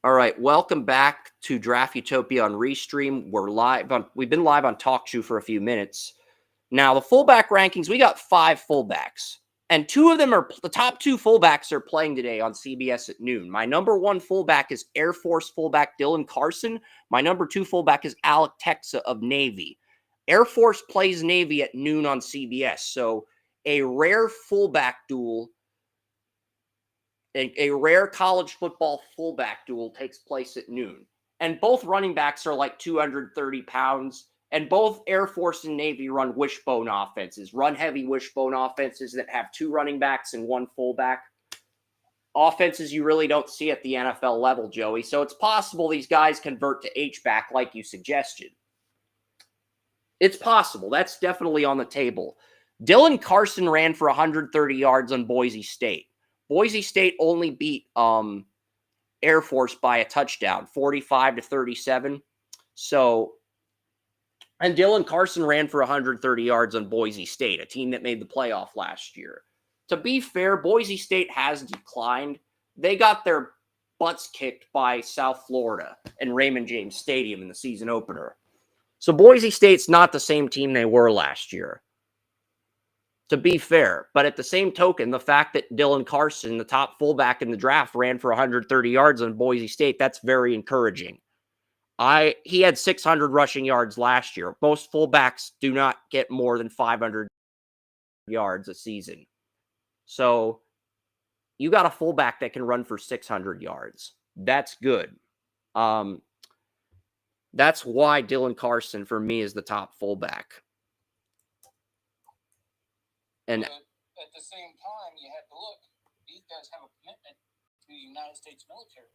All right, welcome back to Draft Utopia on Restream. We've been live on TalkShoe for a few minutes. Now, the fullback rankings, we got 5 fullbacks. And the top 2 fullbacks are playing today on CBS at noon. My number 1 fullback is Air Force fullback Dylan Carson. My number 2 fullback is Alec Texa of Navy. Air Force plays Navy at noon on CBS. So a rare fullback duel, a rare college football fullback duel takes place at noon. And both running backs are like 230 pounds. And both Air Force and Navy run wishbone offenses, run heavy wishbone offenses that have 2 running backs and 1 fullback. Offenses you really don't see at the NFL level, Joey. So it's possible these guys convert to H-back like you suggested. It's possible. That's definitely on the table. Dylan Carson ran for 130 yards on Boise State. Boise State only beat Air Force by a touchdown, 45-37. So, and Dylan Carson ran for 130 yards on Boise State, a team that made the playoff last year. To be fair, Boise State has declined. They got their butts kicked by South Florida and Raymond James Stadium in the season opener. So Boise State's not the same team they were last year, to be fair. But at the same token, the fact that Dylan Carson, the top fullback in the draft, ran for 130 yards on Boise State, that's very encouraging. He had 600 rushing yards last year. Most fullbacks do not get more than 500 yards a season. So you got a fullback that can run for 600 yards. That's good. That's why Dylan Carson, for me, is the top fullback. And at the same time, you have to look. These guys have a commitment to the United States military.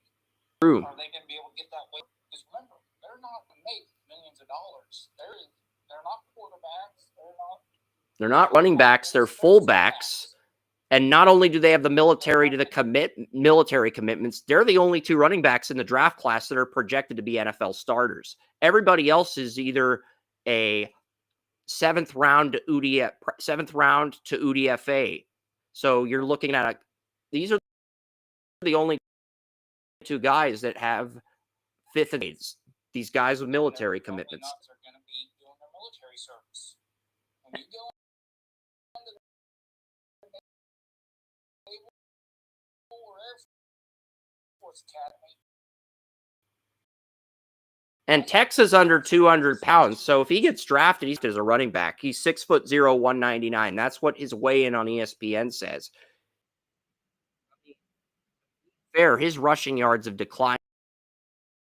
True. Are they going to be able to get that way? Because remember, they're not going to make millions of dollars. They're not quarterbacks. They're not running backs. They're fullbacks. And not only do they have the military commitments, they're the only 2 running backs in the draft class that are projected to be NFL starters. Everybody else is either a 7th round to UDFA. So you're looking at these are the only 2 guys that have 5th grades. These guys with military commitments. Are going to be doing their military service. When you go into the Naval or Air Force Academy. And Texas under 200 pounds. So if he gets drafted, he's as a running back. He's 6'0", 199. That's what his weigh-in on ESPN says. Fair, his rushing yards have declined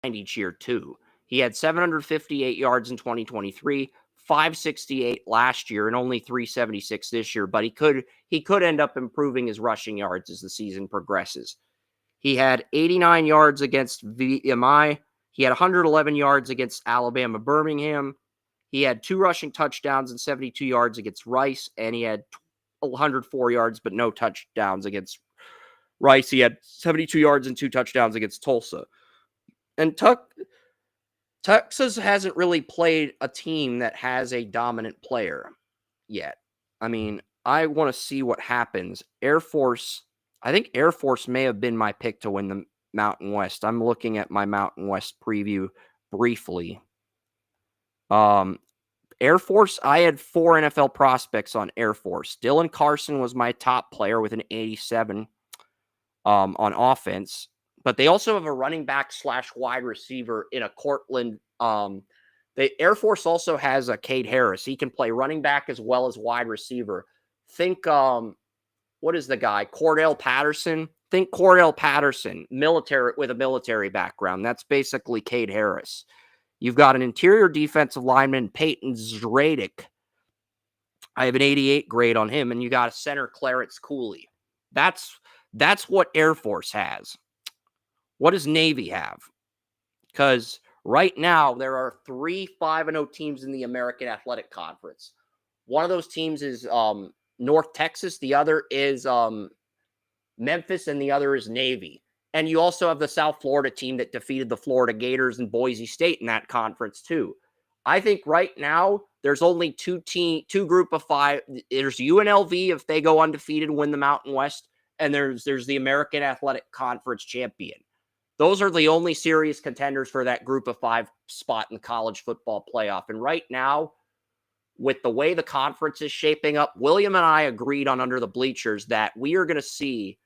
each year too. He had 758 yards in 2023, 568 last year, and only 376 this year. But he could end up improving his rushing yards as the season progresses. He had 89 yards against VMI. He had 111 yards against Alabama Birmingham. He had 2 rushing touchdowns and 72 yards against Rice, and he had 104 yards but no touchdowns against Rice. He had 72 yards and 2 touchdowns against Tulsa. And Texas hasn't really played a team that has a dominant player yet. I mean, I want to see what happens. I think Air Force may have been my pick to win the Mountain West. I'm looking at my Mountain West preview briefly. Air Force, I had 4 NFL prospects on Air Force. Dylan Carson was my top player with an 87 on offense. But they also have a running back / wide receiver in a Cortland. The Air Force also has a Cade Harris. He can play running back as well as wide receiver. Think, what is the guy? Cordell Patterson. Think Cordell Patterson, military with a military background. That's basically Cade Harris. You've got an interior defensive lineman, Peyton Zradic. I have an 88 grade on him, and you got a center, Clarence Cooley. That's what Air Force has. What does Navy have? Because right now there are 3 5-0 teams in the American Athletic Conference. One of those teams is North Texas. The other is Memphis, and the other is Navy. And you also have the South Florida team that defeated the Florida Gators and Boise State in that conference too. I think right now there's only 2 group of 5. There's UNLV if they go undefeated and win the Mountain West, and there's the American Athletic Conference champion. Those are the only serious contenders for that group of 5 spot in the college football playoff. And right now, with the way the conference is shaping up, William and I agreed on Under the Bleachers that we're going to see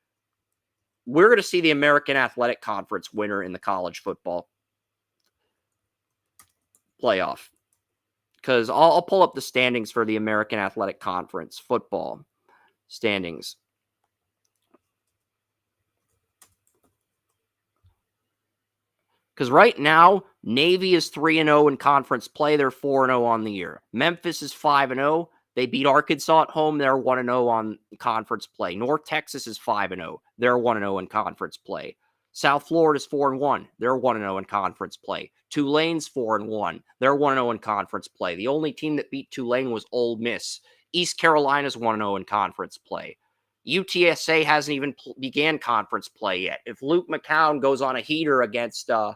the American Athletic Conference winner in the college football playoff. Because I'll pull up the standings for the American Athletic Conference football standings. Because right now, Navy is 3-0 in conference play. They're 4-0 on the year. Memphis is 5-0. They beat Arkansas at home. They're 1-0 on conference play. North Texas is 5-0. They're 1-0 in conference play. South Florida is 4-1. They're 1-0 in conference play. Tulane's 4-1. They're 1-0 in conference play. The only team that beat Tulane was Ole Miss. East Carolina's 1-0 in conference play. UTSA hasn't even began conference play yet. If Luke McCown goes on a heater against the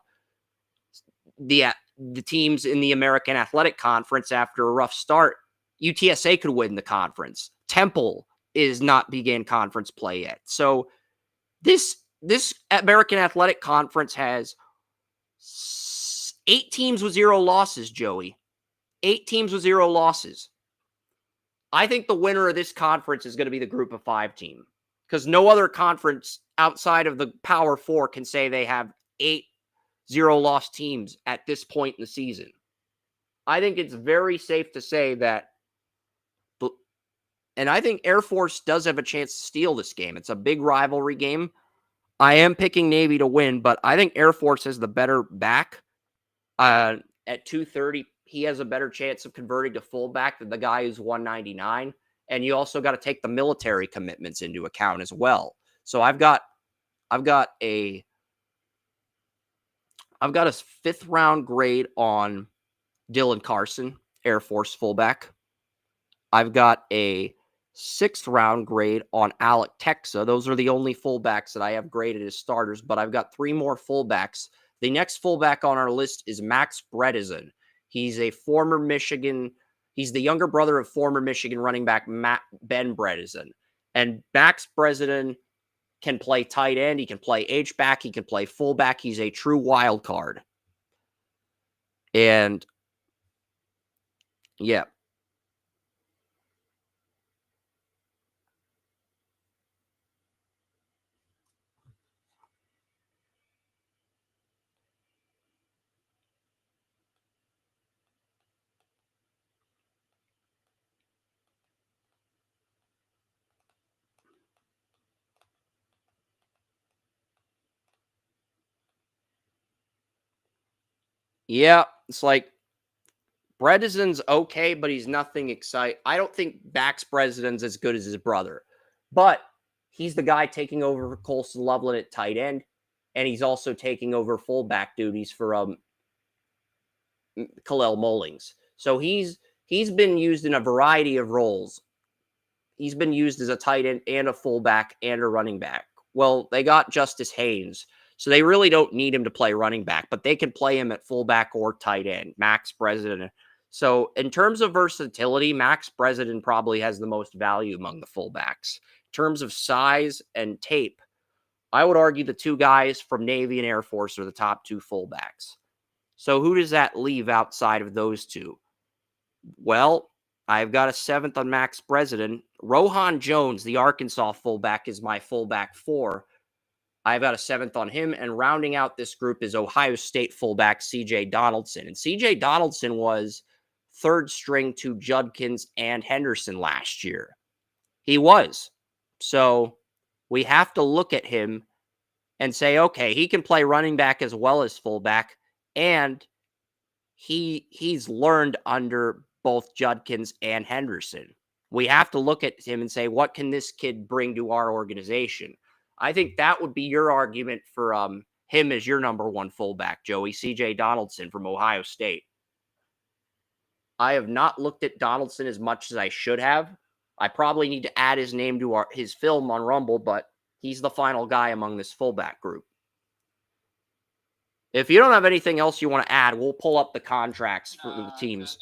teams in the American Athletic Conference after a rough start, UTSA could win the conference. Temple is not began conference play yet. So this American Athletic Conference has 8 teams with 0 losses, Joey. 8 teams with 0 losses. I think the winner of this conference is going to be the group of 5 team, because no other conference outside of the Power 4 can say they have 8 0-loss teams at this point in the season. I think it's very safe to say that, and I think Air Force does have a chance to steal this game. It's a big rivalry game. I am picking Navy to win, but I think Air Force has the better back. At 230, he has a better chance of converting to fullback than the guy who's 199. And you also got to take the military commitments into account as well. So I've got a 5th round grade on Dylan Carson, Air Force fullback. I've got a 6th round grade on Alec Texa. Those are the only fullbacks that I have graded as starters, but I've got 3 more fullbacks. The next fullback on our list is Max Bredesen. He's a former Michigan. He's the younger brother of former Michigan running back Ben Bredesen. And Max Bredesen can play tight end. He can play H-back. He can play fullback. He's a true wild card. And yeah. Yeah, it's like Bredesen's okay, but he's nothing exciting. I don't think Max Bredesen's as good as his brother, but he's the guy taking over for Colson Loveland at tight end, and he's also taking over fullback duties for Kalel Mullings. So he's been used in a variety of roles. He's been used as a tight end and a fullback and a running back. Well, they got Justice Haynes, so they really don't need him to play running back, but they can play him at fullback or tight end. Max Bredesen. So in terms of versatility, Max Bredesen probably has the most value among the fullbacks. In terms of size and tape, I would argue the 2 guys from Navy and Air Force are the top 2 fullbacks. So who does that leave outside of those 2? Well, I've got a 7th on Max Bredesen. Rohan Jones, the Arkansas fullback, is my fullback 4. I've got a 7th on him. And rounding out this group is Ohio State fullback C.J. Donaldson. And C.J. Donaldson was 3rd string to Judkins and Henderson last year. He was. So we have to look at him and say, okay, he can play running back as well as fullback. And he's learned under both Judkins and Henderson. We have to look at him and say, what can this kid bring to our organization? I think that would be your argument for him as your number 1 fullback, Joey, C.J. Donaldson from Ohio State. I have not looked at Donaldson as much as I should have. I probably need to add his name to his film on Rumble, but he's the final guy among this fullback group. If you don't have anything else you want to add, we'll pull up the contracts for the teams.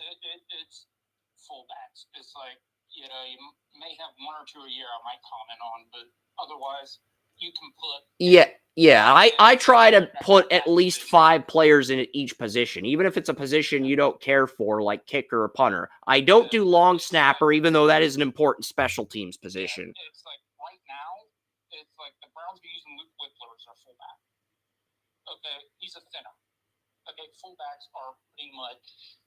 It's fullbacks. It's like, you may have 1 or 2 a year I might comment on, but otherwise, you can put. Yeah. I try to put at least 5 players in each position, even if it's a position you don't care for, like kicker or punter. I don't do long snapper, even though that is an important special teams position. Yeah, it's like right now, it's like the Browns are using Luke Whippler as their fullback. Okay, he's a thinner. Okay, fullbacks are pretty much,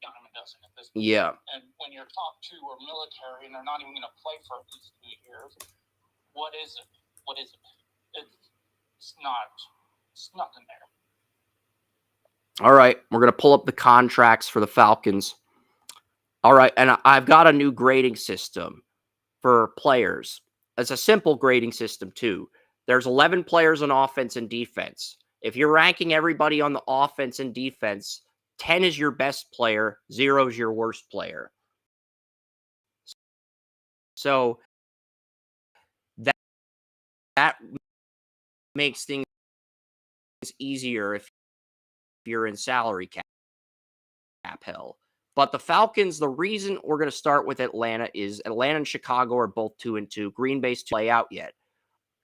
dime a dozen at this point. Yeah. And when your top 2 are military and they're not even going to play for at least 2 years, what is it? It's not. It's nothing there. All right, we're going to pull up the contracts for the Falcons. All right, and I've got a new grading system for players. It's a simple grading system, too. There's 11 players on offense and defense. If you're ranking everybody on the offense and defense, 10 is your best player, 0 is your worst player. So that makes things easier if you're in salary cap hell. But the Falcons, the reason we're going to start with Atlanta is Atlanta and Chicago are both 2-2. Green Bay's play out yet.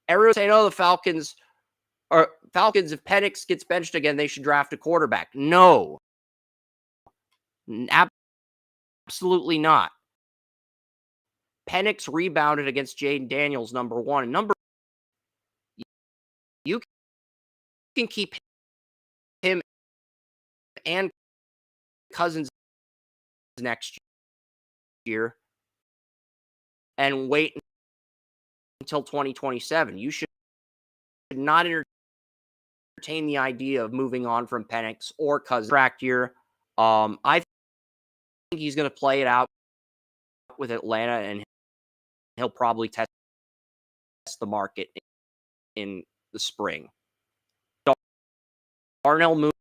Everyone's saying, oh, the Falcons, if Penix gets benched again, they should draft a quarterback. No. Absolutely not. Penix rebounded against Jaden Daniels, number 1. And you can keep him and Cousins next year and wait until 2027. You should not entertain the idea of moving on from Penix or Cousins contract year. I think he's going to play it out with Atlanta, and he'll probably test the market in the spring. Darnell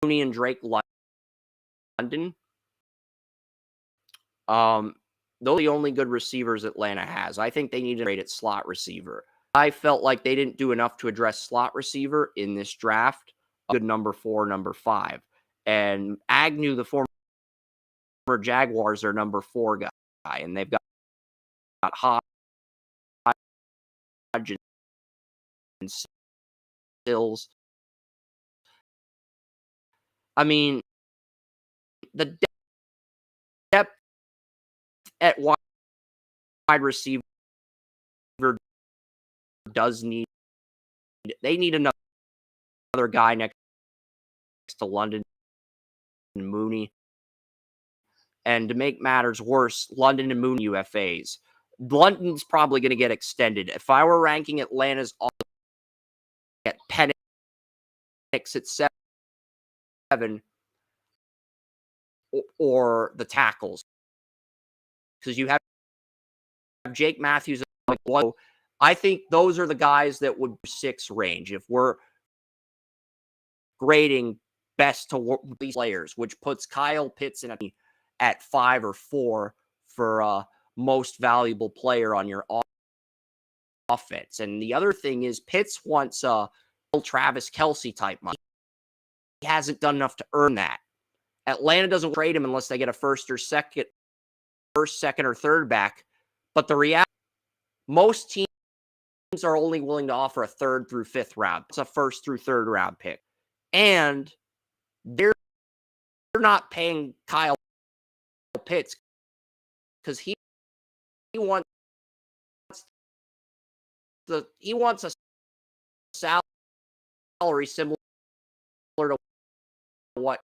Mooney and Drake London. Those are the only good receivers Atlanta has. I think they need to trade at slot receiver. I felt like they didn't do enough to address slot receiver in this draft. Good number 4, number 5. And Agnew, the former Jaguars, are number 4 guy. And they've got Hodge and Sills. I mean, the depth at wide receiver does need. They need another guy next to London and Mooney. And to make matters worse, London and Mooney UFAs. London's probably going to get extended. If I were ranking Atlanta's at Penix at 7 or the tackles, because you have Jake Matthews like below. I think those are the guys that would 6 range if we're grading best to these players, which puts Kyle Pitts in at 5 or 4 for most valuable player on your offense. And the other thing is Pitts wants a Travis Kelce type money. He hasn't done enough to earn that. Atlanta doesn't trade him unless they get a first, second, or third back. But the reality, most teams are only willing to offer a 3rd through 5th round. It's a 1st through 3rd round pick. And they're not paying Kyle Pitts because he wants a salary similar to what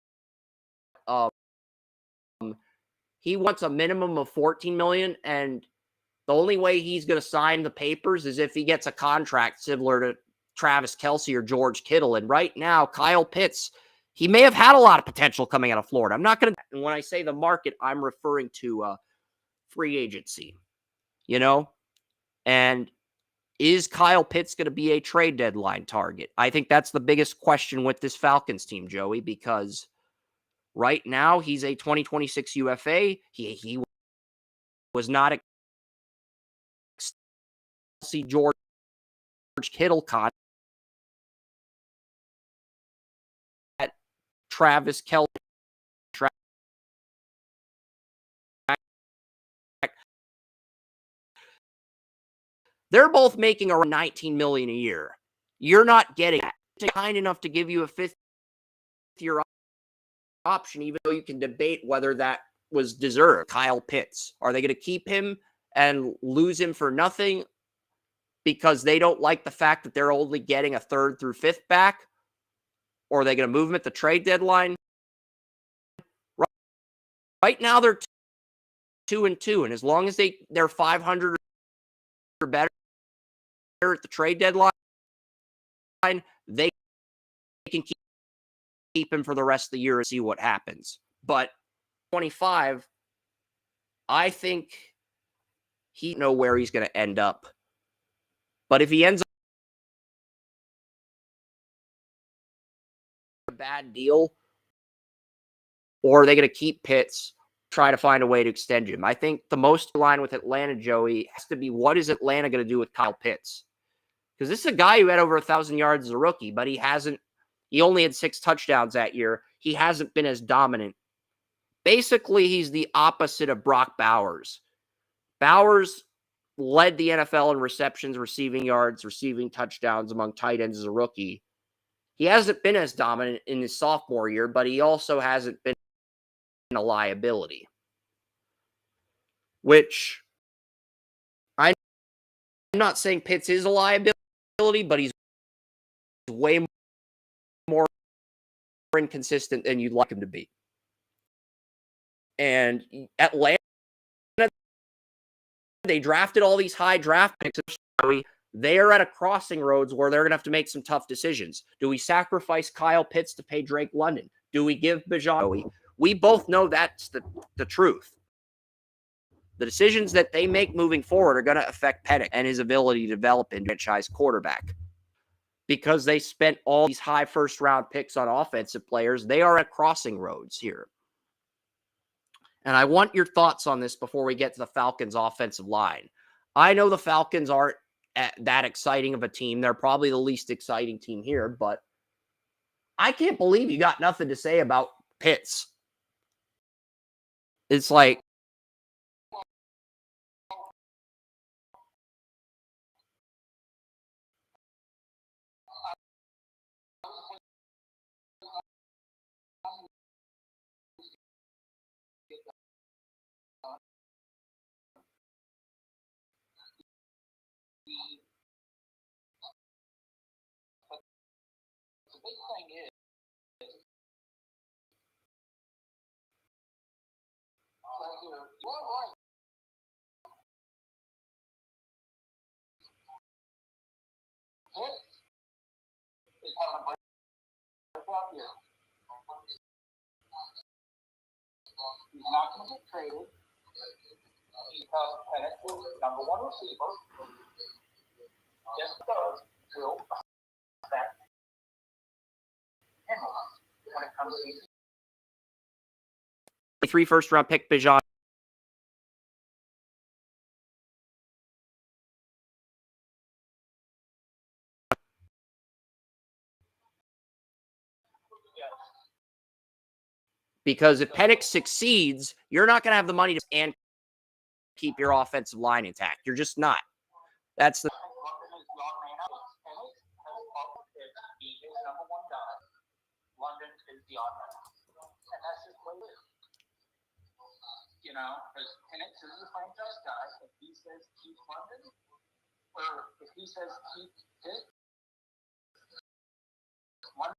he wants a minimum of $14 million, and the only way he's going to sign the papers is if he gets a contract similar to Travis Kelce or George Kittle. And right now, Kyle Pitts, he may have had a lot of potential coming out of Florida. I'm not going to, and when I say the market, I'm referring to free agency, and is Kyle Pitts going to be a trade deadline target? I think that's the biggest question with this Falcons team, Joey, because right now he's a 2026 UFA. He was not see George Kittle caught at Travis Kelce They're both making around $19 million a year. You're not getting that. They're kind enough to give you a fifth-year option, even though you can debate whether that was deserved. Kyle Pitts. Are they going to keep him and lose him for nothing because they don't like the fact that they're only getting a third through fifth back? Or are they going to move him at the trade deadline? Right now, they're 2-2, and as long as they're 500 or better at the trade deadline, they can keep him for the rest of the year and see what happens. But 25, I think he know where he's going to end up. But if he ends up a bad deal, or are they going to keep Pitts, try to find a way to extend him? I think the most line with Atlanta, Joey, has to be, what is Atlanta going to do with Kyle Pitts? Because this is a guy who had over 1,000 yards as a rookie, but he only had 6 touchdowns that year. He hasn't been as dominant. Basically, he's the opposite of Brock Bowers. Bowers led the NFL in receptions, receiving yards, receiving touchdowns among tight ends as a rookie. He hasn't been as dominant in his sophomore year, but he also hasn't been a liability. Which, I'm not saying Pitts is a liability, but he's way more inconsistent than you'd like him to be. And Atlanta, they drafted all these high draft picks. They are at a crossing roads where they're going to have to make some tough decisions. Do we sacrifice Kyle Pitts to pay Drake London? Do we give Bijan? We both know that's the truth. The decisions that they make moving forward are going to affect Penix and his ability to develop into a franchise quarterback. Because they spent all these high first-round picks on offensive players, they are at crossing roads here. And I want your thoughts on this before we get to the Falcons' offensive line. I know the Falcons aren't that exciting of a team. They're probably the least exciting team here, but I can't believe you got nothing to say about Pitts. It's like, the big thing is, right here, you are right. Pitts is having a break out here. He's not going to get traded because Penix is number 1 receiver. Just because will affect him when it comes to 3 first-round pick Bijan. Because if Penix succeeds, you're not going to have the money to and keep your offensive line intact. You're just not. That's the London is the odd man. And that's just what it is. You know, because Penix is a franchise guy. If he says keep London, or if he says keep Pitts, London.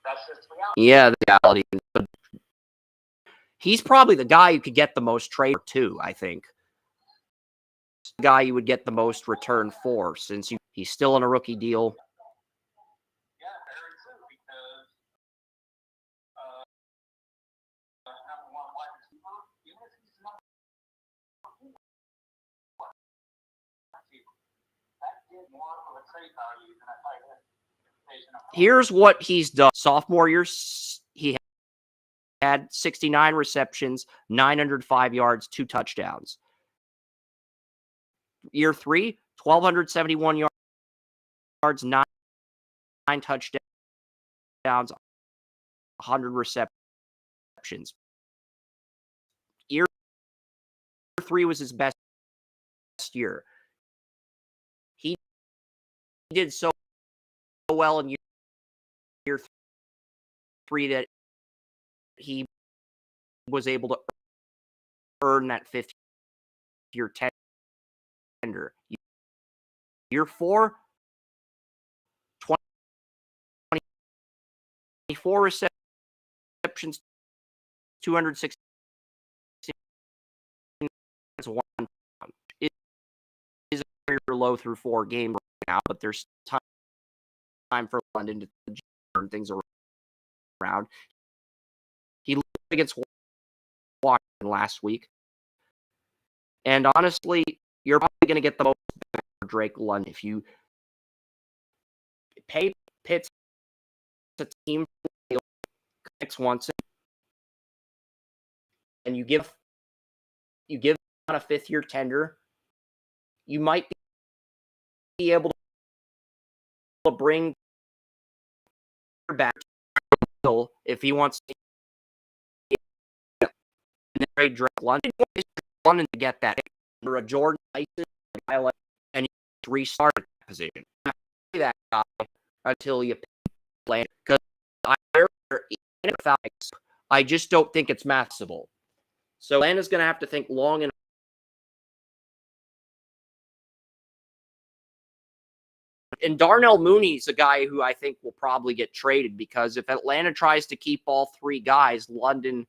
That's just reality. Yeah, the reality. He's probably the guy you could get the most trade to, I think. The guy you would get the most return for, since he's still in a rookie deal. Yeah, very true, because number 1 wide receiver, even if he's number 2 that did more of a trade value than a tight end. Here's what he's done. Sophomore year, he had 69 receptions, 905 yards, 2 touchdowns. Year 3, 1,271 yards, 9 touchdowns, 100 receptions. Year 3 was his best year. He did so well in year 3 that he was able to earn that 5th-year tender. Year 4, 24 receptions, 216 1 touchdown. It is a very low through 4 game right now, but there's time for London to turn things around. He looked against Washington last week. And honestly, you're probably going to get the most for Drake London. If you pay Pitts a team next once and you give on a 5th-year tender, you might be able to bring back if he wants to trade Drake London. London to get that or a Jordan Tyson and restart that position. That guy until you play because I just don't think it's mathable. So Atlanta's going to have to think long and Darnell Mooney's a guy who I think will probably get traded because if Atlanta tries to keep all 3 guys, London,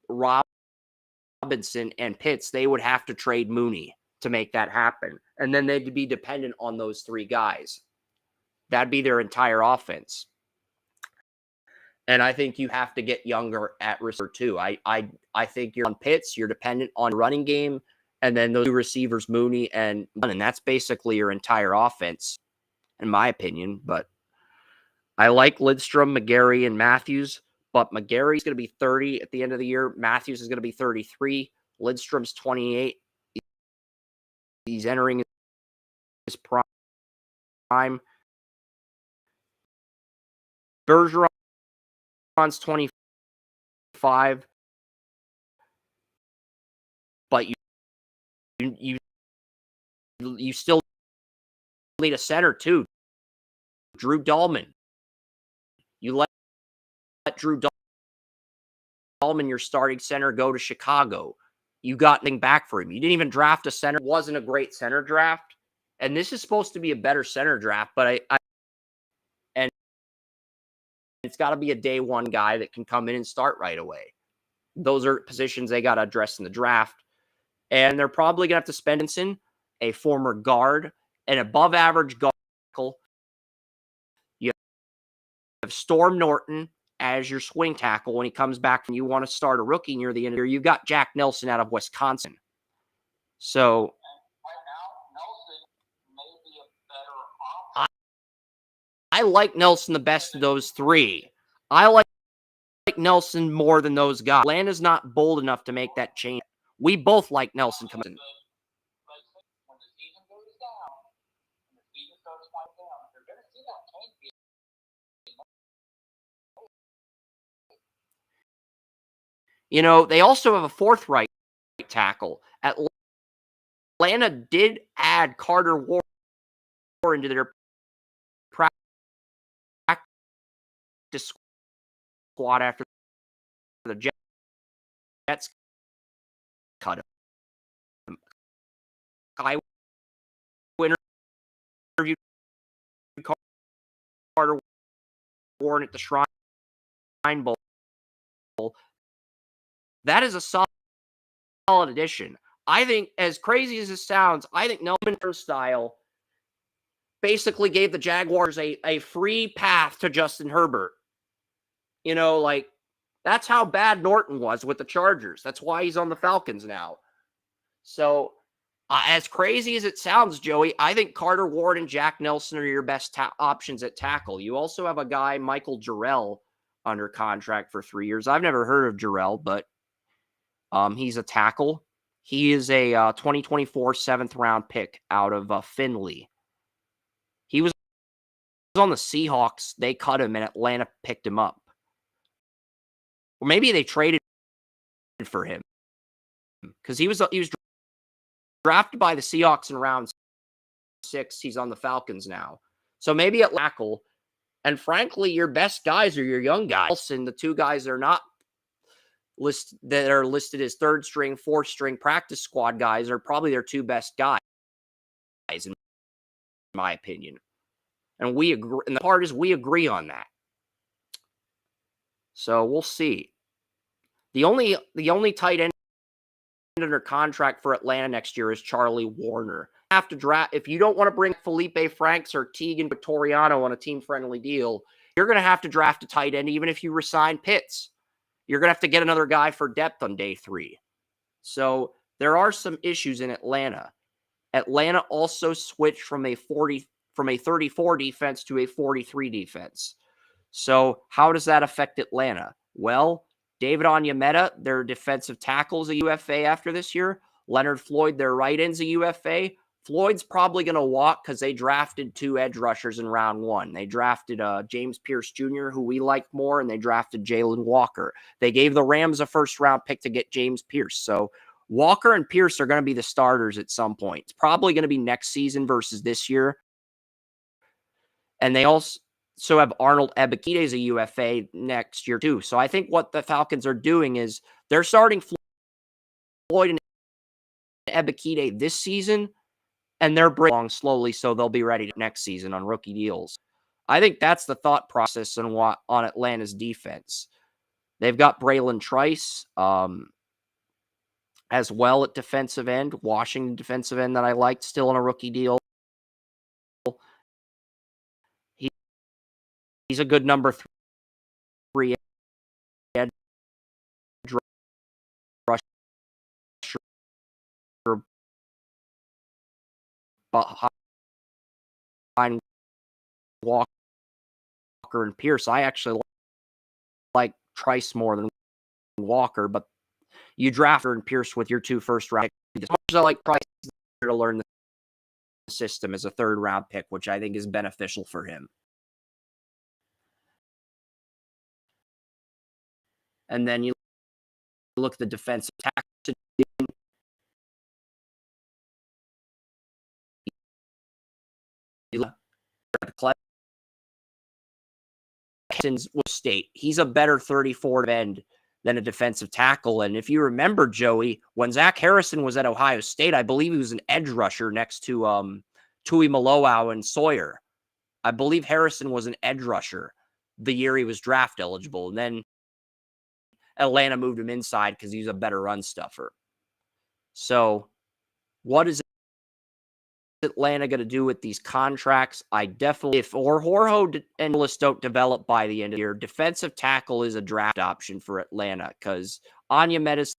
Robinson, and Pitts, they would have to trade Mooney to make that happen. And then they'd be dependent on those 3 guys. That'd be their entire offense. And I think you have to get younger at receiver too. I think you're on Pitts, you're dependent on running game, and then those 2 receivers, Mooney and that's basically your entire offense, in my opinion. But I like Lidstrom, McGarry, and Matthews. But McGarry's going to be 30 at the end of the year. Matthews is going to be 33. Lidstrom's 28. He's entering his prime. Bergeron's 25. But you still need a center too. Drew Dahlman. You let Drew Dahlman, your starting center, go to Chicago. You got nothing back for him. You didn't even draft a center. It wasn't a great center draft. And this is supposed to be a better center draft, but and it's got to be a day one guy that can come in and start right away. Those are positions they got to address in the draft. And they're probably going to have to spend in a former guard, an above average guard. You have Storm Norton as your swing tackle when he comes back and you want to start a rookie near the end of the year. You've got Jack Nelson out of Wisconsin. So right now, Nelson may be a better option. I like Nelson the best of those 3. I like Nelson more than those guys. Atlanta's not bold enough to make that change. We both like Nelson coming in. When the season goes down, when the season starts winding down, you're going to see that change. You know, they also have a 4th right tackle. Atlanta did add Carter Ward into their practice squad after the Jets cut him. I interviewed Carter Ward at the Shrine Bowl. That is a solid addition. I think, as crazy as it sounds, I think Nelson style basically gave the Jaguars a free path to Justin Herbert. You know, like, that's how bad Norton was with the Chargers. That's why he's on the Falcons now. So, as crazy as it sounds, Joey, I think Carter Ward and Jack Nelson are your best options at tackle. You also have a guy, Michael Jarrell, under contract for 3 years. I've never heard of Jarrell, but he's a tackle. He is a 2024 7th-round pick out of Findlay. He was on the Seahawks. They cut him, and Atlanta picked him up. Or maybe they traded for him because he was drafted by the Seahawks in round 6. He's on the Falcons now. So maybe at tackle. And frankly, your best guys are your young guys. And the two guys that are listed as 3rd string, 4th string practice squad guys are probably their 2 best guys, in my opinion. And we agree. And the part is we agree on that. So we'll see. The only tight end under contract for Atlanta next year is Charlie Warner. Have to draft if you don't want to bring Felipe Franks or Tegan Vittoriano on a team-friendly deal. You're going to have to draft a tight end, even if you resign Pitts. You're going to have to get another guy for depth on day 3. So there are some issues in Atlanta. Atlanta also switched from a 34 defense to a 43 defense. So how does that affect Atlanta? Well, David Onyemata, their defensive tackle, is a UFA after this year. Leonard Floyd, their right end's a UFA. Floyd's probably going to walk because they drafted 2 edge rushers in round 1. They drafted James Pierce Jr., who we like more, and they drafted Jalen Walker. They gave the Rams a 1st-round pick to get James Pierce. So Walker and Pierce are going to be the starters at some point. It's probably going to be next season versus this year. And they also have Arnold Ebiketie as a UFA next year too. So I think what the Falcons are doing is they're starting Floyd and Ebiketie this season, and they're bringing along slowly so they'll be ready next season on rookie deals. I think that's the thought process on Atlanta's defense. They've got Braylon Trice as well at defensive end, Washington defensive end that I liked, still on a rookie deal. He's a good number 3 edge rusher behind Walker and Pierce. I actually like Trice more than Walker, but you draft her and Pierce with your 2 first-round picks. As much as I like Trice to learn the system as a 3rd-round pick, which I think is beneficial for him. And then you look at the defensive tackle. State. He's a better 34 end than a defensive tackle. And if you remember, Joey, when Zach Harrison was at Ohio State, I believe he was an edge rusher next to Tui Maloau and Sawyer. I believe Harrison was an edge rusher the year he was draft eligible. And then Atlanta moved him inside because he's a better run stuffer. So what is Atlanta going to do with these contracts? I definitely, if Horho and Willis don't develop by the end of the year, defensive tackle is a draft option for Atlanta because Onyemata's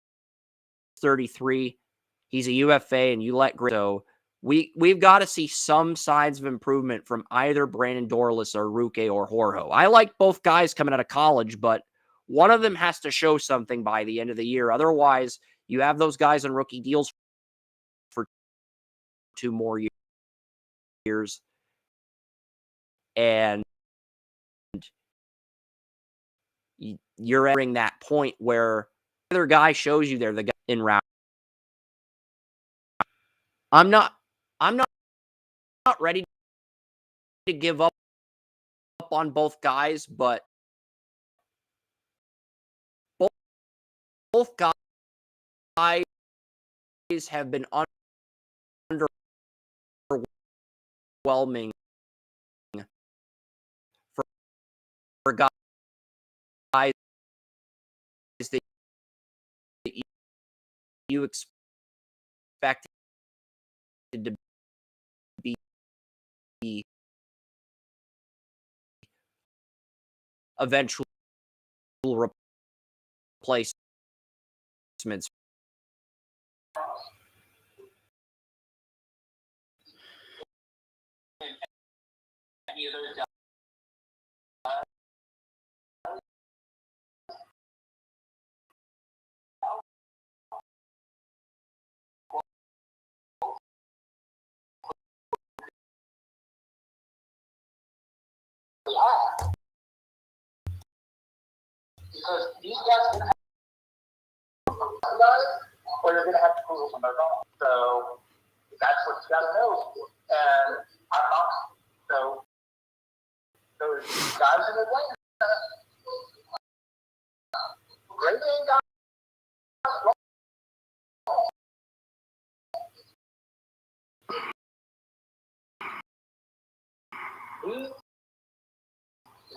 33. He's a UFA, and you let Grit. So we've got to see some signs of improvement from either Brandon Dorlus or Ruke or Horho. I like both guys coming out of college, but one of them has to show something by the end of the year. Otherwise, you have those guys on rookie deals for 2 more years. And you're entering that point where the other guy shows you they're the guy in round. I'm not ready to give up on both guys, but both guys have been underwhelming for guys that you expected to be eventual replacements. Any of those have. Because these guys are going to have or they're going to have to prove on their own. So that's what you got to know. And I'm not. So those guys in Atlanta, great name guys.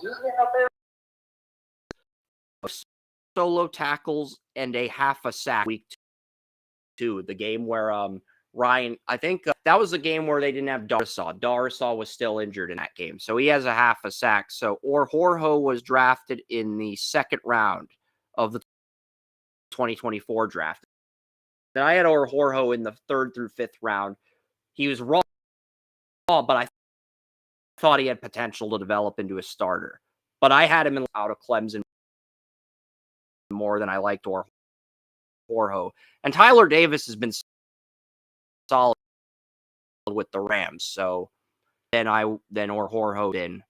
He's been up there. Solo tackles and a half a sack week 2. The game where Ryan, I think that was the game where they didn't have Darrisaw. Darrisaw was still injured in that game, so he has a half a sack. So Orhorho was drafted in the 2nd round of the 2024 draft. Then I had Orhorho in the 3rd through 5th round. He was raw, but I thought he had potential to develop into a starter. But I had him out of Clemson more than I liked Orhorho. And Tyler Davis has been solid with the Rams. So then Orhorho in.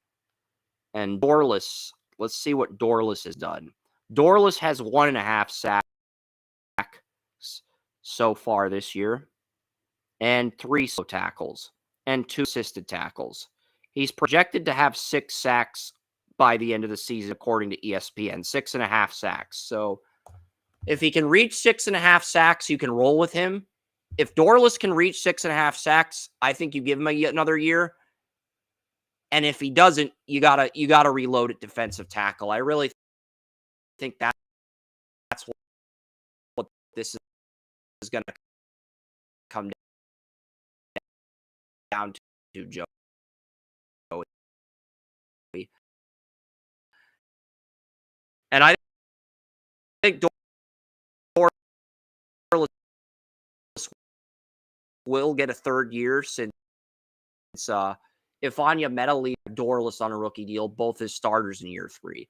And Dorless, let's see what Dorless has done. Dorless has 1.5 sacks so far this year, and 3 solo tackles, and 2 assisted tackles. He's projected to have 6 sacks by the end of the season, according to ESPN, 6.5 sacks. So if he can reach 6.5 sacks, you can roll with him. If Dorless can reach 6.5 sacks, I think you give him another year. And if he doesn't, you gotta reload at defensive tackle. I really think that's what this is going to come down to, Joey. And I think Dorless will get a 3rd year since if Anya Meta leaves Dorless on a rookie deal, both his starters in year 3.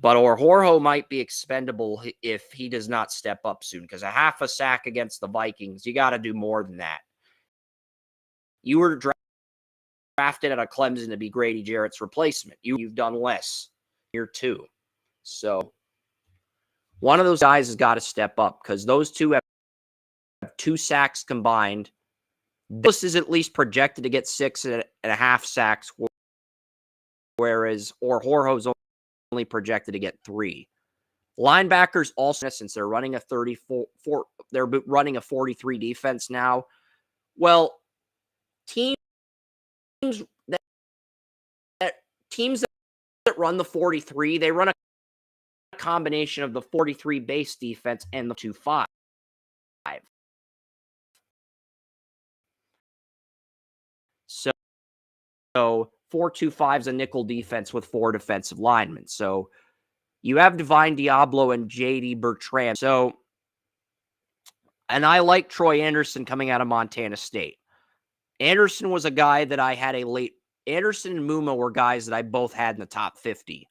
But Orhorho might be expendable if he does not step up soon, because a half a sack against the Vikings, you got to do more than that. You were drafted out of Clemson to be Grady Jarrett's replacement. You've done less year 2. So one of those guys has got to step up, because those two have 2 sacks combined. This is at least projected to get 6.5 sacks, whereas Orhorho's only projected to get 3. Linebackers also, since they're running a 43 defense now. Well, teams that run the 43, they run a combination of the 43 base defense and the 2-5. So 4-2-5 is a nickel defense with 4 defensive linemen. So you have Divine Diablo and J.D. Bertrand. So, and I like Troy Anderson coming out of Montana State. Anderson was a guy that I had Anderson and Muma were guys that I both had in the top 50.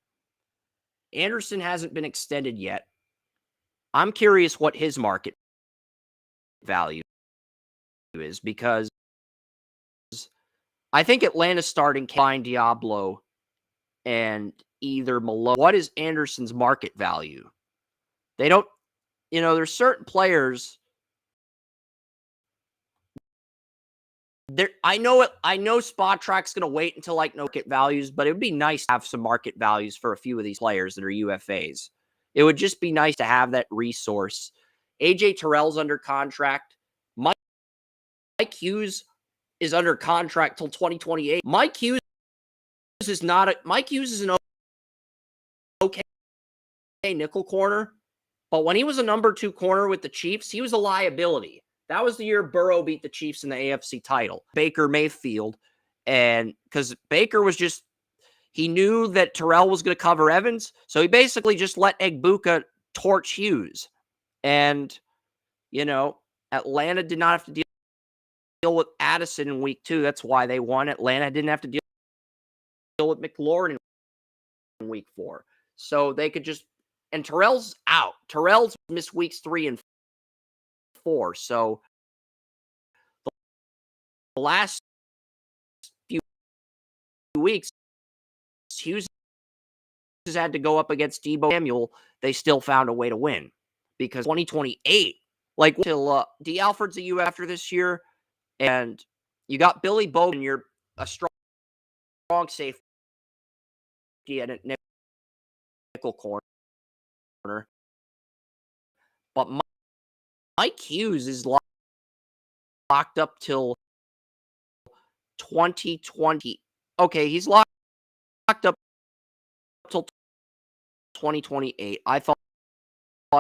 Anderson hasn't been extended yet. I'm curious what his market value is, because I think Atlanta's starting Divine Diablo and either Malone. What is Anderson's market value? They don't, there's certain players there. I know Spot Track's going to wait until market values, but it would be nice to have some market values for a few of these players that are UFAs. It would just be nice to have that resource. AJ Terrell's under contract. Mike Hughes is under contract till 2028. Mike Hughes is an okay nickel corner, but when he was a number 2 corner with the Chiefs, he was a liability. That was the year Burrow beat the Chiefs in the AFC title. Baker Mayfield, and because Baker was he knew that Terrell was going to cover Evans, so he basically just let Egbuka torch Hughes. And, Atlanta did not have to deal with Addison in week 2. That's why they won. Atlanta didn't have to deal with McLaurin in week 4. So they could and Terrell's out. Terrell's missed weeks 3 and 4. So the last few weeks, Hughes had to go up against Deebo Samuel, they still found a way to win. Because 2028, like, till D. Alfred's a U after this year, and you got Billy Bowman, you're a strong safety at a nickel corner. But Mike Hughes is locked up till 2020. Okay, he's locked up till 2028. I thought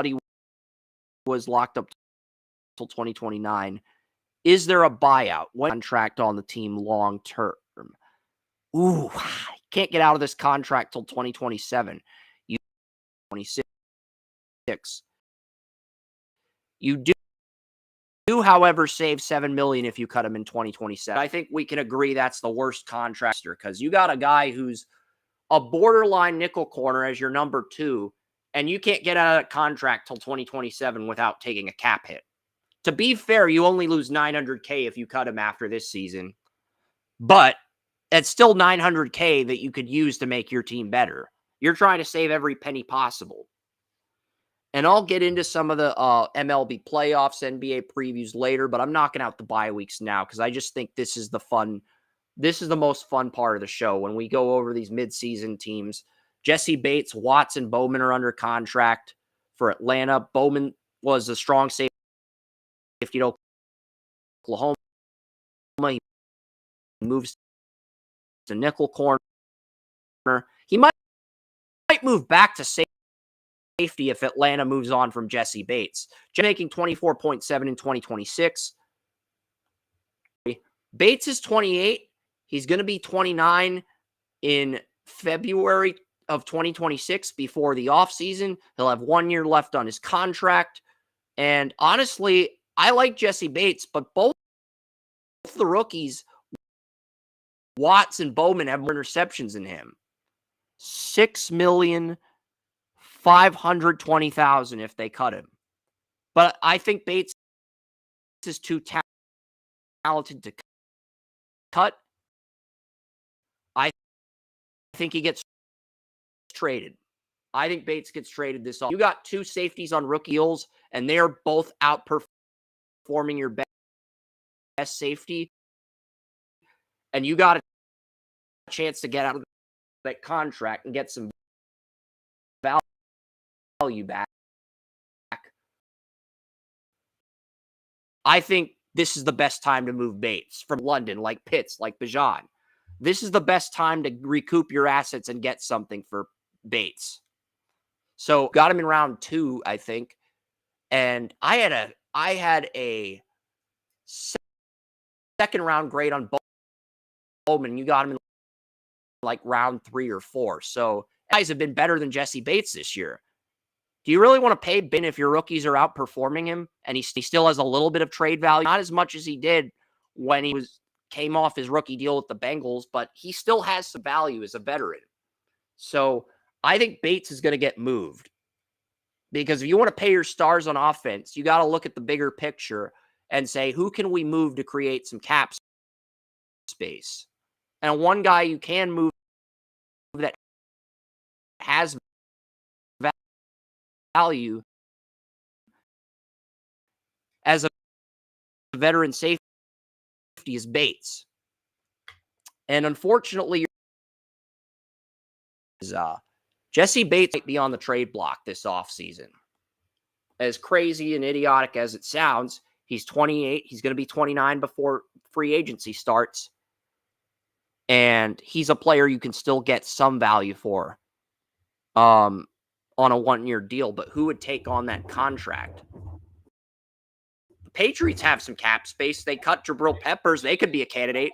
he was locked up till 2029. Is there a buyout? When contract on the team long term? Ooh, can't get out of this contract till 2027. You 26. You do, however, save $7 million if you cut him in 2027. I think we can agree that's the worst contract because you got a guy who's a borderline nickel corner as your number 2, and you can't get out of that contract till 2027 without taking a cap hit. To be fair, you only lose $900K if you cut him after this season, but it's still $900K that you could use to make your team better. You're trying to save every penny possible. And I'll get into some of the MLB playoffs, NBA previews later, but I'm knocking out the bye weeks now because I just think this is the fun. This is the most fun part of the show when we go over these midseason teams. Jesse Bates, Watts, and Bowman are under contract for Atlanta. Bowman was a strong safety at Oklahoma. He moves to nickel corner. He might move back to safety if Atlanta moves on from Jesse Bates. Making 24.7 in 2026. Bates is 28. He's going to be 29 in February of 2026 before the offseason. He'll have 1 year left on his contract. And honestly, I like Jesse Bates, but both the rookies, Watts and Bowman, have more interceptions than him. 6,520,000 if they cut him. But I think Bates is too talented to cut. I think he gets traded. I think Bates gets traded this off. You got 2 safeties on rookie deals, and they are both outperforming your best safety. And you got a chance to get out of that contract and get some value back. I think this is the best time to move Bates from London, like Pitts, like Bijan. This is the best time to recoup your assets and get something for Bates. So got him in round 2, I think. And I had a second round grade on Bowman. You got him in like round 3 or 4. So guys have been better than Jesse Bates this year. Do you really want to pay Ben if your rookies are outperforming him and he still has a little bit of trade value? Not as much as he did when he came off his rookie deal with the Bengals, but he still has some value as a veteran. So I think Bates is going to get moved because if you want to pay your stars on offense, you got to look at the bigger picture and say, who can we move to create some cap space? And one guy you can move that has value as a veteran safety is Bates. And unfortunately, Jesse Bates might be on the trade block this offseason. As crazy and idiotic as it sounds, he's 28. He's going to be 29 before free agency starts. And he's a player you can still get some value for on a 1 year deal. But who would take on that contract? The Patriots have some cap space. They cut Jabril Peppers. They could be a candidate.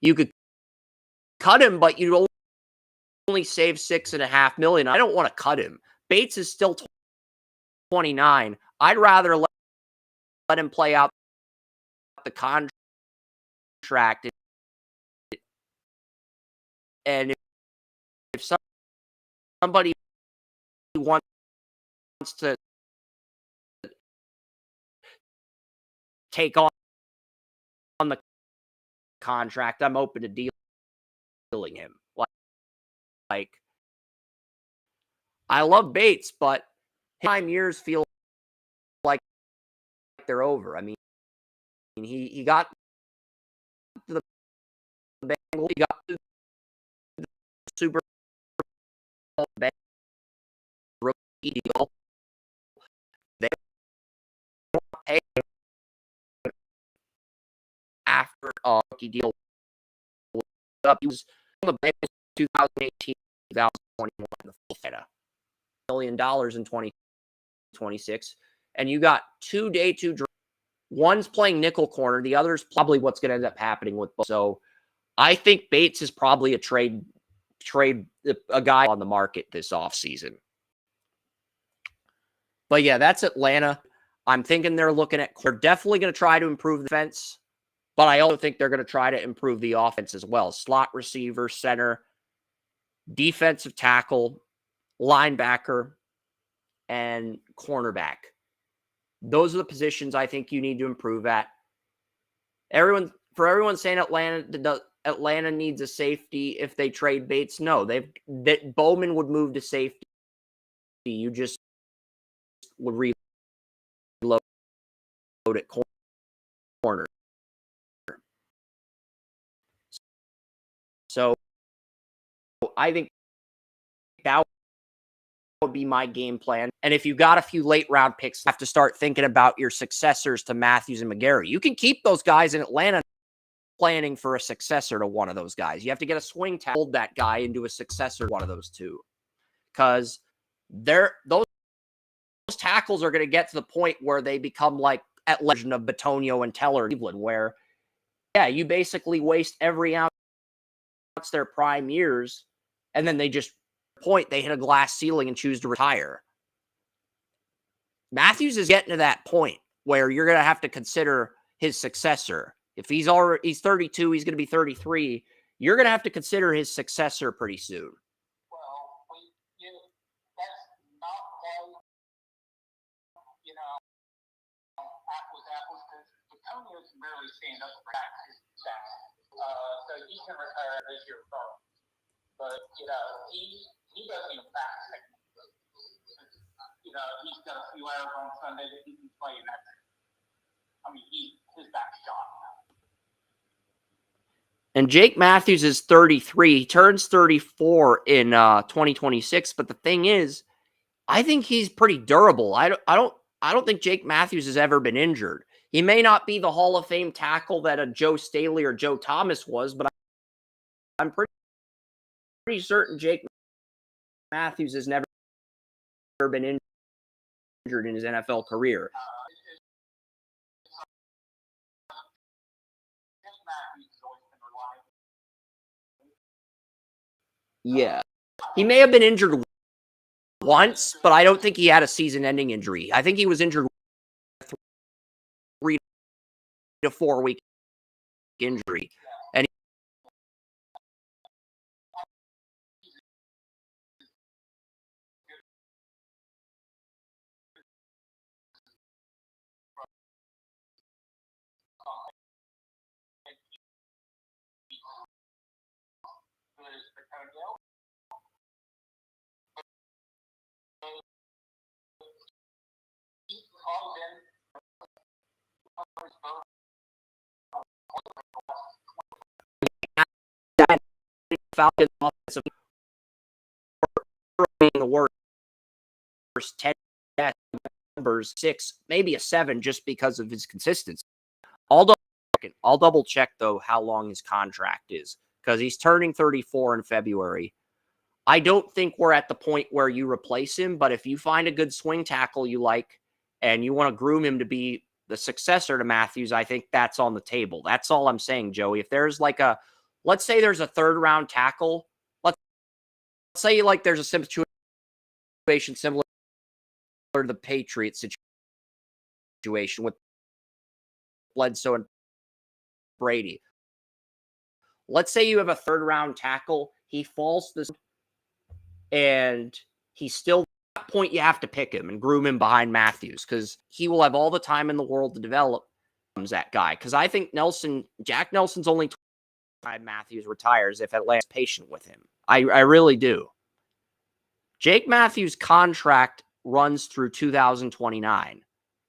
You could cut him, but you'd only save $6.5 million. I don't want to cut him. Bates is still 29. I'd rather let him play out the contract And if somebody wants to take on the contract, I'm open to dealing him. Like I love Bates, but his time years feel like they're over. I mean, he got to the Bengals, he got to the Super Bowl, rookie deal. They don't pay after a rookie deal. He was on the Bengals 2018, 2021, the full $1 million in 2026, and you got 2 day 2 draft. One's playing nickel corner, the other's probably what's going to end up happening with both. So I think Bates is probably a guy on the market this offseason. But yeah, that's Atlanta. I'm thinking they're definitely going to try to improve the defense, but I also think they're going to try to improve the offense as well. Slot receiver, center, defensive tackle, linebacker, and cornerback. Those are the positions I think you need to improve at. Everyone saying Atlanta needs a safety if they trade Bates. No, that Bowman would move to safety. You just would reload at corner. So I think that would be my game plan. And if you got a few late round picks, you have to start thinking about your successors to Matthews and McGarry. You can keep those guys in Atlanta planning for a successor to one of those guys. You have to get a swing tackle, hold that guy into a successor to one of those two. Because those tackles are going to get to the point where they become like at legend of Batonio and Teller in Cleveland, where, yeah, you basically waste every ounce of their prime years, and then they just hit a glass ceiling and choose to retire. Matthews is getting to that point where you're going to have to consider his successor. If he's 32, he's going to be 33. You're going to have to consider his successor pretty soon. Antonio can barely stand up for that. So he can retire this year regardless. But, he doesn't even practice. He's got a few hours on Sunday that he can play, and that's it. I mean, his back's shot now. And Jake Matthews is 33. He turns 34 in 2026. But the thing is, I think he's pretty durable. I don't think Jake Matthews has ever been injured. He may not be the Hall of Fame tackle that a Joe Staley or Joe Thomas was, but I'm pretty certain Jake Matthews has never been injured in his NFL career. Yeah. He may have been injured once, but I don't think he had a season-ending injury. I think he was injured 3 to 4 week injury. And Falcons offensive being the worst 10 numbers, 6, maybe a 7, just because of his consistency. I'll double check though how long his contract is, because he's turning 34 in February. I don't think we're at the point where you replace him, but if you find a good swing tackle you like and you want to groom him to be the successor to Matthews, I think that's on the table. That's all I'm saying, Joey. If there's let's say there's a 3rd round tackle, let's say there's a situation similar to the Patriots situation with Bledsoe and Brady. Let's say you have a 3rd round tackle. he falls this, and he's still at that point. You have to pick him and groom him behind Matthews because he will have all the time in the world to develop that guy. Because I think Jack Nelson's only time Matthews retires if Atlanta's patient with him. I really do. Jake Matthews' contract runs through 2029.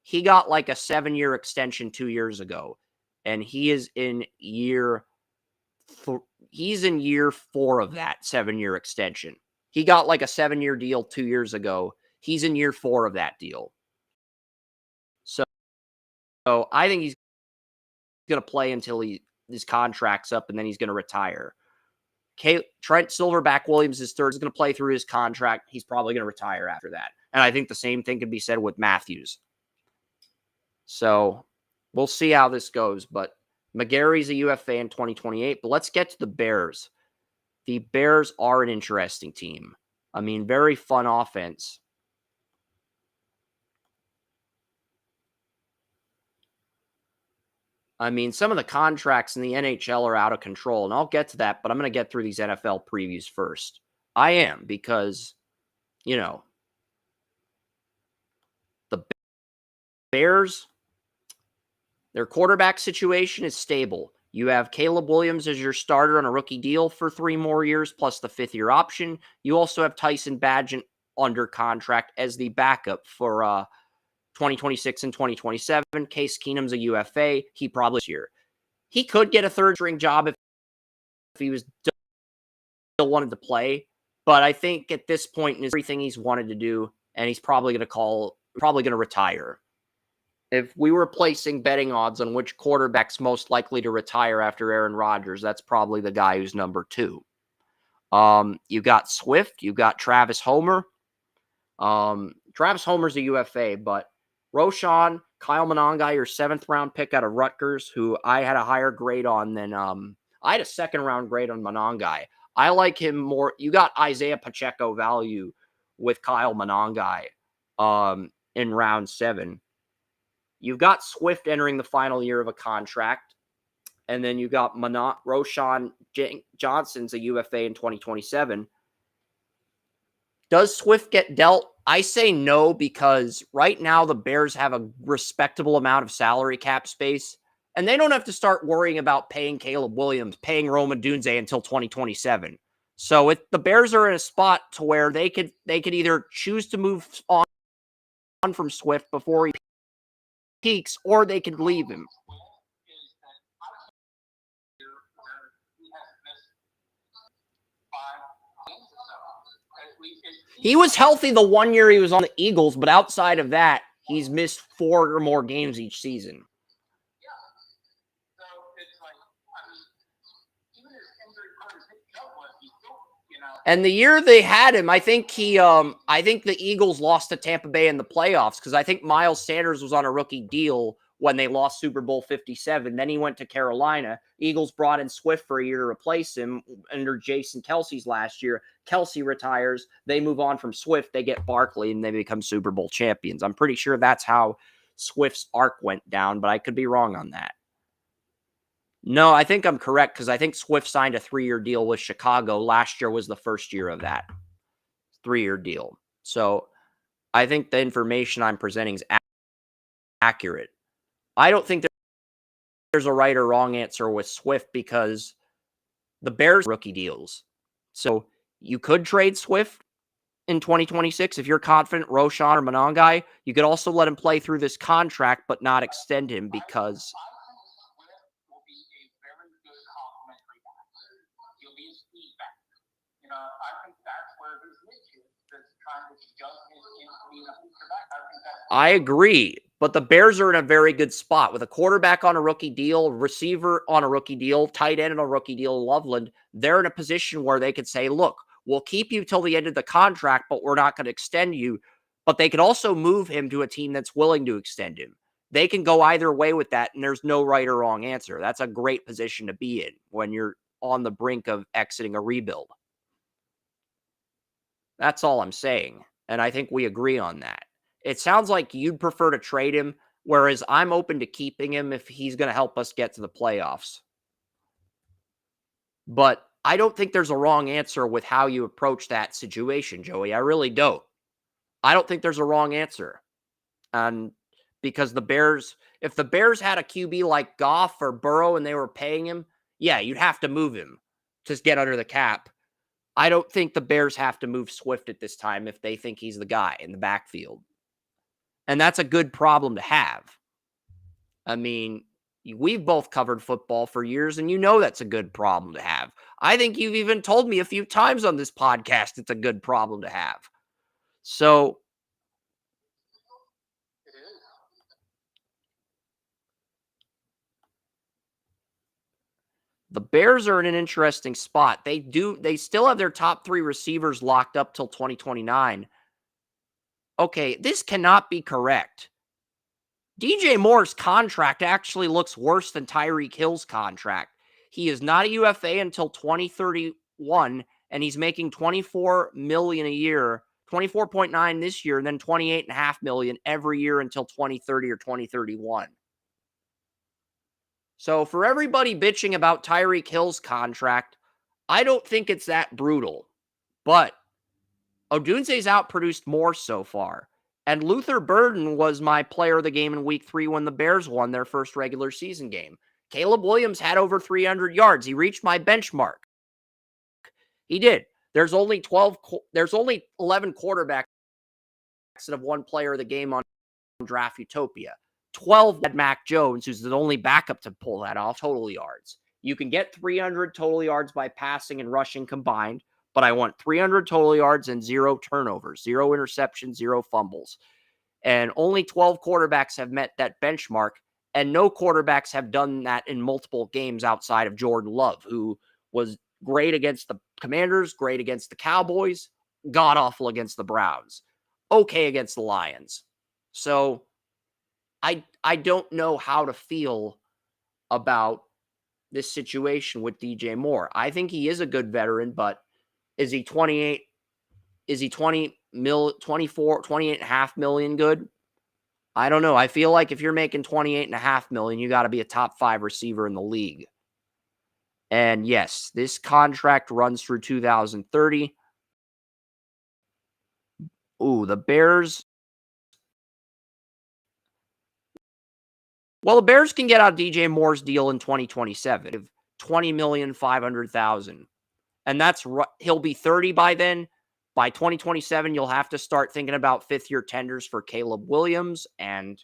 He got like a 7-year extension 2 years ago, and he is in year 4 of that 7-year extension. He got like a 7-year deal 2 years ago. He's in year 4 of that deal. So I think he's going to play until his contract's up, and then he's going to retire. Trent Silverback Williams is third. He's going to play through his contract. He's probably going to retire after that. And I think the same thing could be said with Matthews. So we'll see how this goes. But McGarry's a UFA in 2028. But let's get to the Bears. The Bears are an interesting team. I mean, very fun offense. I mean, some of the contracts in the NHL are out of control, and I'll get to that, but I'm going to get through these NFL previews first. I am, because, the Bears, their quarterback situation is stable. You have Caleb Williams as your starter on a rookie deal for 3 more years, plus the 5th-year option. You also have Tyson Bagent under contract as the backup for 2026 and 2027. Case Keenum's a UFA. He probably this year. He could get a third-string job if he was still wanted to play. But I think at this point in everything he's wanted to do, and he's probably going to retire. If we were placing betting odds on which quarterback's most likely to retire after Aaron Rodgers, that's probably the guy who's number 2. You got Swift. You got Travis Homer. Travis Homer's a UFA, but Roschon, Kyle Monangai, your 7th-round pick out of Rutgers, who I had a higher grade on than I had a 2nd-round grade on Monangai. I like him more. You got Isaiah Pacheco value with Kyle Monangai in round 7. You've got Swift entering the final year of a contract, and then you got Roschon Johnson's a UFA in 2027. Does Swift get dealt? I say no, because right now the Bears have a respectable amount of salary cap space, and they don't have to start worrying about paying Caleb Williams, paying Rome Odunze until 2027. So the Bears are in a spot to where they could either choose to move on from Swift before he peaks, or they could leave him. He was healthy the 1 year he was on the Eagles, but outside of that, he's missed 4 or more games each season. Yeah. So it's like, even his injury part is he's still, And the year they had him, I think the Eagles lost to Tampa Bay in the playoffs, because I think Miles Sanders was on a rookie deal when they lost Super Bowl 57. Then he went to Carolina. Eagles brought in Swift for a year to replace him under Jason Kelsey's last year. Kelsey retires. They move on from Swift. They get Barkley, and they become Super Bowl champions. I'm pretty sure that's how Swift's arc went down, but I could be wrong on that. No, I think I'm correct, because I think Swift signed a 3-year deal with Chicago. Last year was the first year of that 3-year deal. So I think the information I'm presenting is accurate. I don't think there's a right or wrong answer with Swift, because the Bears rookie deals. So you could trade Swift in 2026 if you're confident Roschon or Monangai. You could also let him play through this contract but not extend him, because will be a very good complementary back. He'll be a speed back. I think that's where his niche is. That's trying to jump into being a feature back. I agree, but the Bears are in a very good spot with a quarterback on a rookie deal, receiver on a rookie deal, tight end on a rookie deal, Loveland. They're in a position where they could say, look, we'll keep you till the end of the contract, but we're not going to extend you. But they could also move him to a team that's willing to extend him. They can go either way with that, and there's no right or wrong answer. That's a great position to be in when you're on the brink of exiting a rebuild. That's all I'm saying, and I think we agree on that. It sounds like you'd prefer to trade him, whereas I'm open to keeping him if he's going to help us get to the playoffs. But I don't think there's a wrong answer with how you approach that situation, Joey. I really don't. I don't think there's a wrong answer. And because if the Bears had a QB like Goff or Burrow and they were paying him, yeah, you'd have to move him to get under the cap. I don't think the Bears have to move Swift at this time if they think he's the guy in the backfield. And that's a good problem to have. I mean, we've both covered football for years, and you know that's a good problem to have. I think you've even told me a few times on this podcast it's a good problem to have. So, It is. the Bears are in an interesting spot. They still have their top 3 receivers locked up till 2029. Okay, this cannot be correct. DJ Moore's contract actually looks worse than Tyreek Hill's contract. He is not a UFA until 2031, and he's making $24 million a year, 24.9 this year, and then $28.5 million every year until 2030 or 2031. So for everybody bitching about Tyreek Hill's contract, I don't think it's that brutal. But Odunze's outproduced Moore so far. And Luther Burden was my player of the game in week 3 when the Bears won their first regular season game. Caleb Williams had over 300 yards. He reached my benchmark. He did. There's only 11 quarterbacks that have won player of the game on Draft Utopia. 12 had Mac Jones, who's the only backup to pull that off, total yards. You can get 300 total yards by passing and rushing combined, but I want 300 total yards and 0 turnovers, 0 interceptions, 0 fumbles. And only 12 quarterbacks have met that benchmark, and no quarterbacks have done that in multiple games outside of Jordan Love, who was great against the Commanders, great against the Cowboys, god-awful against the Browns, okay against the Lions. So I don't know how to feel about this situation with DJ Moore. I think he is a good veteran, but is he 28? Is he 24, 28.5 million good? I don't know. I feel like if you're making 28.5 million, you got to be a top 5 receiver in the league. And yes, this contract runs through 2030. Ooh, the Bears. Well, the Bears can get out DJ Moore's deal in 2027. $20,500,000. And he'll be 30 by then. By 2027, you'll have to start thinking about 5th-year tenders for Caleb Williams and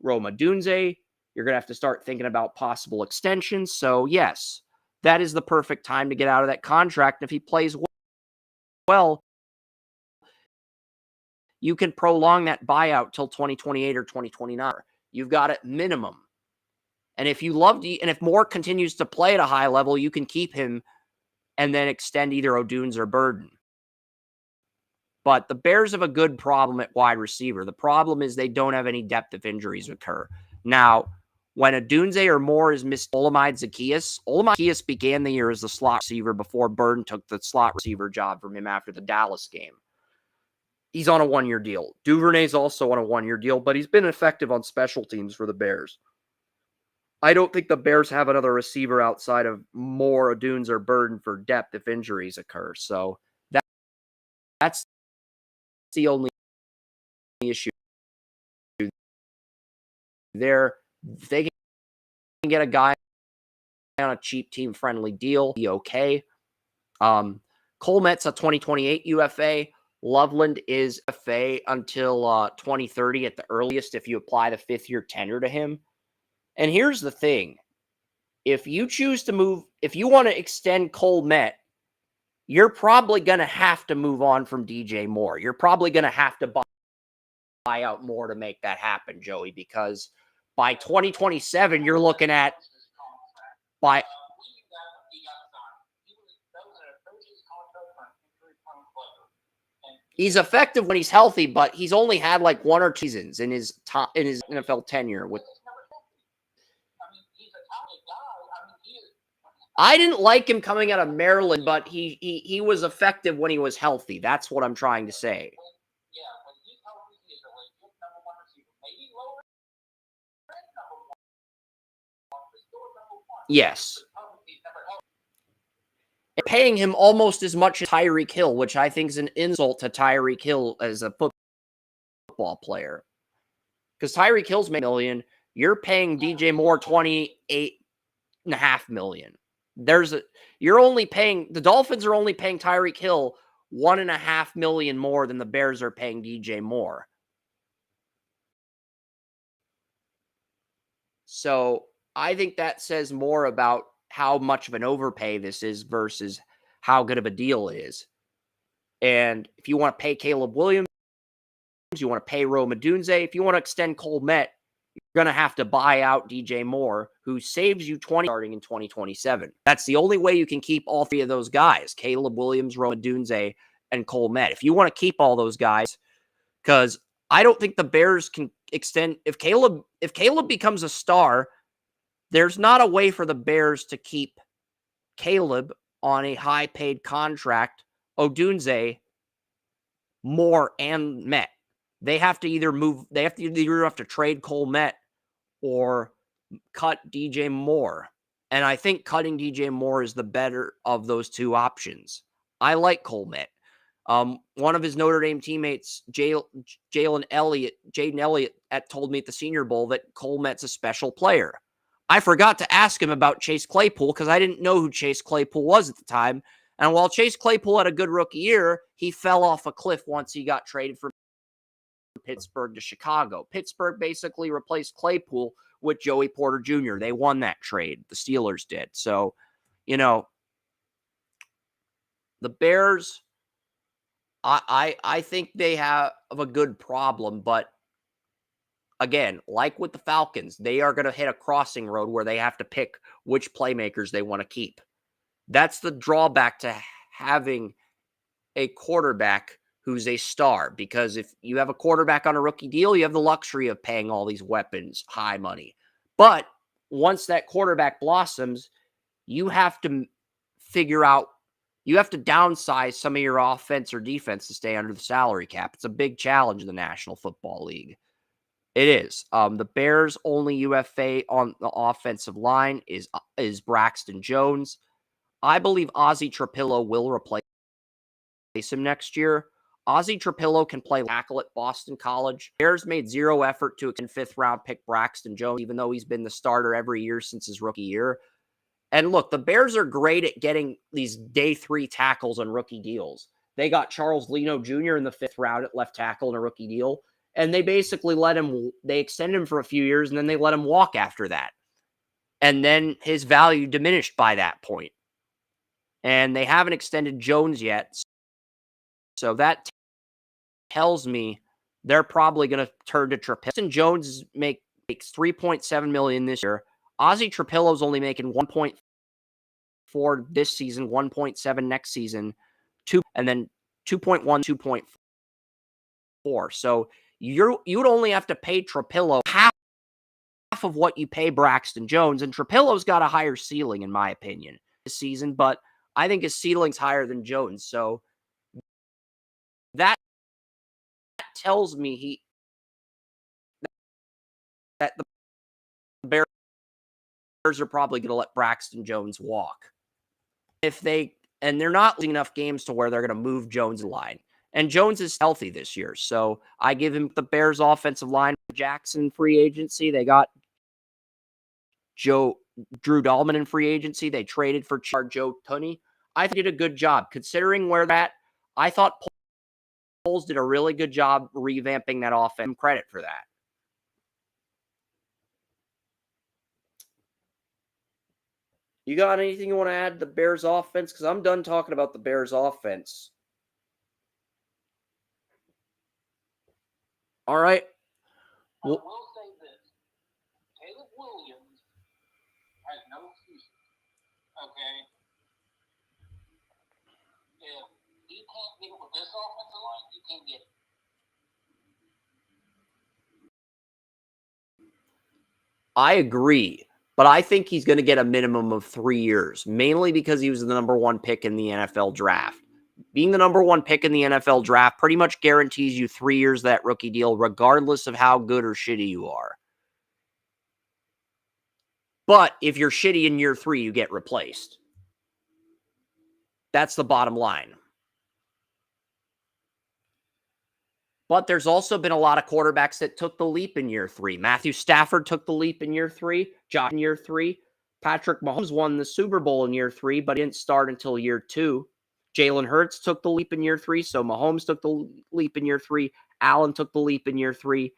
Rome Odunze. You're going to have to start thinking about possible extensions. So, yes, that is the perfect time to get out of that contract. And if he plays well, you can prolong that buyout till 2028 or 2029. You've got it minimum. And if if Moore continues to play at a high level, you can keep him and then extend either Odunze or Burden. But the Bears have a good problem at wide receiver. The problem is they don't have any depth if injuries occur. Now, when Odunze or Moore is missed, Olamide Zaccheaus began the year as the slot receiver before Burden took the slot receiver job from him after the Dallas game. He's on a 1-year deal. Duvernay's also on a 1-year deal, but he's been effective on special teams for the Bears. I don't think the Bears have another receiver outside of Moore, Odunze, or Burden for depth if injuries occur. So that's the only issue there. If they can get a guy on a cheap team-friendly deal, be okay. Cole Met's a 2028 UFA. Loveland is UFA until 2030 at the earliest if you apply the 5th-year tenure to him. And here's the thing. If you want to extend Cole Met, you're probably going to have to move on from DJ Moore. You're probably going to have to buy out Moore to make that happen, Joey, because by 2027, you're looking at he's effective when he's healthy, but he's only had like 1 or 2 seasons in his NFL tenure with. I didn't like him coming out of Maryland, but he was effective when he was healthy. That's what I'm trying to say. Yes. paying him almost as much as Tyreek Hill, which I think is an insult to Tyreek Hill as a football player. Because Tyreek Hill's making $1 million. You're paying DJ Moore $28.5 million. You're only paying, the Dolphins are only paying Tyreek Hill $1.5 million more than the Bears are paying DJ Moore. So I think that says more about how much of an overpay this is versus how good of a deal it is. And if you want to pay Caleb Williams, you want to pay Rome Odunze, if you want to extend Cole Met, you're going to have to buy out DJ Moore, who saves you 20 starting in 2027. That's the only way you can keep all three of those guys, Caleb Williams, Rome Odunze, and Cole Met. If you want to keep all those guys, because I don't think the Bears can extend, if Caleb becomes a star, there's not a way for the Bears to keep Caleb on a high-paid contract, Odunze, Moore, and Met. They have to either have to trade Cole Met or cut DJ Moore. And I think cutting DJ Moore is the better of those two options. I like Cole Met. One of his Notre Dame teammates, Jaden Elliott, told me at the Senior Bowl that Cole Met's a special player. I forgot to ask him about Chase Claypool because I didn't know who Chase Claypool was at the time. And while Chase Claypool had a good rookie year, he fell off a cliff once he got traded from Pittsburgh to Chicago. Pittsburgh basically replaced Claypool with Joey Porter Jr. They won that trade. The Steelers did. So, the Bears, I think they have a good problem, but again, like with the Falcons, they are going to hit a crossing road where they have to pick which playmakers they want to keep. That's the drawback to having a quarterback who's a star, because if you have a quarterback on a rookie deal, you have the luxury of paying all these weapons high money. But once that quarterback blossoms, you have to downsize some of your offense or defense to stay under the salary cap. It's a big challenge in the National Football League. It is. The Bears' only UFA on the offensive line is Braxton Jones. I believe Ozzie Trapillo will replace him next year. Ozzie Trapillo can play tackle at Boston College. Bears made zero effort to extend fifth-round pick Braxton Jones, even though he's been the starter every year since his rookie year. And look, the Bears are great at getting these day 3 tackles on rookie deals. They got Charles Leno Jr. in the 5th round at left tackle in a rookie deal, and they basically they extended him for a few years, and then they let him walk after that. And then his value diminished by that point. And they haven't extended Jones yet. So that tells me they're probably going to turn to Trapillo. Jones makes $3.7 million this year. Ozzie Trapillo's only making 1.4 this season, 1.7 next season, and then 2.1, 2.4. So you would only have to pay Trapillo half of what you pay Braxton Jones, and Trapillo's got a higher ceiling, in my opinion, this season, but I think his ceiling's higher than Jones. So that tells me that the Bears are probably going to let Braxton Jones walk. They're not losing enough games to where they're going to move Jones in line. And Jones is healthy this year, so I give him the Bears' offensive line. Jackson free agency. They got Drew Dahlman in free agency. They traded for Joe Tunney. I think did a good job considering where that. I thought Poles did a really good job revamping that offense. Credit for that. You got anything you want to add to the Bears offense? Because I'm done talking about the Bears offense. All right. I will say this. Caleb Williams has no future. Okay? If he can't get it with this offensive line, he can't get it. I agree. But I think he's going to get a minimum of 3 years, mainly because he was the number 1 pick in the NFL draft. Being the number 1 pick in the NFL draft pretty much guarantees you 3 years of that rookie deal, regardless of how good or shitty you are. But if you're shitty in year 3, you get replaced. That's the bottom line. But there's also been a lot of quarterbacks that took the leap in year 3. Matthew Stafford took the leap in year 3. Josh in year 3. Patrick Mahomes won the Super Bowl in year 3, but didn't start until year 2. Jalen Hurts took the leap in year 3. So Mahomes took the leap in year 3. Allen took the leap in year 3.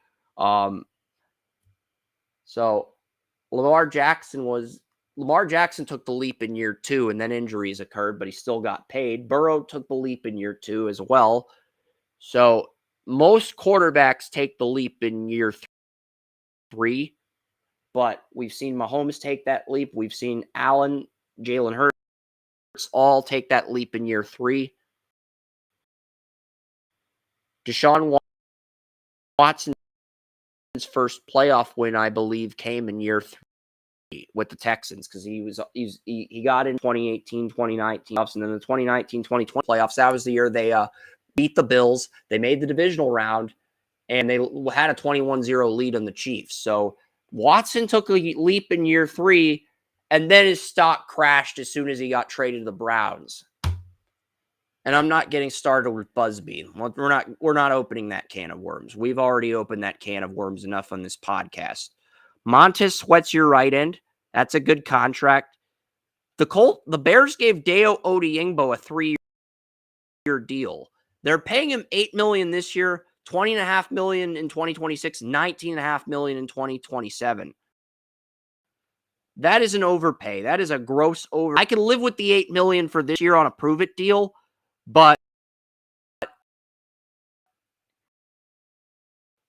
So Lamar Jackson took the leap in year 2, and then injuries occurred, but he still got paid. Burrow took the leap in year 2 as well. So most quarterbacks take the leap in year 3, but we've seen Mahomes take that leap. We've seen Allen, Jalen Hurts all take that leap in year 3. Deshaun Watson's first playoff win, I believe, came in year 3 with the Texans, because he got in 2018, 2019 playoffs, and then the 2019, 2020 playoffs. That was the year they beat the Bills. They made the divisional round, and they had a 21-0 lead on the Chiefs. So Watson took a leap in year 3, and then his stock crashed as soon as he got traded to the Browns. And I'm not getting started with Busby. We're not opening that can of worms. We've already opened that can of worms enough on this podcast. Montez Sweat's your right end. That's a good contract. The Bears gave Dayo Odeyingbo a 3-year deal. They're paying him $8 million this year, $20.5 million in 2026, $19.5 million in 2027. That is an overpay. That is a gross over. I can live with the $8 million for this year on a prove it deal, but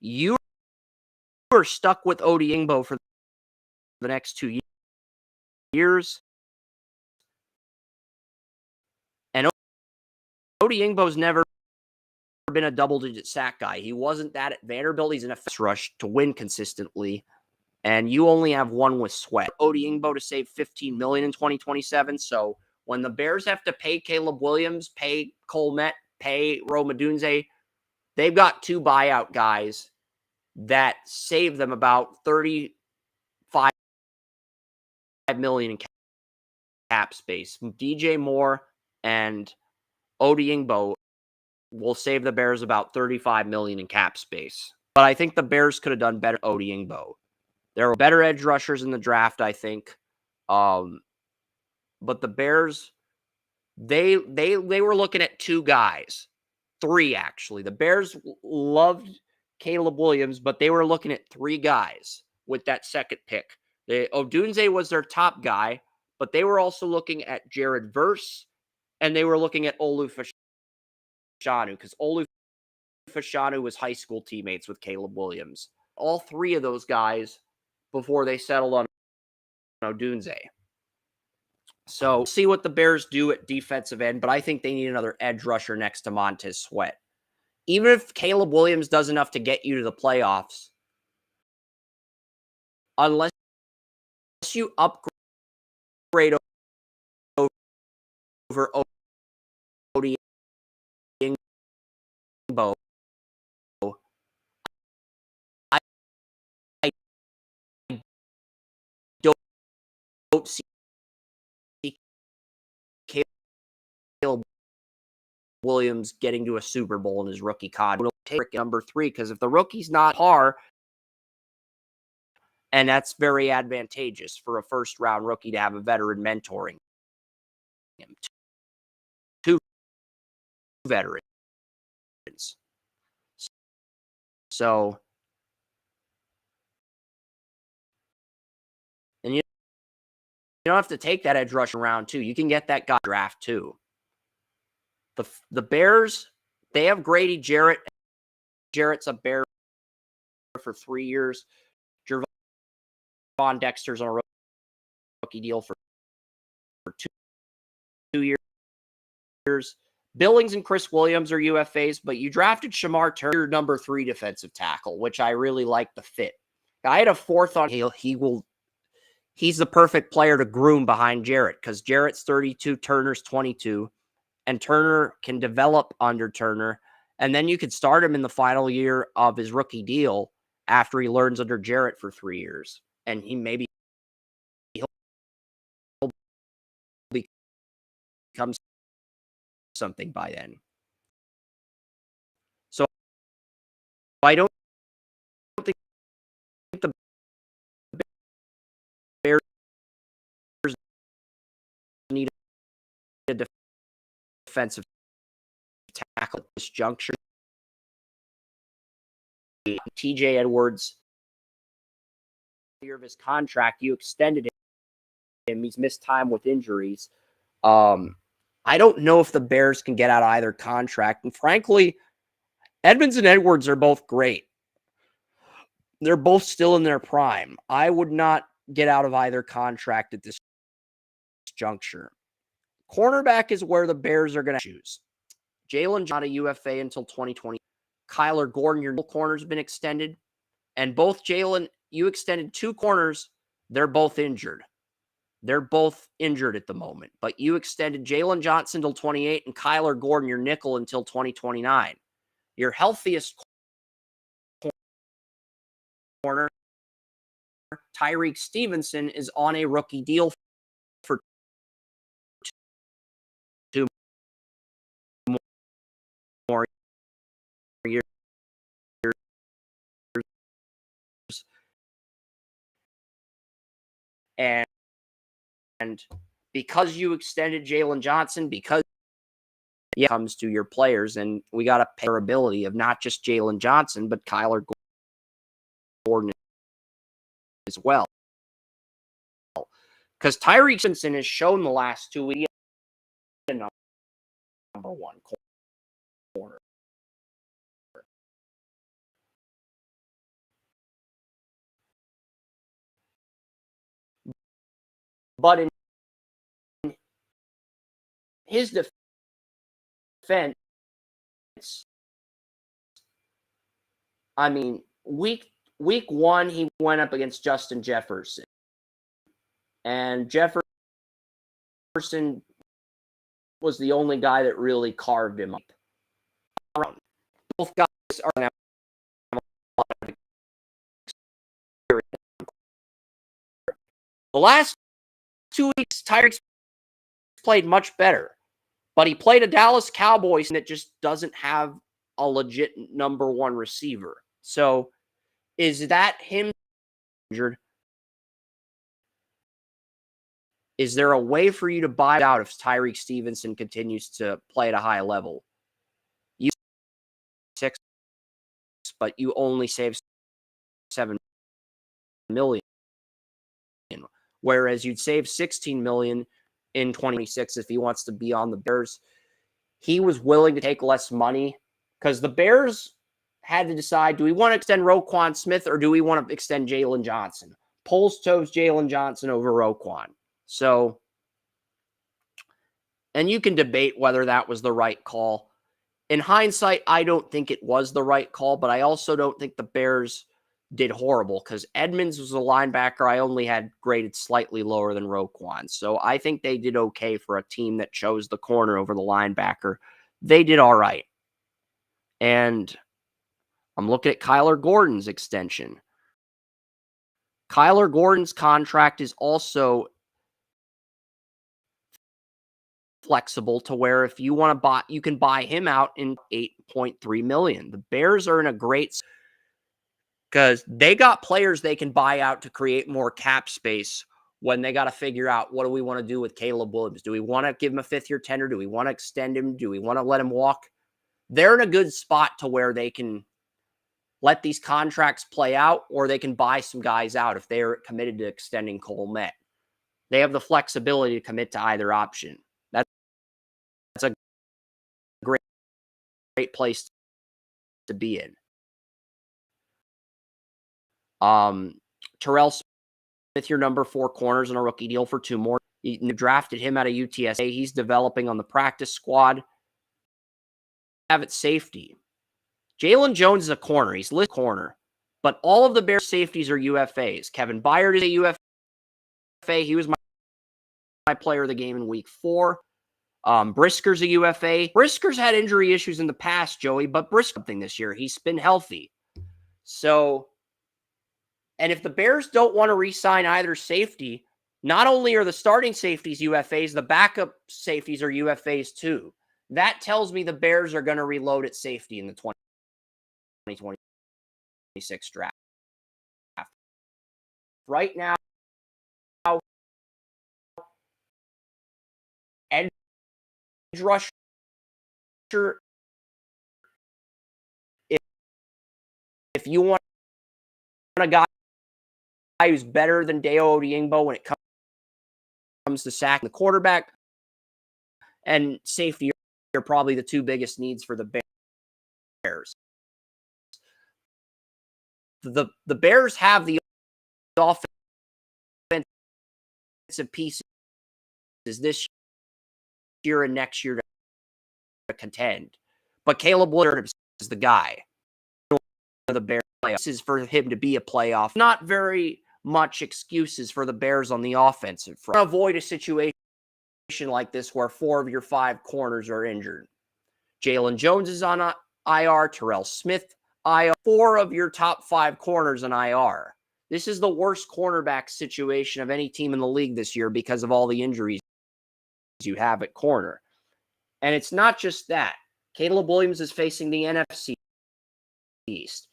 you are stuck with Odeyingbo for the next 2 years. And Odeyingbo's never been a double-digit sack guy. He wasn't that at Vanderbilt. He's in a rush to win consistently, and you only have one with Sweat. Odeyingbo to save $15 million in 2027. So when the Bears have to pay Caleb Williams, pay Cole Met, pay Rome Odunze, they've got 2 buyout guys that save them about $35 million in cap space. DJ Moore and Odeyingbo will save the Bears about $35 million in cap space. But I think the Bears could have done better with Odeyingbo. There were better edge rushers in the draft, I think. But the Bears, they were looking at 2 guys. 3, actually. The Bears loved Caleb Williams, but they were looking at 3 guys with that second pick. Odunze was their top guy, but they were also looking at Jared Verse, and they were looking at Olu Fashanu, because Olu Fashanu was high school teammates with Caleb Williams. All 3 of those guys before they settled on Odunze. So we'll see what the Bears do at defensive end, but I think they need another edge rusher next to Montez Sweat. Even if Caleb Williams does enough to get you to the playoffs, unless you upgrade over Odeyingbo, I don't see Caleb Williams getting to a Super Bowl in his rookie contract. It'll take number 3, because if the rookie's not par, and that's very advantageous for a first-round rookie to have a veteran mentoring him. 2 veterans. So, and you don't have to take that edge rush in round 2. You can get that guy draft too. The Bears, they have Grady Jarrett. Jarrett's a Bear for 3 years. Javon Dexter's on a rookie deal for 2 years. Billings and Chris Williams are UFAs, but you drafted Shamar Turner, number 3 defensive tackle, which I really like the fit. I had a 4th on he's the perfect player to groom behind Jarrett, because Jarrett's 32, Turner's 22, and Turner can develop under Turner, and then you could start him in the final year of his rookie deal after he learns under Jarrett for 3 years, and he'll become something by then. So I don't think the Bears need a defensive tackle at this juncture. TJ Edwards, year of his contract, you extended him. He's missed time with injuries. I don't know if the Bears can get out of either contract. And frankly, Edmonds and Edwards are both great. They're both still in their prime. I would not get out of either contract at this juncture. Cornerback is where the Bears are going to choose. Jalen John, a UFA until 2020. Kyler Gordon, your corner's been extended. And both Jalen, you extended 2 corners. They're both injured. They're both injured at the moment. But you extended Jalen Johnson until 28 and Kyler Gordon, your nickel, until 2029. Your healthiest corner, Tyreek Stevenson, is on a rookie deal for 2 more years. And because you extended Jalen Johnson, because it comes to your players, and we got a ability of not just Jalen Johnson, but Kyler Gordon as well. Because Tyreek Stevenson has shown the last 2 weeks number 1 corner. But in his defense, I mean, week 1, he went up against Justin Jefferson. And Jefferson was the only guy that really carved him up. Both guys are going to have a lot of experience. The last 2 weeks, Tyreek's played much better. But he played a Dallas Cowboys that just doesn't have a legit number 1 receiver. So is that him injured? Is there a way for you to buy out if Tyreek Stevenson continues to play at a high level? You 6, but you only save $7 million. Whereas you'd save $16 million in 2026 if he wants to be on the Bears. He was willing to take less money because the Bears had to decide, do we want to extend Roquan Smith or do we want to extend Jalen Johnson? Polls chose Jalen Johnson over Roquan. So, and you can debate whether that was the right call. In hindsight, I don't think it was the right call, but I also don't think the Bears did horrible because Edmonds was a linebacker I only had graded slightly lower than Roquan. So I think they did okay for a team that chose the corner over the linebacker. They did all right. And I'm looking at Kyler Gordon's extension. Kyler Gordon's contract is also flexible to where if you want to buy, you can buy him out in $8.3 million. The Bears are in a great because they got players they can buy out to create more cap space when they got to figure out what do we want to do with Caleb Williams. Do we want to give him a 5th-year tender? Do we want to extend him? Do we want to let him walk? They're in a good spot to where they can let these contracts play out, or they can buy some guys out if they're committed to extending Cole Kmet. They have the flexibility to commit to either option. That's a great place to be in. Terrell Smith, your number 4 corners on a rookie deal for 2 more. You drafted him out of UTSA. He's developing on the practice squad. Have it safety. Jalen Jones is a corner. He's listed corner. But all of the Bears safeties are UFAs. Kevin Byard is a UFA. He was my player of the game in week 4. Brisker's a UFA. Brisker's had injury issues in the past, Joey, but Brisker something this year. He's been healthy. So, and if the Bears don't want to re-sign either safety, not only are the starting safeties UFAs, the backup safeties are UFAs too. That tells me the Bears are going to reload at safety in the 2026 draft. Right now, edge rusher, if you want a guy who's better than Deo Odiengbo when it comes to sacking the quarterback, and safety are probably the two biggest needs for the Bears. The Bears have the offensive pieces this year and next year to contend. But Caleb Williams is the guy. The Bears playoffs is for him to be a playoff. Not very much excuses for the Bears on the offensive front. Avoid a situation like this where 4 of your 5 corners are injured. Jalen Jones is on IR. Terrell Smith, IR. 4 of your top 5 corners on IR. This is the worst cornerback situation of any team in the league this year because of all the injuries you have at corner. And it's not just that. Caleb Williams is facing the NFC East.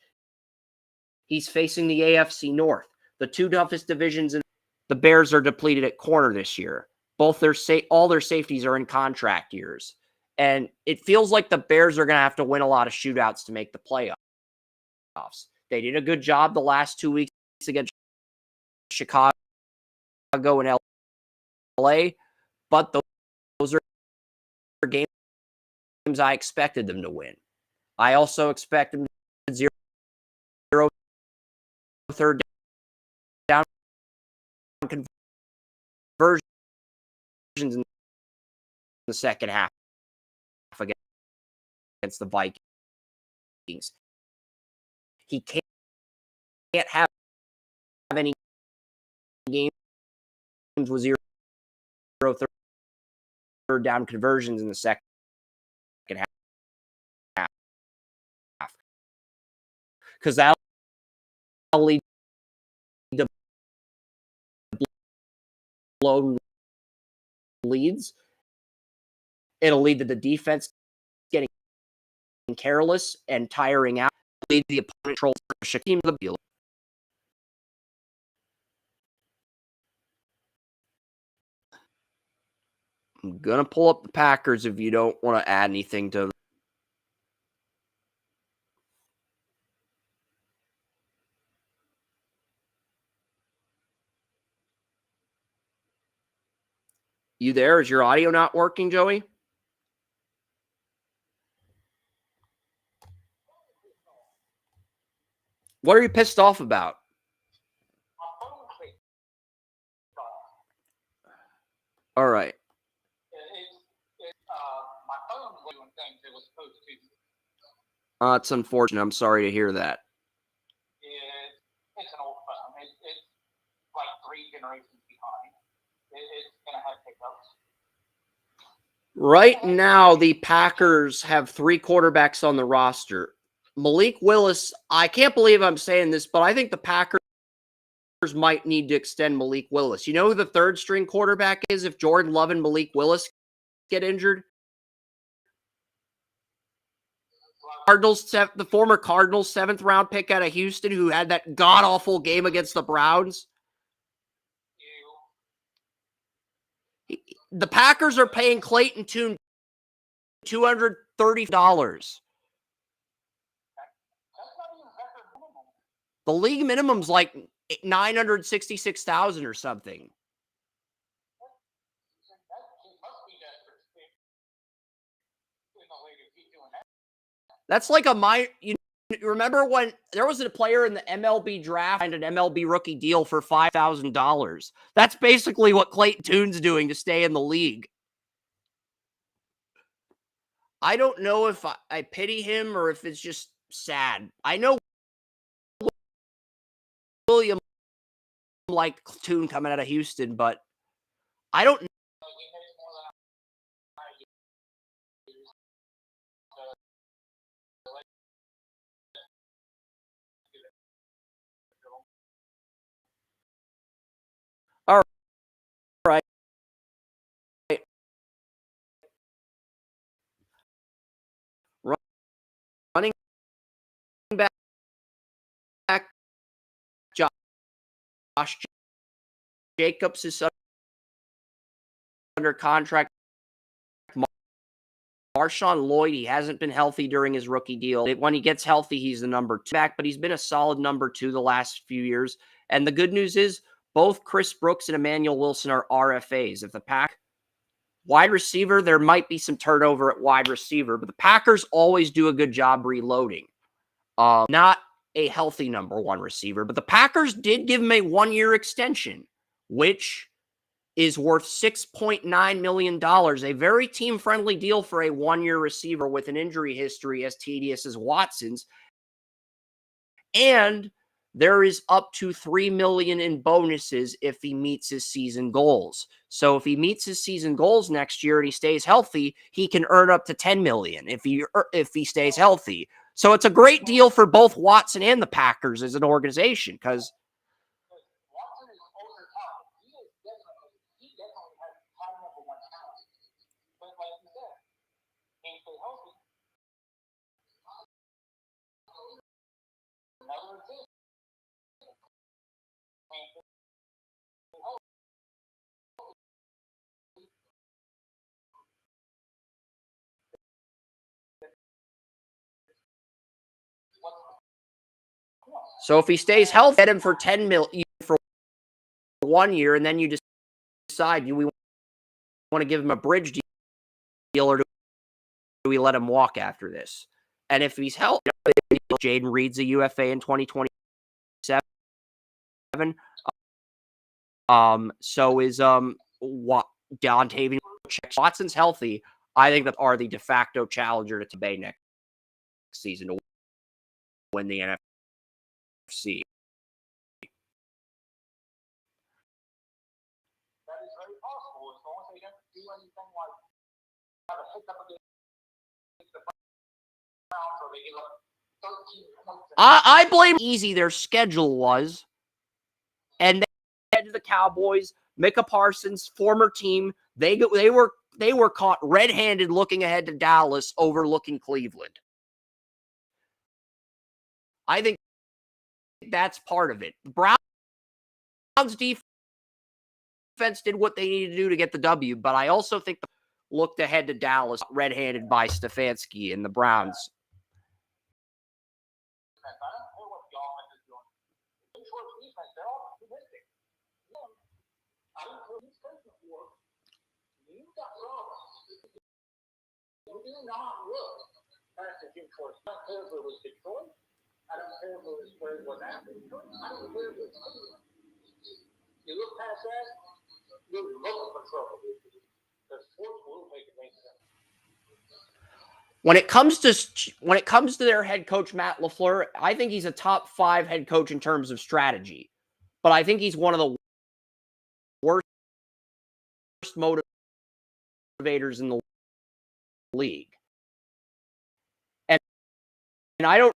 He's facing the AFC North. The 2 toughest divisions. The Bears are depleted at corner this year. All their safeties are in contract years. And it feels like the Bears are going to have to win a lot of shootouts to make the playoffs. They did a good job the last 2 weeks against Chicago and LA, but those are games I expected them to win. I also expect them to 0 third down conversions in the second half against the Vikings. He can't have any games with 0 third down conversions in the second half, because that'll lead to blown leads. It'll lead to the defense getting careless and tiring out. Lead the opponent control for team the field. I'm gonna pull up the Packers if you don't want to add anything to. You there? Is your audio not working, Joey? What are you pissed off about? All right. My phone was doing things it was supposed to. It's unfortunate. I'm sorry to hear that. It's an old phone. It's like 3 generations behind. It's going to have hiccups. Right now, the Packers have 3 quarterbacks on the roster. Malik Willis, I can't believe I'm saying this, but I think the Packers might need to extend Malik Willis. You know who the 3rd string quarterback is if Jordan Love and Malik Willis get injured? The former Cardinals 7th round pick out of Houston who had that god-awful game against the Browns. The Packers are paying Clayton Tune $230. The league minimum's like $966,000 or something. That's like you remember when there was a player in the MLB draft and an MLB rookie deal for $5,000? That's basically what Clayton Tune's doing to stay in the league. I don't know if I pity him or if it's just sad. I know William liked Tune coming out of Houston, but I don't know. All right. running back Josh Jacobs is under contract. Marshawn Lloyd, he hasn't been healthy during his rookie deal. When he gets healthy, he's the number 2 back, but he's been a solid number 2 the last few years. And the good news is both Chris Brooks and Emmanuel Wilson are RFAs. If the Pack wide receiver, there might be some turnover at wide receiver, but the Packers always do a good job reloading. Not a healthy number 1 receiver, but the Packers did give him a 1-year extension, which is worth $6.9 million, a very team-friendly deal for a 1-year receiver with an injury history as tedious as Watson's. And there is up to $3 million in bonuses if he meets his season goals. So if he meets his season goals next year and he stays healthy, he can earn up to $10 million if he stays healthy. So it's a great deal for both Watson and the Packers as an organization because so if he stays healthy, get him for $10 million for 1 year, and then you decide do we want to give him a bridge deal or do we let him walk after this? And if he's healthy, Jaden Reed's a UFA in 2027. So is Dontavian Watson's healthy. I think that are the de facto challenger to Bay next season to win the NFC. That is very possible as long as they don't do anything like have a hiccup against the Browns or they give up 13 points. I blame how easy their schedule was, and they head to the Cowboys. Micah Parsons' former team, they were caught red-handed looking ahead to Dallas, overlooking Cleveland. I think that's part of it. Browns defense did what they needed to do to get the W, but I also think they looked ahead to Dallas, red-handed by Stefanski and the Browns. I don't care what the offense is doing. Detroit's defense, they're optimistic. I don't care who's taking for. You've got problems. You do not look past the Detroit. I don't care if it was Detroit. I don't care if it was where it was after Detroit. I don't care if it was Cleveland. You look past that, you're looking for trouble. The sports will make it make sense. When it comes to their head coach Matt LaFleur, I think he's a top 5 head coach in terms of strategy, but I think he's one of the worst motivators in the league. And I don't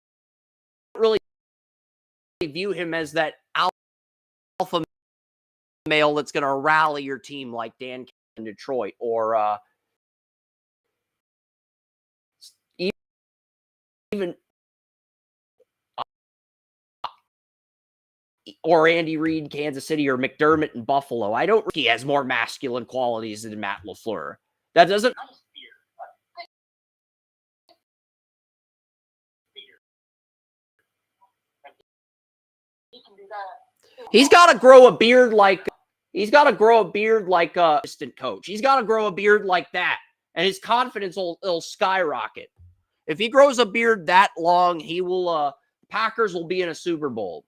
really view him as that alpha male that's going to rally your team like Dan in Detroit or even or Andy Reid, Kansas City, or McDermott in Buffalo. I don't think he has more masculine qualities than Matt LaFleur. That doesn't. He's got to grow a beard like assistant coach. He's got to grow a beard like that, and his confidence will skyrocket. If he grows a beard that long, he will. Packers will be in a Super Bowl.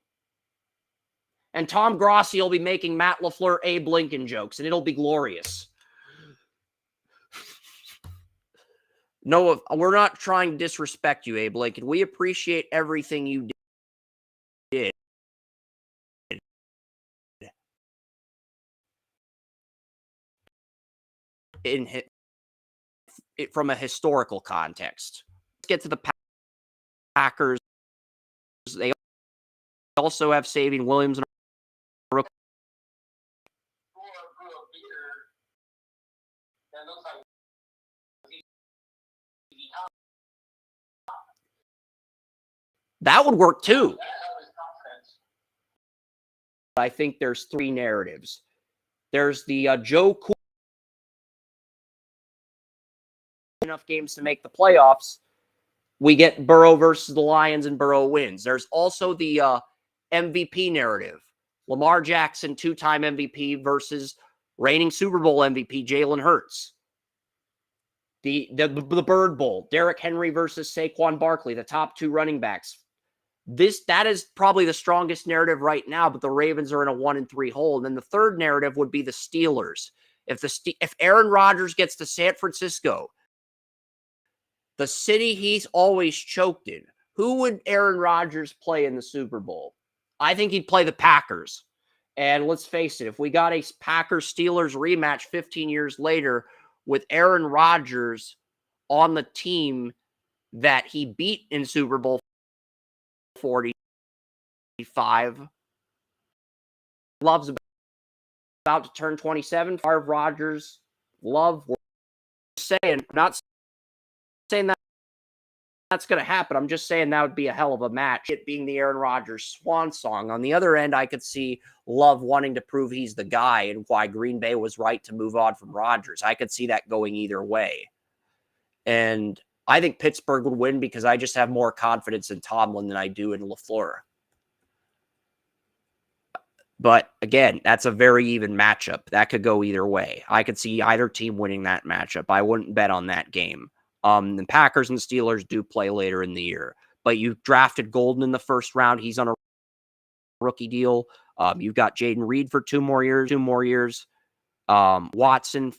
And Tom Grossi will be making Matt LaFleur Abe Lincoln jokes, and it'll be glorious. No, we're not trying to disrespect you, Abe Lincoln. We appreciate everything you did. From a historical context. Let's get to the Packers. They also have Savion Williams and That would work too. That helps confidence. I think there's three narratives. There's the Joe Cool enough games to make the playoffs. We get Burrow versus the Lions and Burrow wins. There's also the MVP narrative. Lamar Jackson, two-time MVP versus reigning Super Bowl MVP Jalen Hurts. The Bird Bowl, Derrick Henry versus Saquon Barkley, the top two running backs. That is probably the strongest narrative right now, but the Ravens are in a 1-3 hole. And then the third narrative would be the Steelers. If Aaron Rodgers gets to San Francisco, the city he's always choked in, who would Aaron Rodgers play in the Super Bowl? I think he'd play the Packers. And let's face it, if we got a Packers-Steelers rematch 15 years later with Aaron Rodgers on the team that he beat in Super Bowl 45, Love's about to turn 27, Favre, Rodgers, Love, we're saying, not saying that that's going to happen. I'm just saying that would be a hell of a match, it being the Aaron Rodgers swan song. On the other end, I could see Love wanting to prove he's the guy and why Green Bay was right to move on from Rodgers. I could see that going either way. And I think Pittsburgh would win because I just have more confidence in Tomlin than I do in LaFleur. But again, that's a very even matchup. That could go either way. I could see either team winning that matchup. I wouldn't bet on that game. The Packers and the Steelers do play later in the year. But you drafted Golden in the first round. He's on a rookie deal. You've got Jaden Reed for 2 more years. Watson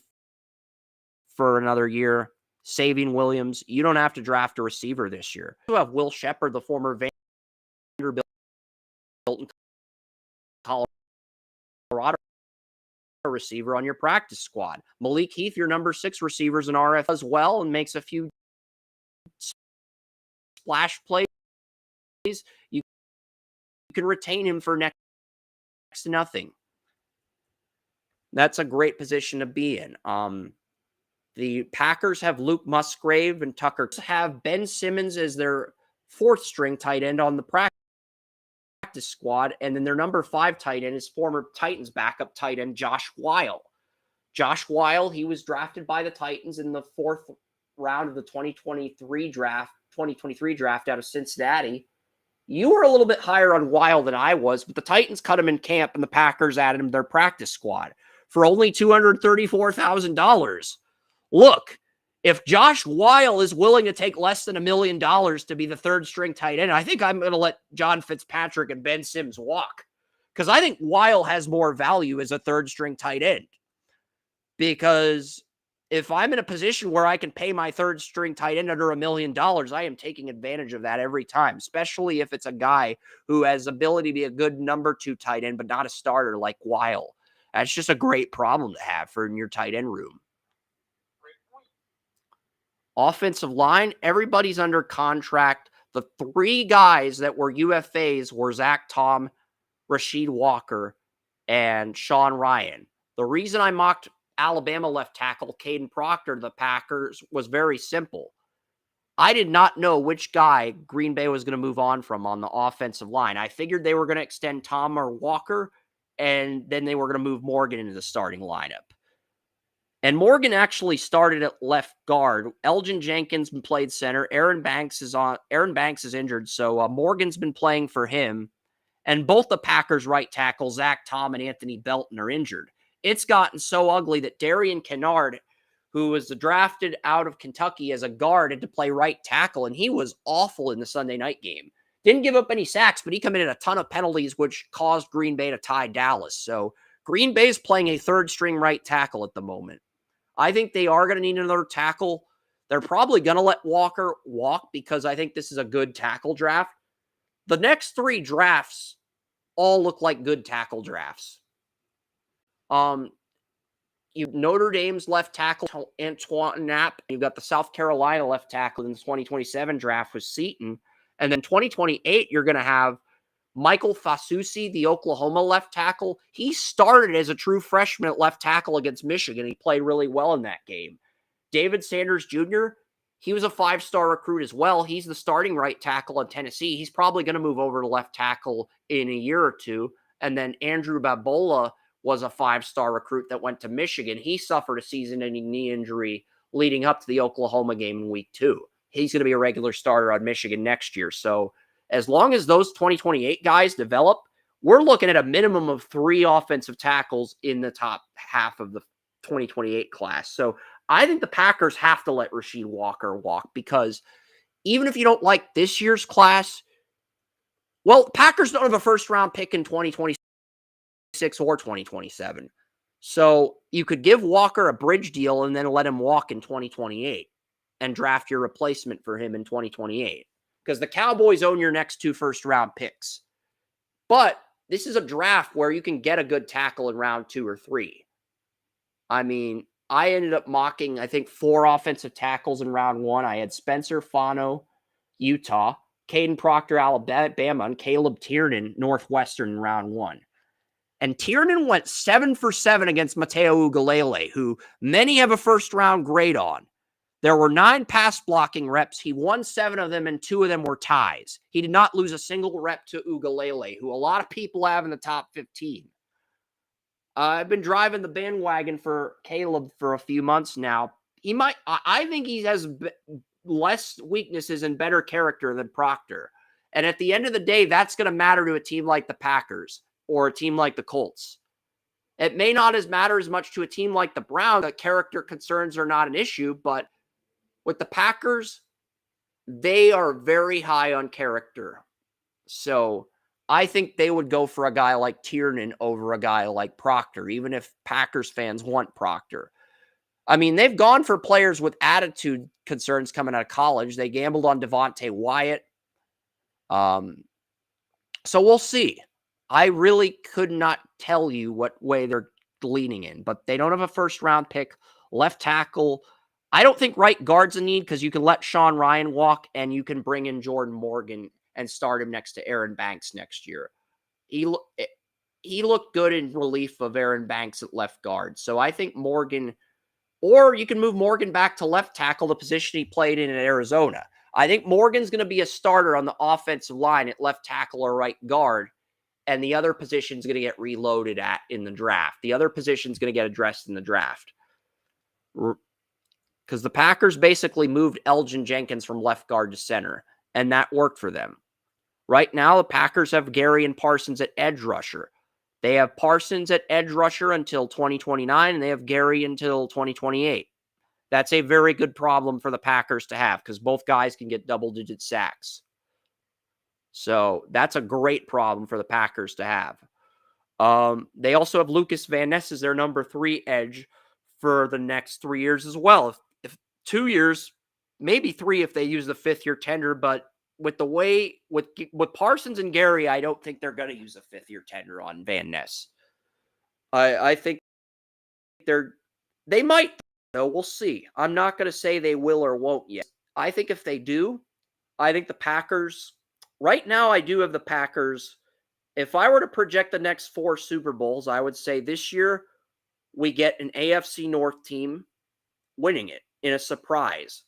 for another year. Saving Williams. You don't have to draft a receiver this year. You have Will Shepard, the former Vanderbilt and Colorado receiver on your practice squad. Malik Heath, your number 6 receiver, is an RF as well and makes a few splash plays. You can retain him for next to nothing. That's a great position to be in. The Packers have Luke Musgrave and Tucker. Have Ben Simmons as their 4th string tight end on the practice squad, and then their number 5 tight end is former Titans backup tight end Josh Weil. Josh Weil, he was drafted by the Titans in the 4th round of the 2023 draft out of Cincinnati. You were a little bit higher on Weil than I was, but the Titans cut him in camp and the Packers added him to their practice squad for only $234,000. Look, if Josh Weil is willing to take less than $1 million to be the 3rd string tight end, I think I'm going to let John Fitzpatrick and Ben Sims walk, because I think Weil has more value as a 3rd string tight end. Because if I'm in a position where I can pay my 3rd string tight end under $1 million, I am taking advantage of that every time, especially if it's a guy who has ability to be a good number 2 tight end, but not a starter like Weil. That's just a great problem to have for in your tight end room. Offensive line, everybody's under contract. The 3 guys that were UFAs were Zach Tom, Rasheed Walker, and Sean Ryan. The reason I mocked Alabama left tackle Caden Proctor to the Packers was very simple. I did not know which guy Green Bay was going to move on from on the offensive line. I figured they were going to extend Tom or Walker, and then they were going to move Morgan into the starting lineup. And Morgan actually started at left guard. Elgin Jenkins played center. Aaron Banks is injured, so Morgan's been playing for him. And both the Packers right tackle, Zach Tom and Anthony Belton, are injured. It's gotten so ugly that Darian Kennard, who was drafted out of Kentucky as a guard, had to play right tackle, and he was awful in the Sunday night game. Didn't give up any sacks, but he committed a ton of penalties, which caused Green Bay to tie Dallas. So Green Bay's playing a 3rd string right tackle at the moment. I think they are going to need another tackle. They're probably going to let Walker walk because I think this is a good tackle draft. The next 3 drafts all look like good tackle drafts. Notre Dame's left tackle, Antoine Knapp. You've got the South Carolina left tackle in the 2027 draft with Seton. And then 2028, you're going to have Michael Fasusi, the Oklahoma left tackle. He started as a true freshman at left tackle against Michigan. He played really well in that game. David Sanders Jr., He was a 5-star recruit as well. He's the starting right tackle in Tennessee. He's probably going to move over to left tackle in a year or two. And then Andrew Babola was a 5-star recruit that went to Michigan. He suffered a season-ending knee injury leading up to the Oklahoma game in week 2. He's going to be a regular starter on Michigan next year. So as long as those 2028 guys develop, we're looking at a minimum of 3 offensive tackles in the top half of the 2028 class. So I think the Packers have to let Rasheed Walker walk, because even if you don't like this year's class, well, Packers don't have a first-round pick in 2026 or 2027. So you could give Walker a bridge deal and then let him walk in 2028 and draft your replacement for him in 2028, because the Cowboys own your next 2 first-round picks. But this is a draft where you can get a good tackle in round 2 or 3. I mean, I ended up mocking, I think, 4 offensive tackles in round 1. I had Spencer Fano, Utah, Caden Proctor, Alabama, and Caleb Tiernan, Northwestern, in round 1. And Tiernan went 7 for 7 against Mateo Ugalele, who many have a first-round grade on. There were 9 pass blocking reps. He won 7 of them, and 2 of them were ties. He did not lose a single rep to Ugalele, who a lot of people have in the top 15. I've been driving the bandwagon for Caleb for a few months now. I think he has less weaknesses and better character than Proctor. And at the end of the day, that's going to matter to a team like the Packers or a team like the Colts. It may not matter as much to a team like the Browns. That character concerns are not an issue, but with the Packers, they are very high on character. So I think they would go for a guy like Tiernan over a guy like Proctor, even if Packers fans want Proctor. I mean, they've gone for players with attitude concerns coming out of college. They gambled on Devontae Wyatt. So we'll see. I really could not tell you what way they're leaning in, but they don't have a first-round pick. Left tackle, I don't think right guard's a need, because you can let Sean Ryan walk and you can bring in Jordan Morgan and start him next to Aaron Banks next year. He looked good in relief of Aaron Banks at left guard. So I think Morgan, or you can move Morgan back to left tackle, the position he played in Arizona. I think Morgan's going to be a starter on the offensive line at left tackle or right guard, and the other position's going to get reloaded in the draft. The other position's going to get addressed in the draft. Because the Packers basically moved Elgin Jenkins from left guard to center, and that worked for them. Right now, the Packers have Gary and Parsons at edge rusher. They have Parsons at edge rusher until 2029, and they have Gary until 2028. That's a very good problem for the Packers to have, because both guys can get double-digit sacks. So that's a great problem for the Packers to have. They also have Lucas Van Ness as their number 3 edge for the next 3 years as well. If 2 years, maybe 3 if they use the 5th-year tender, but with the way with Parsons and Gary, I don't think they're going to use a 5th-year tender on Van Ness. I think they might, though. We'll see. I'm not going to say they will or won't yet. I think if they do, I think the Packers, right now I do have the Packers. If I were to project the next 4 Super Bowls, I would say this year we get an AFC North team winning it in a surprise.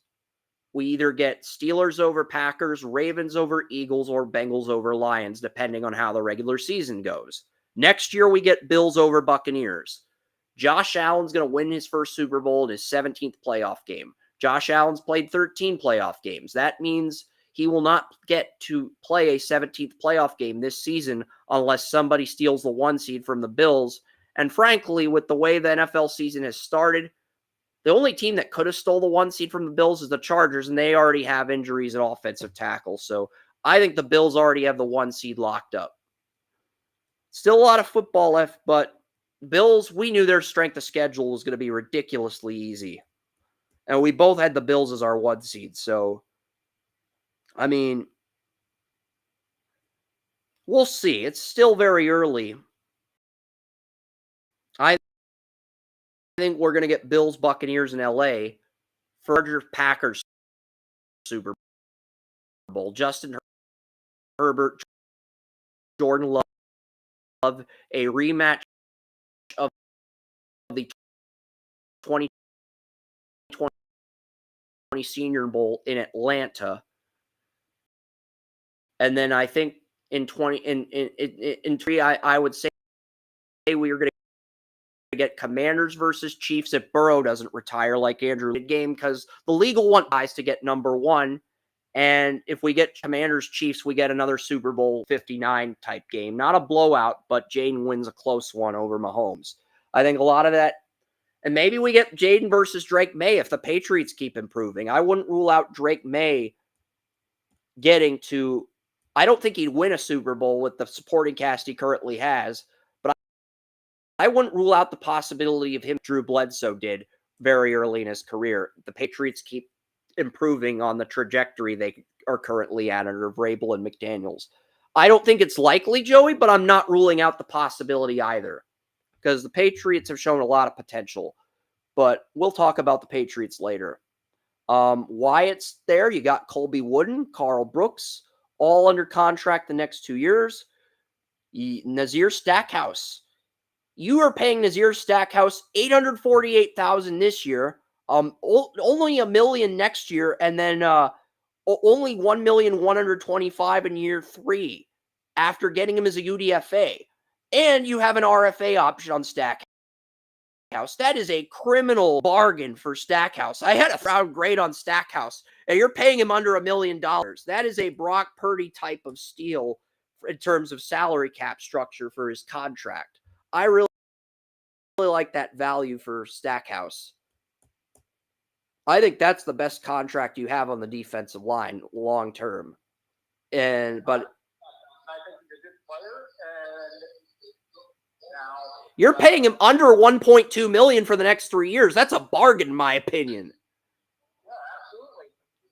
We either get Steelers over Packers, Ravens over Eagles, or Bengals over Lions, depending on how the regular season goes. Next year, we get Bills over Buccaneers. Josh Allen's going to win his first Super Bowl in his 17th playoff game. Josh Allen's played 13 playoff games. That means he will not get to play a 17th playoff game this season unless somebody steals the 1 seed from the Bills. And frankly, with the way the NFL season has started, the only team that could have stole the 1 seed from the Bills is the Chargers, and they already have injuries at offensive tackle. So I think the Bills already have the 1 seed locked up. Still a lot of football left, but Bills, we knew their strength of schedule was going to be ridiculously easy. And we both had the Bills as our 1 seed. So, I mean, we'll see. It's still very early. I think we're going to get Bills, Buccaneers in LA for Packers Super Bowl. Justin Herbert, Jordan Love, a rematch of the 2020 Senior Bowl in Atlanta. And then I think in 3, I would say we are going to get Commanders versus Chiefs if Burrow doesn't retire like Andrew game, because the league will want guys to get number 1. And if we get Commanders Chiefs, we get another Super Bowl 59 type game. Not a blowout, but Jaden wins a close one over Mahomes. I think a lot of that. And maybe we get Jaden versus Drake May if the Patriots keep improving. I wouldn't rule out Drake May getting to. I don't think he'd win a Super Bowl with the supporting cast he currently has, but I wouldn't rule out the possibility of him. Drew Bledsoe did very early in his career. The Patriots keep improving on the trajectory they are currently at under Vrabel and McDaniels. I don't think it's likely, Joey, but I'm not ruling out the possibility either, because the Patriots have shown a lot of potential. But we'll talk about the Patriots later. Wyatt's there. You got Colby Wooden, Carl Brooks, all under contract the next 2 years. Nazir Stackhouse. You are paying Nazir Stackhouse $848,000 this year, only $1 million next year, and then only $1,125,000 in year 3 after getting him as a UDFA. And you have an RFA option on Stackhouse. That is a criminal bargain for Stackhouse. I had a round grade on Stackhouse, and you're paying him under $1 million. That is a Brock Purdy type of steal in terms of salary cap structure for his contract. I really like that value for Stackhouse. I think that's the best contract you have on the defensive line long term. But I think he's a good player, and now you're paying him under $1.2 million for the next 3 years. That's a bargain, in my opinion. Yeah, absolutely.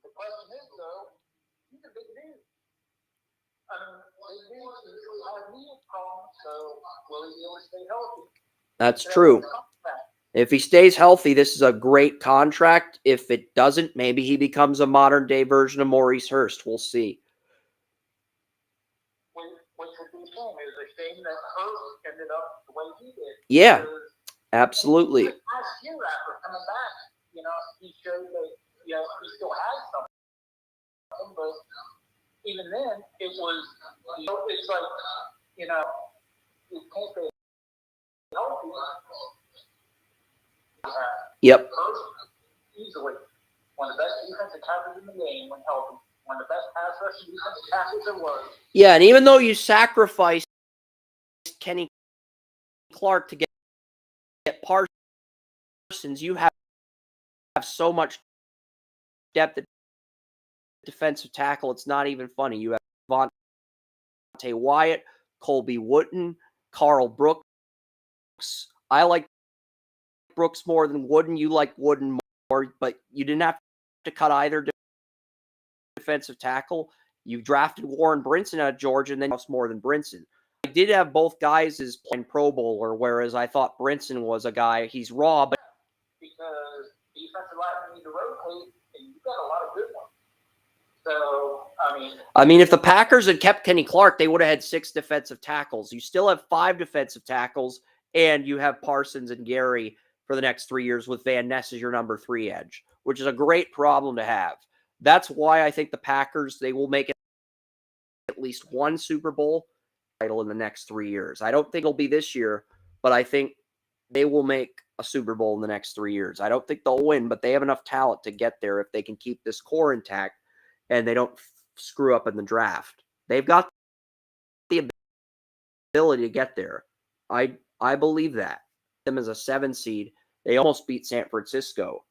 The question is, though, he's a big dude. I mean, big dudes usually have knee problems, so will he be able to stay healthy? That's true. If he stays healthy, this is a great contract. If it doesn't, maybe he becomes a modern-day version of Maurice Hurst. We'll see. Which would be a shame. It was a shame that Hurst ended up the way he did. Yeah, absolutely. Last year, after coming back, he showed that, he still has something, but even then, it was, it's like, you can't say healthy. Yep. Hurst, easily one of the best defensive tackles in the game when healthy. One of the best pass rushing defensive tackles there was. Yeah, and even though you sacrificed Kenny Clark to get Parsons, you have so much depth at defensive tackle. It's not even funny. You have Vontae Wyatt, Colby Wooden, Carl Brooks. I like Brooks more than Wooden. You like Wooden more, but you didn't have to cut either defensive tackle. You drafted Warren Brinson out of Georgia, and then more than Brinson. I did have both guys as playing Pro Bowler, whereas I thought Brinson was a guy. He's raw, but because defensive linemen need to rotate, and you've got a lot of good ones. So, I mean, if the Packers had kept Kenny Clark, they would have had 6 defensive tackles. You still have 5 defensive tackles, and you have Parsons and Gary for the next 3 years with Van Ness as your number 3 edge, which is a great problem to have. That's why I think the Packers, they will make at least one Super Bowl title in the next 3 years. I don't think it'll be this year, but I think they will make a Super Bowl in the next 3 years. I don't think they'll win, but they have enough talent to get there if they can keep this core intact and they don't screw up in the draft. They've got the ability to get there. I believe that. Them as a 7 seed, they almost beat San Francisco.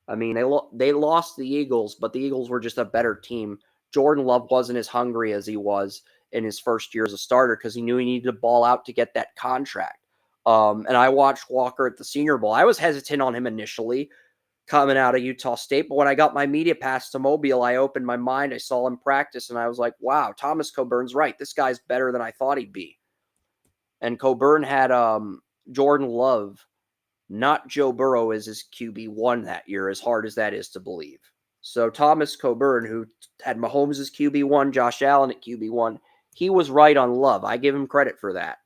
I mean, they lost the Eagles, but the Eagles were just a better team. Jordan Love wasn't as hungry as he was in his first year as a starter because he knew he needed to ball out to get that contract. And I watched Walker at the Senior Bowl. I was hesitant on him initially coming out of Utah State, but when I got my media pass to Mobile, I opened my mind. I saw him practice, and I was like, wow, Thomas Coburn's right. This guy's better than I thought he'd be. And Coburn had Jordan Love, not Joe Burrow, as his QB1 that year, as hard as that is to believe. So Thomas Coburn, who had Mahomes as QB1, Josh Allen at QB1, he was right on Love. I give him credit for that.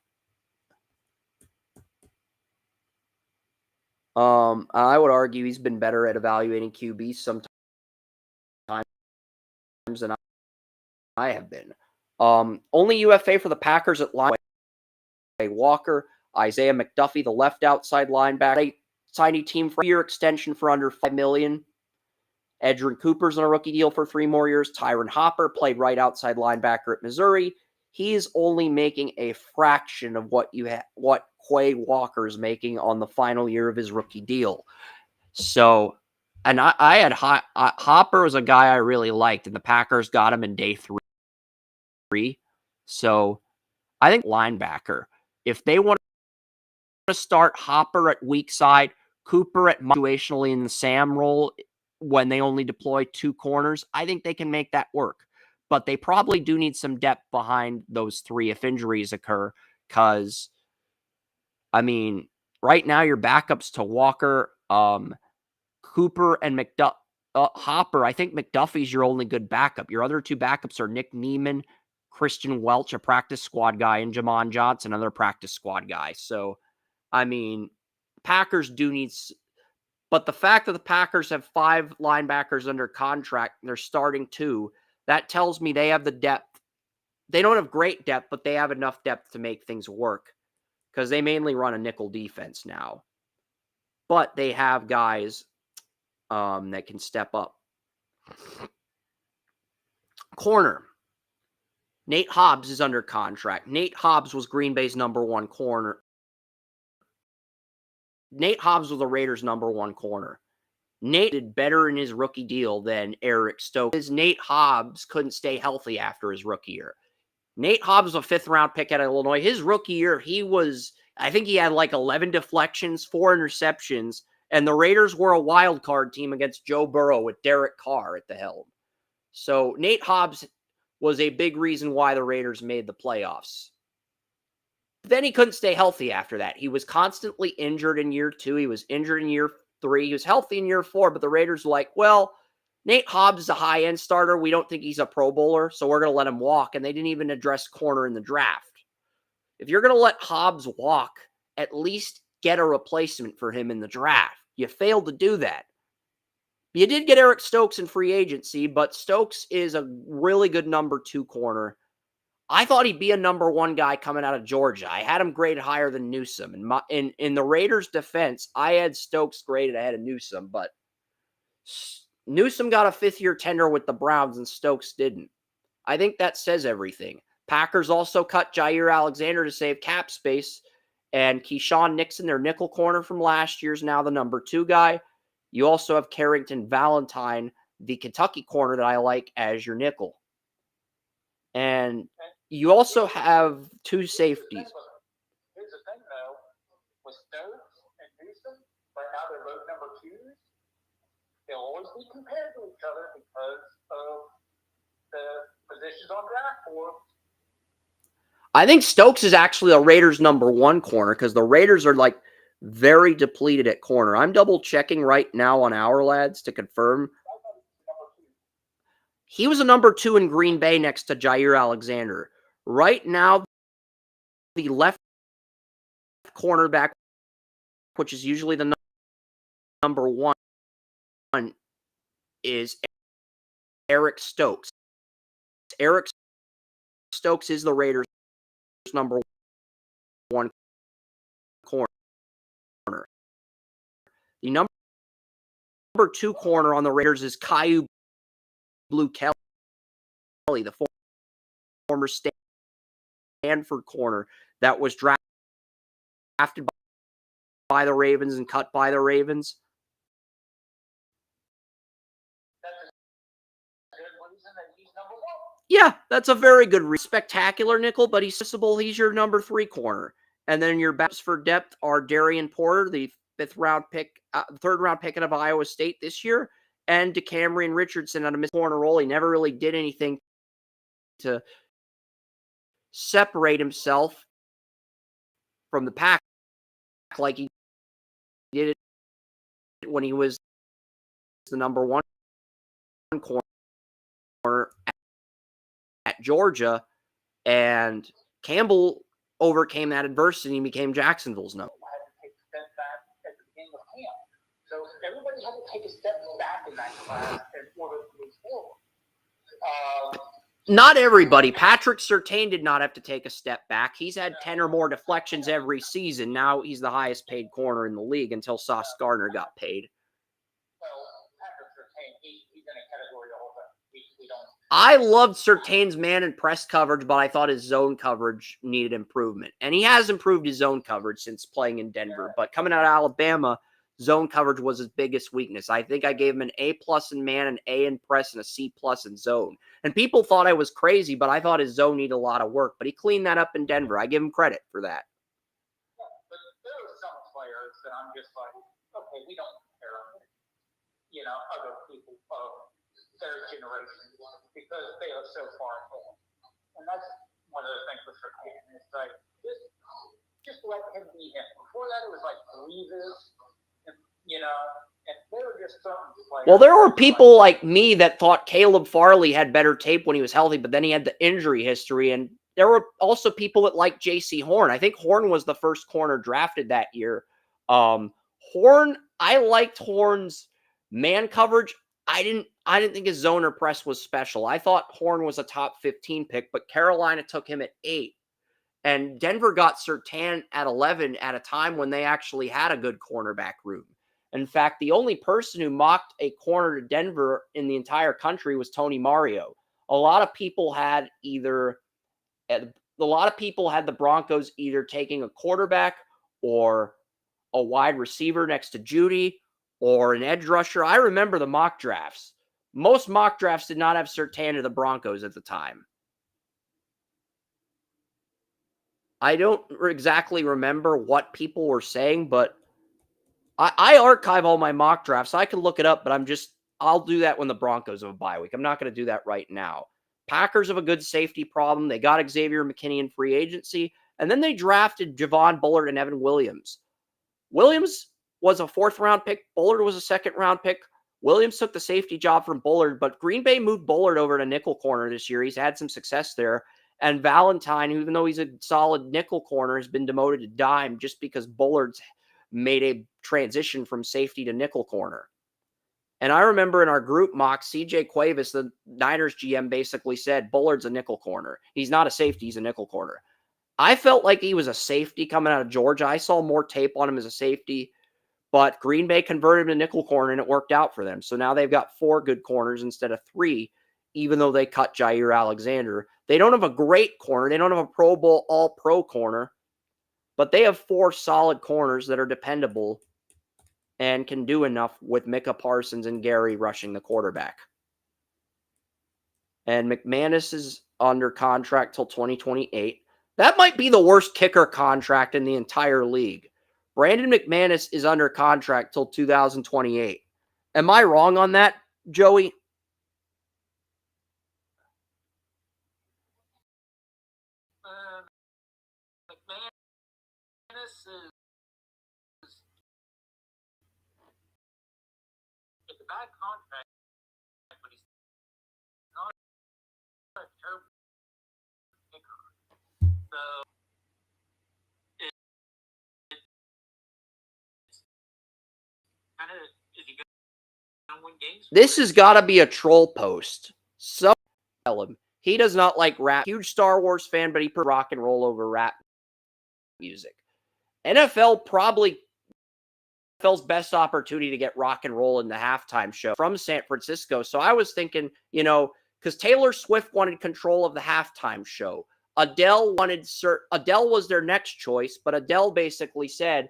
I would argue he's been better at evaluating QBs sometimes than I have been. Only UFA for the Packers at line. Walker, Isaiah McDuffie, the left outside linebacker, signing team for a year extension for under $5 million. Edgerrin Cooper's on a rookie deal for 3 more years. Tyron Hopper played right outside linebacker at Missouri. He's only making a fraction of what Quay Walker's making on the final year of his rookie deal. So, and I had Hopper was a guy I really liked, and the Packers got him in day 3. So, I think linebacker, if they want to start Hopper at weak side, Cooper at situationally in the Sam role when they only deploy 2 corners, I think they can make that work. But they probably do need some depth behind those 3 if injuries occur, because, I mean, right now your backups to Walker, Cooper, and Hopper. I think McDuffie's your only good backup. Your other 2 backups are Nick Neiman, Christian Welch, a practice squad guy, and Jamon Johnson, another practice squad guy. So, I mean, Packers do need... But the fact that the Packers have 5 linebackers under contract, and they're starting 2, that tells me they have the depth. They don't have great depth, but they have enough depth to make things work, because they mainly run a nickel defense now. But they have guys that can step up. Corner. Nate Hobbs is under contract. Nate Hobbs was Green Bay's number 1 corner. Nate Hobbs was the Raiders' number 1 corner. Nate did better in his rookie deal than Eric Stokes, because Nate Hobbs couldn't stay healthy after his rookie year. Nate Hobbs was a 5th-round pick out of Illinois. His rookie year, I think he had like 11 deflections, 4 interceptions, and the Raiders were a wild card team against Joe Burrow with Derek Carr at the helm. So Nate Hobbs was a big reason why the Raiders made the playoffs. Then he couldn't stay healthy after that. He was constantly injured in year 2. He was injured in year 3. He was healthy in year 4, but the Raiders were like, well, Nate Hobbs is a high-end starter. We don't think he's a Pro Bowler, so we're going to let him walk. And they didn't even address corner in the draft. If you're going to let Hobbs walk, at least get a replacement for him in the draft. You failed to do that. You did get Eric Stokes in free agency, but Stokes is a really good number 2 corner. I thought he'd be a number 1 guy coming out of Georgia. I had him graded higher than Newsome. In the Raiders' defense, I had Stokes graded ahead of Newsome, but Newsome got a 5th-year tender with the Browns and Stokes didn't. I think that says everything. Packers also cut Jair Alexander to save cap space, and Keyshawn Nixon, their nickel corner from last year, is now the number 2 guy. You also have Carrington Valentine, the Kentucky corner that I like, as your nickel. And you also have 2 safeties. Here's the thing, though. With Stokes and Newsome, right now they're both number 2s. They'll always be compared to each other because of the positions on draft board. I think Stokes is actually a Raiders' number 1 corner, because the Raiders are like very depleted at corner. I'm double checking right now on Our Lads to confirm. He was a number 2 in Green Bay next to Jair Alexander. Right now, the left cornerback, which is usually the number 1, is Eric Stokes. Eric Stokes is the Raiders' number 1 corner. The number 2 corner on the Raiders is Caillou Blue Kelly, the former Stanford corner that was drafted by the Ravens and cut by the Ravens. Yeah, that's a very good, spectacular nickel, but he's accessible. He's your number 3 corner. And then your backs for depth are Darian Porter, the 3rd-round pick out of Iowa State this year, and DeCamerion Richardson on a mid-corner role. He never really did anything to separate himself from the pack like he did it when he was the number 1 corner at Georgia, and Campbell overcame that adversity and became Jacksonville's number. So everybody had to take a step back in that class in order to move forward. Not everybody. Patrick Surtain did not have to take a step back. He's had 10 or more deflections every season. Now he's the highest paid corner in the league until Sauce Gardner got paid. Well, Patrick Surtain, he's in a category over. We don't. I loved Surtain's man and press coverage, but I thought his zone coverage needed improvement. And he has improved his zone coverage since playing in Denver. But coming out of Alabama, zone coverage was his biggest weakness. I think I gave him an A+ in man, an A in press, and a C+ in zone. And people thought I was crazy, but I thought his zone needed a lot of work. But he cleaned that up in Denver. I give him credit for that. Yeah, but there are some players that I'm just like, okay, we don't compare them, other people of their generation because they are so far ahead. And that's one of the things with Surtain. It's like, just let him be him. Before that, it was like Reeves, and there were just certain players. Well, there were people like me that thought Caleb Farley had better tape when he was healthy, but then he had the injury history. And there were also people that liked J.C. Horn. I think Horn was the first corner drafted that year. Horn, I liked Horn's man coverage. I didn't think his zone or press was special. I thought Horn was a top 15 pick, but Carolina took him at 8. And Denver got Surtain at 11 at a time when they actually had a good cornerback room. In fact, the only person who mocked a corner to Denver in the entire country was Tony Mario. A lot of people had the Broncos either taking a quarterback or a wide receiver next to Judy or an edge rusher. I remember the mock drafts. Most mock drafts did not have Surtain to the Broncos at the time. I don't exactly remember what people were saying, but I archive all my mock drafts. I can look it up, but I'll do that when the Broncos have a bye week. I'm not going to do that right now. Packers have a good safety problem. They got Xavier McKinney in free agency, and then they drafted Javon Bullard and Evan Williams. Williams was a 4th-round pick. Bullard was a 2nd-round pick. Williams took the safety job from Bullard, but Green Bay moved Bullard over to nickel corner this year. He's had some success there. And Valentine, even though he's a solid nickel corner, has been demoted to dime just because Bullard's made a transition from safety to nickel corner. And I remember in our group mock, CJ Cuevas, the Niners GM, basically said Bullard's a nickel corner. He's not a safety, he's a nickel corner. I felt like he was a safety coming out of Georgia. I saw more tape on him as a safety, but Green Bay converted him to nickel corner and it worked out for them. So now they've got 4 good corners instead of 3, even though they cut Jair Alexander. They don't have a great corner. They don't have a Pro Bowl All-Pro corner, but they have 4 solid corners that are dependable and can do enough with Micah Parsons and Gary rushing the quarterback. And McManus is under contract till 2028. That might be the worst kicker contract in the entire league. Brandon McManus is under contract till 2028. Am I wrong on that, Joey? McManus is it's a bad contract, but he's not a terrible kicker. So it's kind of, is he going to win games? This has got to be a troll post. So tell him. He does not like rap. Huge Star Wars fan, but he put rock and roll over rap music. NFL's best opportunity to get rock and roll in the halftime show from San Francisco. So I was thinking, because Taylor Swift wanted control of the halftime show. Adele was their next choice, but Adele basically said,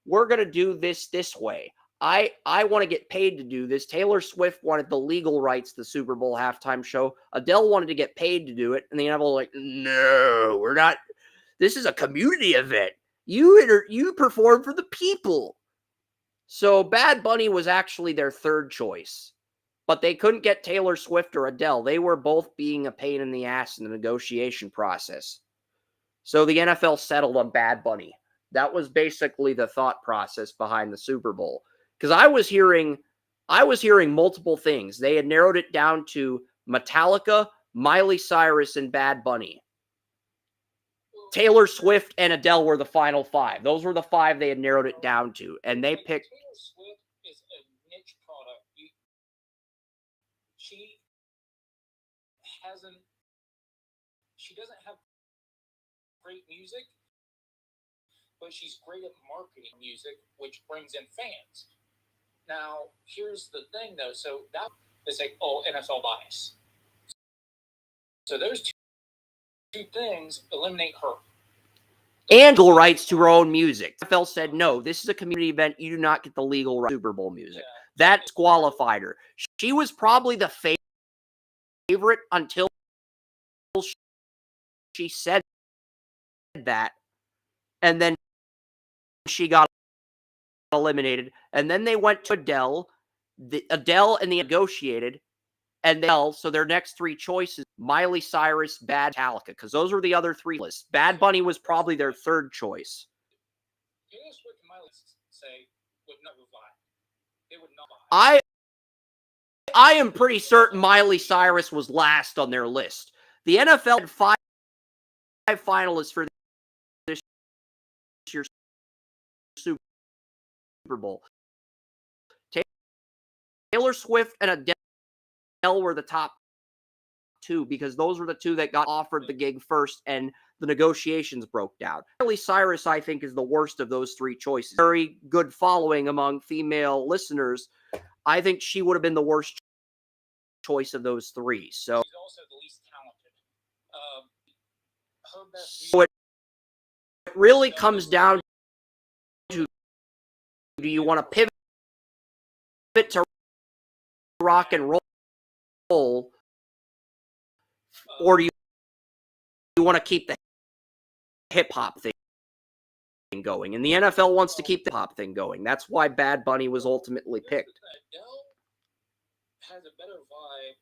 we're going to do this way. I want to get paid to do this. Taylor Swift wanted the legal rights to the Super Bowl halftime show. Adele wanted to get paid to do it. And the NFL was like, no, we're not. This is a community event. You perform for the people. So Bad Bunny was actually their 3rd choice. But they couldn't get Taylor Swift or Adele. They were both being a pain in the ass in the negotiation process. So the NFL settled on Bad Bunny. That was basically the thought process behind the Super Bowl. Because I was hearing multiple things. They had narrowed it down to Metallica, Miley Cyrus, and Bad Bunny. Taylor Swift and Adele were the final 5. Those were the 5 they had narrowed it down to. And they picked... Taylor Swift is a niche product. She hasn't she doesn't have great music, but she's great at marketing music, which brings in fans. Now, here's the thing, though. So that is like, oh, NFL bias. So those two things eliminate her. And legal rights to her own music. The NFL said, no, this is a community event. You do not get the legal right to Super Bowl music. Yeah. That disqualified her. She was probably the favorite until she said that. And then she got eliminated. And then they went to Adele. Adele and the negotiated. And then, so their next three choices, Miley Cyrus, Bad, Metallica, because those were the other three lists. Bad Bunny was probably their third choice. Taylor Swift and Miley say would not vibe. They would not vibe. I am pretty certain Miley Cyrus was last on their list. The NFL had five finalists for this year's Super Bowl. Taylor Swift and Adele were the top two because those were the two that got offered the gig first and the negotiations broke down. Miley Cyrus, I think, is the worst of those three choices. Very good following among female listeners. I think she would have been the worst choice of those three. So she's also the least talented. Her best so it really comes down to, do you want to pivot to rock and roll, or do you want to keep the hip-hop thing going? And the NFL wants to keep the hip-hop thing going. That's why Bad Bunny was ultimately picked. Adele has a better vibe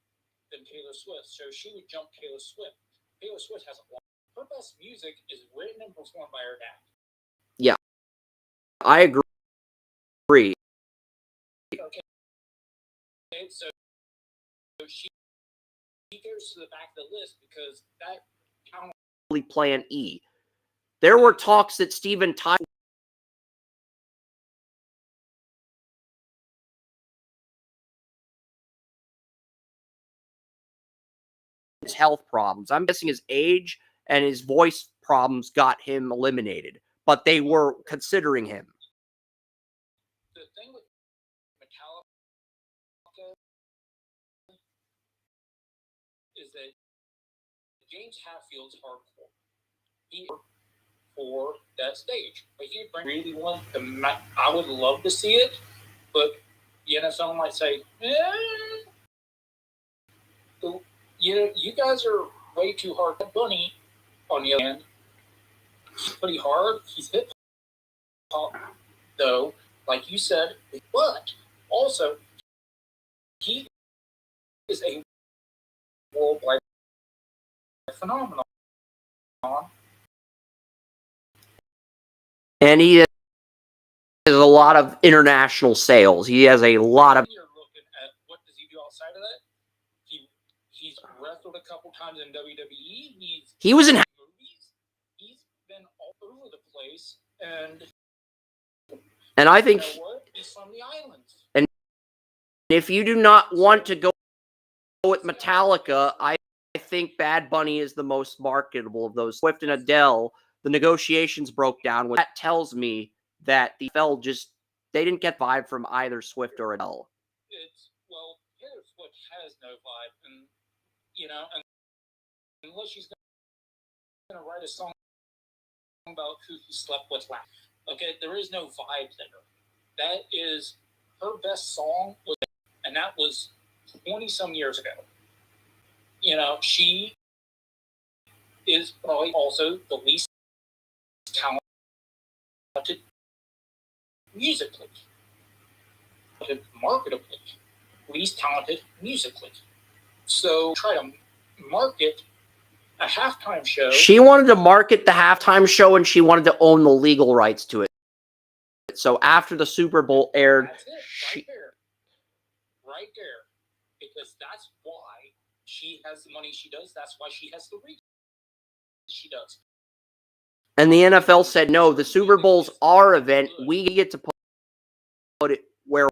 than Taylor Swift, so she would jump Taylor Swift. Taylor Swift has a lot. Her best music is written and performed by her dad. Yeah, I agree. Okay, so she goes to the back of the list because that Plan E. There were talks that Steven Tyler his health problems. I'm guessing his age and his voice problems got him eliminated, but they were considering him. The thing with Metallica is that James Hetfield's hardcore. He for that stage, but he really want the. I would love to see it, but the NFL might say, you guys are way too hard. Bunny, on the other hand, he's pretty hard. He's hip hop, though, like you said, but also he is a worldwide phenomenon. And he has a lot of international sales. He has a lot of. You're looking at what does he do outside of that? He's wrestled a couple times in WWE. He was in movies. He's been all over the place, and I think you know what? He's from the islands. And if you do not want to go with Metallica, I think Bad Bunny is the most marketable of those. Swift and Adele, the negotiations broke down. That tells me that the NFL they didn't get vibe from either Swift or Adele. Well, Taylor Swift has no vibe, and unless she's going to write a song about who he slept with last. Okay, there is no vibe there. That is her best song, and that was 20-some years ago. She is probably also the least talented musically, marketably, least talented musically. So try to market a halftime show. She wanted to market the halftime show, and she wanted to own the legal rights to it. So after the Super Bowl aired, that's it, right there, because that's why she has the money she does. That's why she has the reach she does. And the NFL said, no, the Super Bowl's our event. We get to put it where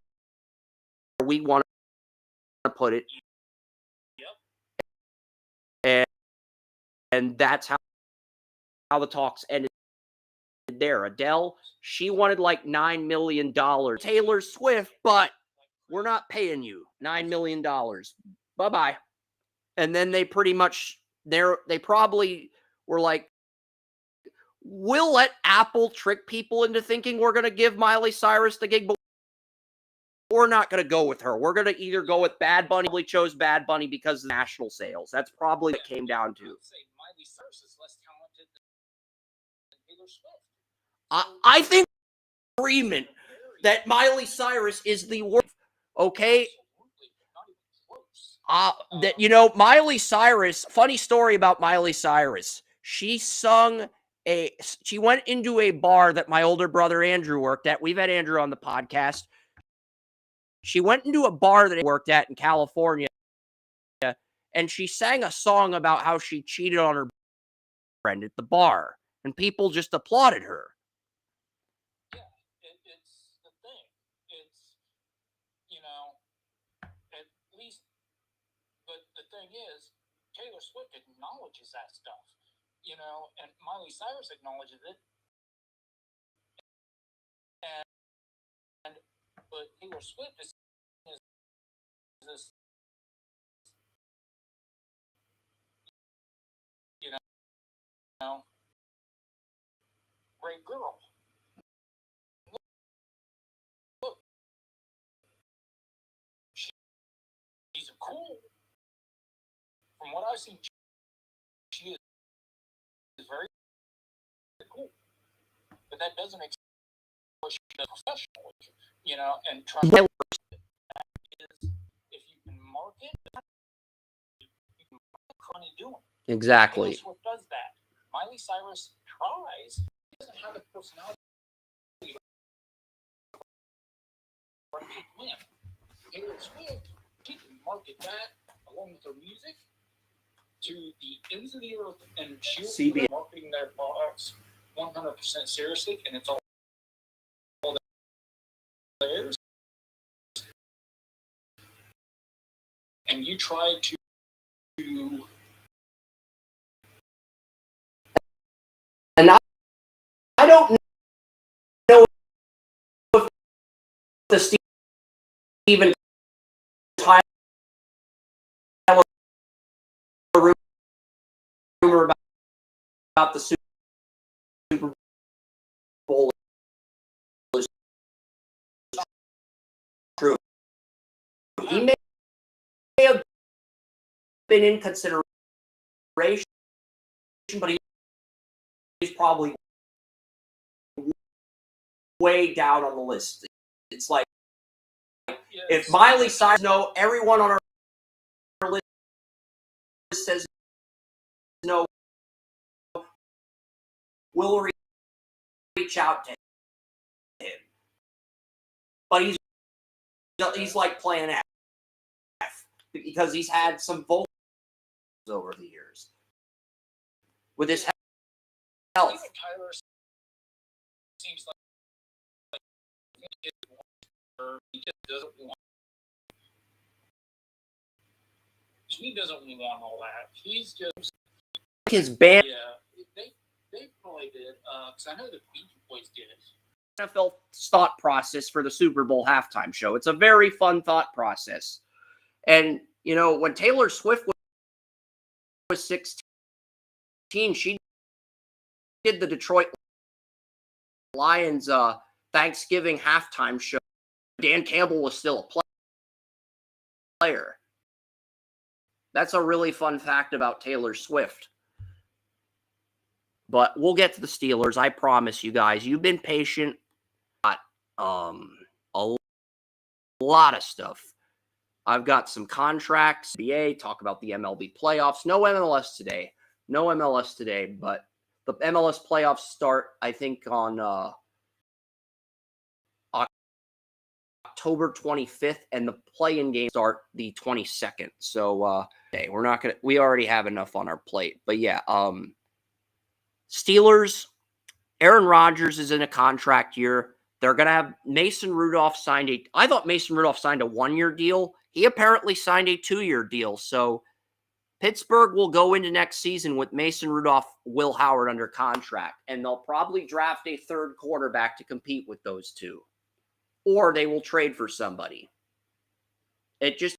we want to put it. Yep. that's how the talks ended there. Adele, she wanted like $9 million. Taylor Swift, but we're not paying you $9 million. Bye-bye. And then they pretty much, they probably were like, we'll let Apple trick people into thinking we're going to give Miley Cyrus the gig, but we're not going to go with her. We're going to either go with Bad Bunny. We chose Bad Bunny because of national sales. That's probably what it came down to. Miley Cyrus is less talented than Taylor Swift. I think agreement that Miley Cyrus is the worst. Okay. Miley Cyrus, funny story about Miley Cyrus. She went into a bar that my older brother Andrew worked at. We've had Andrew on the podcast. She went into a bar that he worked at in California, and she sang a song about how she cheated on her friend at the bar, and people just applauded her. Yeah, it's the thing. It's, at least, but the thing is, Taylor Swift acknowledges that stuff, and Miley Cyrus acknowledges it. But Taylor Swift is this, great girl. Look, she's cool. From what I've seen, she is very cool. But that doesn't explain what she does professionally, and try to if you can market, you can what are you doing? Exactly. Taylor Swift does that. Miley Cyrus tries. She doesn't have the personality. Taylor Swift, she can market that along with her music to the ends of the earth, and she'll be marketing their products 100% seriously, and it's all theirs. And you try to and I don't know if the Steven Tyler rumor about the Super Bowl is true. He may have been in consideration, but he's probably way down on the list. It's like, if Miley Cyrus, everyone on our list says no, we'll reach out to him. But he's like playing F because he's had some vocals over the years with his health. Tyler seems like he just doesn't want. He doesn't want all that. He's just his band. Yeah, they probably did. Because I know the Beach Boys did it. NFL thought process for the Super Bowl halftime show. It's a very fun thought process. And, when Taylor Swift was 16, she did the Detroit Lions Thanksgiving halftime show. Dan Campbell was still a player. That's a really fun fact about Taylor Swift. But we'll get to the Steelers. I promise you guys. You've been patient. A lot of stuff. I've got some contracts, NBA, talk about the MLB playoffs. No MLS today. But the MLS playoffs start, I think, on October 25th, and the play-in games start the 22nd. So we already have enough on our plate. But yeah, Steelers, Aaron Rodgers is in a contract year. They're going to have Mason Rudolph I thought Mason Rudolph signed a 1-year deal. He apparently signed a 2-year deal. So Pittsburgh will go into next season with Mason Rudolph, Will Howard under contract, and they'll probably draft a third quarterback to compete with those two. Or they will trade for somebody. It just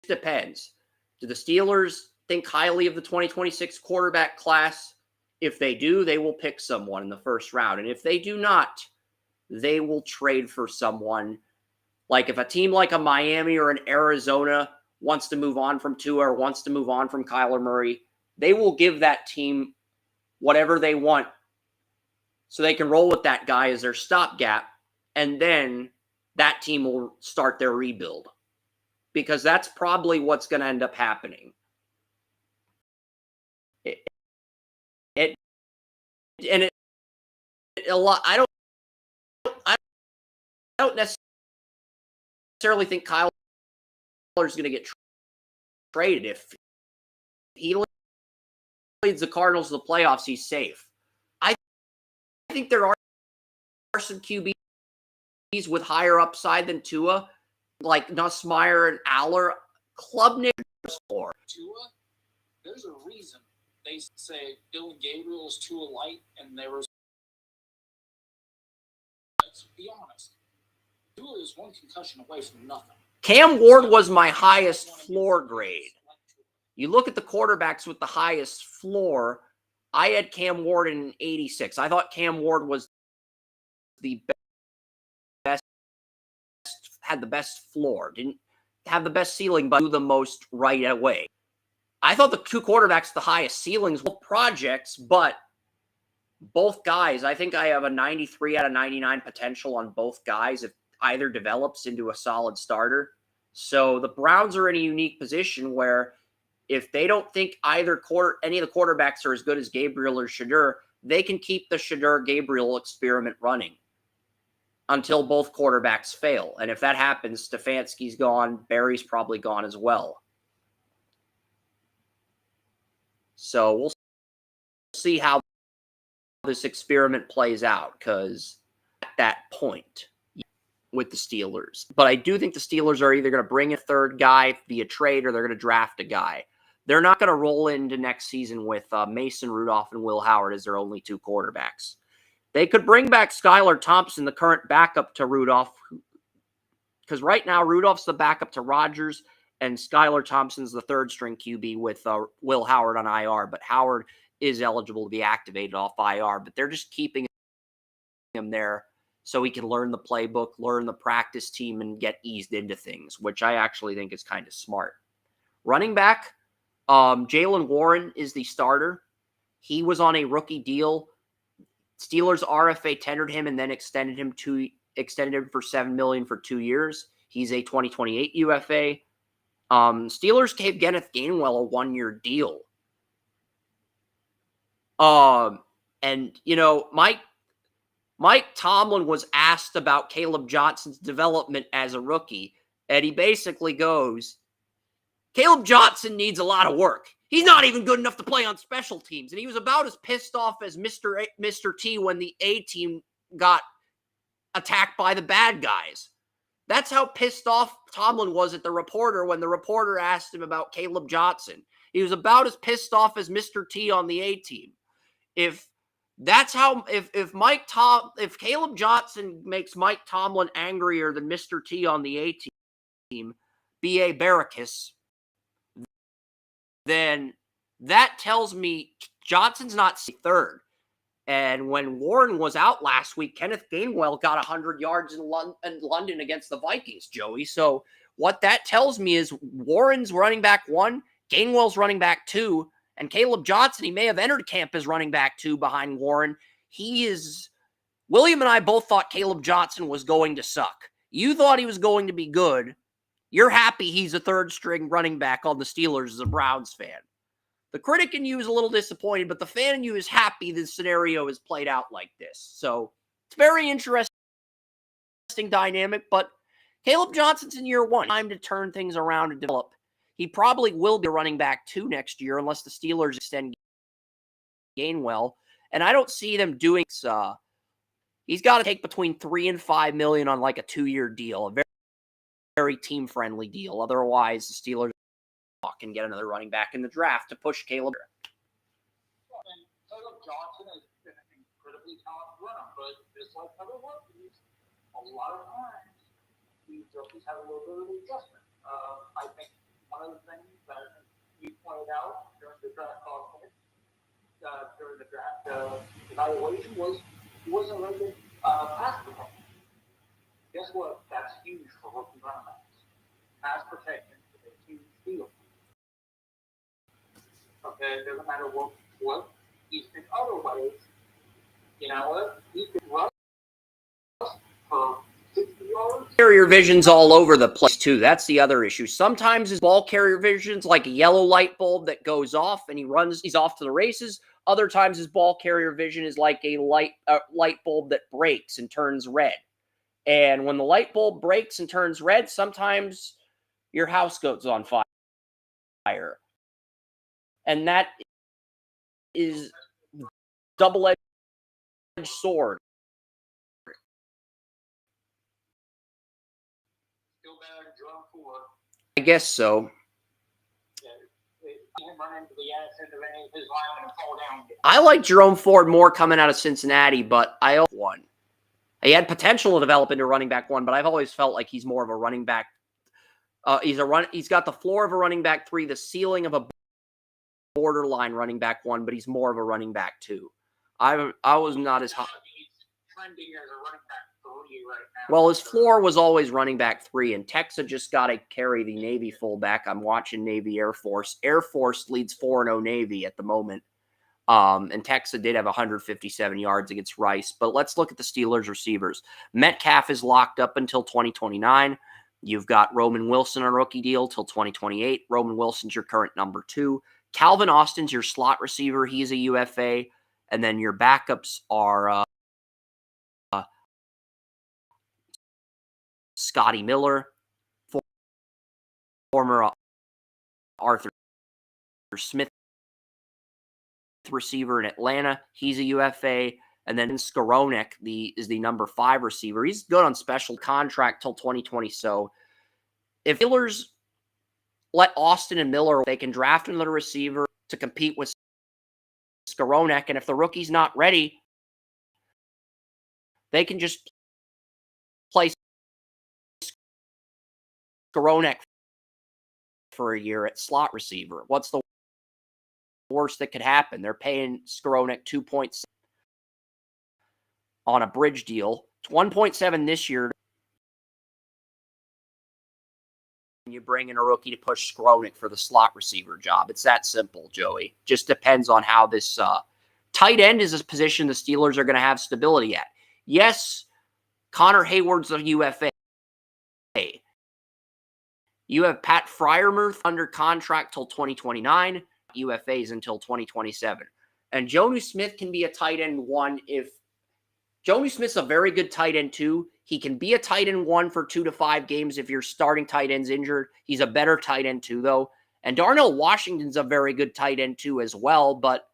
depends. Do the Steelers think highly of the 2026 quarterback class? If they do, they will pick someone in the first round. And if they do not, they will trade for someone. Like if a team like a Miami or an Arizona wants to move on from Tua or wants to move on from Kyler Murray, they will give that team whatever they want so they can roll with that guy as their stopgap, and then that team will start their rebuild. Because that's probably what's going to end up happening. A lot. I don't necessarily think Kyler is going to get traded. If he leads the Cardinals to the playoffs, he's safe. I think there are some QBs with higher upside than Tua, like Nussmeier and Aller. Klubnik score. Tua, there's a reason they say Dylan Gabriel is Tua light, and there was. Let's be honest. Tua is one concussion away from nothing. Cam Ward was my highest floor grade. You look at the quarterbacks with the highest floor, I had Cam Ward in 86. I thought Cam Ward was the best, had the best floor. Didn't have the best ceiling, but do the most right away. I thought the two quarterbacks the highest ceilings were projects, but both guys, I think I have a 93 out of 99 potential on both guys if either develops into a solid starter. So the Browns are in a unique position where if they don't think any of the quarterbacks are as good as Gabriel or Shedeur, they can keep the Shedeur-Gabriel experiment running until both quarterbacks fail. And if that happens, Stefanski's gone, Barry's probably gone as well. So we'll see how this experiment plays out, because at that point with the Steelers. But I do think the Steelers are either going to bring a third guy via trade or they're going to draft a guy. They're not going to roll into next season with Mason Rudolph and Will Howard as their only two quarterbacks. They could bring back Skylar Thompson, the current backup to Rudolph, because right now Rudolph's the backup to Rodgers and Skylar Thompson's the third string QB with Will Howard on IR. But Howard is eligible to be activated off IR, but they're just keeping him there so he can learn the playbook, learn the practice team, and get eased into things, which I actually think is kind of smart. Running back, Jaylen Warren is the starter. He was on a rookie deal. Steelers RFA tendered him and then extended him for $7 million for 2 years. He's a 2028 UFA. Steelers gave Kenneth Gainwell a 1-year deal. And you know, Mike Tomlin was asked about Caleb Johnson's development as a rookie, and he basically goes, Caleb Johnson needs a lot of work. He's not even good enough to play on special teams. And he was about as pissed off as Mr. T when the A team got attacked by the bad guys. That's how pissed off Tomlin was at the reporter when the reporter asked him about Caleb Johnson. He was about as pissed off as Mr. T on the A team. If Caleb Johnson makes Mike Tomlin angrier than Mr. T on the A team, B.A. Barricus, then that tells me Johnson's not third. And when Warren was out last week, Kenneth Gainwell got 100 yards in London against the Vikings, Joey. So what that tells me is Warren's running back 1, Gainwell's running back 2, and Caleb Johnson, he may have entered camp as running back 2 behind Warren. William and I both thought Caleb Johnson was going to suck. You thought he was going to be good. You're happy he's a third string running back on the Steelers as a Browns fan. The critic in you is a little disappointed, but the fan in you is happy this scenario is played out like this. So it's very interesting dynamic, but Caleb Johnson's in year 1. Time to turn things around and develop. He probably will be running back 2 next year unless the Steelers extend Gainwell. And I don't see them doing he's got to take between $3 and $5 million on like a 2-year deal, a very, very team-friendly deal. Otherwise, the Steelers and get another running back in the draft to push Caleb. And Caleb Johnson has been an incredibly talented runner, but just like other rookies, a lot of times these rookies have a little bit of adjustment. I think one of the things that you pointed out during the draft process, during the draft evaluation, was he wasn't a very good pass protection. Guess what? That's huge for rookie running backs. Pass protection is a huge deal. Okay, it doesn't matter what he's been other ways. You know what? He could rush for 60 yards. Carrier vision's all over the place too. That's the other issue. Sometimes his ball carrier vision's like a yellow light bulb that goes off and he's off to the races. Other times his ball carrier vision is like a light bulb that breaks and turns red. And when the light bulb breaks and turns red, sometimes your house goes on fire. And that is double-edged sword. Still better than Jerome Ford. I guess so. I like Jerome Ford more coming out of Cincinnati, but I also won. He had potential to develop into running back one, but I've always felt like he's more of a running back. He's got the floor of a running back 3, the ceiling of a borderline running back 1, but he's more of a running back 2. I was not as high. He's trending as a running back 3 right now. Well, his floor was always running back 3, and Texas just got to carry the Navy fullback. I'm watching Navy Air Force. Air Force leads 4-0 Navy at the moment. And Texas did have 157 yards against Rice. But let's look at the Steelers receivers. Metcalf is locked up until 2029. You've got Roman Wilson on a rookie deal till 2028. Roman Wilson's your current number 2. Calvin Austin's your slot receiver. He's a UFA. And then your backups are Scotty Miller, former Arthur Smith receiver in Atlanta. He's a UFA. And then Skowronek is the number 5 receiver. He's good on special contract till 2020. So if Steelers let Austin and Miller, they can draft another receiver to compete with Skowronek. And if the rookie's not ready, they can just play Skowronek for a year at slot receiver. What's the worst that could happen? They're paying Skowronek 2.7 on a bridge deal. It's 1.7 this year. You bring in a rookie to push Skowronek for the slot receiver job. It's that simple, Joey. Just depends on how this tight end is a position the Steelers are going to have stability at. Yes, Connor Hayward's a UFA. You have Pat Freiermuth under contract till 2029. UFAs until 2027. And Jonnu Smith can be a tight end 1 if Jonnu Smith's a very good tight end 2. He can be a tight end 1 for 2 to 5 games if your starting tight end's injured. He's a better tight end 2, though. And Darnell Washington's a very good tight end 2 as well, but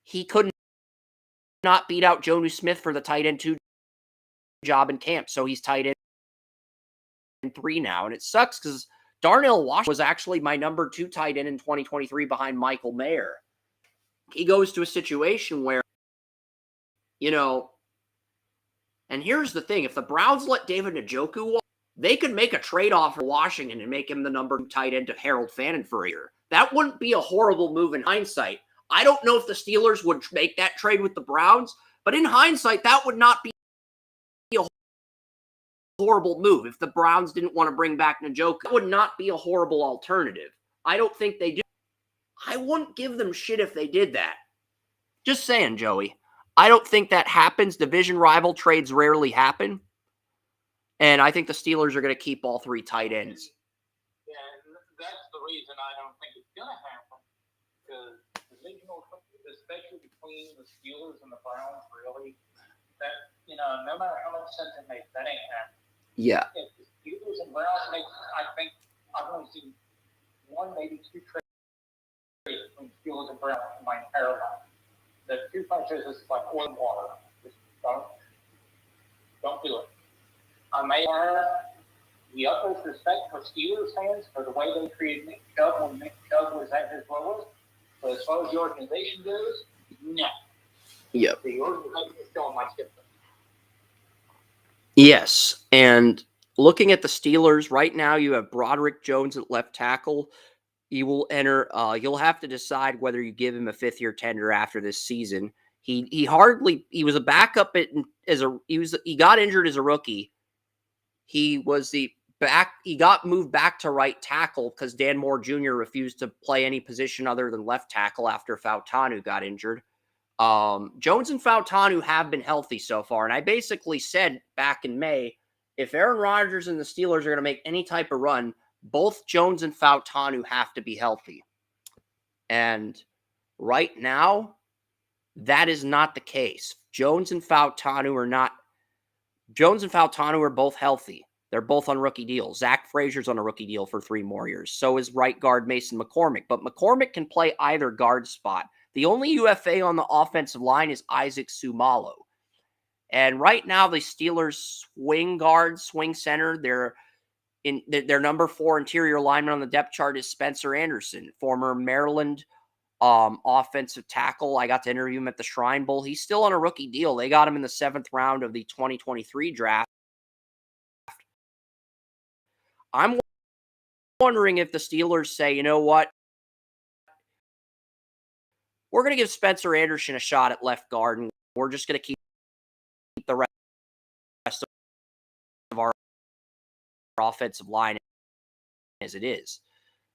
he couldn't not beat out Jonnu Smith for the tight end 2 job in camp. So he's tight end 3 now. And it sucks because Darnell Washington was actually my number 2 tight end in 2023 behind Michael Mayer. He goes to a situation where, and here's the thing. If the Browns let David Njoku walk, they could make a trade-off for Washington and make him the number 2 tight end to Harold Fannin for a year. That wouldn't be a horrible move in hindsight. I don't know if the Steelers would make that trade with the Browns, but in hindsight, that would not be a horrible move. If the Browns didn't want to bring back Njoku, it would not be a horrible alternative. I don't think they do. I wouldn't give them shit if they did that. Just saying, Joey. I don't think that happens. Division rival trades rarely happen. And I think the Steelers are going to keep all 3 tight ends. Yeah, that's the reason I don't think it's going to happen. Because divisional, especially between the Steelers and the Browns, really, that, no matter how much sense it makes, that ain't happening. Yeah. If the Steelers and Browns make, I think I've only seen 1, maybe 2 trades between Steelers and Browns in my entire life. The 2 franchises is like oil and water. Just don't do it. I may have the utmost respect for Steelers fans for the way they treated Nick Chubb when Nick Chubb was at his lowest. But as far as the organization goes, no. Yep. The organization is still much different. Yes, and looking at the Steelers right now, you have Broderick Jones at left tackle. He will enter. You'll have to decide whether you give him a fifth-year tender after this season. He was a backup he got injured as a rookie. He was he got moved back to right tackle because Dan Moore Jr. refused to play any position other than left tackle after Fautanu got injured. Jones and Fautanu have been healthy so far, and I basically said back in May, if Aaron Rodgers and the Steelers are going to make any type of run, both Jones and Fautanu have to be healthy. And right now, that is not the case. Jones and Fautanu are both healthy. They're both on rookie deals. Zach Frazier's on a rookie deal for 3 more years. So is right guard Mason McCormick. But McCormick can play either guard spot. The only UFA on the offensive line is Isaac Sumalo. And right now, the Steelers swing center, their number 4 interior lineman on the depth chart is Spencer Anderson, former Maryland offensive tackle. I got to interview him at the Shrine Bowl. He's still on a rookie deal. They got him in the 7th round of the 2023 draft. I'm wondering if the Steelers say, you know what? We're going to give Spencer Anderson a shot at left guard, and we're just going to keep the rest of our offensive line as it is.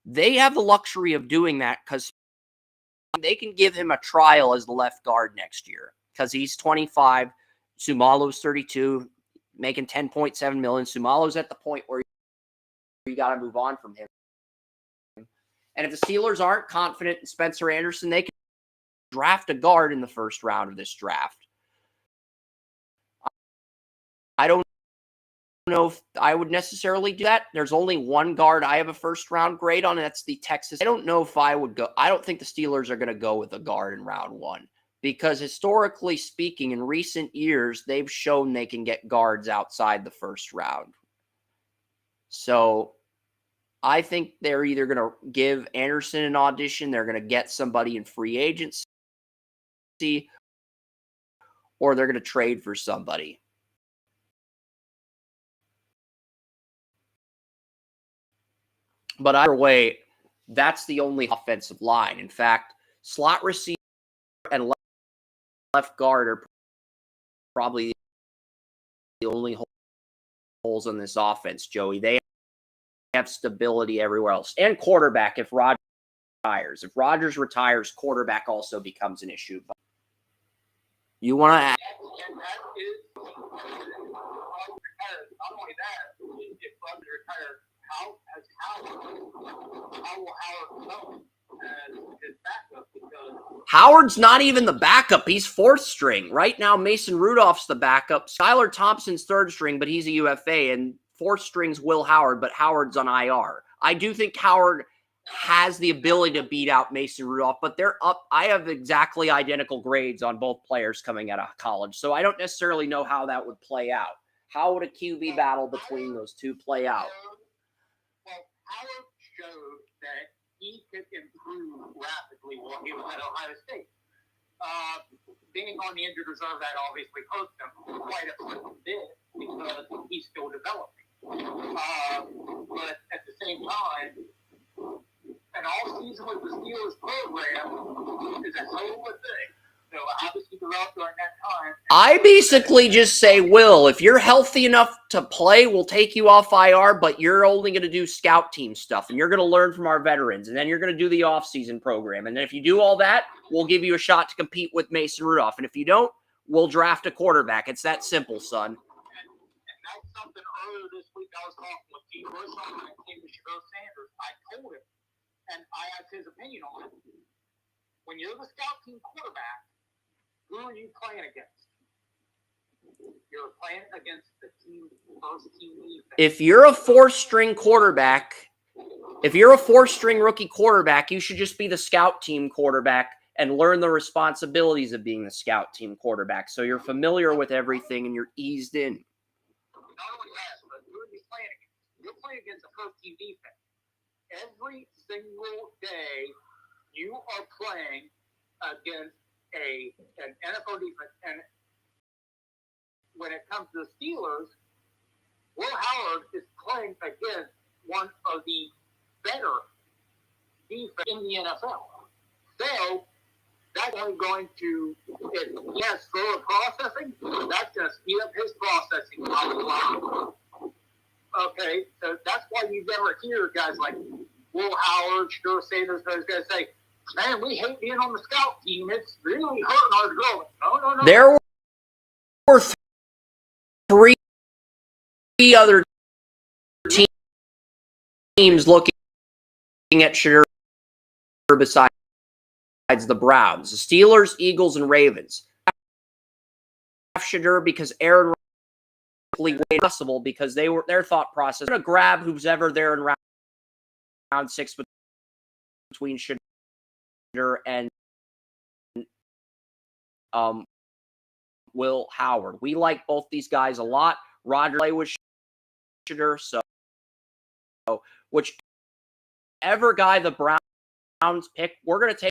They have the luxury of doing that because they can give him a trial as the left guard next year because he's 25. Sumalo's 32, making $10.7 million. Sumalo's at the point where you got to move on from him. And if the Steelers aren't confident in Spencer Anderson, they can draft a guard in the 1st round of this draft. I don't know if I would necessarily do that. There's only one guard I have a 1st round grade on, and that's the Texas. I don't know if I would go. I don't think the Steelers are going to go with a guard in round 1 because historically speaking, in recent years, they've shown they can get guards outside the 1st round. So I think they're either going to give Anderson an audition, they're going to get somebody in free agency, or they're going to trade for somebody. But either way, that's the only offensive line. In fact, slot receiver and left guard are probably the only holes in this offense, Joey. They have stability everywhere else. And quarterback if Rodgers retires. If Rodgers retires, quarterback also becomes an issue. But you want to add? And that is not only that, if Rodgers retires, how will Howard know as his backup? Because Howard's not even the backup. He's 4th string. Right now, Mason Rudolph's the backup. Skylar Thompson's 3rd string, but he's a UFA. And 4th string's Will Howard, but Howard's on IR. I do think Howard has the ability to beat out Mason Rudolph, but they're up. I have exactly identical grades on both players coming out of college, so I don't necessarily know how that would play out. How would a QB battle between those two play out? Well, Howard showed that he could improve rapidly while he was at Ohio State. Being on the injured reserve, that obviously hurt him quite a bit because he's still developing. But at the same time, an all-season with the Steelers program is a hell of a thing. So obviously throughout during that time. I basically just say, Will, if you're healthy enough to play, we'll take you off IR, but you're only going to do scout team stuff, and you're going to learn from our veterans, and then you're going to do the off-season program. And then if you do all that, we'll give you a shot to compete with Mason Rudolph. And if you don't, we'll draft a quarterback. It's that simple, son. And that's something earlier this week I was talking with G. Bush on when it came to Shadow Sanders. I told him, and I asked his opinion on it. When you're the scout team quarterback, who are you playing against? You're playing against the team, first team defense. If you're a 4th-string quarterback, if you're a 4th-string rookie quarterback, you should just be the scout team quarterback and learn the responsibilities of being the scout team quarterback. So you're familiar with everything and you're eased in. Not only that, but who are you playing against? You're playing against a first-team defense. Every single day, you are playing against an NFL defense. And when it comes to the Steelers, Will Howard is playing against one of the better defense in the NFL. So that's only going to, if he has slower processing, that's going to speed up his processing. Okay, so that's why you never hear guys like Will Howard, Shedeur Sanders, those guys say, man, we hate being on the scout team. It's really hurting our development. No. There were three other teams looking at Shedeur besides the Browns. The Steelers, Eagles, and Ravens. Shedeur because Aaron way possible because they were their thought process. Going to grab who's ever there in round 6 between Shedeur and Will Howard. We like both these guys a lot. Roger play with Shedeur, so whichever guy the Browns pick, we're going to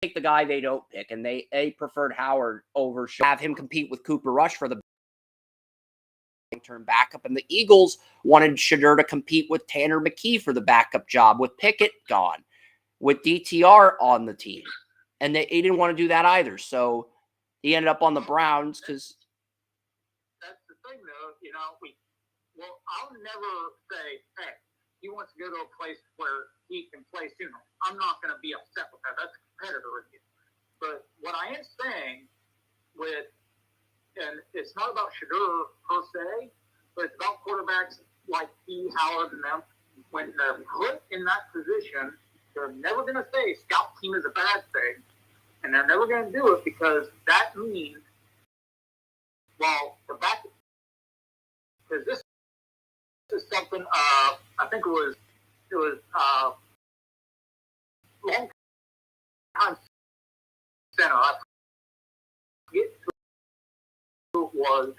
take the guy they don't pick, and they preferred Howard over Shedeur. Have him compete with Cooper Rush for the term backup, and the Eagles wanted Shedeur to compete with Tanner McKee for the backup job with Pickett gone, with DTR on the team, and he didn't want to do that either. So he ended up on the Browns because that's the thing, though. You know, I'll never say, hey, he wants to go to a place where he can play sooner. I'm not going to be upset with that. That's a competitor with you. But what I am saying and it's not about Shedeur per se, but it's about quarterbacks like Howard and them. When they're put in that position, they're never going to say scout team is a bad thing, and they're never going to do it because that means, well, the back, because this is something. I think it was long time center. I forget who it was.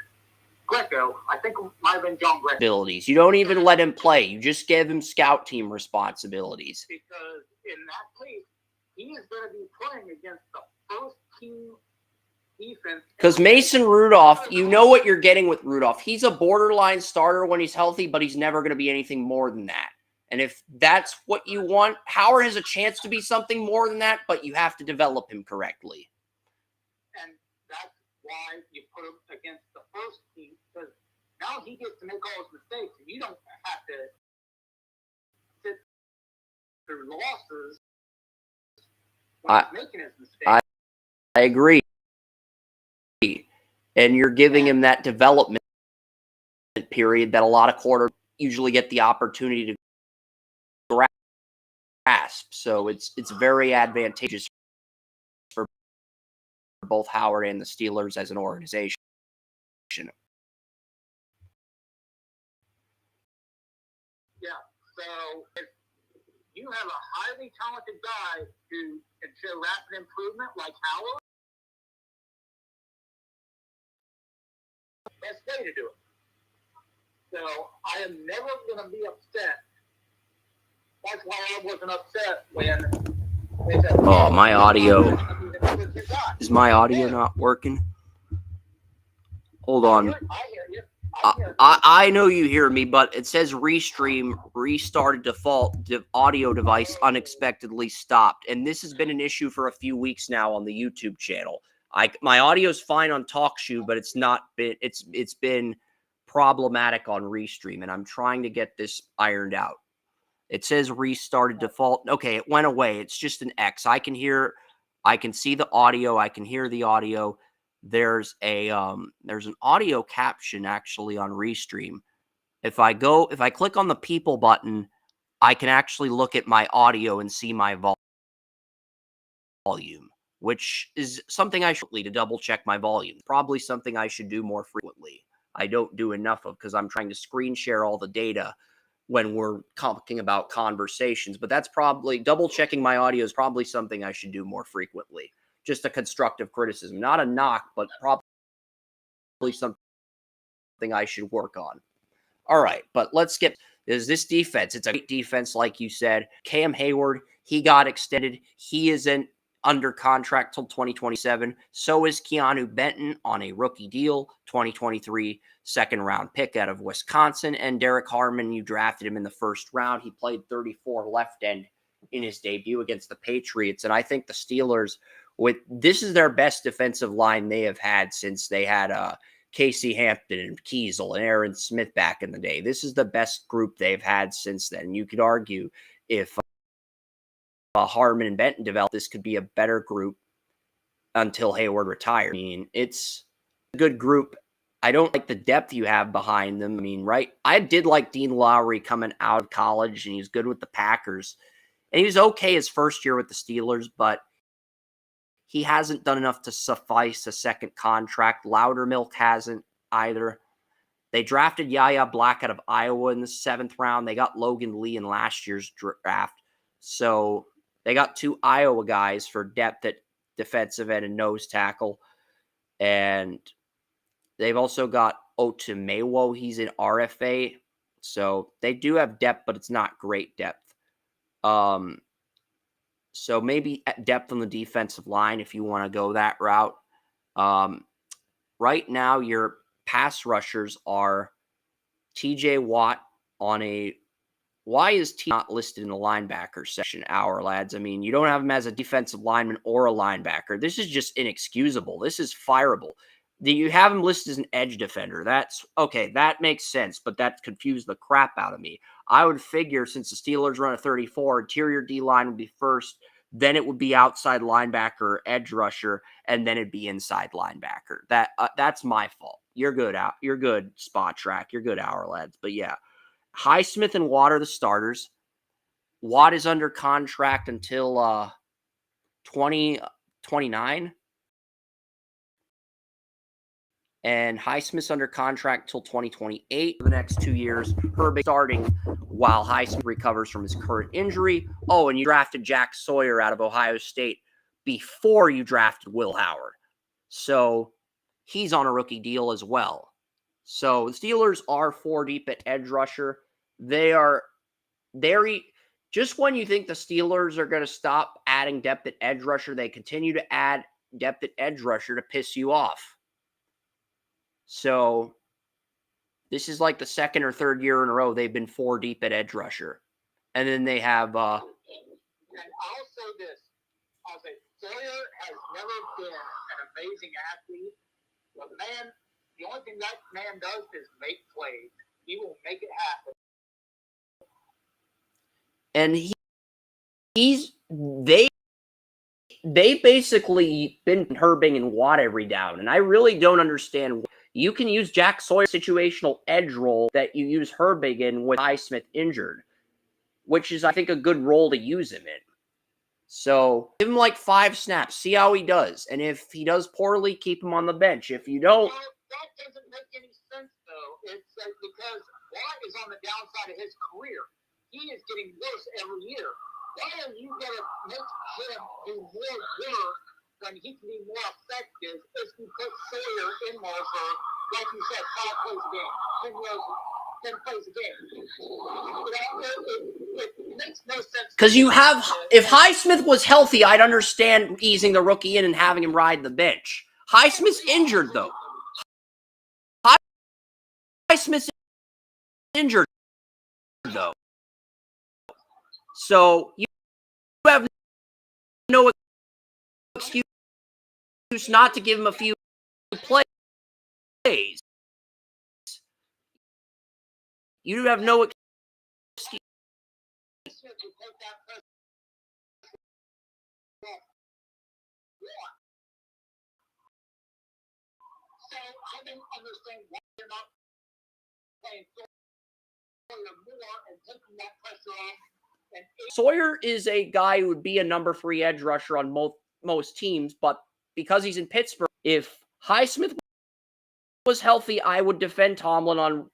Greco. I think it might have been John Greco. Abilities. You don't even let him play. You just give him scout team responsibilities. Because in that case, he is going to be playing against the first team defense. Because Mason Rudolph, you know what you're getting with Rudolph. He's a borderline starter when he's healthy, but he's never going to be anything more than that. And if that's what you want, Howard has a chance to be something more than that, but you have to develop him correctly. And that's why you put him against the first team, because now he gets to make all his mistakes, and you don't have to sit through losses when he's making his mistakes. I agree. And you're giving him that development period that a lot of quarterbacks usually get the opportunity to grasp. So it's very advantageous for both Howard and the Steelers as an organization. Yeah. So if you have a highly talented guy who can show rapid improvement like Howard, best way to do it. So I am never going to be upset. That's why I wasn't upset when they said, oh, my audio. Is my audio not working? Hold on. I hear you. I know you hear me, but it says restream, restarted default, audio device unexpectedly stopped. And this has been an issue for a few weeks now on the YouTube channel. My audio's fine on TalkShoe, but it's been problematic on Restream, and I'm trying to get this ironed out. It says restarted default. Okay, it went away. It's just an X. I can see the audio. I can hear the audio. There's an audio caption actually on Restream. If I click on the people button, I can actually look at my audio and see my volume, which is something I should to double check my volume. Probably something I should do more frequently. I don't do enough of because I'm trying to screen share all the data when we're talking about conversations. But that's probably double checking my audio is probably something I should do more frequently. Just a constructive criticism, not a knock, but probably something I should work on. All right, but let's get is this defense. It's a great defense, like you said. Cam Hayward, he got extended. He isn't under contract till 2027. So is Keanu Benton on a rookie deal, 2023 second-round pick out of Wisconsin. And Derek Harmon, you drafted him in the first round. He played 34 left end in his debut against the Patriots. And I think the Steelers, this is their best defensive line they have had since they had Casey Hampton and Kiesel and Aaron Smith back in the day. This is the best group they've had since then. You could argue if Harmon and Benton develop, this could be a better group until Hayward retired. I mean, it's a good group. I don't like the depth you have behind them. I mean, right? I did like Dean Lowry coming out of college, and he's good with the Packers. And he was okay his first year with the Steelers, but he hasn't done enough to suffice a second contract. Loudermilk hasn't either. They drafted Yaya Black out of Iowa in the 7th round. They got Logan Lee in last year's draft. So they got 2 Iowa guys for depth at defensive end and nose tackle. And they've also got Otomewo. He's an RFA. So they do have depth, but it's not great depth. So maybe at depth on the defensive line if you want to go that route. Right now, your pass rushers are TJ Watt on a... Why is T not listed in the linebacker section, our lads? I mean, you don't have him as a defensive lineman or a linebacker. This is just inexcusable. This is fireable. You have him listed as an edge defender. That's okay. That makes sense, but that confused the crap out of me. I would figure since the Steelers run a 34, interior D-line would be first, then it would be outside linebacker or edge rusher, and then it'd be inside linebacker. That's my fault. You're good out. You're good, Spot Track. You're good, our lads. But yeah, Highsmith and Watt are the starters. Watt is under contract until 2029. And Highsmith's under contract till 2028 for the next 2 years. Herbig starting while Highsmith recovers from his current injury. Oh, and you drafted Jack Sawyer out of Ohio State before you drafted Will Howard. So he's on a rookie deal as well. So the Steelers are 4 deep at edge rusher. They are very... Just when you think the Steelers are going to stop adding depth at edge rusher, they continue to add depth at edge rusher to piss you off. So this is like the 2nd or 3rd year in a row they've been 4 deep at edge rusher. And then they have... And I'll say this. I'll say Sawyer has never been an amazing athlete. But man, the only thing that man does is make plays. He will make it happen. And they basically been Herbig and Watt every down. And I really don't understand. You can use Jack Sawyer's situational edge role that you use Herbig in with Highsmith injured, which is, I think, a good role to use him in. So give him like 5 snaps, see how he does. And if he does poorly, keep him on the bench. If you don't... Well, that doesn't make any sense, though. It's because Watt is on the downside of his career. He is getting worse every year. Why are you going to make him do more work when he can be more effective if you put Sawyer in there for, like you said, 5 plays a game, 10 plays a game? It makes no sense. Because you have, if Highsmith was healthy, I'd understand easing the rookie in and having him ride the bench. Highsmith's injured, though. Highsmith's injured, though. So you have no excuse not to give him a few plays. You have no excuse. So I don't understand why you're not playing Sawyer more and taking that pressure off. Sawyer is a guy who would be a number 3 edge rusher on most teams, but because he's in Pittsburgh, if Highsmith was healthy, I would defend Tomlin on,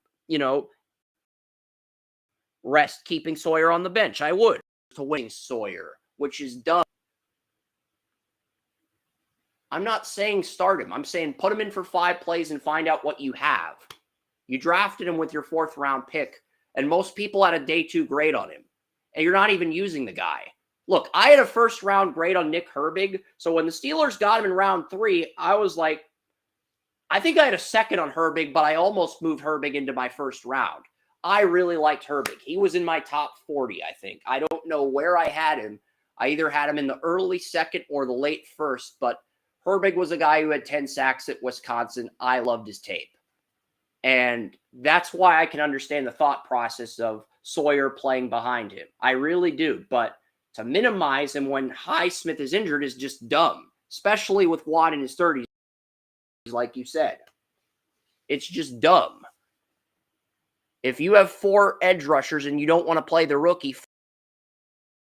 rest keeping Sawyer on the bench. I would. To win Sawyer, which is dumb. I'm not saying start him. I'm saying put him in for 5 plays and find out what you have. You drafted him with your 4th round pick And most people had a day 2 grade on him. And you're not even using the guy. Look, I had a first-round grade on Nick Herbig. So when the Steelers got him in round 3, I was like, I think I had a second on Herbig, but I almost moved Herbig into my first round. I really liked Herbig. He was in my top 40, I think. I don't know where I had him. I either had him in the early second or the late first, but Herbig was a guy who had 10 sacks at Wisconsin. I loved his tape. And that's why I can understand the thought process of Sawyer playing behind him. I really do. But to minimize him when Highsmith is injured is just dumb, especially with Watt in his 30s, like you said. It's just dumb. If you have 4 edge rushers and you don't want to play the rookie,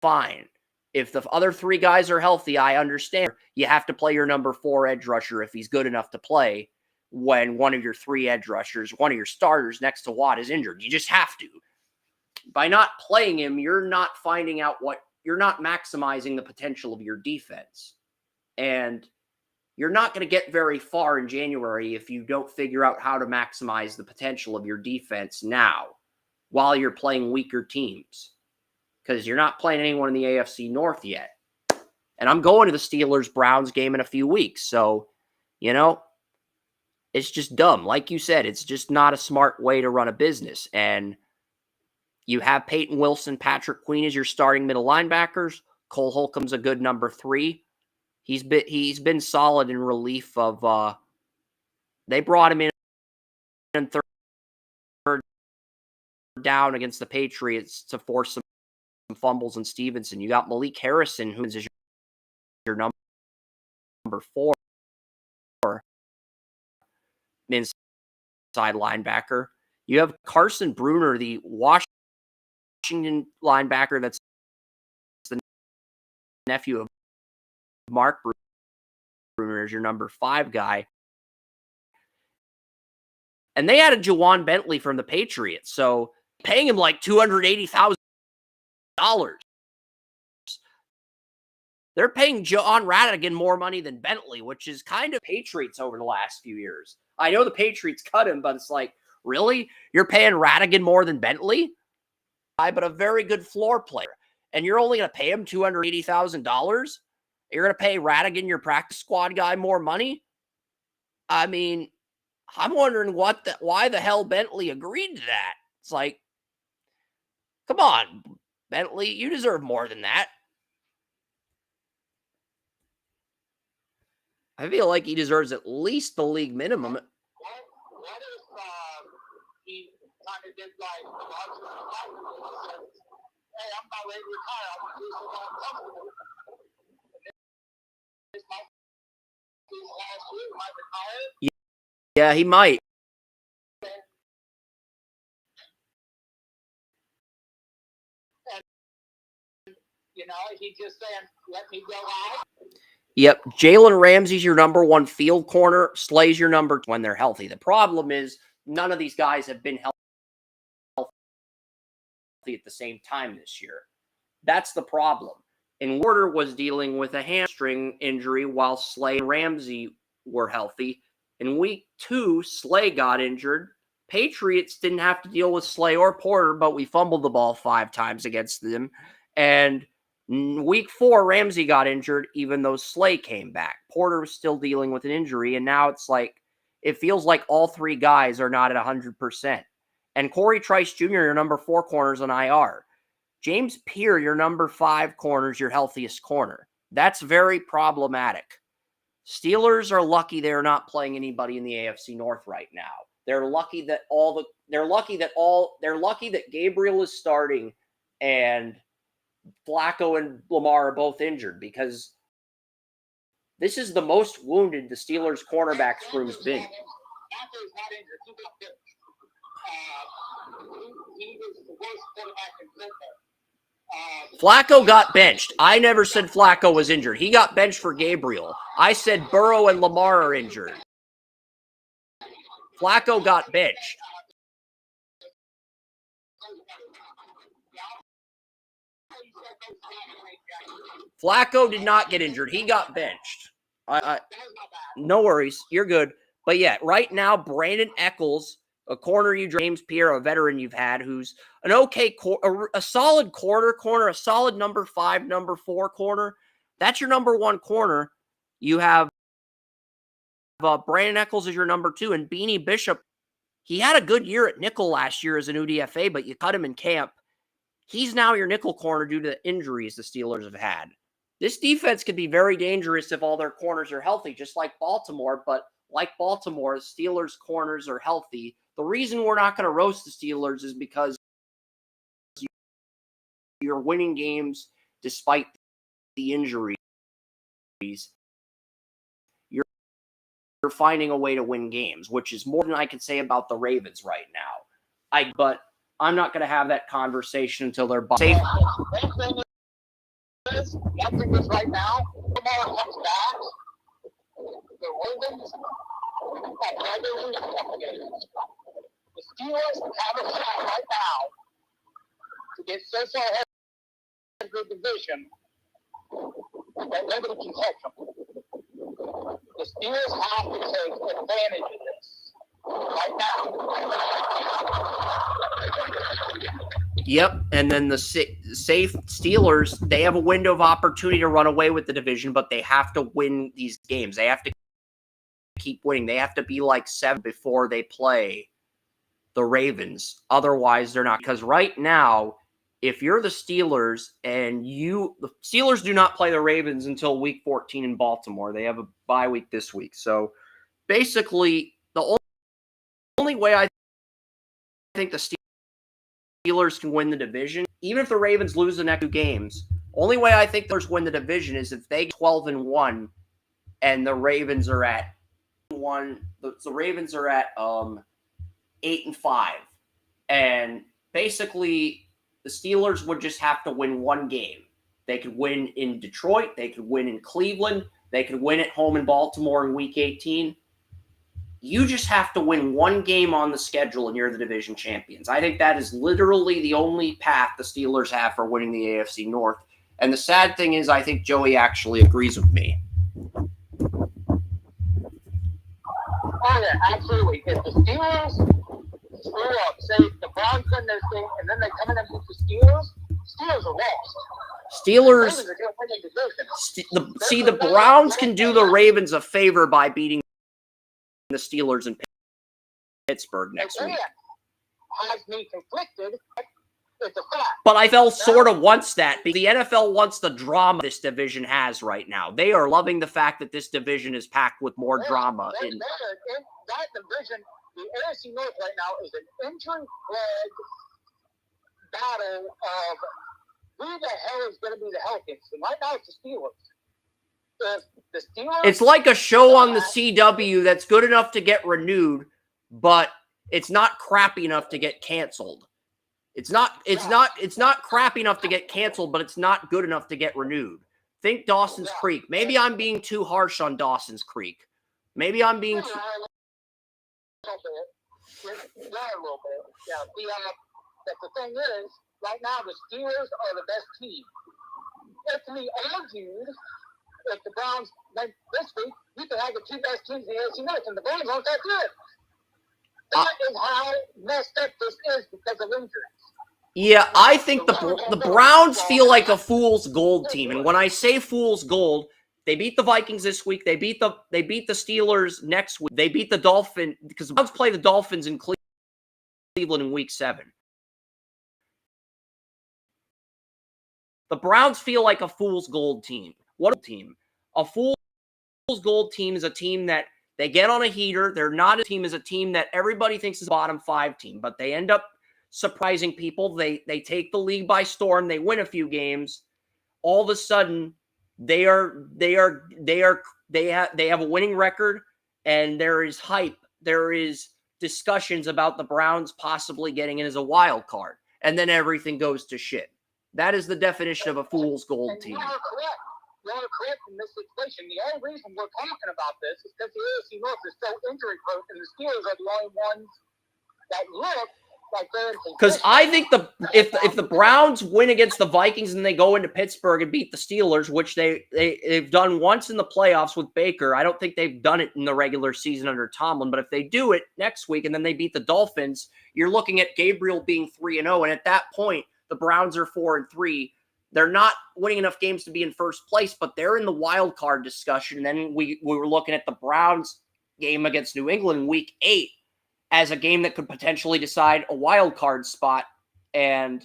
fine. If the other 3 guys are healthy, I understand. You have to play your number 4 edge rusher if he's good enough to play when one of your 3 edge rushers, one of your starters next to Watt is injured. You just have to. By not playing him, you're not maximizing the potential of your defense. And you're not going to get very far in January if you don't figure out how to maximize the potential of your defense now while you're playing weaker teams. Because you're not playing anyone in the AFC North yet. And I'm going to the Steelers-Browns game in a few weeks. So, it's just dumb. Like you said, it's just not a smart way to run a business. And you have Peyton Wilson, Patrick Queen as your starting middle linebackers. Cole Holcomb's a good number 3. He's been solid in relief of they brought him in third down against the Patriots to force some fumbles and Stevenson. You got Malik Harrison, who is your number 4 inside linebacker. You have Carson Bruner, the Washington linebacker that's the nephew of Mark Bruner, as your number 5 guy. And they added Jawan Bentley from the Patriots, so paying him like $280,000. They're paying John Radigan more money than Bentley, which is kind of Patriots over the last few years. I know the Patriots cut him, but it's like, really? You're paying Radigan more than Bentley? But a very good floor player. And you're only going to pay him $280,000? You're going to pay Radigan, your practice squad guy, more money? I mean, I'm wondering why the hell Bentley agreed to that. It's like, come on, Bentley, you deserve more than that. I feel like he deserves at least the league minimum. What if he kind of did like, hey, I'm not ready to retire. I'm going to do something uncomfortable. This might be his last year. He might retire. Yeah, he might. And, he's just saying, let me go out. Yep, Jalen Ramsey's your number 1 field corner. Slay's your number when they're healthy. The problem is none of these guys have been healthy at the same time this year. That's the problem. And Warder was dealing with a hamstring injury while Slay and Ramsey were healthy. In week 2, Slay got injured. Patriots didn't have to deal with Slay or Porter, but we fumbled the ball 5 times against them. And week 4, Ramsey got injured, even though Slay came back. Porter was still dealing with an injury, and now it feels like all 3 guys are not at 100%. And Corey Trice Jr., your number 4 corner's on IR. James Peer, your number 5 corner's your healthiest corner. That's very problematic. Steelers are lucky they're not playing anybody in the AFC North right now. They're lucky that Gabriel is starting and Flacco and Lamar are both injured, because this is the most wounded the Steelers' cornerbacks room's been. Flacco got benched. I never said Flacco was injured. He got benched for Gabriel. I said Burrow and Lamar are injured. Flacco got benched. Flacco did not get injured. He got benched. No worries. You're good. But yeah, right now, Brandon Eccles, a corner James Pierre, a veteran you've had, who's an okay, a solid corner, a solid number 5, number 4 corner. That's your number 1 corner. You have Brandon Eccles as your number 2, and Beanie Bishop. He had a good year at nickel last year as an UDFA, but you cut him in camp. He's now your nickel corner due to the injuries the Steelers have had. This defense could be very dangerous if all their corners are healthy, just like Baltimore. But like Baltimore, the Steelers' corners are healthy. The reason we're not going to roast the Steelers is because you're winning games despite the injuries. You're finding a way to win games, which is more than I can say about the Ravens right now. But I'm not going to have that conversation until they're safe. One thing is right now, tomorrow comes back. The Ravens have never lose games. The Steelers have a shot right now to get so far ahead of the division that nobody can catch them. The Steelers have to take advantage of this right now. Yep, and then the safe Steelers, they have a window of opportunity to run away with the division, but they have to win these games. They have to keep winning. They have to be like 7 before they play the Ravens. Otherwise, they're not. Because right now, if you're the Steelers and the Steelers do not play the Ravens until week 14 in Baltimore. They have a bye week this week. So basically, the only way I think the Steelers can win the division, even if the Ravens lose the next 2 games, only way I think the Steelers win the division is if they get 12-1 and the Ravens are at 1. The Ravens are at 8-5. And basically, the Steelers would just have to win 1 game. They could win in Detroit. They could win in Cleveland. They could win at home in Baltimore in Week 18. You just have to win 1 game on the schedule and you're the division champions. I think that is literally the only path the Steelers have for winning the AFC North. And the sad thing is I think Joey actually agrees with me. Oh, yeah, absolutely. If the Steelers screw up, say the Browns win this game, and then they come in and beat the Steelers are lost. Steelers, The the Browns can do the Ravens a favor by beating the Steelers in Pittsburgh next week. Has me conflicted. It's a fact. But NFL sort of wants that. The NFL wants the drama this division has right now. They are loving the fact that this division is packed with more drama. In that division, the AFC North right now is an injury-plagued battle of who the hell is going to be the healthiest. And right now, it's the Steelers. It's like a show on the CW that's good enough to get renewed, but it's not crappy enough to get canceled. It's not crappy enough to get canceled, but it's not good enough to get renewed. Think Dawson's Creek. Maybe I'm being too harsh on Dawson's Creek. Maybe I'm being too... A little bit. Yeah. But the thing is, right now, the Steelers are the best team. It can be argued if the Browns went this week, you could have the 2 best teams in the AFC North, and the Browns aren't that good. That is how messed up this is because of injuries. Yeah, I think the Browns feel like a fool's gold team, and when I say fool's gold, they beat the Vikings this week. They beat the Steelers next week. They beat the Dolphins because the Browns play the Dolphins in Cleveland in Week 7. The Browns feel like a fool's gold team. What a team! A fool's gold team is a team that they get on a heater. They're not a team as a team that everybody thinks is a bottom 5 team, but they end up surprising people. They take the league by storm. They win a few games. All of a sudden, they have a winning record, and there is hype. There is discussions about the Browns possibly getting in as a wild card, and then everything goes to shit. That is the definition of a fool's gold team. You are correct in this situation. The only reason we're talking about this is because the AFC North is so injury-prone, and the Steelers are the only ones that look Because I think if the Browns win against the Vikings and they go into Pittsburgh and beat the Steelers, which they've done once in the playoffs with Baker, I don't think they've done it in the regular season under Tomlin. But if they do it next week and then they beat the Dolphins, you're looking at Gabriel being 3-0, and at that point the Browns are 4-3. They're not winning enough games to be in first place, but they're in the wild card discussion. And then we were looking at the Browns game against New England in Week 8 as a game that could potentially decide a wild card spot. And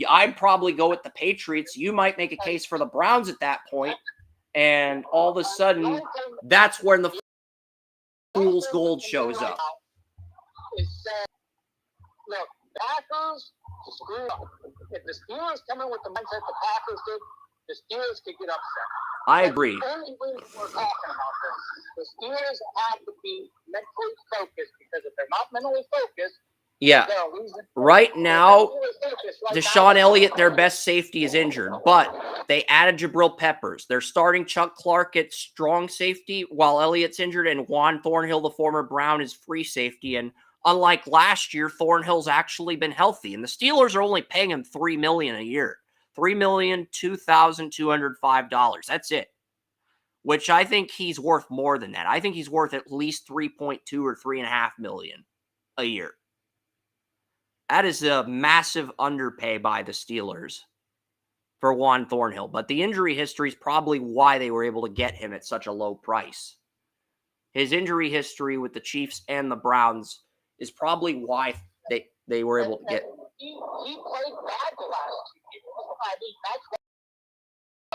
I'd probably go with the Patriots. You might make a case for the Browns at that point. And all of a sudden, that's when the fool's gold shows up. Look, Packers screw up. If the Steelers come in with the mindset the Packers did, the Steelers could get upset. I agree. The only reason we're talking about this, the Steelers have to be mentally focused, because if they're not mentally focused, yeah. Right now, Deshaun Elliott, their best safety, is injured, but they added Jabril Peppers. They're starting Chuck Clark at strong safety while Elliott's injured, and Juan Thornhill, the former Brown, is free safety. And unlike last year, Thornhill's actually been healthy, and the Steelers are only paying him $3 million a year. $3,002,205. That's it. Which I think he's worth more than that. I think he's worth at least 3.2 or 3.5 million a year. That is a massive underpay by the Steelers for Juan Thornhill. But the injury history is probably why they were able to get him at such a low price. His injury history with the Chiefs and the Browns is probably why they were able to get. He played bad the last 2 years. I mean, that's why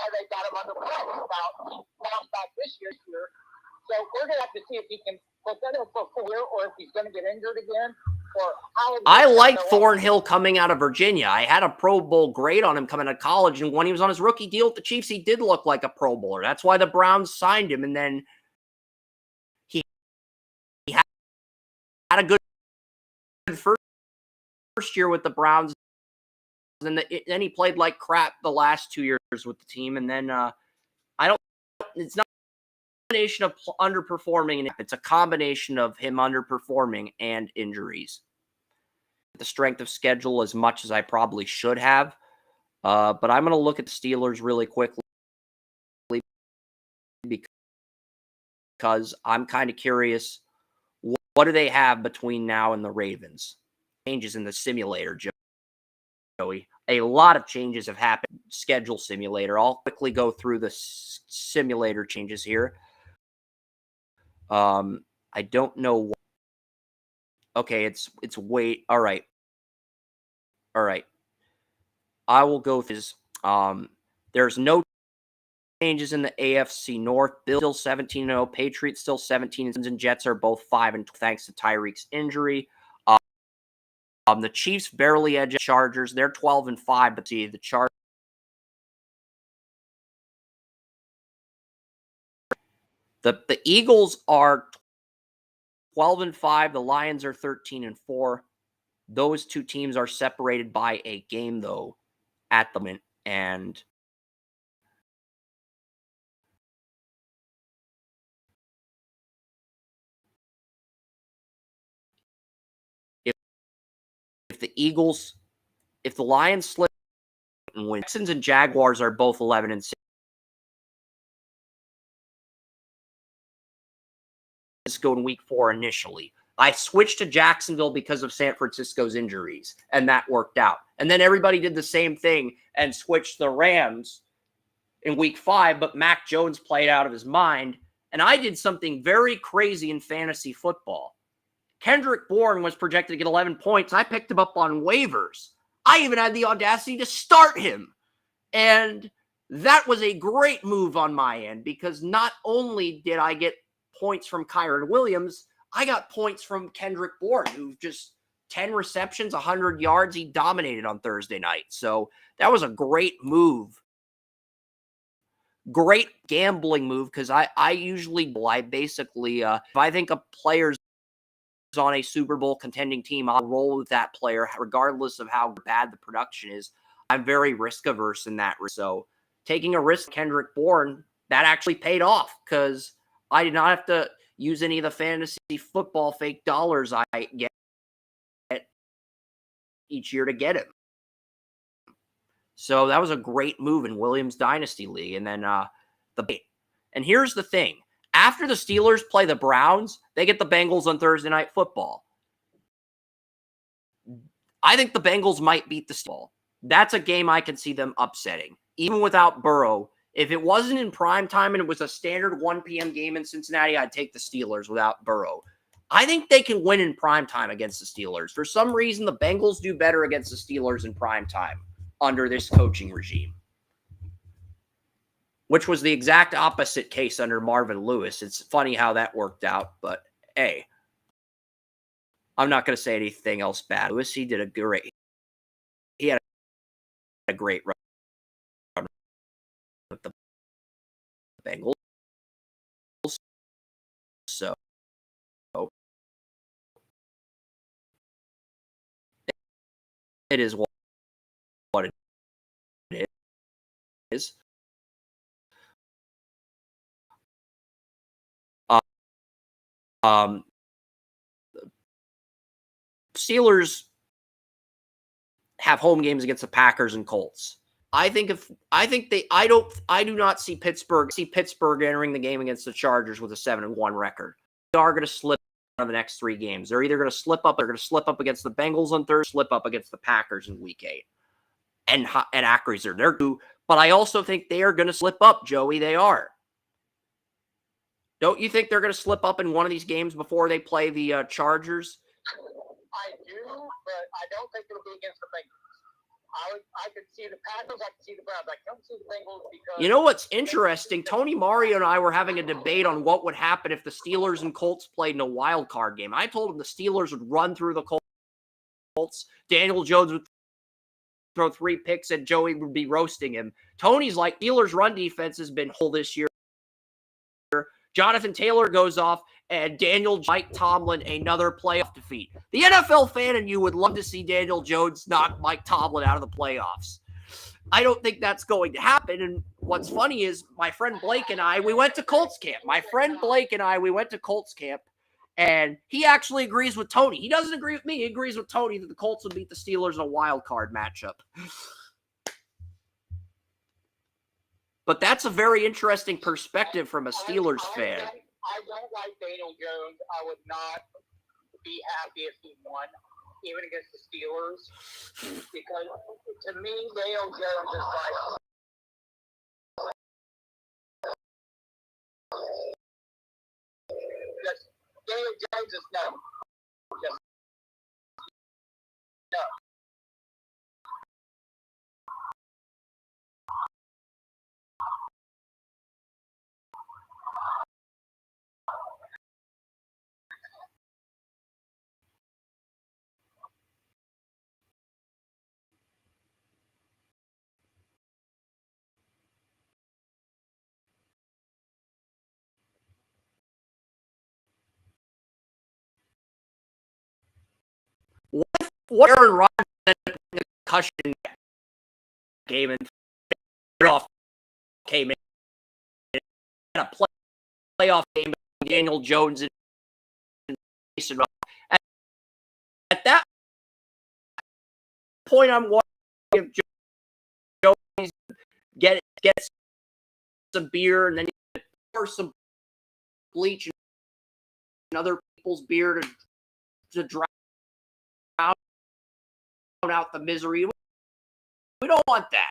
they got him under pressure. Now, he bounced back this year. So we're going to have to see if he can put that in for a full year, or if he's going to get injured again. I like Thornhill coming out of Virginia. I had a Pro Bowl grade on him coming out of college, and when he was on his rookie deal with the Chiefs, he did look like a Pro Bowler. That's why the Browns signed him, and then he had a good first year with the Browns, and then he played like crap the last 2 years with the team, and then it's not a combination of underperforming, it's a combination of him underperforming and injuries. The strength of schedule as much as I probably should have, but I'm going to look at the Steelers really quickly because I'm kind of curious, what do they have between now and the Ravens? Changes in the simulator, Joey. A lot of changes have happened. Schedule simulator. I'll quickly go through the simulator changes here. I don't know. Okay, it's wait. All right. I will go through this. There's no changes in the AFC North. Bills still 17-0. Patriots still 17, and Jets are both 5-2 thanks to Tyreek's injury. The Chiefs barely edge Chargers. They're 12-5, but see the Chargers. The Eagles are 12-5. The Lions are 13-4. Those two teams are separated by a game, though, at the moment. And if the Lions slip and win, Texans and Jaguars are both 11-6. Go in week 4 initially. I switched to Jacksonville because of San Francisco's injuries, and that worked out. And then everybody did the same thing and switched the Rams in week 5, but Mac Jones played out of his mind. And I did something very crazy in fantasy football. Kendrick Bourne was projected to get 11 points. I picked him up on waivers. I even had the audacity to start him. And that was a great move on my end, because not only did I get points from Kyron Williams, I got points from Kendrick Bourne, who just 10 receptions, 100 yards. He dominated on Thursday night. So that was a great move. Great gambling move, because I basically, if I think a player's on a Super Bowl contending team, I'll roll with that player regardless of how bad the production is. I'm very risk averse in that. So taking a risk, Kendrick Bourne, that actually paid off, because I did not have to use any of the fantasy football fake dollars I get each year to get him. So that was a great move in Williams Dynasty League. And then and here's the thing. After the Steelers play the Browns, they get the Bengals on Thursday Night Football. I think the Bengals might beat the Steelers. That's a game I can see them upsetting. Even without Burrow, if it wasn't in prime time and it was a standard 1 p.m. game in Cincinnati, I'd take the Steelers without Burrow. I think they can win in prime time against the Steelers. For some reason, the Bengals do better against the Steelers in prime time under this coaching regime, which was the exact opposite case under Marvin Lewis. It's funny how that worked out, but hey, I'm not going to say anything else bad. Lewis, he had a great run with the Bengals. So it is what it is. Steelers have home games against the Packers and Colts. I do not see Pittsburgh entering the game against the Chargers with a 7-1 record. They are going to slip on the next 3 games. They're either going to slip up, they're going to slip up against the Bengals on Thursday, slip up against the Packers in Week 8. And Acries are there too. But I also think they are going to slip up, Joey. They are. Don't you think they're going to slip up in one of these games before they play the Chargers? I do, but I don't think it'll be against the Bengals. I could see the Packers, I could see the Browns. I don't see the Bengals because... You know what's interesting? Tony Mario and I were having a debate on what would happen if the Steelers and Colts played in a wild card game. I told him the Steelers would run through the Colts. Daniel Jones would throw 3 picks and Joey would be roasting him. Tony's like, Steelers' run defense has been whole this year. Jonathan Taylor goes off, and Mike Tomlin, another playoff defeat. The NFL fan in you would love to see Daniel Jones knock Mike Tomlin out of the playoffs. I don't think that's going to happen. And what's funny is my friend Blake and I, we went to Colts camp. We went to Colts camp, and he actually agrees with Tony. He doesn't agree with me. He agrees with Tony that the Colts would beat the Steelers in a wild card matchup. But that's a very interesting perspective from a Steelers fan. I don't like Daniel Jones. I would not be happy if he won, even against the Steelers. Because to me, Daniel Jones is like... Daniel Jones is no. Just no. What Aaron Rodgers ended up in the concussion game and off came in a playoff game with Daniel Jones and Mason. At that point, I'm wondering if Jones gets some beer and then he pour some bleach and other people's beer to drown out the misery. We don't want that.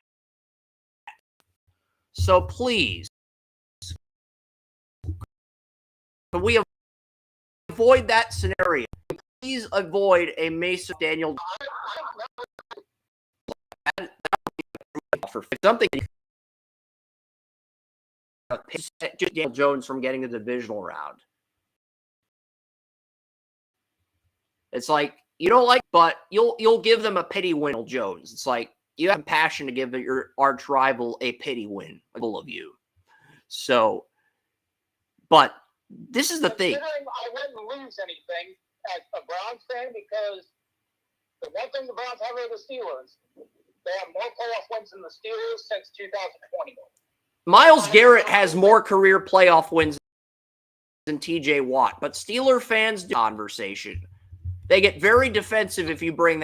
So please, can we avoid that scenario? Please avoid a Mason Daniel for something. Just Daniel Jones from getting the divisional round. It's like, you don't like, but you'll give them a pity win, Jones. It's like you have passion to give your arch rival a pity win, all of you. So, but this is the thing. I wouldn't lose anything as a Browns fan because the one thing the Browns have are the Steelers. They have more playoff wins than the Steelers since 2020. Myles Garrett has more career playoff wins than TJ Watt, but Steeler fans do conversation. They get very defensive if you bring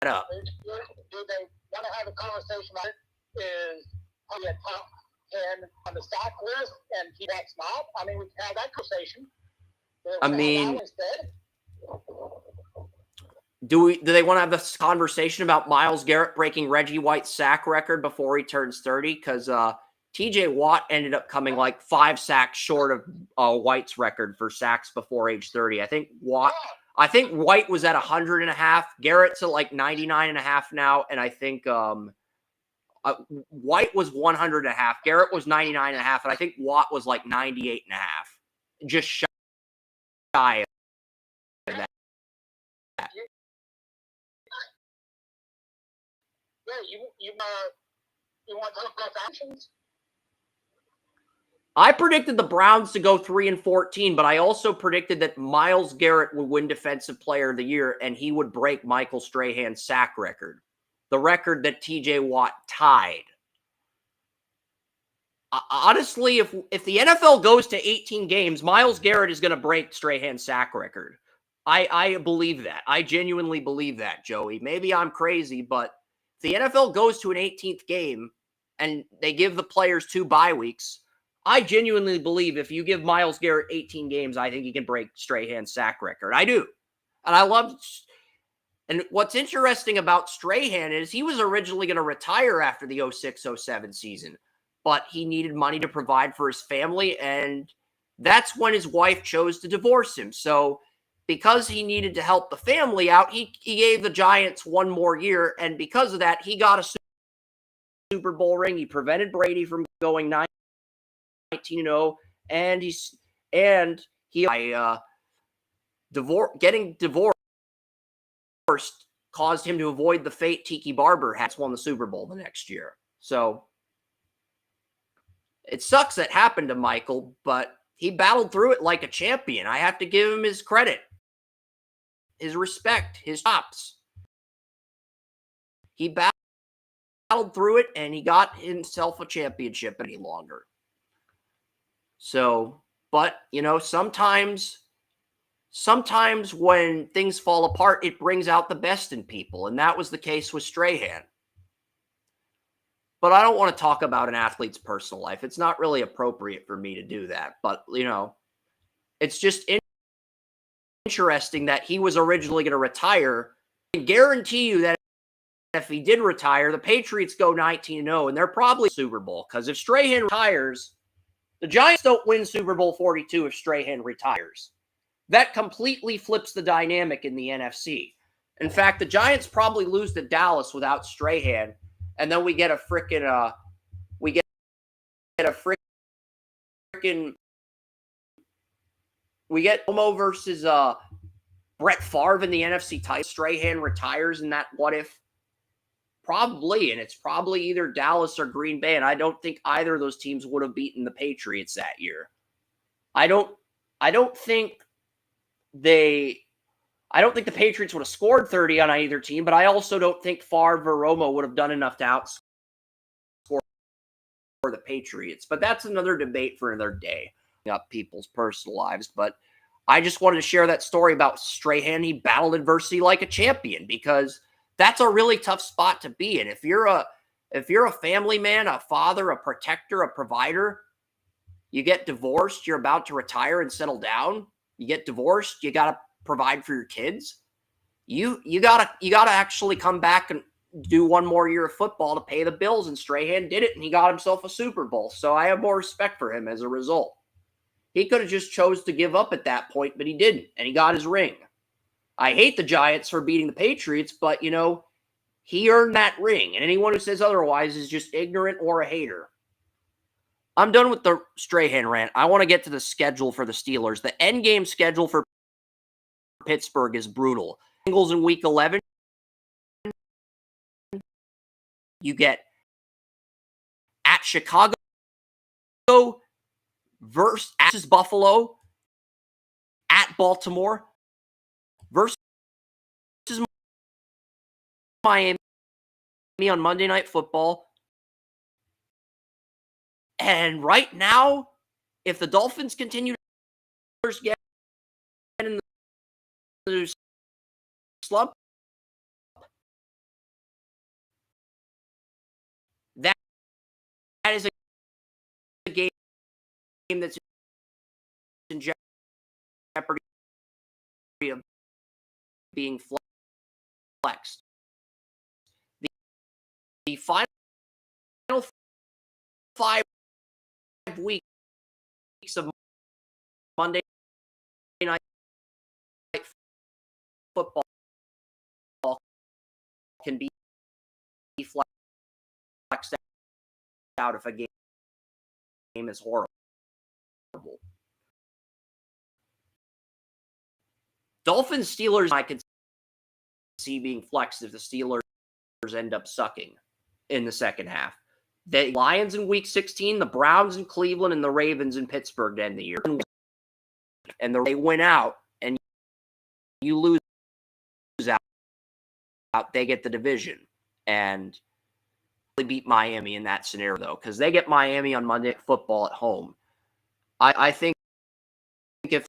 up. Do they want to have a conversation about it? Is he a top 10 on the sack list and he that's not? I mean, we can have that conversation. I mean, do they want to have this conversation about Myles Garrett breaking Reggie White's sack record before he turns 30? Because TJ Watt ended up coming like 5 sacks short of White's record for sacks before age 30. I think White was at 100.5. Garrett's at like 99.5 now, and I think White was 100.5. Garrett was 99.5, and I think Watt was like 98.5. Just shy of that. Yeah, you want to talk about actions? I predicted the Browns to go 3-14, but I also predicted that Myles Garrett would win Defensive Player of the Year and he would break Michael Strahan's sack record, the record that TJ Watt tied. Honestly, if the NFL goes to 18 games, Myles Garrett is going to break Strahan's sack record. I believe that. I genuinely believe that, Joey. Maybe I'm crazy, but if the NFL goes to an 18th game and they give the players 2 bye weeks, I genuinely believe if you give Myles Garrett 18 games, I think he can break Strahan's sack record. I do. And I love. And what's interesting about Strahan is he was originally going to retire after the 06-07 season, but he needed money to provide for his family, and that's when his wife chose to divorce him. So because he needed to help the family out, he gave the Giants 1 more year, and because of that, he got a Super Bowl ring. He prevented Brady from going 19-0, and getting divorced caused him to avoid the fate Tiki Barber has won the Super Bowl the next year. So it sucks that happened to Michael, but he battled through it like a champion. I have to give him his credit, his respect, his chops. He battled through it, and he got himself a championship any longer. So, but, sometimes when things fall apart, it brings out the best in people, and that was the case with Strahan. But I don't want to talk about an athlete's personal life. It's not really appropriate for me to do that. But, it's just interesting that he was originally going to retire. I can guarantee you that if he did retire, the Patriots go 19-0, and they're probably Super Bowl. Because if Strahan retires, the Giants don't win Super Bowl 42 if Strahan retires. That completely flips the dynamic in the NFC. In fact, the Giants probably lose to Dallas without Strahan, and then we get a freaking Homo versus Brett Favre in the NFC title. Strahan retires in that what if? Probably, and it's probably either Dallas or Green Bay, and I don't think either of those teams would have beaten the Patriots that year. I don't think the Patriots would have scored 30 on either team, but I also don't think Favre or Romo would have done enough to outscore the Patriots. But that's another debate for another day, up people's personal lives. But I just wanted to share that story about Strahan. He battled adversity like a champion, because that's a really tough spot to be in. If you're a family man, a father, a protector, a provider, you get divorced, you're about to retire and settle down. You get divorced, you got to provide for your kids. You gotta actually come back and do 1 more year of football to pay the bills, and Strahan did it, and he got himself a Super Bowl. So I have more respect for him as a result. He could have just chose to give up at that point, but he didn't, and he got his ring. I hate the Giants for beating the Patriots, but, he earned that ring, and anyone who says otherwise is just ignorant or a hater. I'm done with the Strahan rant. I want to get to the schedule for the Steelers. The end game schedule for Pittsburgh is brutal. Bengals in Week 11. You get at Chicago versus Buffalo, at Baltimore versus Miami on Monday Night Football. And right now, if the Dolphins continue to get in the slump, that's in jeopardy of being flexed. The final 5 weeks of Monday Night Football can be flexed out if a game is horrible. Dolphins Steelers I could see being flexed if the Steelers end up sucking in the second half. The Lions in week 16, the Browns in Cleveland, and the Ravens in Pittsburgh to end the year. And they win out, and you lose out, they get the division. And they beat Miami in that scenario, though, because they get Miami on Monday Night Football at home. I think if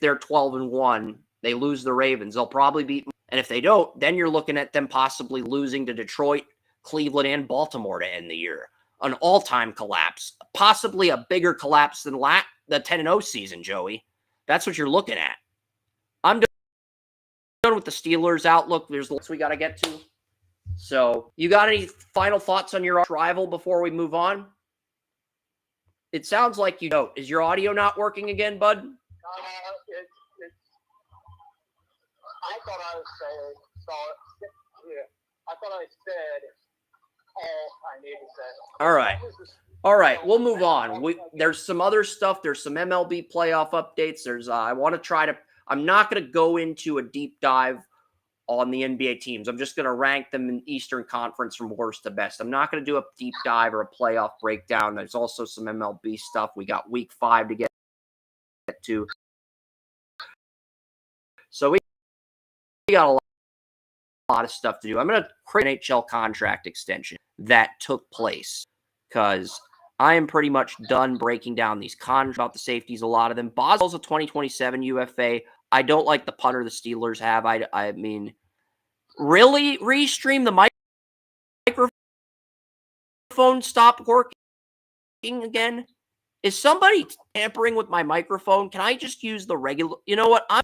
they're 12-1, they lose the Ravens, they'll probably beat. And if they don't, then you're looking at them possibly losing to Detroit, Cleveland, and Baltimore to end the year. An all-time collapse. Possibly a bigger collapse than the 10-0 season, Joey. That's what you're looking at. I'm done with the Steelers outlook. There's lots we got to get to. So, you got any final thoughts on your rival before we move on? It sounds like you don't. Is your audio not working again, bud? I thought I was saying, I thought I said all I needed to say. All right, we'll move on. There's some other stuff. There's some MLB playoff updates. I'm not going to go into a deep dive on the NBA teams. I'm just going to rank them in Eastern Conference from worst to best. I'm not going to do a deep dive or a playoff breakdown. There's also some MLB stuff. We got week 5 to get to. So we got a lot of stuff to do. I'm going to create an NHL contract extension that took place because I am pretty much done breaking down these contracts about the safeties, a lot of them. Boswell's a 2027 UFA. I don't like the punter the Steelers have. I mean, really? Restream the microphone stopped working again? Is somebody tampering with my microphone? Can I just use the regular? You know what? I'm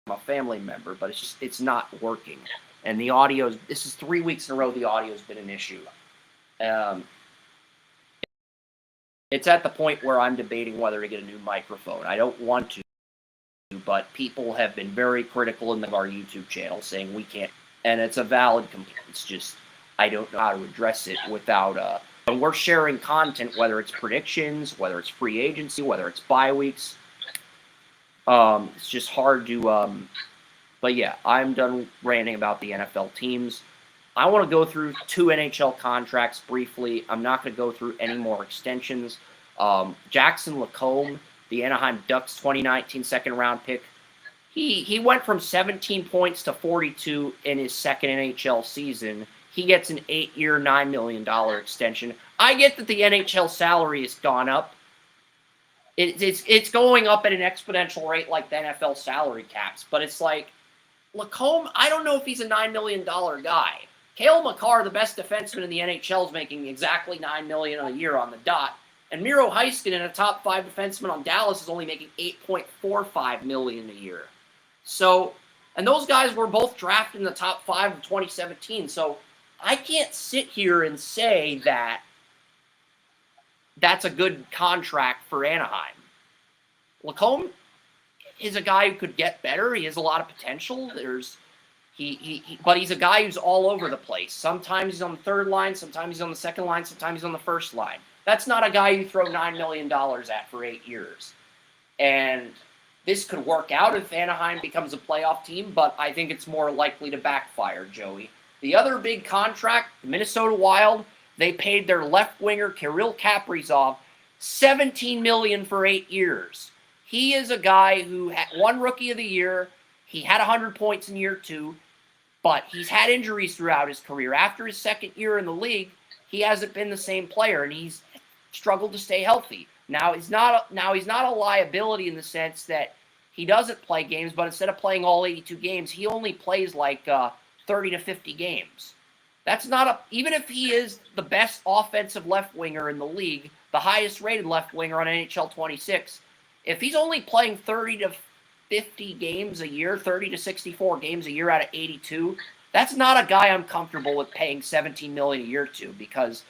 a family member, but it's not working. And the audio, this is 3 weeks in a row the audio's been an issue. It's at the point where I'm debating whether to get a new microphone. I don't want to, but people have been very critical in our YouTube channel saying we can't, and it's a valid complaint. It's just I don't know how to address it without and we're sharing content, whether it's predictions, whether it's free agency, whether it's bye weeks. It's just hard to but yeah, I'm done ranting about the NFL teams. I want to go through 2 NHL contracts briefly. I'm not going to go through any more extensions. Jackson Lacombe, the Anaheim Ducks 2019 second-round pick, he went from 17 points to 42 in his second NHL season. He gets an 8-year, $9 million extension. I get that the NHL salary has gone up. It's going up at an exponential rate like the NFL salary caps, but it's like, Lacombe, I don't know if he's a $9 million guy. Cale Makar, the best defenseman in the NHL, is making exactly $9 million a year on the dot. And Miro Heiskanen, a top 5 defenseman on Dallas, is only making $8.45 million a year. So, and those guys were both drafted in the top 5 of 2017. So, I can't sit here and say that that's a good contract for Anaheim. Lacombe is a guy who could get better. He has a lot of potential. But he's a guy who's all over the place. Sometimes he's on the third line, sometimes he's on the second line, sometimes he's on the first line. That's not a guy you throw $9 million at for 8 years. And this could work out if Anaheim becomes a playoff team, but I think it's more likely to backfire, Joey. The other big contract, the Minnesota Wild, they paid their left winger Kirill Kaprizov $17 million for 8 years. He is a guy who won Rookie of the Year. He had 100 points in year 2, but he's had injuries throughout his career. After his second year in the league, he hasn't been the same player, and he's struggled to stay healthy. Now he's not a liability in the sense that he doesn't play games, but instead of playing all 82 games, he only plays like 30 to 50 games. That's not even if he is the best offensive left winger in the league, the highest rated left winger on NHL 26, if he's only playing 30 to 50 games a year, 30 to 64 games a year out of 82, that's not a guy I'm comfortable with paying $17 million a year to, because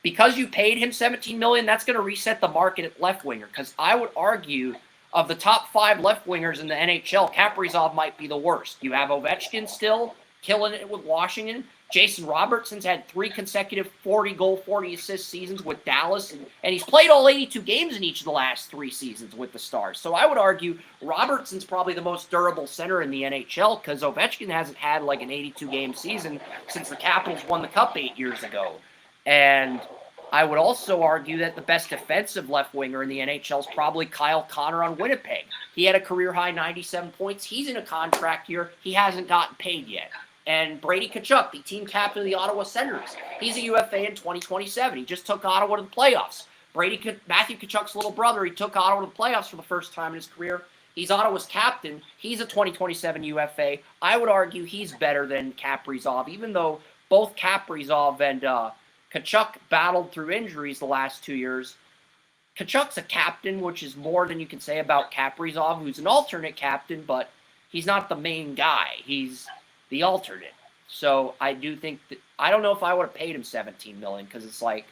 you paid him $17 million, that's going to reset the market at left winger. Because I would argue of the top 5 left wingers in the NHL, Kaprizov might be the worst. You have Ovechkin still killing it with Washington. Jason Robertson's had 3 consecutive 40-goal, 40-assist seasons with Dallas, and he's played all 82 games in each of the last 3 seasons with the Stars. So I would argue Robertson's probably the most durable center in the NHL, because Ovechkin hasn't had like an 82-game season since the Capitals won the Cup 8 years ago. And I would also argue that the best defensive left winger in the NHL is probably Kyle Connor on Winnipeg. He had a career-high 97 points. He's in a contract year. He hasn't gotten paid yet. And Brady Tkachuk, the team captain of the Ottawa Senators, he's a UFA in 2027. He just took Ottawa to the playoffs. Matthew Tkachuk's little brother, he took Ottawa to the playoffs for the first time in his career. He's Ottawa's captain. He's a 2027 UFA. I would argue he's better than Kaprizov, even though both Kaprizov and Tkachuk battled through injuries the last 2 years. Tkachuk's a captain, which is more than you can say about Kaprizov, who's an alternate captain, but he's not the main guy. He's the alternate. So I do think that, I don't know if I would have paid him $17 million, because it's like,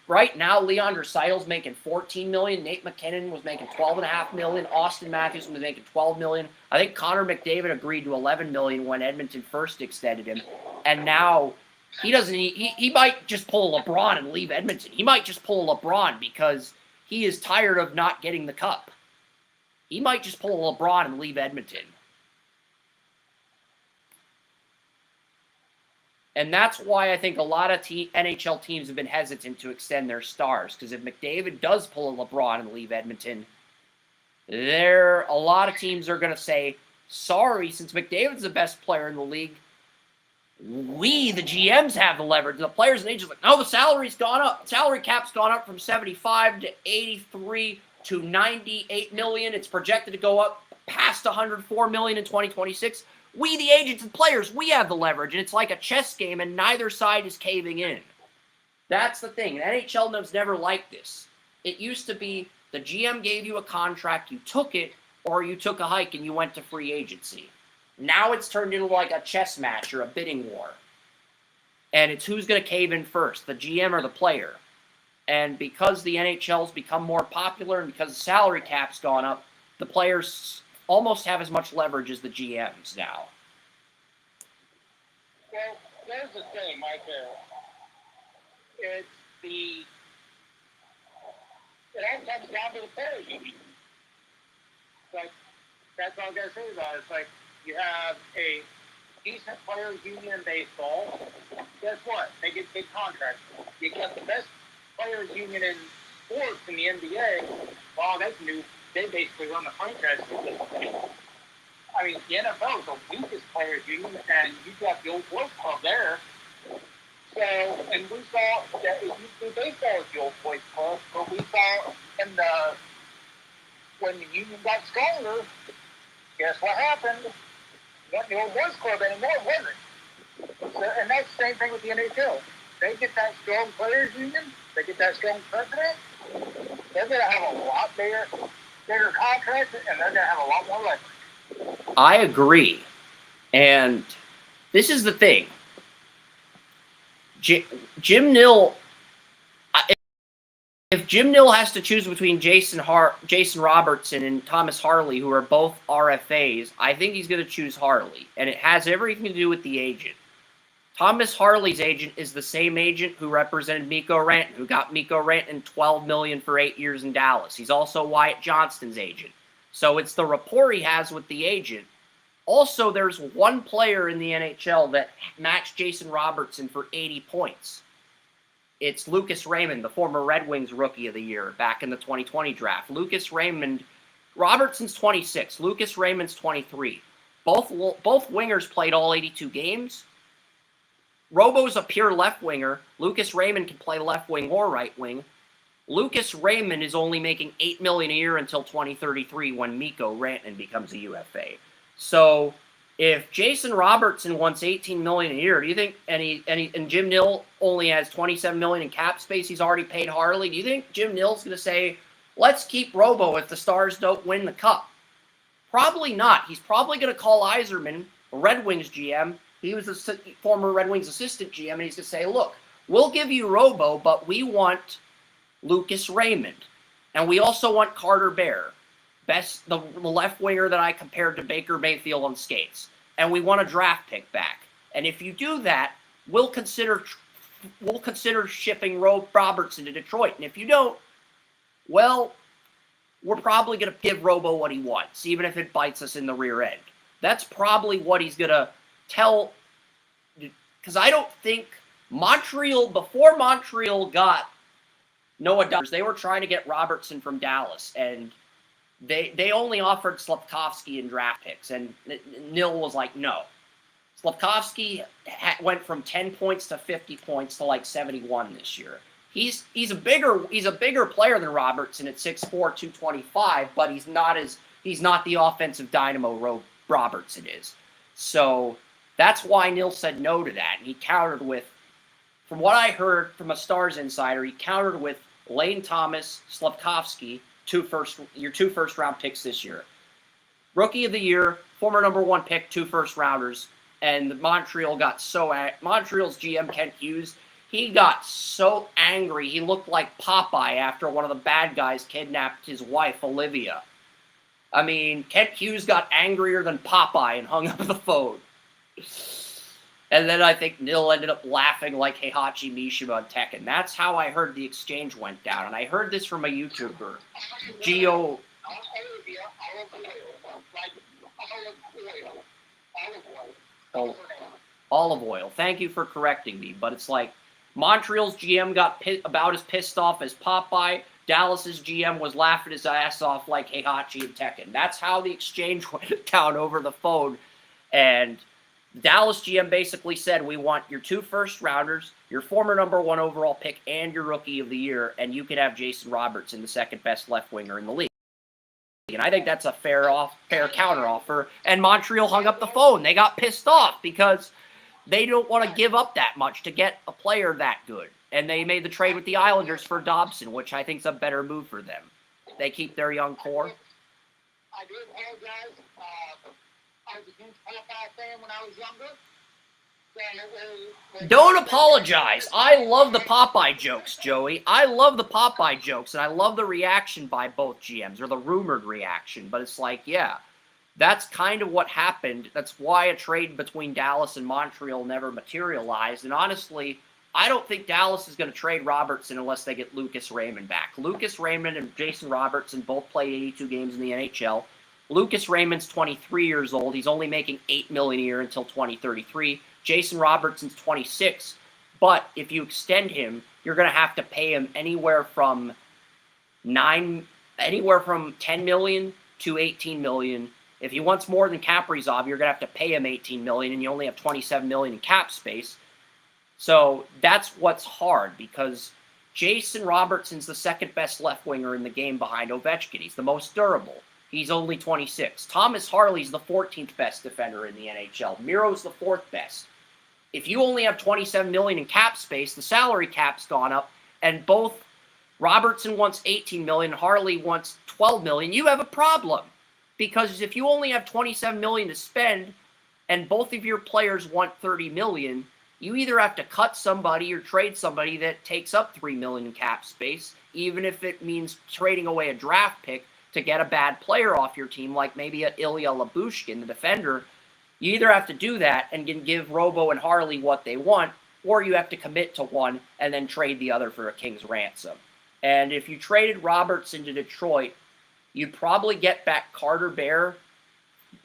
right now Leon Draisaitl's making $14 million, Nate McKinnon was making $12.5 million, Austin Matthews was making $12 million. I think Connor McDavid agreed to $11 million when Edmonton first extended him, and now he might just pull a LeBron and leave Edmonton. He might just pull a LeBron because he is tired of not getting the cup. He might just pull a LeBron and leave Edmonton. And that's why I think a lot of NHL teams have been hesitant to extend their stars. Because if McDavid does pull a LeBron and leave Edmonton, a lot of teams are going to say, sorry, since McDavid's the best player in the league, we, the GMs, have the leverage. And the players and agents are like, no, the salary's gone up. Salary cap's gone up from 75 to 83 to 98 million. It's projected to go up past 104 million in 2026. We, the agents and players, we have the leverage, and it's like a chess game, and neither side is caving in. That's the thing. NHL knows never like this. It used to be the GM gave you a contract, you took it, or you took a hike and you went to free agency. Now it's turned into like a chess match or a bidding war. And it's who's going to cave in first, the GM or the player. And because the NHL's become more popular and because the salary cap's gone up, the players almost have as much leverage as the GMs now. Well, there's the thing, Michael. It all comes down to the players union. Like, that's all I'm going to say about it. It's like, you have a decent players union in baseball. Guess what? They get big contracts. You get the best players union in sports in the NBA. Well, they basically run the franchise. I mean, the NFL is the weakest players union, and you've got the old boys club there. So, and we saw that it used to be baseball was the old boys club, but we saw when the union got stronger, guess what happened? Not the old boys club anymore, was it? So, and that's the same thing with the NHL. They get that strong players union, they get that strong president, they're going to have a lot bigger contracts, and they're going to have a lot more leverage. I agree. And this is the thing. Jim Nill, if Jim Nill has to choose between Jason Robertson and Thomas Harley, who are both RFAs, I think he's going to choose Harley. And it has everything to do with the agent. Thomas Harley's agent is the same agent who represented Mikko Rantanen, who got Mikko Rantanen $12 million for 8 years in Dallas. He's also Wyatt Johnston's agent. So it's the rapport he has with the agent Also, there's one player in the NHL that matched Jason Robertson for 80 points. It's Lucas Raymond, the former Red Wings Rookie of the Year back in the 2020 draft. Lucas Raymond, Robertson's 26, Lucas Raymond's 23. Both wingers played all 82 games. Robo's a pure left winger. Lucas Raymond can play left wing or right wing. Lucas Raymond is only making $8 million a year until 2033 when Mikko Rantanen becomes a UFA. So if Jason Robertson wants $18 million a year, do you think, and Jim Nill only has $27 million in cap space, he's already paid Harley, do you think Jim Nill's going to say, let's keep Robo if the Stars don't win the Cup? Probably not. He's probably going to call Yzerman, a Red Wings GM. He was a former Red Wings assistant GM, and he's going to say, look, we'll give you Robo, but we want Lucas Raymond. And we also want Carter Bear, the left winger that I compared to Baker Mayfield on skates. And we want a draft pick back. And if you do that, we'll consider shipping Robertson to Detroit. And if you don't, well, we're probably going to give Robo what he wants, even if it bites us in the rear end. That's probably what he's going to tell, because I don't think before Montreal got Noah Duffers, they were trying to get Robertson from Dallas, and they only offered Slavkovsky in draft picks, and Nill was like, no. Slavkovsky went from 10 points to 50 points to like 71 this year. He's a bigger player than Robertson at 6'4", 225, but he's not the offensive dynamo Robertson is. So that's why Nill said no to that, and he countered with, from what I heard from a Stars insider, he countered with Lane Thomas, Slavkovsky, your two first-round picks this year. Rookie of the Year, former number 1 pick, 2 first-rounders, and Montreal's GM, Kent Hughes, he got so angry, he looked like Popeye after one of the bad guys kidnapped his wife, Olivia. I mean, Kent Hughes got angrier than Popeye and hung up the phone. And then I think Nill ended up laughing like Heihachi Mishima on Tekken. That's how I heard the exchange went down. And I heard this from a YouTuber, Geo. Olive oil. Thank you for correcting me. But it's like Montreal's GM got about as pissed off as Popeye. Dallas's GM was laughing his ass off like Heihachi and Tekken. That's how the exchange went down over the phone. And Dallas GM basically said, we want your 2 first-rounders, your former number 1 overall pick, and your Rookie of the Year, and you can have Jason Robertson, the second-best left winger in the league. And I think that's a fair counteroffer. And Montreal hung up the phone. They got pissed off because they don't want to give up that much to get a player that good. And they made the trade with the Islanders for Dobson, which I think is a better move for them. They keep their young core. I do apologize. I was a huge Popeye fan when I was younger. Don't apologize. I love the Popeye jokes, Joey. I love the Popeye jokes, and I love the reaction by both GMs, or the rumored reaction. But it's like, yeah, that's kind of what happened. That's why a trade between Dallas and Montreal never materialized. And honestly, I don't think Dallas is going to trade Robertson unless they get Lucas Raymond back. Lucas Raymond and Jason Robertson both played 82 games in the NHL. Lucas Raymond's 23 years old. He's only making $8 million a year until 2033. Jason Robertson's 26. But if you extend him, you're going to have to pay him anywhere from $10 million to $18 million. If he wants more than Kaprizov, you're going to have to pay him $18 million, and you only have $27 million in cap space. So that's what's hard, because Jason Robertson's the second best left winger in the game behind Ovechkin. He's the most durable. He's only 26. Thomas Harley's the 14th best defender in the NHL. Miro's the 4th best. If you only have $27 million in cap space, the salary cap's gone up, and both Robertson wants $18 million, Harley wants $12 million, you have a problem. Because if you only have $27 million to spend, and both of your players want $30 million, you either have to cut somebody or trade somebody that takes up $3 million in cap space, even if it means trading away a draft pick to get a bad player off your team, like maybe a Ilya Lyubushkin, the defender. You either have to do that and can give Robo and Harley what they want, or you have to commit to one and then trade the other for a king's ransom. And if you traded Robertson to Detroit, you'd probably get back Carter Bear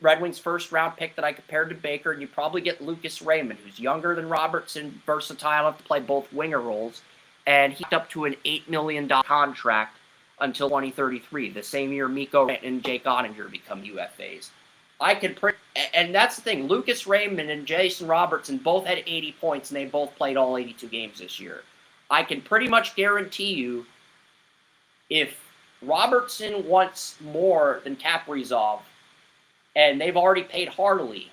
Red Wings first-round pick that I compared to Baker, and you probably get Lucas Raymond, who's younger than Robertson, versatile enough to play both winger roles, and he's up to an $8 million contract until 2033, the same year Mikko and Jake Ottinger become UFAs. And that's the thing, Lucas Raymond and Jason Robertson both had 80 points, and they both played all 82 games this year. I can pretty much guarantee you, if Robertson wants more than Kaprizov, and they've already paid heartily,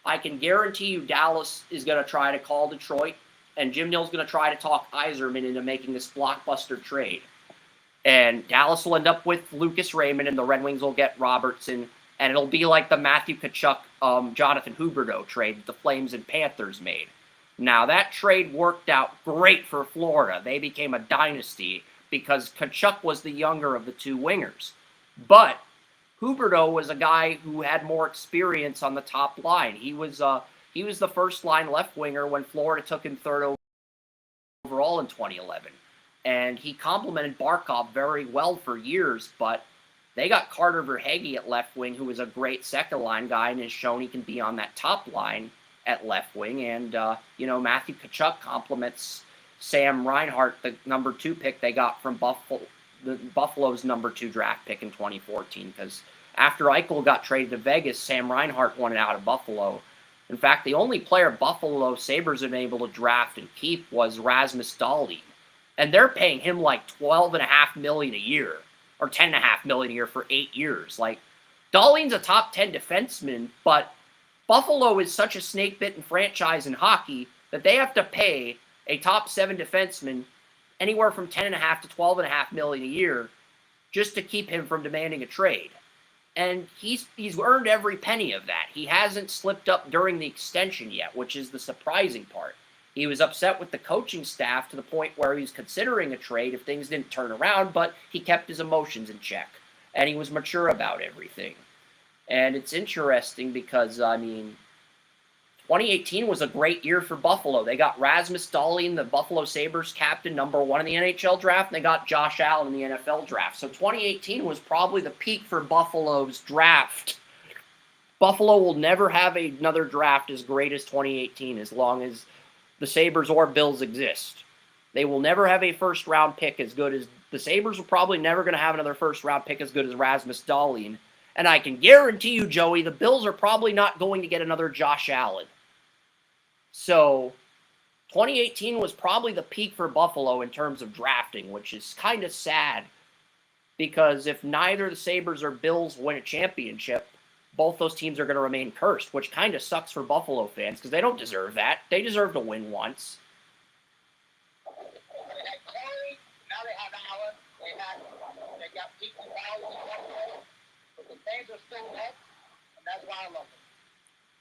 I can guarantee you Dallas is going to try to call Detroit, and Jim Nill's going to try to talk Yzerman into making this blockbuster trade. And Dallas will end up with Lucas Raymond, and the Red Wings will get Robertson, and it'll be like the Matthew Tkachuk, Jonathan Huberdeau trade that the Flames and Panthers made. Now, that trade worked out great for Florida. They became a dynasty because Tkachuk was the younger of the two wingers. But Huberdeau was a guy who had more experience on the top line. He was the first-line left winger when Florida took him third overall in 2011. And he complemented Barkov very well for years, but they got Carter Verhaeghe at left wing, who was a great second-line guy and has shown he can be on that top line at left wing. And, Matthew Tkachuk complements Sam Reinhart, the number 2 pick they got from Buffalo's number 2 draft pick in 2014, because after Eichel got traded to Vegas, Sam Reinhart wanted out of Buffalo. In fact, the only player Buffalo Sabres have been able to draft and keep was Rasmus Dahlin. And they're paying him like $12.5 million a year, or $10.5 million a year for 8 years. Like, Dahlin's a top 10 defenseman, but Buffalo is such a snake-bitten franchise in hockey that they have to pay a top 7 defenseman anywhere from $10.5 to $12.5 million a year just to keep him from demanding a trade. And he's earned every penny of that. He hasn't slipped up during the extension yet, which is the surprising part. He was upset with the coaching staff to the point where he was considering a trade if things didn't turn around, but he kept his emotions in check, and he was mature about everything. And it's interesting because, 2018 was a great year for Buffalo. They got Rasmus Dahlin, the Buffalo Sabres captain, number 1 in the NHL draft, and they got Josh Allen in the NFL draft. So 2018 was probably the peak for Buffalo's draft. Buffalo will never have another draft as great as 2018 as long as the Sabres or Bills exist. They will never have a first-round pick as good as... The Sabres are probably never going to have another first-round pick as good as Rasmus Dahlin. And I can guarantee you, Joey, the Bills are probably not going to get another Josh Allen. So, 2018 was probably the peak for Buffalo in terms of drafting, which is kind of sad. Because if neither the Sabres or Bills win a championship, both those teams are going to remain cursed, which kind of sucks for Buffalo fans because they don't deserve that. They deserve to win once. They had Corey, now they have Allen. They got Pete and Bowles, but the fans are still up, and that's why I love them.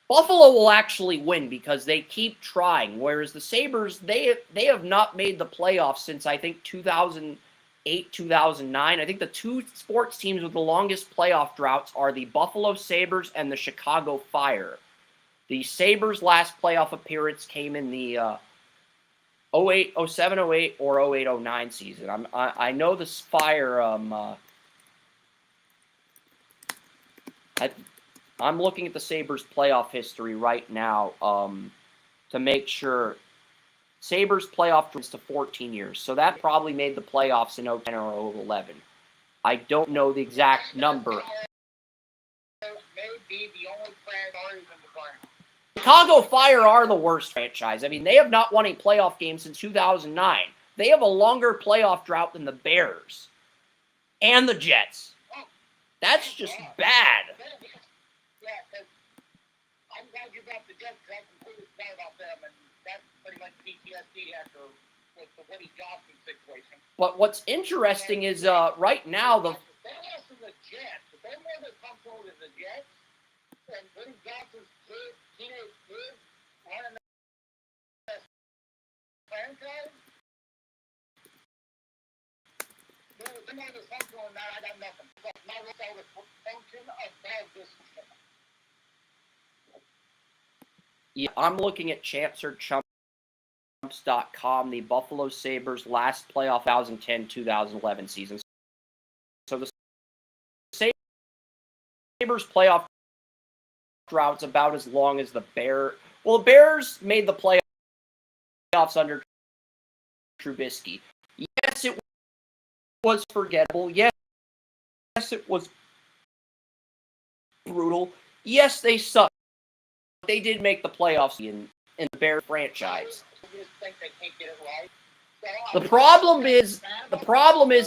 Buffalo will actually win because they keep trying, whereas the Sabres, they have not made the playoffs since, I think, 2008, 2009. I think the 2 sports teams with the longest playoff droughts are the Buffalo Sabres and the Chicago Fire. The Sabres' last playoff appearance came in the 07-08 or 08-09 season. I know this Fire... I'm looking at the Sabres' playoff history right now to make sure. Sabres' playoff is to 14 years, so that probably made the playoffs in 010 or 011. I don't know the exact number. Chicago Fire are the worst franchise. I mean, they have not won a playoff game since 2009. They have a longer playoff drought than the Bears and the Jets. That's just bad. Yeah, because I'm glad you got the Jets because I completely forgot about them, and that's pretty much PTSD after with the Woody Johnson situation. But what's interesting is right now They lost to the Jets, but they're more than comfortable with the Jets, and Woody Johnson's teenage kids are in the franchise. They're more than comfortable in that. I got nothing. My result is function above this. Yeah, I'm looking at ChampsOrChumps.com, the Buffalo Sabres' last playoff 2010-2011 season. So the Sabres' playoff droughts about as long as the Bears. Well, the Bears made the playoffs under Trubisky. Yes, it was forgettable. Yes, it was brutal. Yes, they sucked. They did make the playoffs in the Bears franchise. The problem is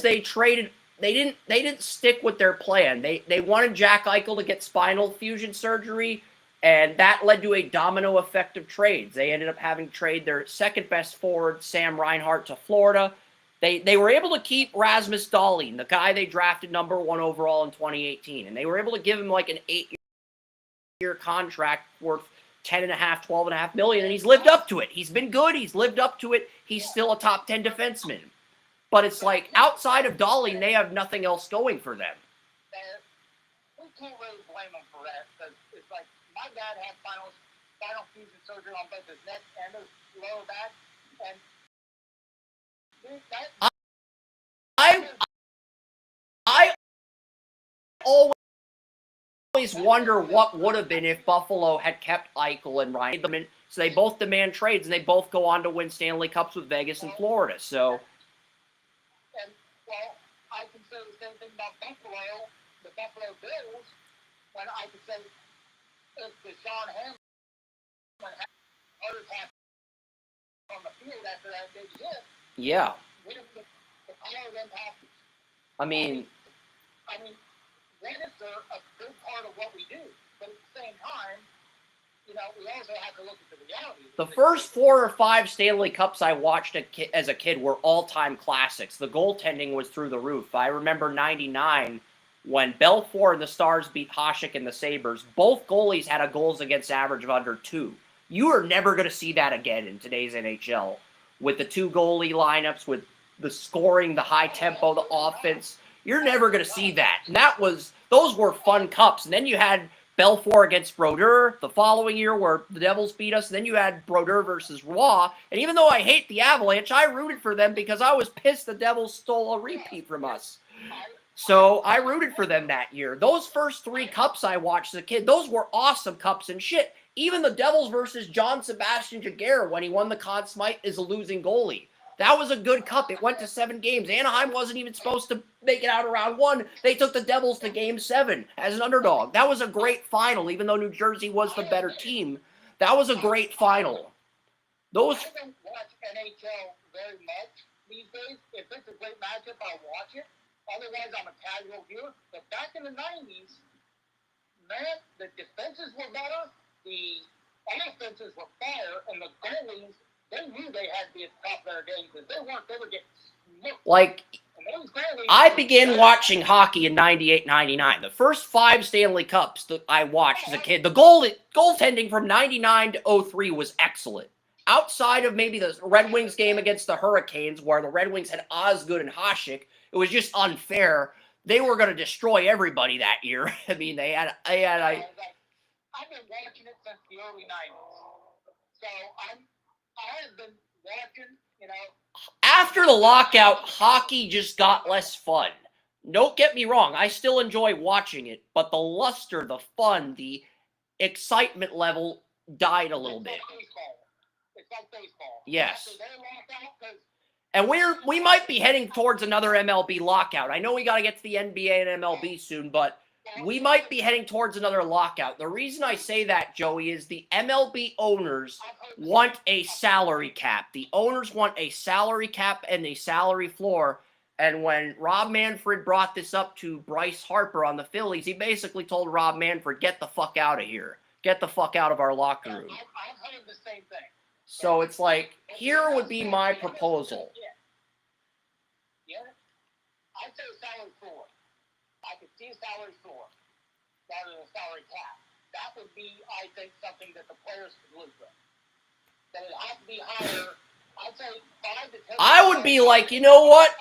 they traded. They didn't stick with their plan. They wanted Jack Eichel to get spinal fusion surgery, and that led to a domino effect of trades. They ended up having to trade their second best forward, Sam Reinhart, to Florida. They were able to keep Rasmus Dahlin, the guy they drafted #1 overall in 2018, and they were able to give him like an 8-year contract worth $10.5, $12.5 million, and he's lived up to it. He's been good. He's lived up to it. He's still a top 10 defenseman. But it's like, outside of Dahlin, they have nothing else going for them. We can't really blame them for that, because it's like, my dad had spinal fusion surgery on both his neck and his lower back, and I always wonder what would have been if Buffalo had kept Eichel and Ryan. So they both demand trades, and they both go on to win Stanley Cups with Vegas and Florida. So, and well, I can say the same thing about Buffalo, the Buffalo Bills, when I could say if Deshaun Hamlin had other tap on the field after that big hit, yeah. I mean, that is a big part of what we do. But at the same time, we also have to look at the reality. The first 4 or 5 Stanley Cups I watched as a kid were all-time classics. The goaltending was through the roof. I remember '99 when Belfour and the Stars beat Hasek and the Sabres. Both goalies had a goals against average of under 2. You are never going to see that again in today's NHL. With the 2 goalie lineups, with the scoring, the high tempo, the offense, you're never going to see that. And those were fun cups. And then you had Belfour against Brodeur the following year where the Devils beat us. And then you had Brodeur versus Roy. And even though I hate the Avalanche, I rooted for them because I was pissed the Devils stole a repeat from us. So I rooted for them that year. Those first 3 cups I watched as a kid, those were awesome cups and shit. Even the Devils versus John Sebastian Jaguar when he won the Conn Smythe is a losing goalie. That was a good cup. It went to 7 games. Anaheim wasn't even supposed to make it out of round 1. They took the Devils to game 7 as an underdog. That was a great final, even though New Jersey was the better team. That was a great final. I don't watch NHL very much these days. If it's a great matchup, I'll watch it. Otherwise, I'm a casual viewer. But back in the 90s, man, the defenses were better, the offenses were fire, and the goalies, they knew they had to be at the top of their game because they were getting smoked. Like, I began watching hockey in '98, '99. The first 5 Stanley Cups that I watched as a kid, the goaltending from '99 to '03 was excellent. Outside of maybe the Red Wings game against the Hurricanes, where the Red Wings had Osgood and Hasek, it was just unfair. They were going to destroy everybody that year. I mean, I've been watching it since the early 90s. So I have been watching, After the lockout, hockey just got less fun. Don't get me wrong, I still enjoy watching it, but the luster, the fun, the excitement level died a little bit. It's like baseball. Yes. And we might be heading towards another MLB lockout. I know we got to get to the NBA and MLB soon, but we might be heading towards another lockout. The reason I say that, Joey, is the MLB owners want a salary cap. The owners want a salary cap and a salary floor. And when Rob Manfred brought this up to Bryce Harper on the Phillies, he basically told Rob Manfred, get the fuck out of here. Get the fuck out of our locker room. I've heard the same thing. So it's like, here would be my proposal. Yeah. I'd say salary floor. I could see a salary floor rather than a salary cap. That would be, I think, something that the players could live with. That it has to be higher. I'd say 5 to 10. I would be like, you know what?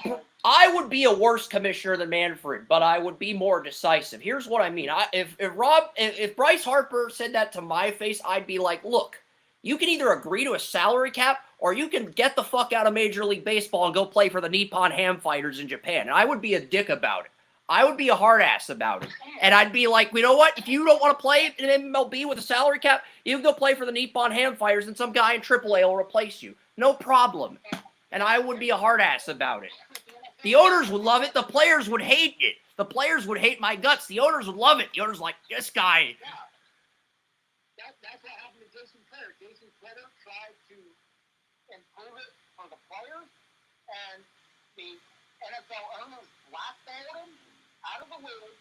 I would be a worse commissioner than Manfred, but I would be more decisive. Here's what I mean. If Bryce Harper said that to my face, I'd be like, look, you can either agree to a salary cap or you can get the fuck out of Major League Baseball and go play for the Nippon Ham Fighters in Japan. And I would be a dick about it. I would be a hard ass about it. And I'd be like, you know what? If you don't want to play in MLB with a salary cap, you can go play for the Nippon Ham Fighters and some guy in AAA will replace you. No problem. And I would be a hard ass about it. The owners would love it. The players would hate it. The players would hate my guts. The owners would love it. The owners like, this guy. Yeah. That's what happened to Jason Clare. Jason Clare tried to improve it for the players, and the NFL owners blackballed him out of the league,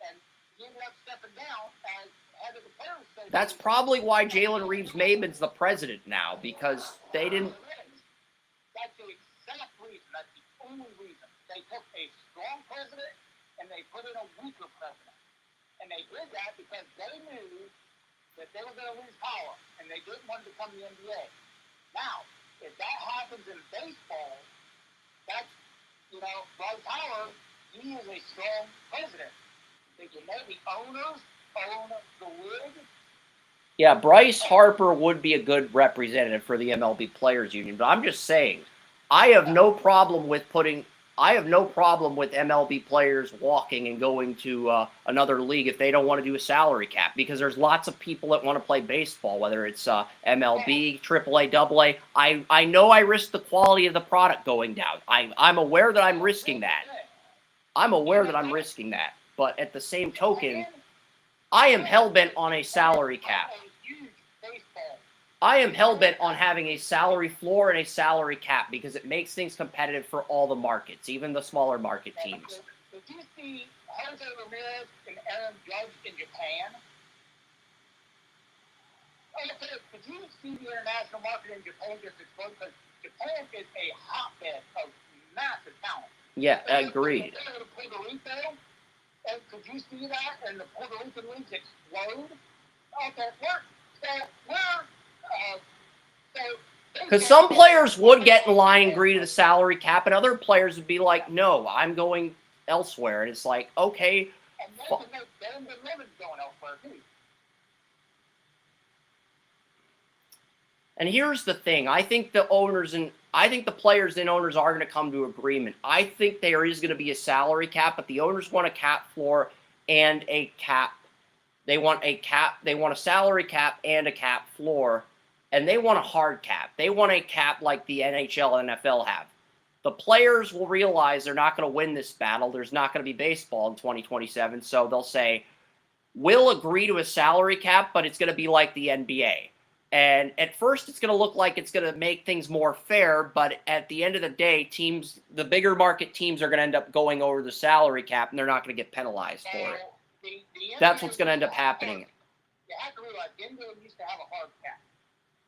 and he ended up stepping down as head of the players. That's probably why Jalen Reeves-Maybin's the president now, because they didn't. That's the exact reason. That's the only reason. They took a strong president and they put in a weaker president. And they did that because they knew that they were going to lose power, and they didn't want to become the NBA. Now, if that happens in baseball, that's, Bryce Howard, he is a strong president. They can let the owners own the league. Yeah, Bryce Harper would be a good representative for the MLB Players Union, but I'm just saying, I have no problem with MLB players walking and going to another league if they don't want to do a salary cap, because there's lots of people that want to play baseball, whether it's MLB, AAA, AA. I know I risk the quality of the product going down. I'm aware that I'm risking that. But at the same token, I am hell-bent on a salary cap. I am hell-bent on having a salary floor and a salary cap because it makes things competitive for all the markets, even the smaller market teams. Did you see Jose Ramirez and Aaron Judge in Japan? Did you see the international market in Japan just explode? Because Japan is a hotbed of massive talent. Yeah, agreed. They go to Puerto Rico, and could you see that? And the Puerto Rican leagues explode? Okay, because some players would get in line and agree to the salary cap, and other players would be like, no, I'm going elsewhere. And it's like, okay. And they can make better than living going elsewhere, too. And here's the thing. I think the players and owners are going to come to agreement. I think there is going to be a salary cap, but the owners want a cap floor and a cap. They want a salary cap and a cap floor, and they want a hard cap. They want a cap like the NHL and NFL have. The players will realize they're not going to win this battle. There's not going to be baseball in 2027, so they'll say, we'll agree to a salary cap, but it's going to be like the NBA. And at first, it's going to look like it's going to make things more fair, but at the end of the day, the bigger market teams are going to end up going over the salary cap, and they're not going to get penalized for it. That's what's going to end up happening. You have to realize the NBA used to have a hard cap.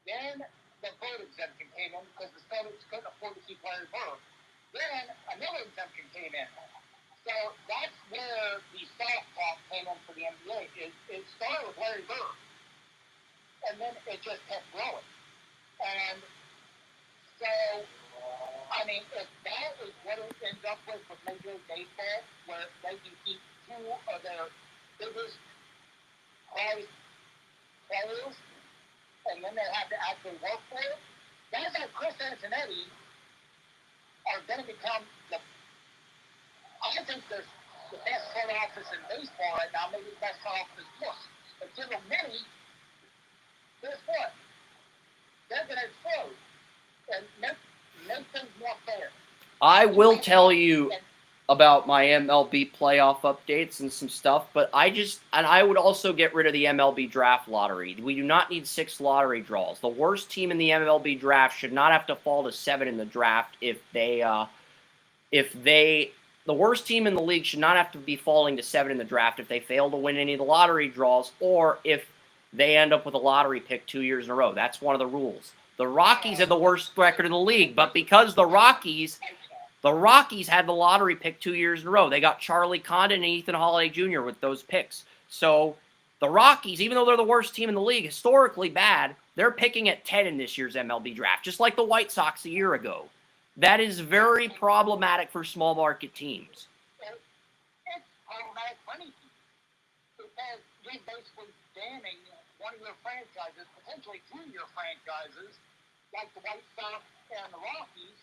Then the vote exemption came in because the Celtics couldn't afford to keep players hurt. Then another exemption came in. So that's where the soft cap came in for the NBA. It started with Larry Bird. And then it just kept growing. And so, I mean, if that is what it ends up with Major League Baseball, where they can keep two of their biggest prize players, and then they have to actually work for it, guys like Chris Antonetti are going to become I think there's the best front office in baseball right now, maybe the best front office in sports. But give them money, guess what? They're going to explode and make things more fair. I will tell you about my MLB playoff updates and some stuff, but I would also get rid of the MLB draft lottery. We do not need 6 lottery draws. The worst team in the MLB draft should not have to fall to 7 in the draft the worst team in the league should not have to be falling to 7 in the draft if they fail to win any of the lottery draws, or if they end up with a lottery pick 2 years in a row. That's one of the rules. The Rockies have the worst record in the league, but because the Rockies had the lottery pick 2 years in a row, they got Charlie Condon and Ethan Holiday Jr. with those picks. So the Rockies, even though they're the worst team in the league, historically bad, they're picking at 10 in this year's MLB draft, just like the White Sox a year ago. That is very problematic for small market teams. It's problematic for any team because you're basically damning one of your franchises, potentially 2 of your franchises, like the White Sox and the Rockies,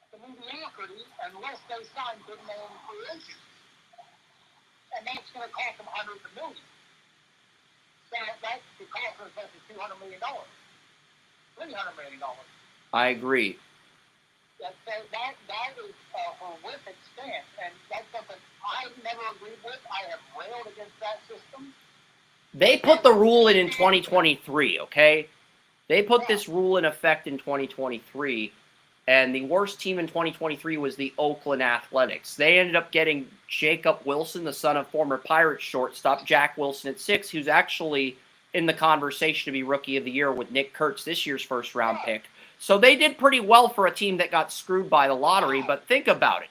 the mediocrity unless they sign big name free agents. and that's going to cost them hundreds of millions. So that could cost us as much as $200 million, $300 million. I agree. That is a horrific stance, and that's something I've never agreed with. I have railed against that system. They put the rule in 2023, okay? They put this rule in effect in 2023, and the worst team in 2023 was the Oakland Athletics. They ended up getting Jacob Wilson, the son of former Pirates shortstop Jack Wilson at 6, who's actually in the conversation to be Rookie of the Year with Nick Kurtz, this year's first-round pick. So they did pretty well for a team that got screwed by the lottery, but think about it.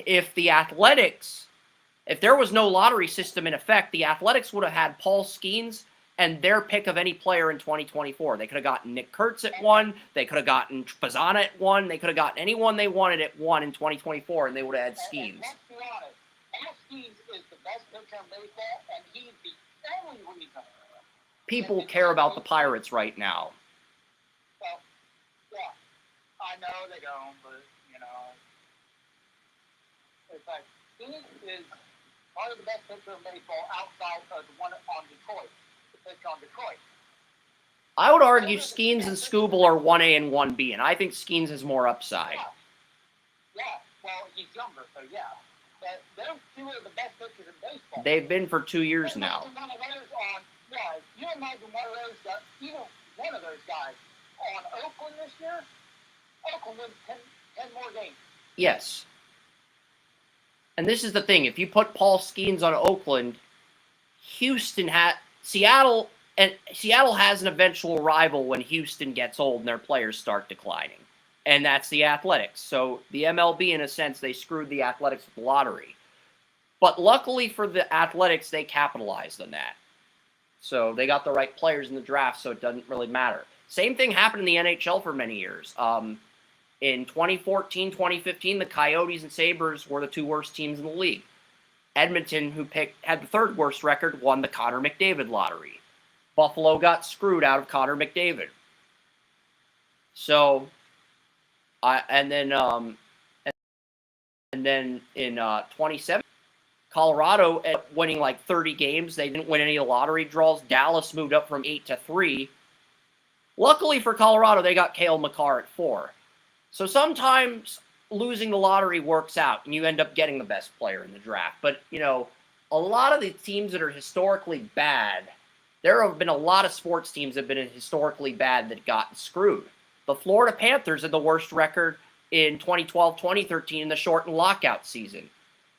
If the Athletics, if there was no lottery system in effect, the Athletics would have had Paul Skeens and their pick of any player in 2024. They could have gotten Nick Kurtz at 1. They could have gotten Pazana at 1. They could have gotten anyone they wanted at 1 in 2024, and they would have had Skeens. Let's be honest. Paul Skeens is the best pitcher in baseball, and he's the only reason. People care about the Pirates right now. Well, yeah. I know they don't, but, you know. It's like, Skeens is probably the best pitcher in baseball outside of the one on Detroit. I would argue Skeens and Skubal are 1A and 1B, and I think Skeens has more upside. Yeah, well, he's younger, so yeah. But they're two of the best pitchers in baseball. They've been for 2 years now. You imagine one of those guys, even one of those guys, on Oakland this year, Oakland wins 10 more games. Yes. And this is the thing. If you put Paul Skeens on Oakland, Seattle has an eventual rival when Houston gets old and their players start declining. And that's the Athletics. So the MLB, in a sense, they screwed the Athletics with the lottery. But luckily for the Athletics, they capitalized on that. So they got the right players in the draft, so it doesn't really matter. Same thing happened in the NHL for many years. In 2014, 2015, the Coyotes and Sabres were the 2 worst teams in the league. Edmonton, who had the 3rd worst record, won the Connor McDavid lottery. Buffalo got screwed out of Connor McDavid. So, and then in 2017, Colorado ended up winning like 30 games. They didn't win any of the lottery draws. Dallas moved up from 8 to 3. Luckily for Colorado, they got Cale Makar at 4. So sometimes losing the lottery works out, and you end up getting the best player in the draft. But, you know, a lot of the teams that are historically bad, there have been a lot of sports teams that have been historically bad that got screwed. The Florida Panthers had the worst record in 2012-2013 in the shortened lockout season.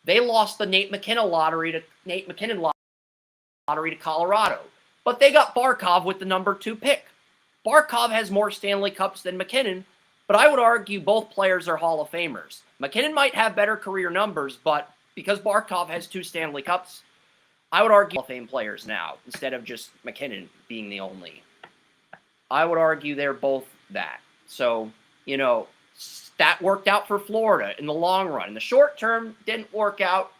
They lost the Nate McKinnon lottery to Colorado. But they got Barkov with the number 2 pick. Barkov has more Stanley Cups than McKinnon, but I would argue both players are Hall of Famers. McKinnon might have better career numbers, but because Barkov has 2 Stanley Cups, I would argue Hall of Fame players now, instead of just McKinnon being the only. I would argue they're both that. So, you know, that worked out for Florida in the long run. In the short term, didn't work out.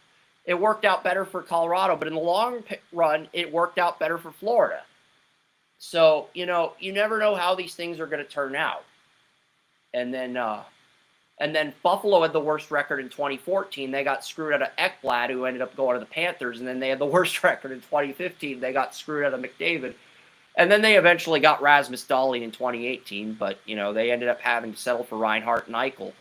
It worked out better for Colorado, but in the long run, it worked out better for Florida. So, you know, you never know how these things are going to turn out. And then Buffalo had the worst record in 2014. They got screwed out of Ekblad, who ended up going to the Panthers. And then they had the worst record in 2015. They got screwed out of McDavid. And then they eventually got Rasmus Dahlin in 2018. But, you know, they ended up having to settle for Reinhart and Eichel.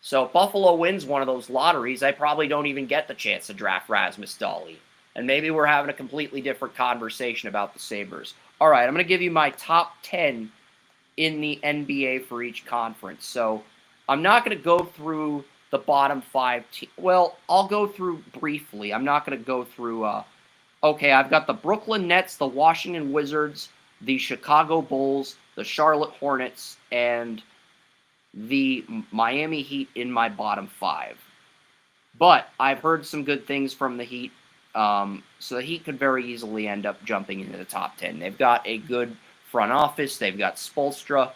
So if Buffalo wins one of those lotteries, I probably don't even get the chance to draft Rasmus Dahlin. And maybe we're having a completely different conversation about the Sabres. All right, I'm going to give you my top 10 in the NBA for each conference. So I'm not going to go through the bottom 5 teams. Well, I'll go through briefly. I'm not going to go through... Okay, I've got the Brooklyn Nets, the Washington Wizards, the Chicago Bulls, the Charlotte Hornets, and the Miami Heat in my bottom 5. But I've heard some good things from the Heat. So the Heat could very easily end up jumping into the top 10. They've got a good front office. They've got Spoelstra.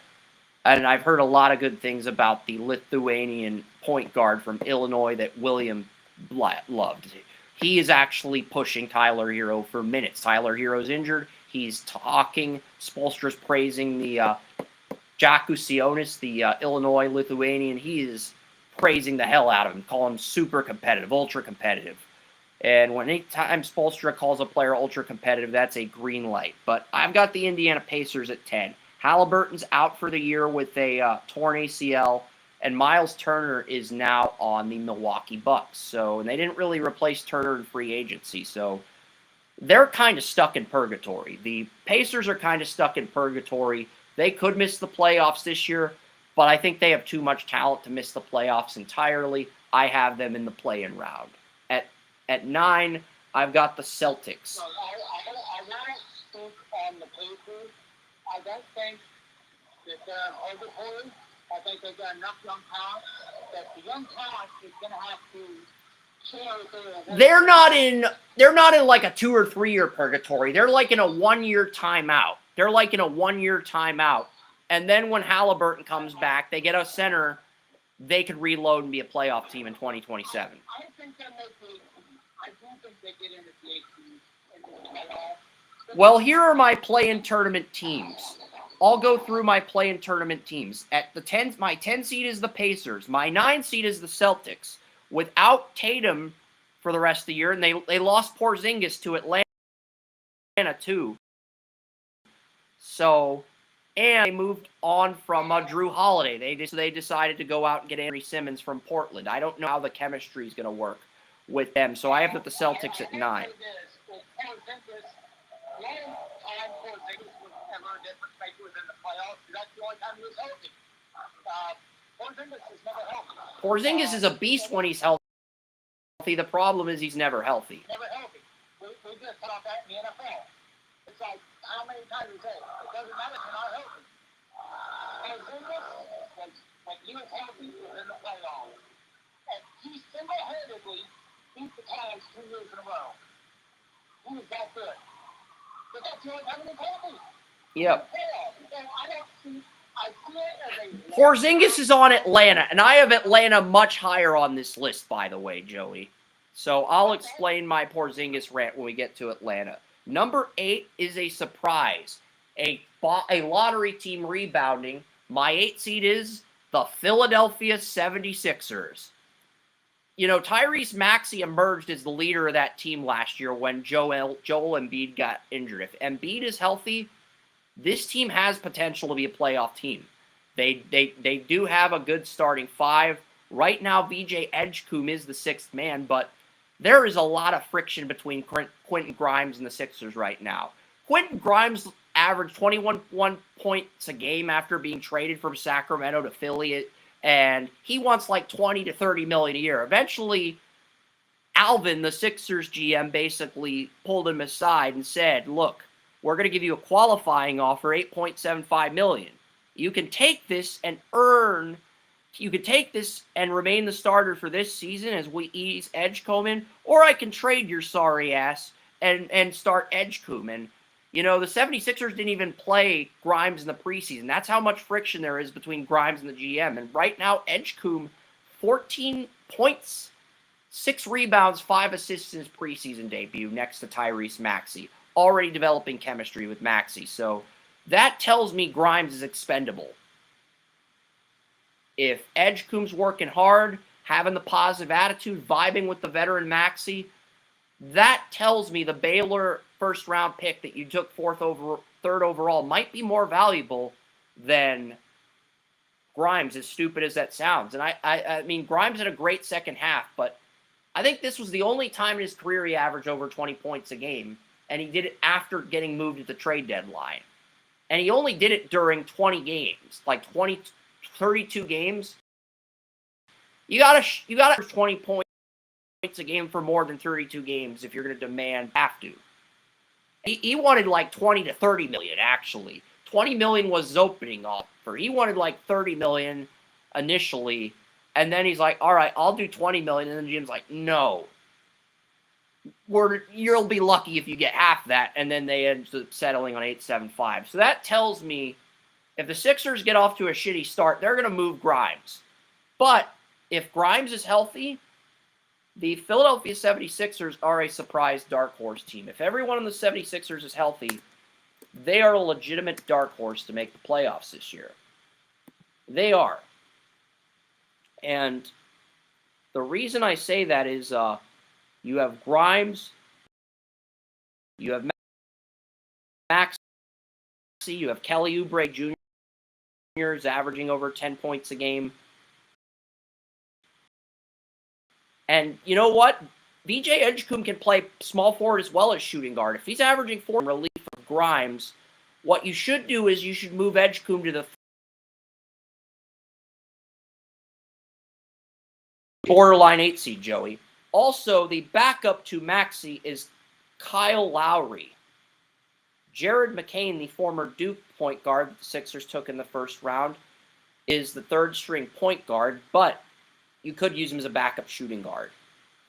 And I've heard a lot of good things about the Lithuanian point guard from Illinois that William loved. He is actually pushing Tyler Hero for minutes. Tyler Hero's injured. He's talking. Spoelstra's praising the Jaku Sionis, the Illinois Lithuanian. He is praising the hell out of him, calling him super competitive, ultra competitive. And when anytime Spoelstra calls a player ultra competitive, that's a green light. But I've got the Indiana Pacers at 10. Halliburton's out for the year with a torn ACL, and Miles Turner is now on the Milwaukee Bucks. So, and they didn't really replace Turner in free agency. So they're kind of stuck in purgatory. The Pacers are kind of stuck in purgatory. They could miss the playoffs this year, but I think they have too much talent to miss the playoffs entirely. I have them in the play-in round. At 9, I've got the Celtics. So I want to speak on the Pacers. I don't think that they're purgatory. I think they've got enough young talent that the young talent is going to have to share their. They're not in like a 2 or 3 year purgatory. They're like in a 1 year timeout. And then when Halliburton comes back, they get a center. They could reload and be a playoff team in 2027. I think they get into the 18s. Well, here are my play-in tournament teams. I'll go through my play-in tournament teams. At the 10, my 10 seed is the Pacers. My 9 seed is the Celtics. Without Tatum for the rest of the year, and they lost Porzingis to Atlanta too. So, and they moved on from Drew Holiday. They decided to go out and get Anthony Simmons from Portland. I don't know how the chemistry is going to work with them. So I have the Celtics at 9. Porzingis is a beast when he's healthy. The problem is he's never healthy. Never healthy. We just saw that in the NFL. It's like, how many times you say, it doesn't matter if you're not healthy. Porzingis, when he was healthy, was in the playoffs. And he single-handedly beat the Cavs 2 years in a row. He was that good. But that's the only time he's healthy. Yep. I see it as a... Porzingis is on Atlanta, and I have Atlanta much higher on this list, by the way, Joey. So I'll explain my Porzingis rant when we get to Atlanta. Number 8 is a surprise. A lottery team rebounding. My 8 seed is the Philadelphia 76ers. You know, Tyrese Maxey emerged as the leader of that team last year when Joel Embiid got injured. If Embiid is healthy, this team has potential to be a playoff team. They do have a good starting 5. Right now, VJ Edgecombe is the 6th man, but there is a lot of friction between Quentin Grimes and the Sixers right now. Quentin Grimes averaged 21 points a game after being traded from Sacramento to Philly, and he wants like 20 to 30 million a year. Eventually, Alvin, the Sixers GM, basically pulled him aside and said, look, we're going to give you a qualifying offer, $8.75 million. You can take this and remain the starter for this season as we ease Edgecombe in, or I can trade your sorry ass and start Edgecombe. And, you know, the 76ers didn't even play Grimes in the preseason. That's how much friction there is between Grimes and the GM. And right now, Edgecombe, 14 points, 6 rebounds, 5 assists in his preseason debut next to Tyrese Maxey. Already developing chemistry with Maxey. So that tells me Grimes is expendable. If Edgecombe's working hard, having the positive attitude, vibing with the veteran Maxey, that tells me the Baylor first-round pick that you took third overall might be more valuable than Grimes, as stupid as that sounds. And I mean, Grimes had a great second half, but I think this was the only time in his career he averaged over 20 points a game, and he did it after getting moved at the trade deadline. And he only did it during 20 games, like 32 games. You gotta 20 points a game for more than 32 games if you're going to have to. He wanted like 20 to 30 million, actually. 20 million was his opening offer. He wanted like 30 million initially, and then he's like, all right, I'll do 20 million, and then Jim's like, no. You'll be lucky if you get half that, and then they end up settling on 8.75. So that tells me if the Sixers get off to a shitty start, they're going to move Grimes. But if Grimes is healthy, the Philadelphia 76ers are a surprise dark horse team. If everyone on the 76ers is healthy, they are a legitimate dark horse to make the playoffs this year. They are. And the reason I say that is You have Grimes. You have Maxey. You have Kelly Oubre Jr. is averaging over 10 points a game. And you know what? VJ Edgecombe can play small forward as well as shooting guard. If he's averaging 4 in relief of Grimes, what you should do is you should move Edgecombe to the borderline 8 seed, Joey. Also, the backup to Maxey is Kyle Lowry. Jared McCain, the former Duke point guard that the Sixers took in the first round, is the third string point guard, but you could use him as a backup shooting guard.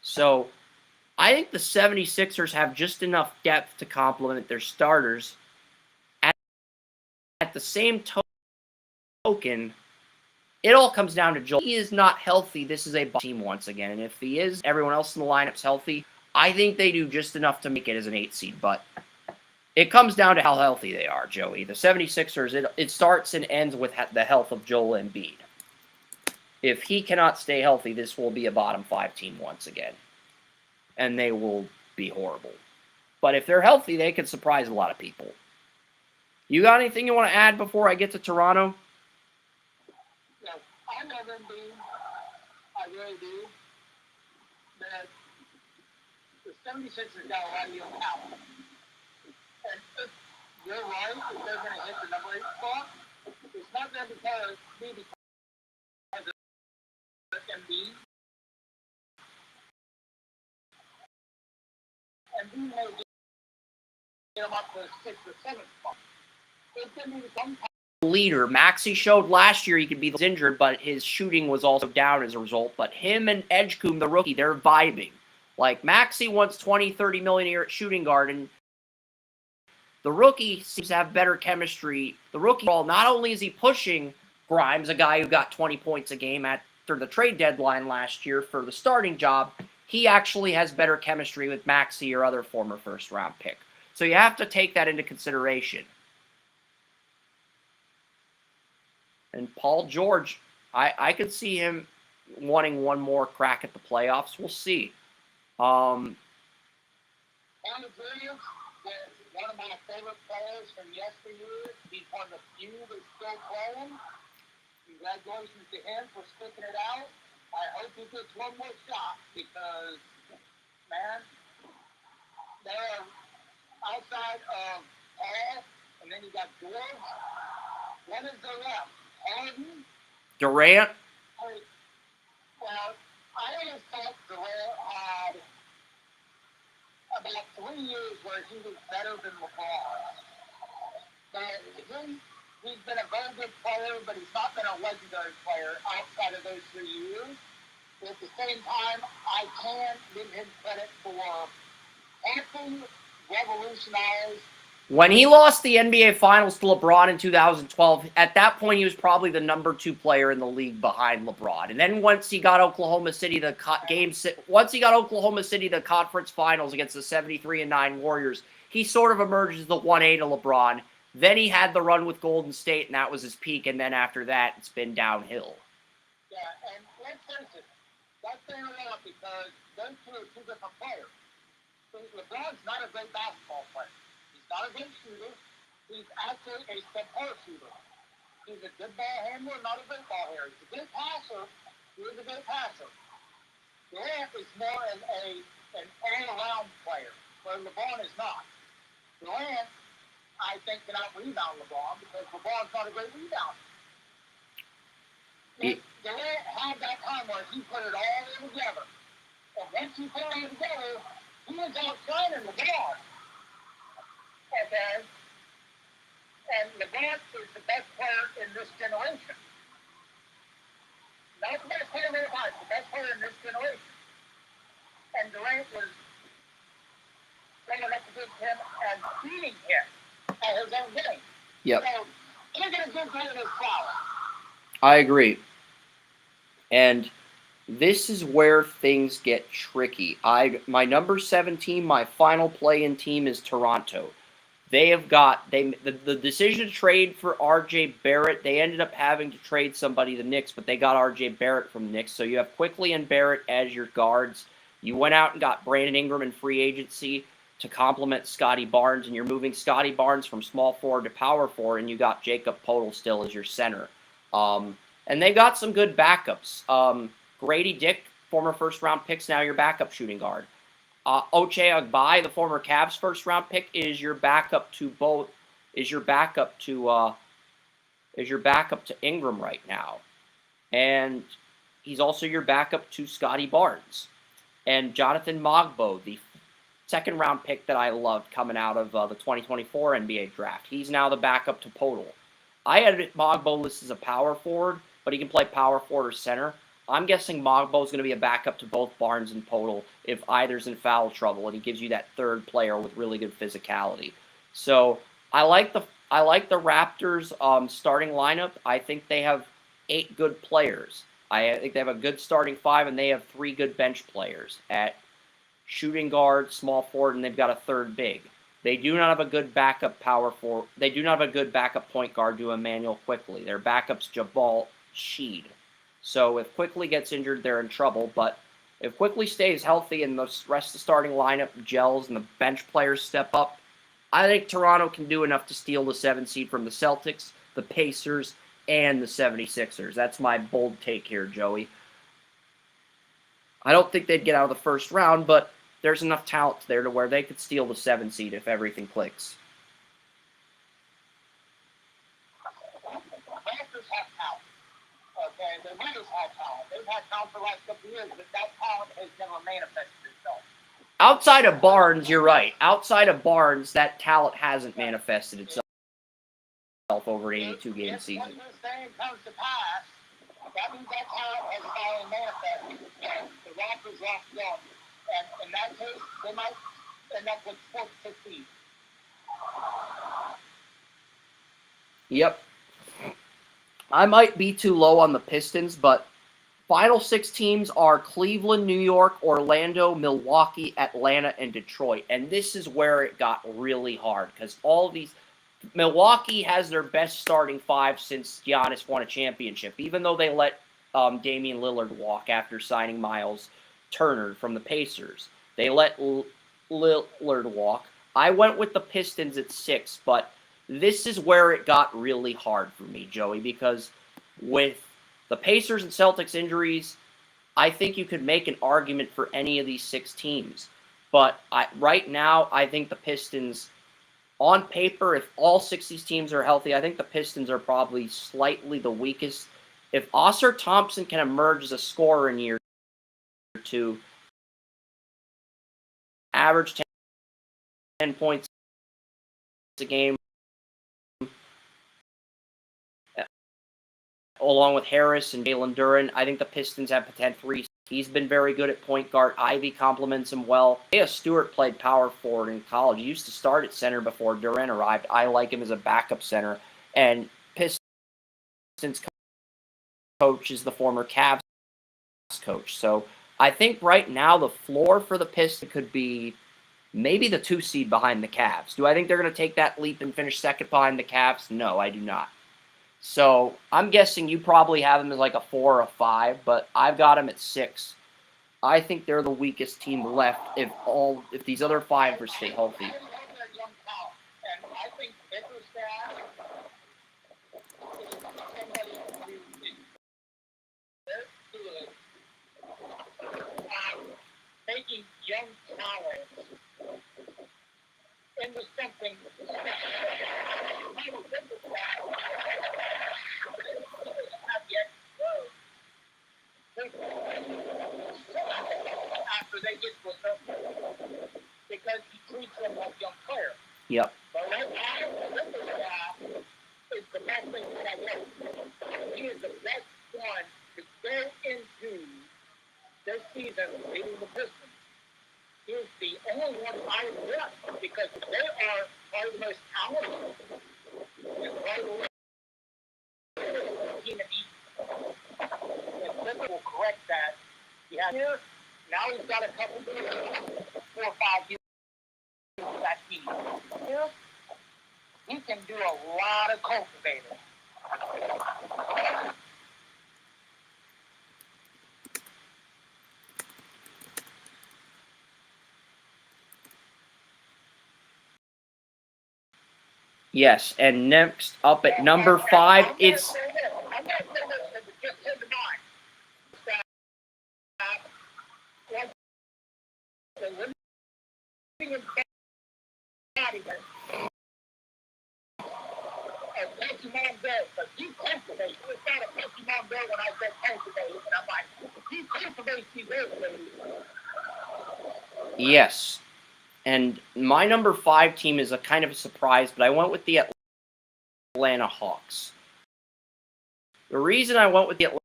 So I think the 76ers have just enough depth to complement their starters. At the same token, it all comes down to Joel. He is not healthy. This is a team once again. And if he is, everyone else in the lineup's healthy. I think they do just enough to make it as an 8 seed. But it comes down to how healthy they are, Joey. The 76ers, it starts and ends with the health of Joel Embiid. If he cannot stay healthy, this will be a bottom 5 team once again. And they will be horrible. But if they're healthy, they can surprise a lot of people. You got anything you want to add before I get to Toronto? Yes, I love Embiid. I really do. But the 76ers got a lot of young talent. And if you're right, if they're going to hit the number 8 spot, it's not going to be because of Embiid. Embiid may get them up to 6 or 7 spot. It's going to be some leader. Maxey showed last year he could be injured, but his shooting was also down as a result. But him and Edgecombe, the rookie, they're vibing. Like, Maxey wants 20, 30 million a year at shooting guard, and the rookie seems to have better chemistry. The rookie, not only is he pushing Grimes, a guy who got 20 points a game after the trade deadline last year for the starting job, he actually has better chemistry with Maxey or other former first-round pick. So you have to take that into consideration. And Paul George, I could see him wanting one more crack at the playoffs. We'll see. Andy Williams was one of my favorite players from yesteryear. He's one of the few that's still playing. Congratulations to him for sticking it out. I hope he gets one more shot because, man, they're outside of Paul, and then you got George. What is there left? Harden? Durant? Well, I always thought Durant had about 3 years where he was better than LeBron. But he's been a very good player, but he's not been a legendary player outside of those 3 years. But at the same time, I can give him credit for helping revolutionize. When he lost the NBA Finals to LeBron in 2012, at that point he was probably the number 2 player in the league behind LeBron. And then once he got Oklahoma City the conference finals against the 73-9 Warriors, he sort of emerged as the 1A to LeBron. Then he had the run with Golden State, and that was his peak. And then after that, it's been downhill. Yeah, and let's face it, that's saying a lot because those two are 2 different players. LeBron's not a great basketball player. Not a good shooter. He's actually a subpar shooter. He's a good ball handler, not a great ball handler. He's a good passer. He is a good passer. Durant is more an all-around player, where LeBron is not. Durant, I think, cannot rebound LeBron because LeBron's not a great rebounder. Durant had that time where he put it all together. And once he put it all together, he was outshining LeBron. Okay, and LeBron is the best player in this generation. Not the best player in their life, the best player in this generation. And Durant was coming up against him and beating him at his own game. Yep. So, look at a good player in his flower. I agree. And this is where things get tricky. My number 7 team, my final play-in team is Toronto. They have got the decision to trade for R.J. Barrett. They ended up having to trade somebody, the Knicks, but they got R.J. Barrett from the Knicks. So you have Quickly and Barrett as your guards. You went out and got Brandon Ingram in free agency to complement Scotty Barnes, and you're moving Scotty Barnes from small forward to power forward, and you got Jacob Podol still as your center. And they got some good backups. Grady Dick, former first-round picks, now your backup shooting guard. Ochai Agbaji, the former Cavs first-round pick, is your backup to Ingram right now, and he's also your backup to Scotty Barnes. And Jonathan Mogbo, the second-round pick that I loved coming out of the 2024 NBA draft, he's now the backup to Podol. I had Mogbo listed as a power forward, but he can play power forward or center. I'm guessing Mogbo is going to be a backup to both Barnes and Podol if either's in foul trouble, and he gives you that third player with really good physicality. So I like the Raptors' starting lineup. I think they have 8 good players. I think they have a good starting 5, and they have 3 good bench players at shooting guard, small forward, and they've got a third big. They do not have a good backup power forward. They do not have a good backup point guard to Emmanuel Quickley. Their backup's Jabal Sheed. So if Quickley gets injured, they're in trouble. But if Quickley stays healthy and the rest of the starting lineup gels and the bench players step up, I think Toronto can do enough to steal the 7th seed from the Celtics, the Pacers, and the 76ers. That's my bold take here, Joey. I don't think they'd get out of the first round, but there's enough talent there to where they could steal the 7th seed if everything clicks. Raptors have talent. Okay, the Raptors have talent. They've had talent for the last couple of years, but that talent has never manifested itself. Outside of Barnes, you're right. Outside of Barnes, that talent hasn't manifested itself over an 82-game season. If what you're saying comes to pass, that means that talent has finally manifested. And the Raptors lost them. And in that case, they might end up with 4th, 5th seed. Yep. I might be too low on the Pistons, but final 6 teams are Cleveland, New York, Orlando, Milwaukee, Atlanta, and Detroit. And this is where it got really hard because all of these... Milwaukee has their best starting 5 since Giannis won a championship, even though they let Damian Lillard walk after signing Miles Turner from the Pacers. They let Lillard walk. I went with the Pistons at 6, but this is where it got really hard for me, Joey, because with the Pacers and Celtics injuries, I think you could make an argument for any of these 6 teams. But right now, I think the Pistons, on paper, if all 6 of these teams are healthy, I think the Pistons are probably slightly the weakest. If Oscar Thompson can emerge as a scorer in year 2, average 10 points a game, along with Harris and Jalen Duren, I think the Pistons have potential. He's been very good at point guard. Ivy complements him well. Isaiah Stewart played power forward in college. He used to start at center before Duren arrived. I like him as a backup center. And Pistons coach is the former Cavs coach. So I think right now the floor for the Pistons could be maybe the 2 seed behind the Cavs. Do I think they're going to take that leap and finish second behind the Cavs? No, I do not. So I'm guessing you probably have them as like a 4 or a 5, but I've got them at 6. I think they're the weakest team left if these other 5 stay healthy. And I think Bickerstaff is somebody who is very good at making young talent into something after they get to a certain, because he treats them like young players. Yep. But right now, Bickerstaff is the best thing that I know. He is the best one to go into this season leading the Pistons. He is the only one I want because they are part of the most talented and part of the team in the East. And Clipper will correct that. He has here, now he's got a couple, 4 or 5 years with that team. Here, he can do a lot of cultivating. Yes, and next up at number 5, it's I'm not saying that just hit the mind. They're living in Connecticut. And Pokemon Go, but you cultivate. It's not a Pokemon Go when I said cultivate, and I'm like, you cultivate these airplanes. yes. And my number 5 team is a kind of a surprise, but I went with the Atlanta Hawks. The reason I went with the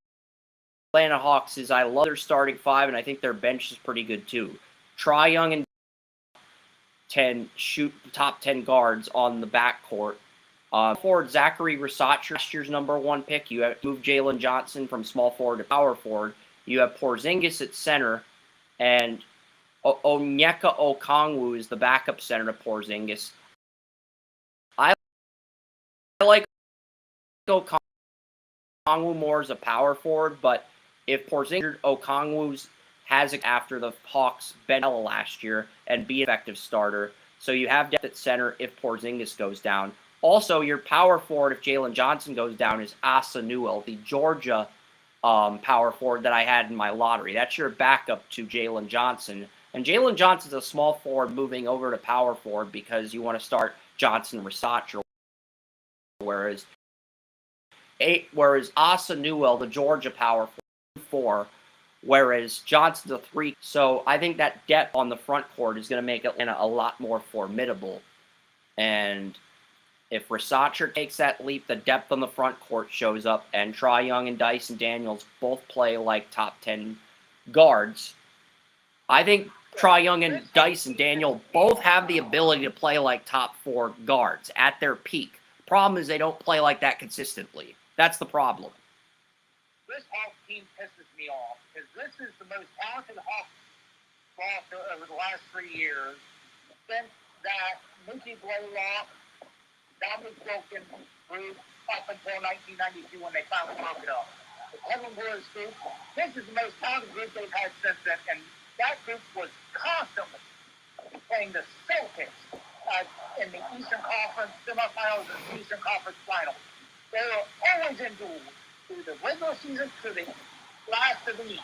Atlanta Hawks is I love their starting 5, and I think their bench is pretty good too. Trae Young and 10 shoot top 10 guards on the backcourt. Forward Zachary Versace, last year's number 1 pick. You have moved Jalen Johnson from small forward to power forward. You have Porzingis at center, and Onyeka Okongwu is the backup center to Porzingis. I like Okongwu more as a power forward, but if Porzingis Okongwu has it after the Hawks bench last year and be an effective starter, so you have depth at center if Porzingis goes down. Also, your power forward, if Jalen Johnson goes down, is Asa Newell, the Georgia power forward that I had in my lottery. That's your backup to Jalen Johnson. And Jalen Johnson's a small forward moving over to power forward because you want to start Johnson Versace, whereas Asa Newell, the Georgia power forward, 4, whereas Johnson's a 3. So I think that depth on the front court is going to make Atlanta a lot more formidable. And if Versace takes that leap, the depth on the front court shows up, and Trae Young and Dyson Daniels both play like top 10 guards. I think Trae Young and Dyson Daniel both have the ability to play like top 4 guards at their peak. Problem is they don't play like that consistently. That's the problem. This Hawks team pisses me off because this is the most talented Hawks roster over the last 3 years since that Mookie Blaylock, Dominic Wilkins group up until 1992 when they finally broke it up. The Kevin Lewis group, this is the most talented group they've had since then, and that group was constantly playing the Celtics in the Eastern Conference semifinals and the Eastern Conference finals. They were always in duels through the regular season to the last of the East.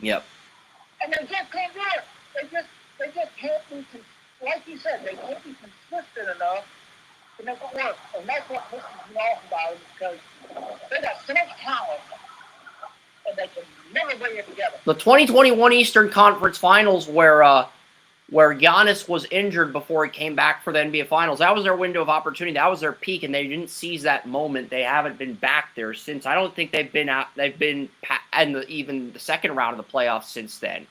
Yep. And they just can't do it. They just can't be, like you said, they can't be consistent enough to make it work. And that's what pisses me off about it because they got so much talent and they can never bring it together. The 2021 Eastern Conference Finals where Yanish was injured before he came back for the NBA Finals. That was their window of opportunity. That was their peak, and they didn't seize that moment. They haven't been back there since. I don't think they've been out. They've been in even the second round of the playoffs since then.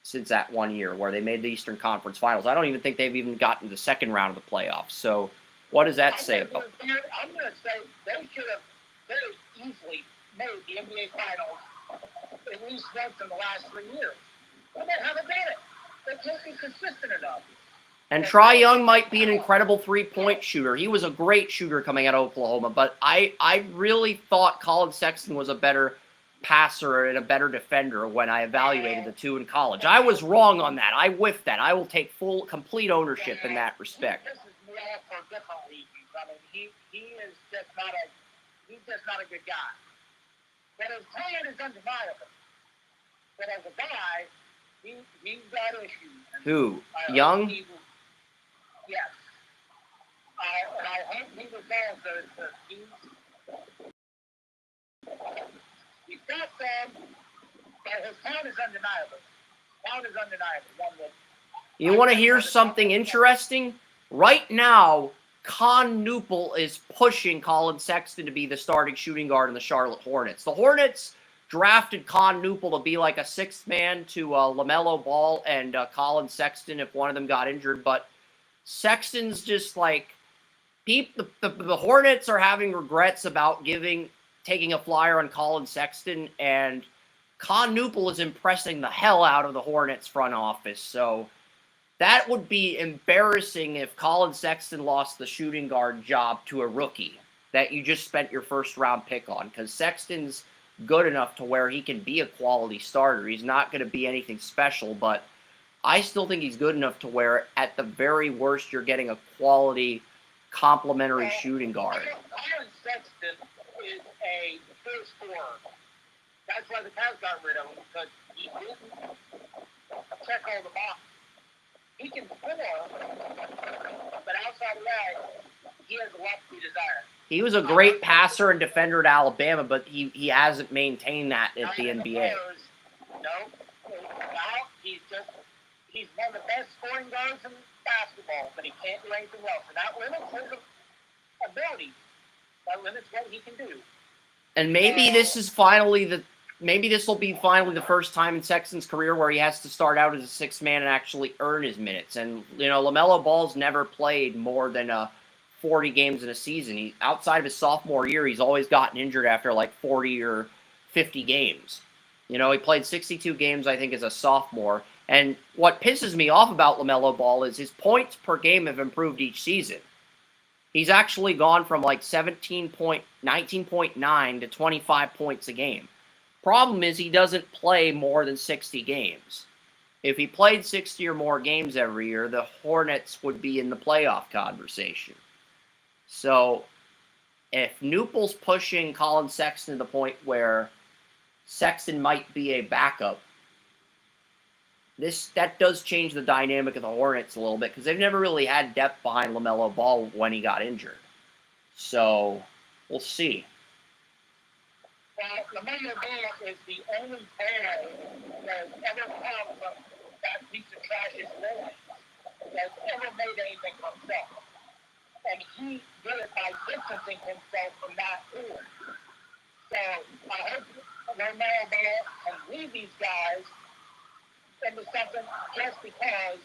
Since that 1 year where they made the Eastern Conference Finals, I don't even think they've even gotten to the second round of the playoffs. So, what does that say about? I'm going to say they should have very easily made the NBA Finals at least once in the last 3 years, but they haven't done it. They can't be consistent enough. And Trae Young might be an incredible three-point shooter. He was a great shooter coming out of Oklahoma, but I really thought Colin Sexton was a better passer and a better defender when I evaluated the two in college. I was wrong on that. I whiffed that. I will take complete ownership in that respect. This is me off for different reasons. I mean, he is just not a good guy. But his talent is undeniable. But as a guy, he's got issues. Who? Young? Yes. And I hope he resolves those because he's got some, but his talent is undeniable. You want to hear something interesting? Right now, Con Newpel is pushing Colin Sexton to be the starting shooting guard in the Charlotte Hornets. The Hornets drafted Con Newpel to be like a sixth man to LaMelo Ball and Colin Sexton if one of them got injured, but Sexton's just like, the Hornets are having regrets about taking a flyer on Colin Sexton, and Con Newpel is impressing the hell out of the Hornets front office. So that would be embarrassing if Colin Sexton lost the shooting guard job to a rookie that you just spent your first round pick on, because Sexton's good enough to where he can be a quality starter. He's not going to be anything special, but I still think he's good enough to where at the very worst you're getting a quality complementary shooting guard. Colin Sexton is a pure scorer. That's why the Cavs got rid of him, because he didn't check all the boxes. He can score, but outside of that, he has a lot to be desired. He was a great passer and defender at Alabama, but he hasn't maintained that at the NBA. No, now he's one of the best scoring guards in basketball, but he can't do anything else, and that limits his ability. That limits what he can do. And maybe this is finally maybe this will be finally the first time in Sexton's career where he has to start out as a sixth man and actually earn his minutes. And, LaMelo Ball's never played more than 40 games in a season. Outside of his sophomore year, he's always gotten injured after like 40 or 50 games. He played 62 games, I think, as a sophomore. And what pisses me off about LaMelo Ball is his points per game have improved each season. He's actually gone from like 19.9 to 25 points a game. Problem is he doesn't play more than 60 games. If he played 60 or more games every year, the Hornets would be in the playoff conversation. So if Newple's pushing Colin Sexton to the point where Sexton might be a backup, that does change the dynamic of the Hornets a little bit, because they've never really had depth behind LaMelo Ball when he got injured. So we'll see. LaMelo Ball is the only player that's ever come from that piece of trash is that's ever made anything for himself. And he did it by distancing himself from that pool. So I hope LaMelo Ball can lead these guys into something, just because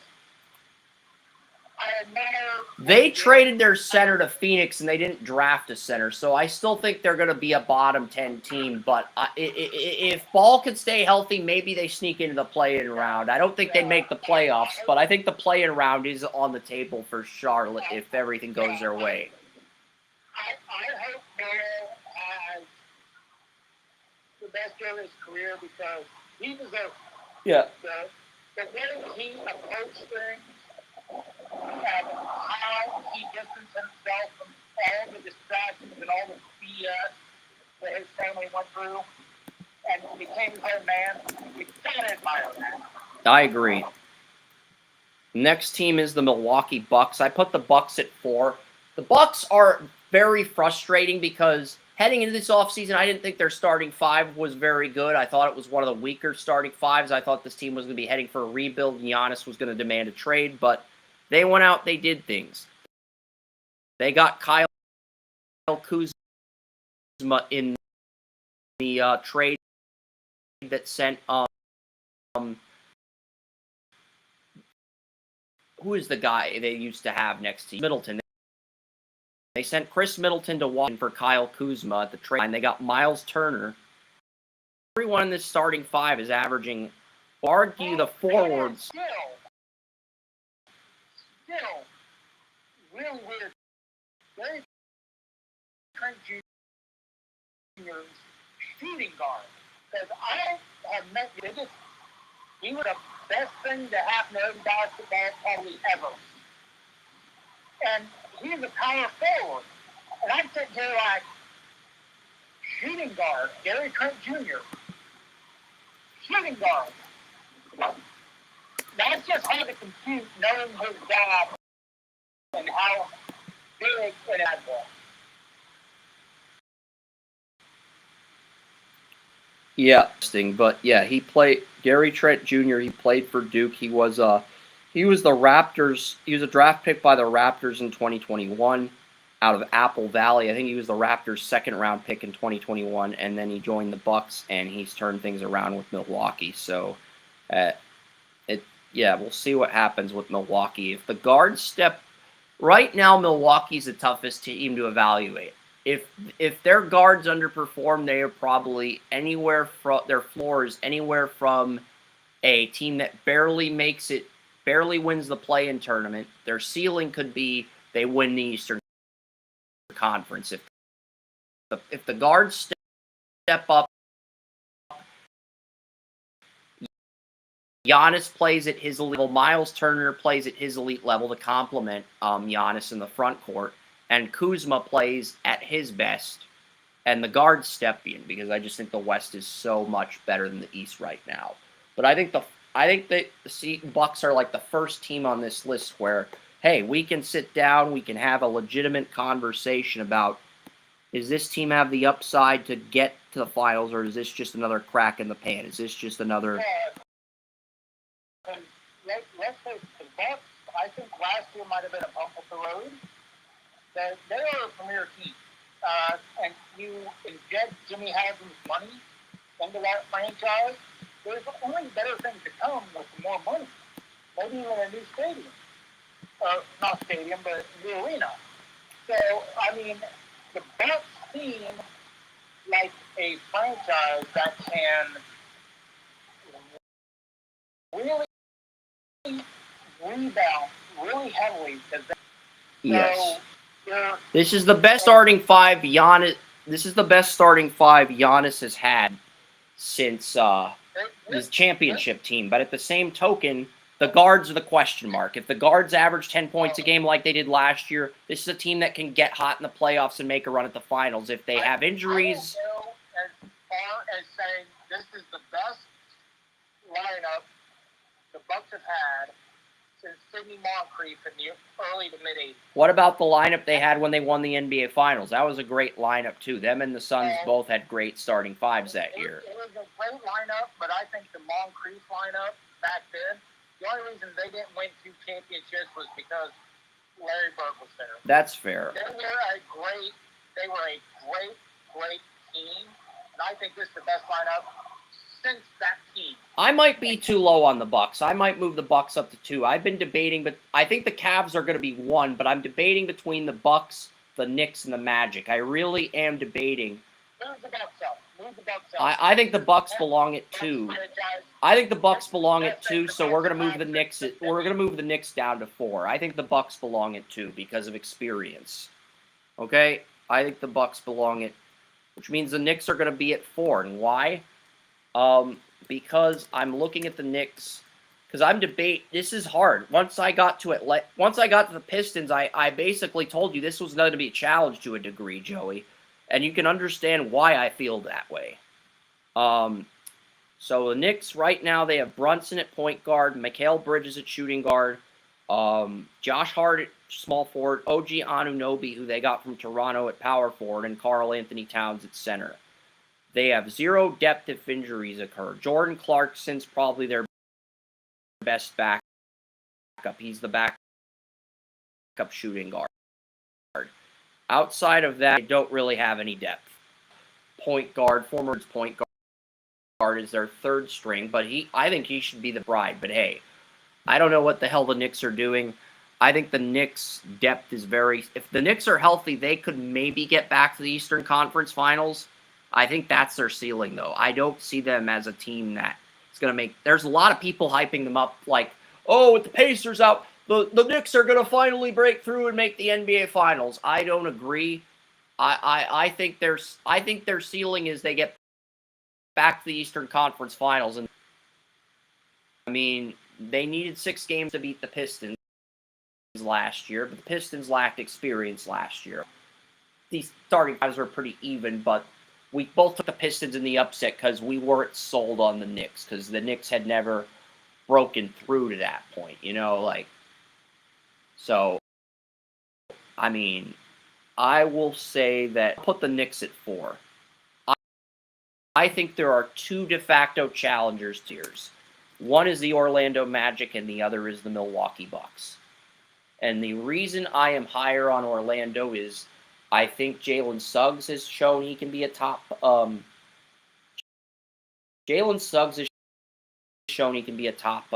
I admire. They traded their center to Phoenix, and they didn't draft a center, so I still think they're going to be a bottom 10 team. But if Ball can stay healthy, maybe they sneak into the play-in round. I don't think they'd make the playoffs, but I think the play-in round is on the table for Charlotte if everything goes their way. I hope Ball has the best year of his career, because he deserves. Yeah. The way he approached things and how he distanced himself from all the distractions and all the BS that his family went through and became his own man, you gotta admire that. I agree. Next team is the Milwaukee Bucks. I put the Bucks at 4. The Bucks are very frustrating because heading into this offseason, I didn't think their starting 5 was very good. I thought it was one of the weaker starting 5s. I thought this team was going to be heading for a rebuild, and Giannis was going to demand a trade, but they went out, they did things. They got Kyle Kuzma in the trade that sent who is the guy they used to have next to Middleton? They sent Chris Middleton to Washington for Kyle Kuzma at the trade line. They got Miles Turner. Everyone in this starting 5 is averaging, argue the forwards. Still, real weird. Very Trent Jr.'s shooting guard. Because I have met he was the best thing to happen in basketball probably ever. And he's a power forward. And I'm sitting here like, shooting guard, Gary Trent Jr. Shooting guard. That's just hard to compute, knowing his job and how big it was. Yeah, but yeah, he played Gary Trent Jr. He played for Duke. He was the Raptors. He was a draft pick by the Raptors in 2021 out of Apple Valley. I think he was the Raptors' second-round pick in 2021, and then he joined the Bucks, and he's turned things around with Milwaukee. So, we'll see what happens with Milwaukee. If the guards step right now, Milwaukee's the toughest team to evaluate. If their guards underperform, they are probably anywhere from their floor is anywhere from a team that barely wins the play-in tournament. Their ceiling could be they win the Eastern Conference. If the guards step up, Giannis plays at his elite level, Miles Turner plays at his elite level to complement Giannis in the front court, and Kuzma plays at his best, and the guards step in, because I just think the West is so much better than the East right now. But I think that the Bucks are like the first team on this list where, hey, we can sit down, we can have a legitimate conversation about, is this team have the upside to get to the finals, or is this just another crack in the pan? Is this just another? And let's say the Bucks, I think last year might have been a bump up the road. They are a premier team. And you inject Jimmy Haslam's money into that franchise, there's only better things to come with more money. Maybe even a new stadium. Not stadium, but new arena. So, I mean, the Bucks seem like a franchise that can really rebound really heavily. Yes. This is the best starting five Giannis. This is the best starting five Giannis has had since his championship team. But at the same token, the guards are the question mark. If the guards average 10 points a game like they did last year, this is a team that can get hot in the playoffs and make a run at the finals. If they have injuries, I don't go as far as saying this is the best lineup the Bucks have had since Sidney Moncrief in the early to mid 80s. What about the lineup they had when they won the NBA Finals? That was a great lineup too. Them and the Suns both had great starting fives that year. It was a great lineup, but I think the Moncrief lineup back then, the only reason they didn't win 2 championships was because Larry Bird was there. That's fair. They were a great team, and I think this is the best lineup since that team. I might be too low on the Bucks. I might move the Bucks up to 2. I've been debating, but I think the Cavs are going to be 1. But I'm debating between the Bucks, the Knicks, and the Magic. I really am debating. Move the Bucks up. I think the Bucks belong at 2. I think the Bucks belong at 2. So we're going to move the Knicks. We're going to move the Knicks down to 4. I think the Bucks belong at 2 because of experience. Okay, I think the Bucks belong at, which means the Knicks are going to be at 4. And why? Because I'm looking at the Knicks, because this is hard. Once I got to the Pistons, I basically told you this was going to be a challenge to a degree, Joey, and you can understand why I feel that way. So the Knicks right now, they have Brunson at point guard, Mikal Bridges at shooting guard, Josh Hart at small forward, OG Anunoby, who they got from Toronto, at power forward, and Karl Anthony Towns at center. They have 0 depth if injuries occur. Jordan Clarkson's probably their best backup. He's the backup shooting guard. Outside of that, they don't really have any depth. Point guard, former point guard is their 3rd string, but I think he should be the bride. But hey, I don't know what the hell the Knicks are doing. I think the Knicks' depth is if the Knicks are healthy, they could maybe get back to the Eastern Conference Finals. I think that's their ceiling, though. I don't see them as a team that is going to make... There's a lot of people hyping them up like, oh, with the Pacers out, the Knicks are going to finally break through and make the NBA Finals. I don't agree. I think their ceiling is they get back to the Eastern Conference Finals. And I mean, they needed 6 games to beat the Pistons last year, but the Pistons lacked experience last year. These starting fives were pretty even, but we both took the Pistons in the upset because we weren't sold on the Knicks, because the Knicks had never broken through to that point, So, I mean, I will say that put the Knicks at 4. I think there are 2 de facto challengers tiers. One is the Orlando Magic, and the other is the Milwaukee Bucks. And the reason I am higher on Orlando is I think Jalen Suggs has shown he can be a top. Jalen Suggs has shown he can be a top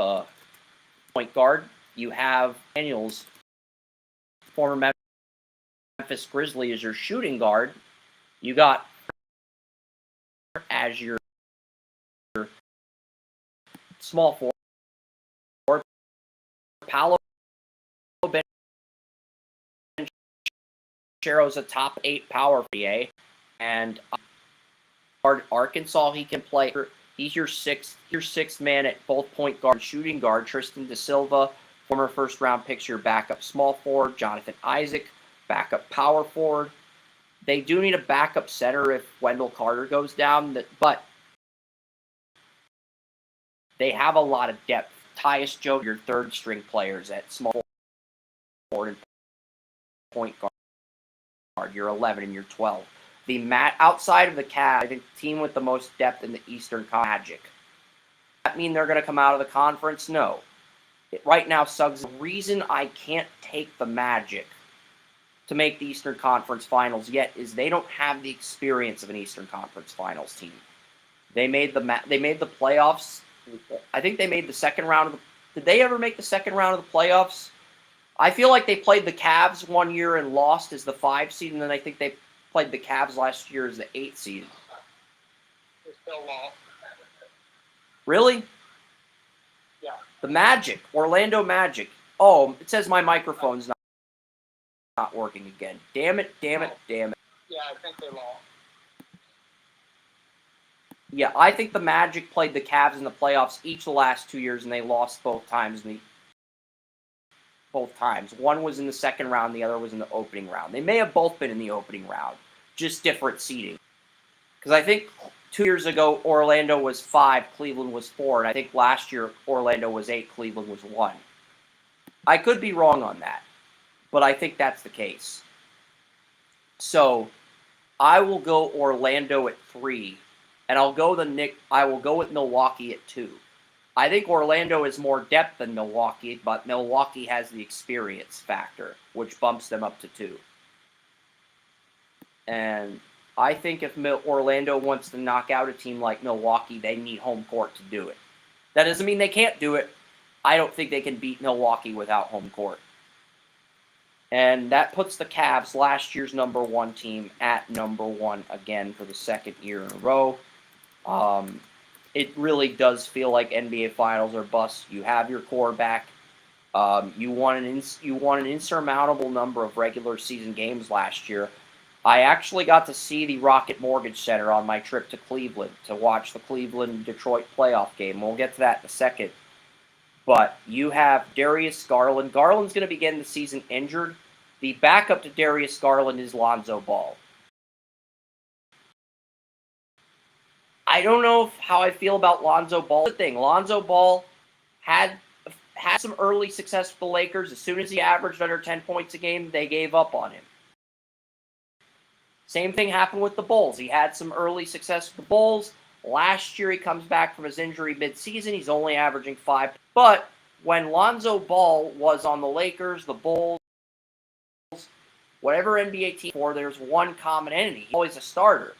point guard. You have Daniels, former Memphis Grizzly, as your shooting guard. You got as your small forward. Paolo Banchero's a top 8 power PA, and Arkansas, he can play. He's your sixth man at both point guard and shooting guard. Tristan Da Silva, former first-round pick, your backup small forward. Jonathan Isaac, backup power forward. They do need a backup center if Wendell Carter goes down, but they have a lot of depth. Tyus Joe, your third string players at small forward and point guard. You're 11 and you're 12. Outside of the Cavs, I think the team with the most depth in the Eastern Magic. Does that mean they're going to come out of the conference? No. Right now, Suggs, the reason I can't take the Magic to make the Eastern Conference Finals yet is they don't have the experience of an Eastern Conference Finals team. They made the playoffs. I think they made the second round of did they ever make the second round of the playoffs? I feel like they played the Cavs one year and lost as the 5 seed, and then I think they played the Cavs last year as the 8 seed. They still lost. Really? Yeah. The Magic, Orlando Magic. Oh, it says my microphone's not working again. Damn it. Yeah, I think they lost. Yeah, I think the Magic played the Cavs in the playoffs each of the last 2 years, and they lost both times. Both times. One was in the second round, the other was in the opening round. They may have both been in the opening round, just different seeding. Because I think 2 years ago, Orlando was 5, Cleveland was 4, and I think last year, Orlando was 8, Cleveland was 1. I could be wrong on that, but I think that's the case. So, I will go Orlando at 3, and I will go with Milwaukee at 2. I think Orlando is more depth than Milwaukee, but Milwaukee has the experience factor, which bumps them up to 2. And I think if Orlando wants to knock out a team like Milwaukee, they need home court to do it. That doesn't mean they can't do it. I don't think they can beat Milwaukee without home court. And that puts the Cavs, last year's number 1 team, at number 1 again for the second year in a row. It really does feel like NBA Finals are bust. You have your core back. You won an insurmountable number of regular season games last year. I actually got to see the Rocket Mortgage Center on my trip to Cleveland to watch the Cleveland-Detroit playoff game. We'll get to that in a second. But you have Darius Garland. Garland's going to begin the season injured. The backup to Darius Garland is Lonzo Ball. I don't know how I feel about Lonzo Ball. The thing, Lonzo Ball had some early success with the Lakers. As soon as he averaged under 10 points a game, they gave up on him. Same thing happened with the Bulls. He had some early success with the Bulls. Last year, he comes back from his injury mid-season. He's only averaging 5. But when Lonzo Ball was on the Lakers, the Bulls, whatever NBA team for, there's one common entity. He's always a starter.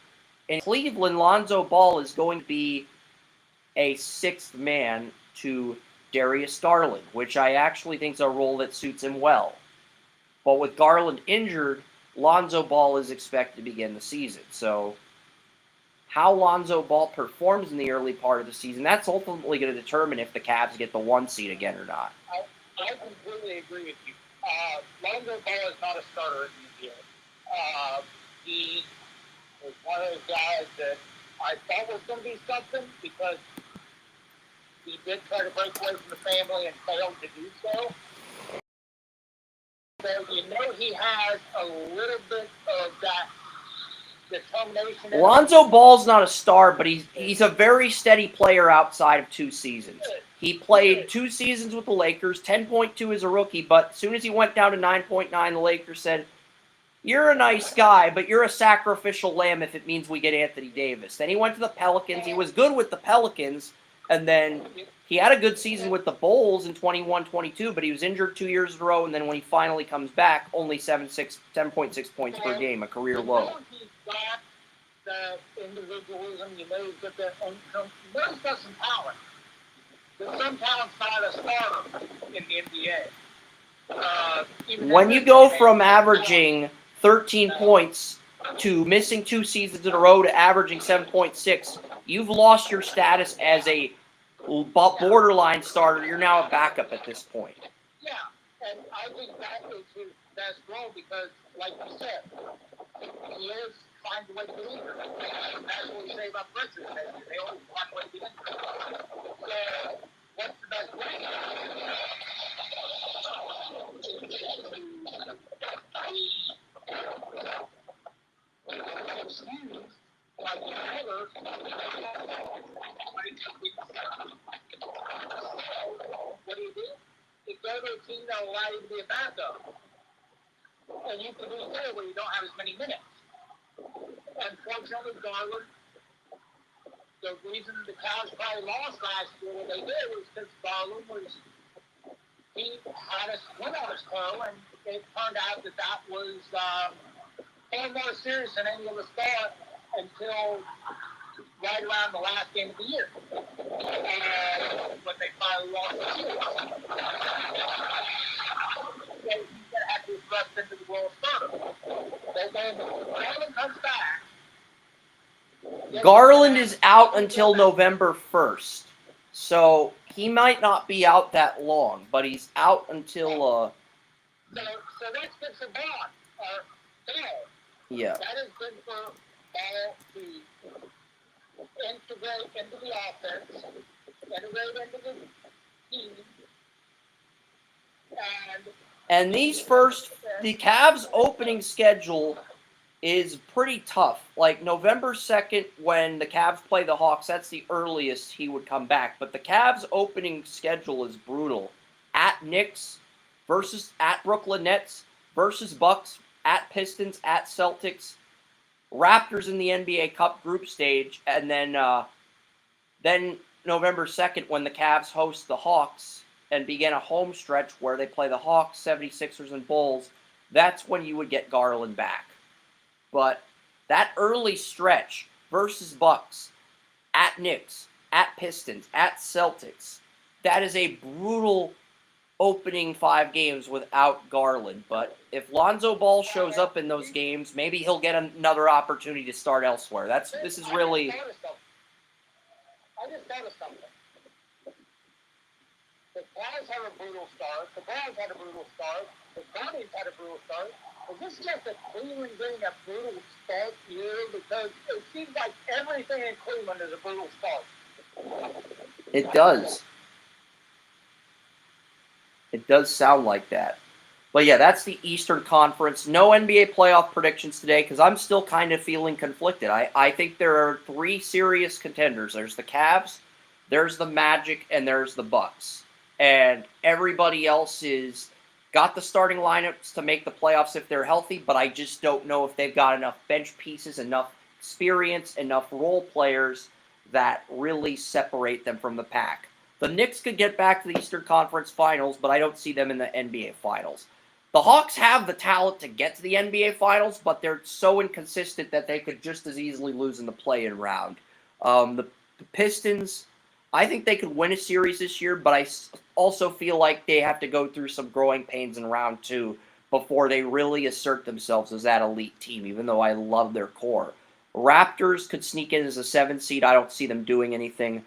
In Cleveland, Lonzo Ball is going to be a 6th man to Darius Garland, which I actually think is a role that suits him well. But with Garland injured, Lonzo Ball is expected to begin the season. So how Lonzo Ball performs in the early part of the season, that's ultimately going to determine if the Cavs get the 1 seed again or not. I completely agree with you. Lonzo Ball is not a starter in the NBA. He was one of those guys that I thought was going to be something because he did try to break away from the family and failed to do so. So you know he has a little bit of that determination. Lonzo Ball's not a star, but he's a very steady player outside of 2 seasons. He played 2 seasons with the Lakers, 10.2 as a rookie, but as soon as he went down to 9.9, the Lakers said, "You're a nice guy, but you're a sacrificial lamb if it means we get Anthony Davis." Then he went to the Pelicans. He was good with the Pelicans, and then he had a good season with the Bulls in 21-22, but he was injured 2 years in a row, and then when he finally comes back, only 10.6 points per game, a career low. He's got that individualism, you know he's got that income, you know he's got some talent. But some talent's not a starter in the NBA. When you go from averaging 13 points to missing 2 seasons in a row to averaging 7.6, you've lost your status as a borderline starter. You're now a backup at this point. Yeah, and I think that is his best role because, like you said, he is find a way to be injured. That's what we say about Richard. They always find a way to be injured. So, what's the best way? they'll allow you to be a backup. And you can do it where you don't have as many minutes. Unfortunately, Garland, the reason the Cavs probably lost last year when they did was because Garland he had a swing on his toe, and it turned out that was far more serious than any of us thought until right around the last game of the year. When they finally lost the series. He's going to have to be thrust into the role of starter. But when Garland comes back, Garland is out until November 1st. So he might not be out that long, but he's out until So that's good for Ball. Yeah. That is good for Ball to integrate into the offense, integrate into the team, And the Cavs opening schedule is pretty tough. Like November 2nd, when the Cavs play the Hawks, that's the earliest he would come back. But the Cavs opening schedule is brutal. At Knicks at Brooklyn Nets versus Bucks, at Pistons, at Celtics, Raptors in the NBA Cup group stage, and then November 2nd when the Cavs host the Hawks and begin a home stretch where they play the Hawks, 76ers, and Bulls. That's when you would get Garland back. But that early stretch versus Bucks, at Knicks, at Pistons, at Celtics, that is a brutal opening 5 games without Garland. But if Lonzo Ball shows up in those games, maybe he'll get another opportunity to start elsewhere. This is really... I just noticed something. The Cavs have a brutal start. The Browns had a brutal start. The Brownies had a brutal start. Is this just a Cleveland getting a brutal start year? Because it seems like everything in Cleveland is a brutal start. It does. It does sound like that. But yeah, that's the Eastern Conference. No NBA playoff predictions today because I'm still kind of feeling conflicted. I think there are 3 serious contenders. There's the Cavs, there's the Magic, and there's the Bucks. And everybody else is got the starting lineups to make the playoffs if they're healthy, but I just don't know if they've got enough bench pieces, enough experience, enough role players that really separate them from the pack. The Knicks could get back to the Eastern Conference Finals, but I don't see them in the NBA Finals. The Hawks have the talent to get to the NBA Finals, but they're so inconsistent that they could just as easily lose in the play-in round. The Pistons, I think they could win a series this year, but I also feel like they have to go through some growing pains in round 2 before they really assert themselves as that elite team, even though I love their core. Raptors could sneak in as a 7 seed. I don't see them doing anything.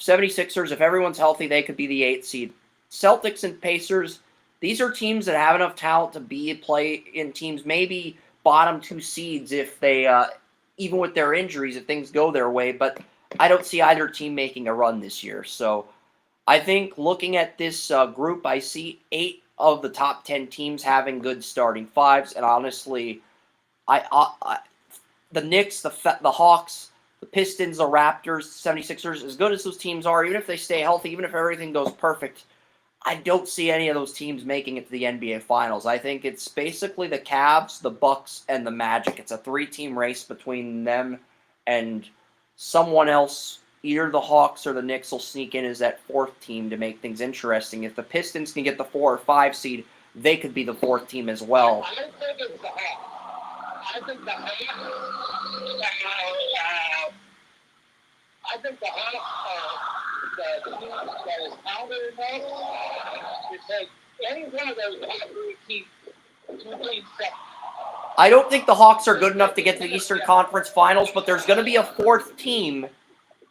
76ers, if everyone's healthy, they could be the 8 seed. Celtics and Pacers, these are teams that have enough talent to play in teams, maybe bottom 2 seeds if they, even with their injuries, if things go their way. But I don't see either team making a run this year. So I think looking at this group, I see 8 of the top 10 teams having good starting 5s. And honestly, the Knicks, the Hawks, the Pistons, the Raptors, 76ers, as good as those teams are, even if they stay healthy, even if everything goes perfect, I don't see any of those teams making it to the NBA Finals. I think it's basically the Cavs, the Bucks, and the Magic. It's a 3-team race between them and someone else. Either the Hawks or the Knicks will sneak in as that 4th team to make things interesting. If the Pistons can get the 4 or 5 seed, they could be the 4th team as well. I think it's the Hawks. I think the Hawks are the team that is talented enough to take any one of those 3 teams to game 7. I don't think the Hawks are good enough to get to the Eastern Conference Finals, but there's going to be a 4th team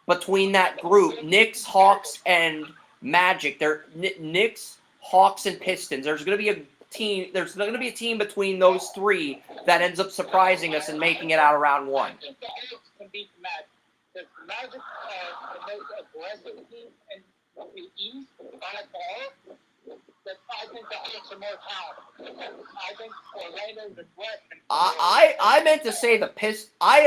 between that group. Knicks, Hawks, and Magic. They're Knicks, Hawks, and Pistons. There's going to be a team. There's going to be a team between those 3 that ends up surprising us and making it out of round 1. I think the Hawks can beat the Magic. Because the Magic are the most aggressive team in the East by far. But I think the Hawks are more talented. I think Orlando's aggression. I meant to say the Pistons. I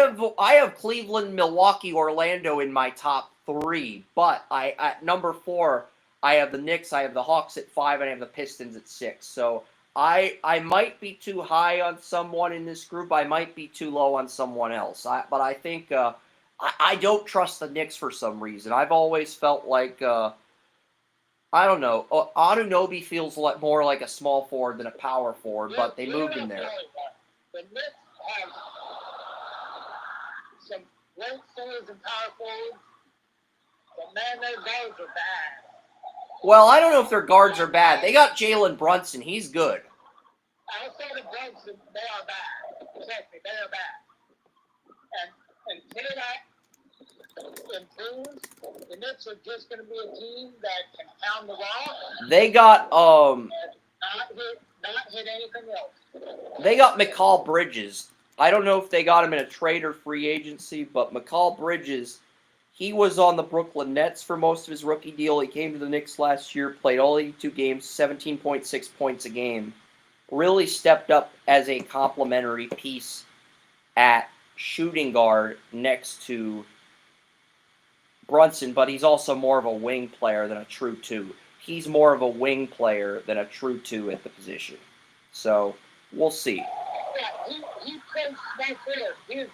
have Cleveland, Milwaukee, Orlando in my top 3, but at number 4, I have the Knicks, I have the Hawks at 5, and I have the Pistons at 6. So I might be too high on someone in this group. I might be too low on someone else. But I think I don't trust the Knicks for some reason. I've always felt like I don't know. Anunoby feels more like a small forward than a power forward, but they moved him there. The Knicks have some great forwards and power forwards, but man, their guards are bad. Well, I don't know if their guards are bad. They got Jalen Brunson. He's good. Outside of Brunson, they are bad. Trust me, they are bad. And until that improves, the Knicks are just going to be a team that can pound the rock. They got and not hit anything else. They got McCall Bridges. I don't know if they got him in a trade or free agency, but McCall Bridges, he was on the Brooklyn Nets for most of his rookie deal. He came to the Knicks last year, played all 82 games, 17.6 points a game. Really stepped up as a complementary piece at shooting guard next to Brunson, but he's also more of a wing player than a true two. He's more of a wing player than a true two at the position. So, we'll see. Yeah, he plays small forward. He's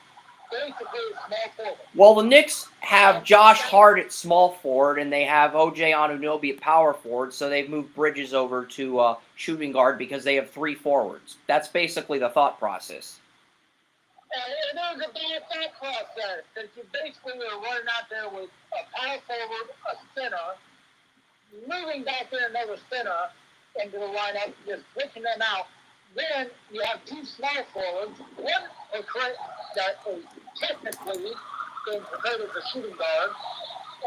basically a small forward. Well, the Knicks have Josh Hart at small forward, and they have O.J. Anunoby at power forward, so they've moved Bridges over to shooting guard because they have 3 forwards. That's basically the thought process. It is a bad thought process, because you basically are running out there with a power forward, a center, moving back there another center into the lineup, just switching them out. Then you have 2 small forwards, one that is technically being prepared as a shooting guard,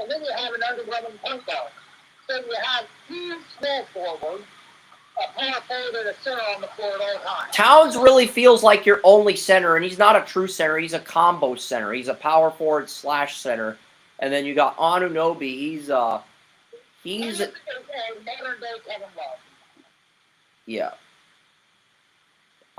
and then you have an underwhelming point guard. So you have 2 small forwards, a power forward and a center on the floor at all times. Towns really feels like your only center, and he's not a true center. He's a combo center. He's a power forward / center. And then you got Anunoby. He's a modern day Kevin Love. Yeah.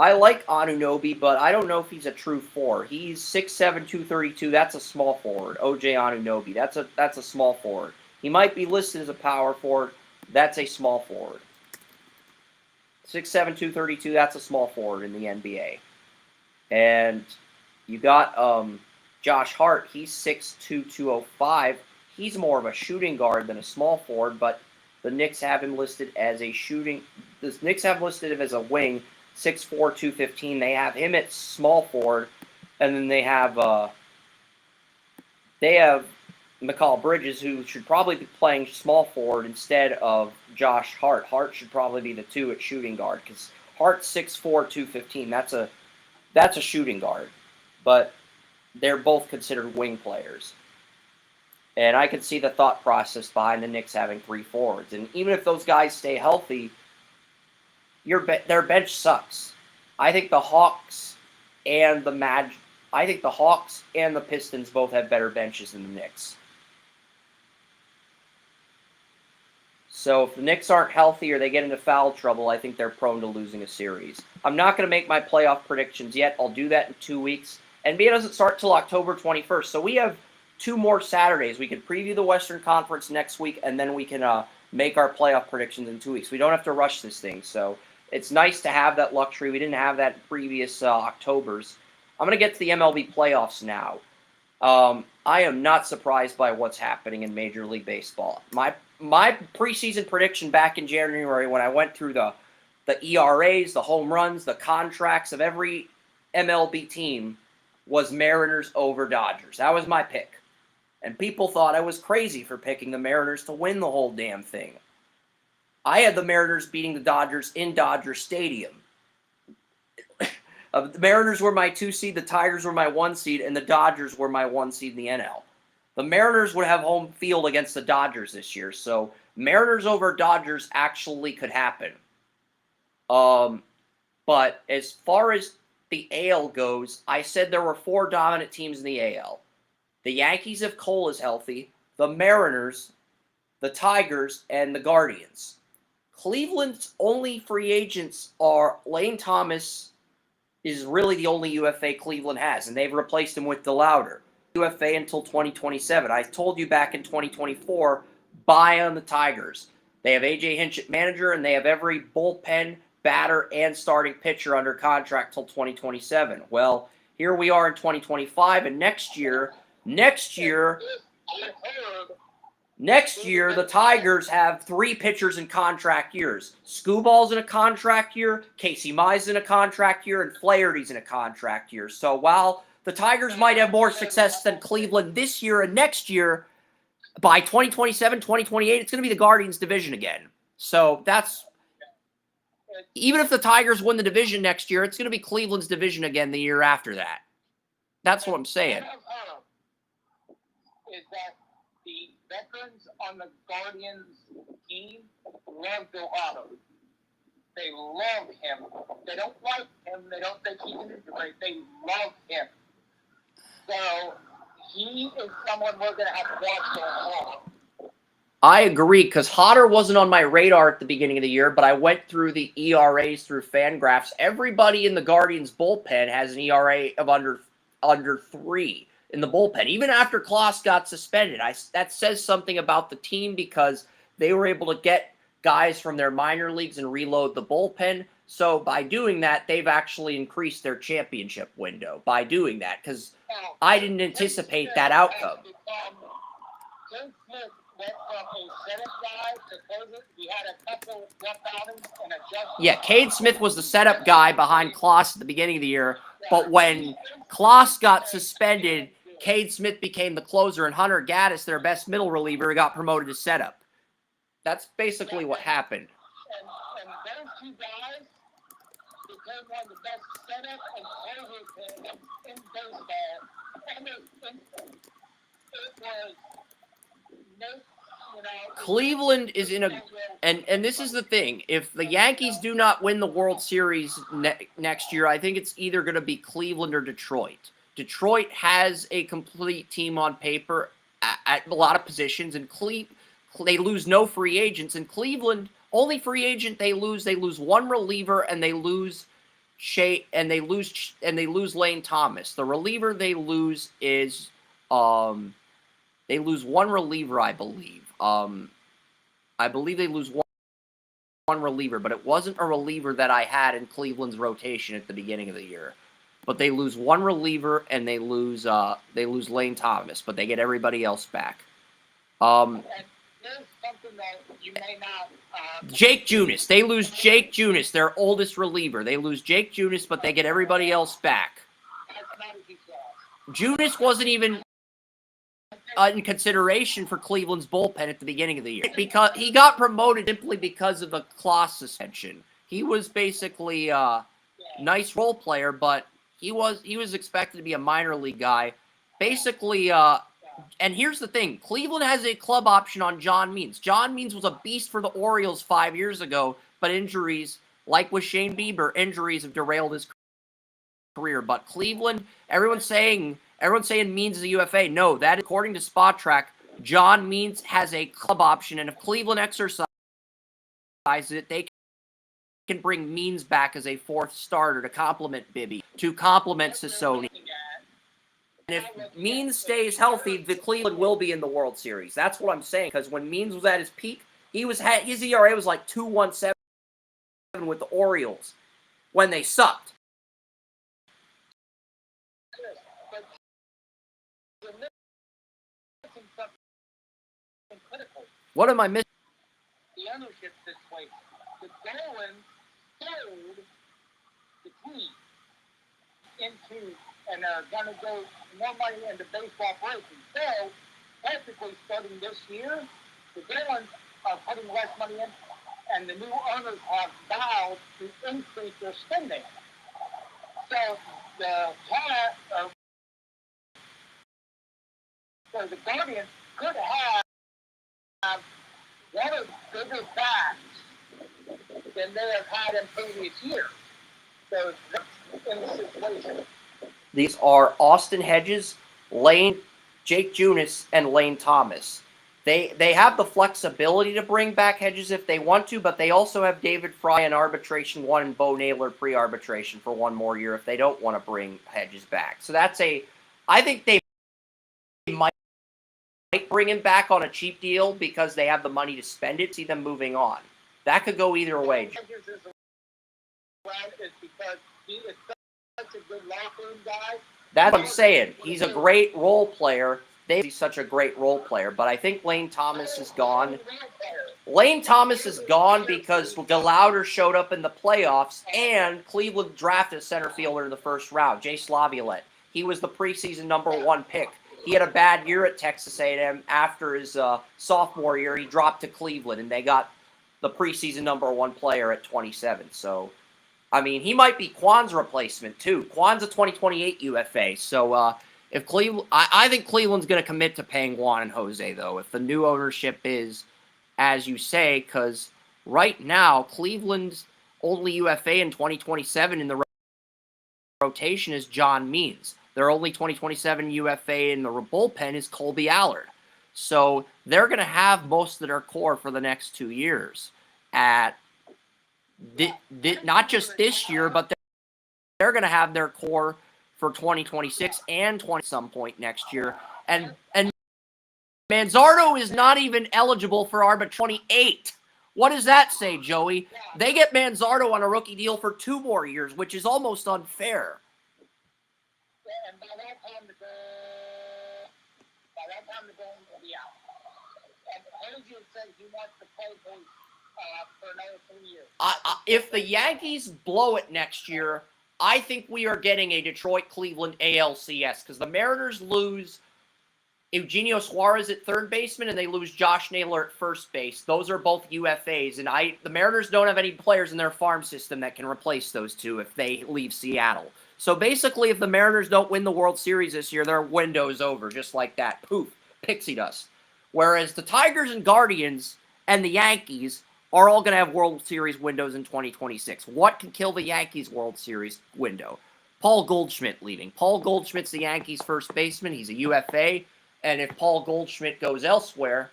I like Anunoby, but I don't know if he's a true 4. He's 6'7", 232. That's a small forward. O.J. Anunoby. That's a small forward. He might be listed as a power forward. That's a small forward. 6'7", 232. That's a small forward in the NBA. And you got Josh Hart. He's 6'2", 205. He's more of a shooting guard than a small forward, but the Knicks have him listed as a shooting. The Knicks have listed him as a wing. 6'4", 215. They have him at small forward, and then they have McCall Bridges, who should probably be playing small forward instead of Josh Hart. Hart should probably be the 2 at shooting guard, because Hart's 6'4", 215. That's a shooting guard, but they're both considered wing players. And I can see the thought process behind the Knicks having 3 forwards. And even if those guys stay healthy, their bench sucks. I think the Hawks and the Pistons both have better benches than the Knicks. So if the Knicks aren't healthy or they get into foul trouble, I think they're prone to losing a series. I'm not going to make my playoff predictions yet. I'll do that in 2 weeks. NBA doesn't start till October 21st, so we have 2 more Saturdays. We can preview the Western Conference next week, and then we can make our playoff predictions in 2 weeks. We don't have to rush this thing, so it's nice to have that luxury. We didn't have that in previous Octobers. I'm going to get to the MLB playoffs now. I am not surprised by what's happening in Major League Baseball. My preseason prediction back in January, when I went through the ERAs, the home runs, the contracts of every MLB team, was Mariners over Dodgers. That was my pick. And people thought I was crazy for picking the Mariners to win the whole damn thing. I had the Mariners beating the Dodgers in Dodger Stadium. The Mariners were my 2 seed, the Tigers were my 1 seed, and the Dodgers were my 1 seed in the NL. The Mariners would have home field against the Dodgers this year, so Mariners over Dodgers actually could happen. But as far as the AL goes, I said there were 4 dominant teams in the AL. The Yankees, if Cole is healthy, the Mariners, the Tigers, and the Guardians. Cleveland's only free agents are Lane Thomas is really the only UFA Cleveland has, and they've replaced him with DeLauder. UFA until 2027. I told you back in 2024, buy on the Tigers. They have A.J. Hinch at manager, and they have every bullpen, batter, and starting pitcher under contract till 2027. Well, here we are in 2025, and next year, the Tigers have 3 pitchers in contract years. Skubal's in a contract year, Casey Mize in a contract year, and Flaherty's in a contract year. So while the Tigers might have more success than Cleveland this year and next year, by 2027, 2028, it's going to be the Guardians' division again. So that's... Even if the Tigers win the division next year, it's going to be Cleveland's division again the year after that. That's what I'm saying. Is that the veterans on the Guardians team love Bill Otto. They love him. They don't like him. They don't think he can integrate. They love him. So he is someone we're going to have to watch going forward. I agree, because Hodder wasn't on my radar at the beginning of the year, but I went through the ERAs through Fangraphs. Everybody in the Guardians bullpen has an ERA of under 3 in the bullpen. Even after Kloss got suspended, that says something about the team, because they were able to get guys from their minor leagues and reload the bullpen. So by doing that, they've actually increased their championship window by doing that, because I didn't anticipate that outcome. Went from a setup guy to closer. We had a couple left outings and adjustments. Yeah, Cade Smith was the setup guy behind Kloss at the beginning of the year, but when Kloss got suspended, Cade Smith became the closer, and Hunter Gaddis, their best middle reliever, got promoted to setup. That's basically what happened. And those 2 guys became one of the best setup and closer in baseball. And it was... Cleveland is in a... And this is the thing. If the Yankees do not win the World Series next year, I think it's either going to be Cleveland or Detroit. Detroit has a complete team on paper at a lot of positions, and they lose no free agents. In Cleveland, only free agent they lose one reliever, and they lose Lane Thomas. The reliever they lose is they lose one reliever, I believe. I believe they lose one reliever, but it wasn't a reliever that I had in Cleveland's rotation at the beginning of the year. But they lose one reliever, and they lose Lane Thomas, but they get everybody else back. And there's something that you may not... Jake Junis. They lose Jake Junis, their oldest reliever. They lose Jake Junis, but they get everybody else back. Junis wasn't even in consideration for Cleveland's bullpen at the beginning of the year, because he got promoted simply because of a Kloss suspension. He was basically a nice role player, but he was expected to be a minor league guy. Basically, and here's the thing. Cleveland has a club option on John Means. John Means was a beast for the Orioles 5 years ago, but injuries, like with Shane Bieber, injuries have derailed his career. But Cleveland, everyone's saying Means is a UFA. No, that, according to Spot Track, John Means has a club option, and if Cleveland exercises it, they can bring Means back as a 4th starter to complement Bibby, to complement Sassoni. And if Means stays healthy, the Cleveland will be in the World Series. That's what I'm saying, because when Means was at his peak, his ERA was like 2.17 with the Orioles when they sucked. What am I missing? The ownership situation. The Dolan sold the team into, and are going to go more money into baseball operations. So, technically, starting this year, the Dolans are putting less money in, and the new owners have vowed to increase their spending. So, the Guardians could have one of the bigger backs than they have had in previous years. So that's in the situation. These are Austin Hedges, Jake Junis, and Lane Thomas. They have the flexibility to bring back Hedges if they want to, but they also have David Fry in arbitration 1 and Bo Naylor pre-arbitration for 1 more year if they don't want to bring Hedges back. So I think they might bring him back on a cheap deal because they have the money to spend it, see them moving on. That could go either way. Is because he is such a good locker room guy. That's what I'm saying. He's a great role player. He's such a great role player, but I think Lane Thomas is gone. Lane Thomas is gone because Galauder showed up in the playoffs, and Cleveland drafted a center fielder in the first round, Jay Slaviolette. He was the preseason #1 pick. He had a bad year at Texas A&M after his sophomore year. He dropped to Cleveland, and they got the preseason #1 player at 27. So, I mean, he might be Quan's replacement, too. Quan's a 2028 UFA. So, if Cleveland, I think Cleveland's going to commit to paying Juan and Jose, though, if the new ownership is, as you say, because right now, Cleveland's only UFA in 2027 in the rotation is John Means. Their only 2027 UFA in the bullpen is Colby Allard. So they're going to have most of their core for the next 2 years at not just this year, but they're going to have their core for 2026 and 20 some point next year. And Manzardo is not even eligible for Arbit 28. What does that say, Joey? They get Manzardo on a rookie deal for 2 more years, which is almost unfair. And by that time, the game will be out. And Hazy said he wants to play for another 3 years. If the Yankees blow it next year, I think we are getting a Detroit-Cleveland ALCS because the Mariners lose Eugenio Suarez at third baseman and they lose Josh Naylor at first base. Those are both UFAs, and the Mariners don't have any players in their farm system that can replace those two if they leave Seattle. So basically, if the Mariners don't win the World Series this year, their window's over, just like that. Poof, pixie dust. Whereas the Tigers and Guardians and the Yankees are all going to have World Series windows in 2026. What can kill the Yankees' World Series window? Paul Goldschmidt leaving. Paul Goldschmidt's the Yankees' first baseman. He's a UFA. And if Paul Goldschmidt goes elsewhere,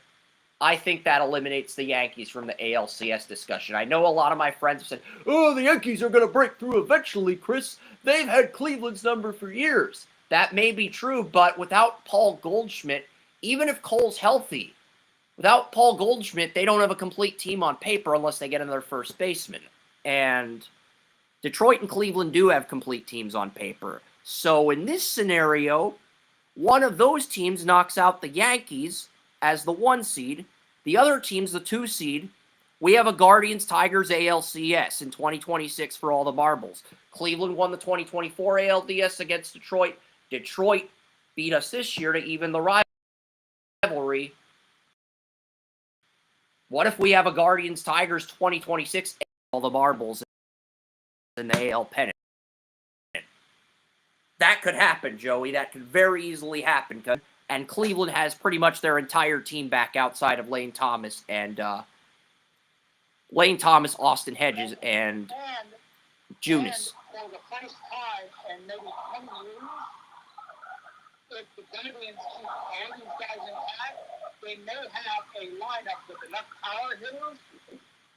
I think that eliminates the Yankees from the ALCS discussion. I know a lot of my friends have said, oh, the Yankees are going to break through eventually, Chris. They've had Cleveland's number for years. That may be true, but without Paul Goldschmidt, even if Cole's healthy, without Paul Goldschmidt, they don't have a complete team on paper unless they get another first baseman. And Detroit and Cleveland do have complete teams on paper. So in this scenario, one of those teams knocks out the Yankees as the 1 seed. The other team's the 2 seed. We have a Guardians-Tigers ALCS in 2026 for all the marbles. Cleveland won the 2024 ALDS against Detroit. Detroit beat us this year to even the rivalry. What if we have a Guardians-Tigers 2026 all the marbles in the AL pennant? That could happen, Joey. That could very easily happen. And Cleveland has pretty much their entire team back outside of Lane Thomas and Austin Hedges, and Junis. And for the first time in maybe 10 years, if the Guardians keep all these guys intact, they may have a lineup with enough power hitters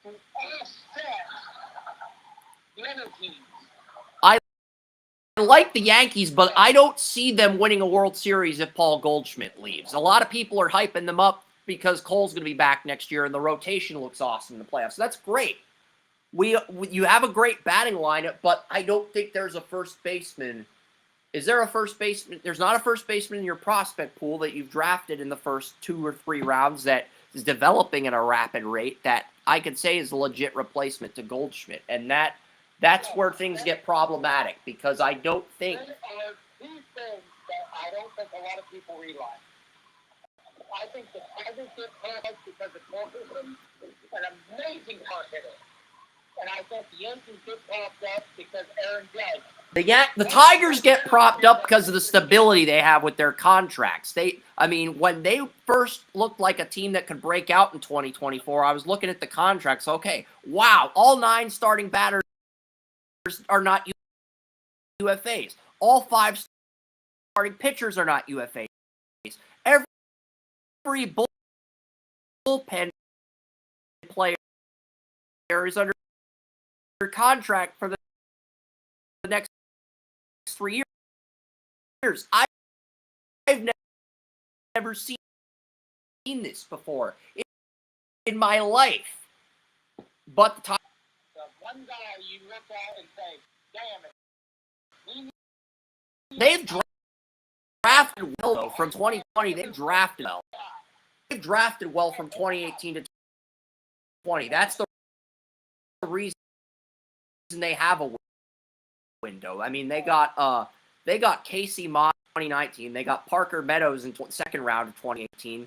to offset the other teams. I like the Yankees, but I don't see them winning a World Series if Paul Goldschmidt leaves. A lot of people are hyping them up because Cole's going to be back next year and the rotation looks awesome in the playoffs. So that's great. You have a great batting lineup, but I don't think there's a first baseman. Is there a first baseman? There's not a first baseman in your prospect pool that you've drafted in the first 2 or 3 rounds that is developing at a rapid rate that I could say is a legit replacement to Goldschmidt. And that's where things get problematic because I don't think. There are 2 things that I don't think a lot of people realize. I think the Tigers get hurt because of Torkelson, an amazing hard hitter. And I think the Yankees get propped up because Aaron Judge. The Tigers get propped up because of the stability they have with their contracts. When they first looked like a team that could break out in 2024, I was looking at the contracts. Okay, wow, all 9 starting batters are not UFAs. All 5 starting pitchers are not UFAs. Every bullpen player is under contract for the next 3 years. I've never seen this before in my life. But the one guy you look at and say, damn it. They've drafted well, though, from 2020. They've drafted well. They've drafted well from 2018 to 2020. That's the reason they have a window. I mean, they got Casey Moss in 2019. They got Parker Meadows in second round of 2018.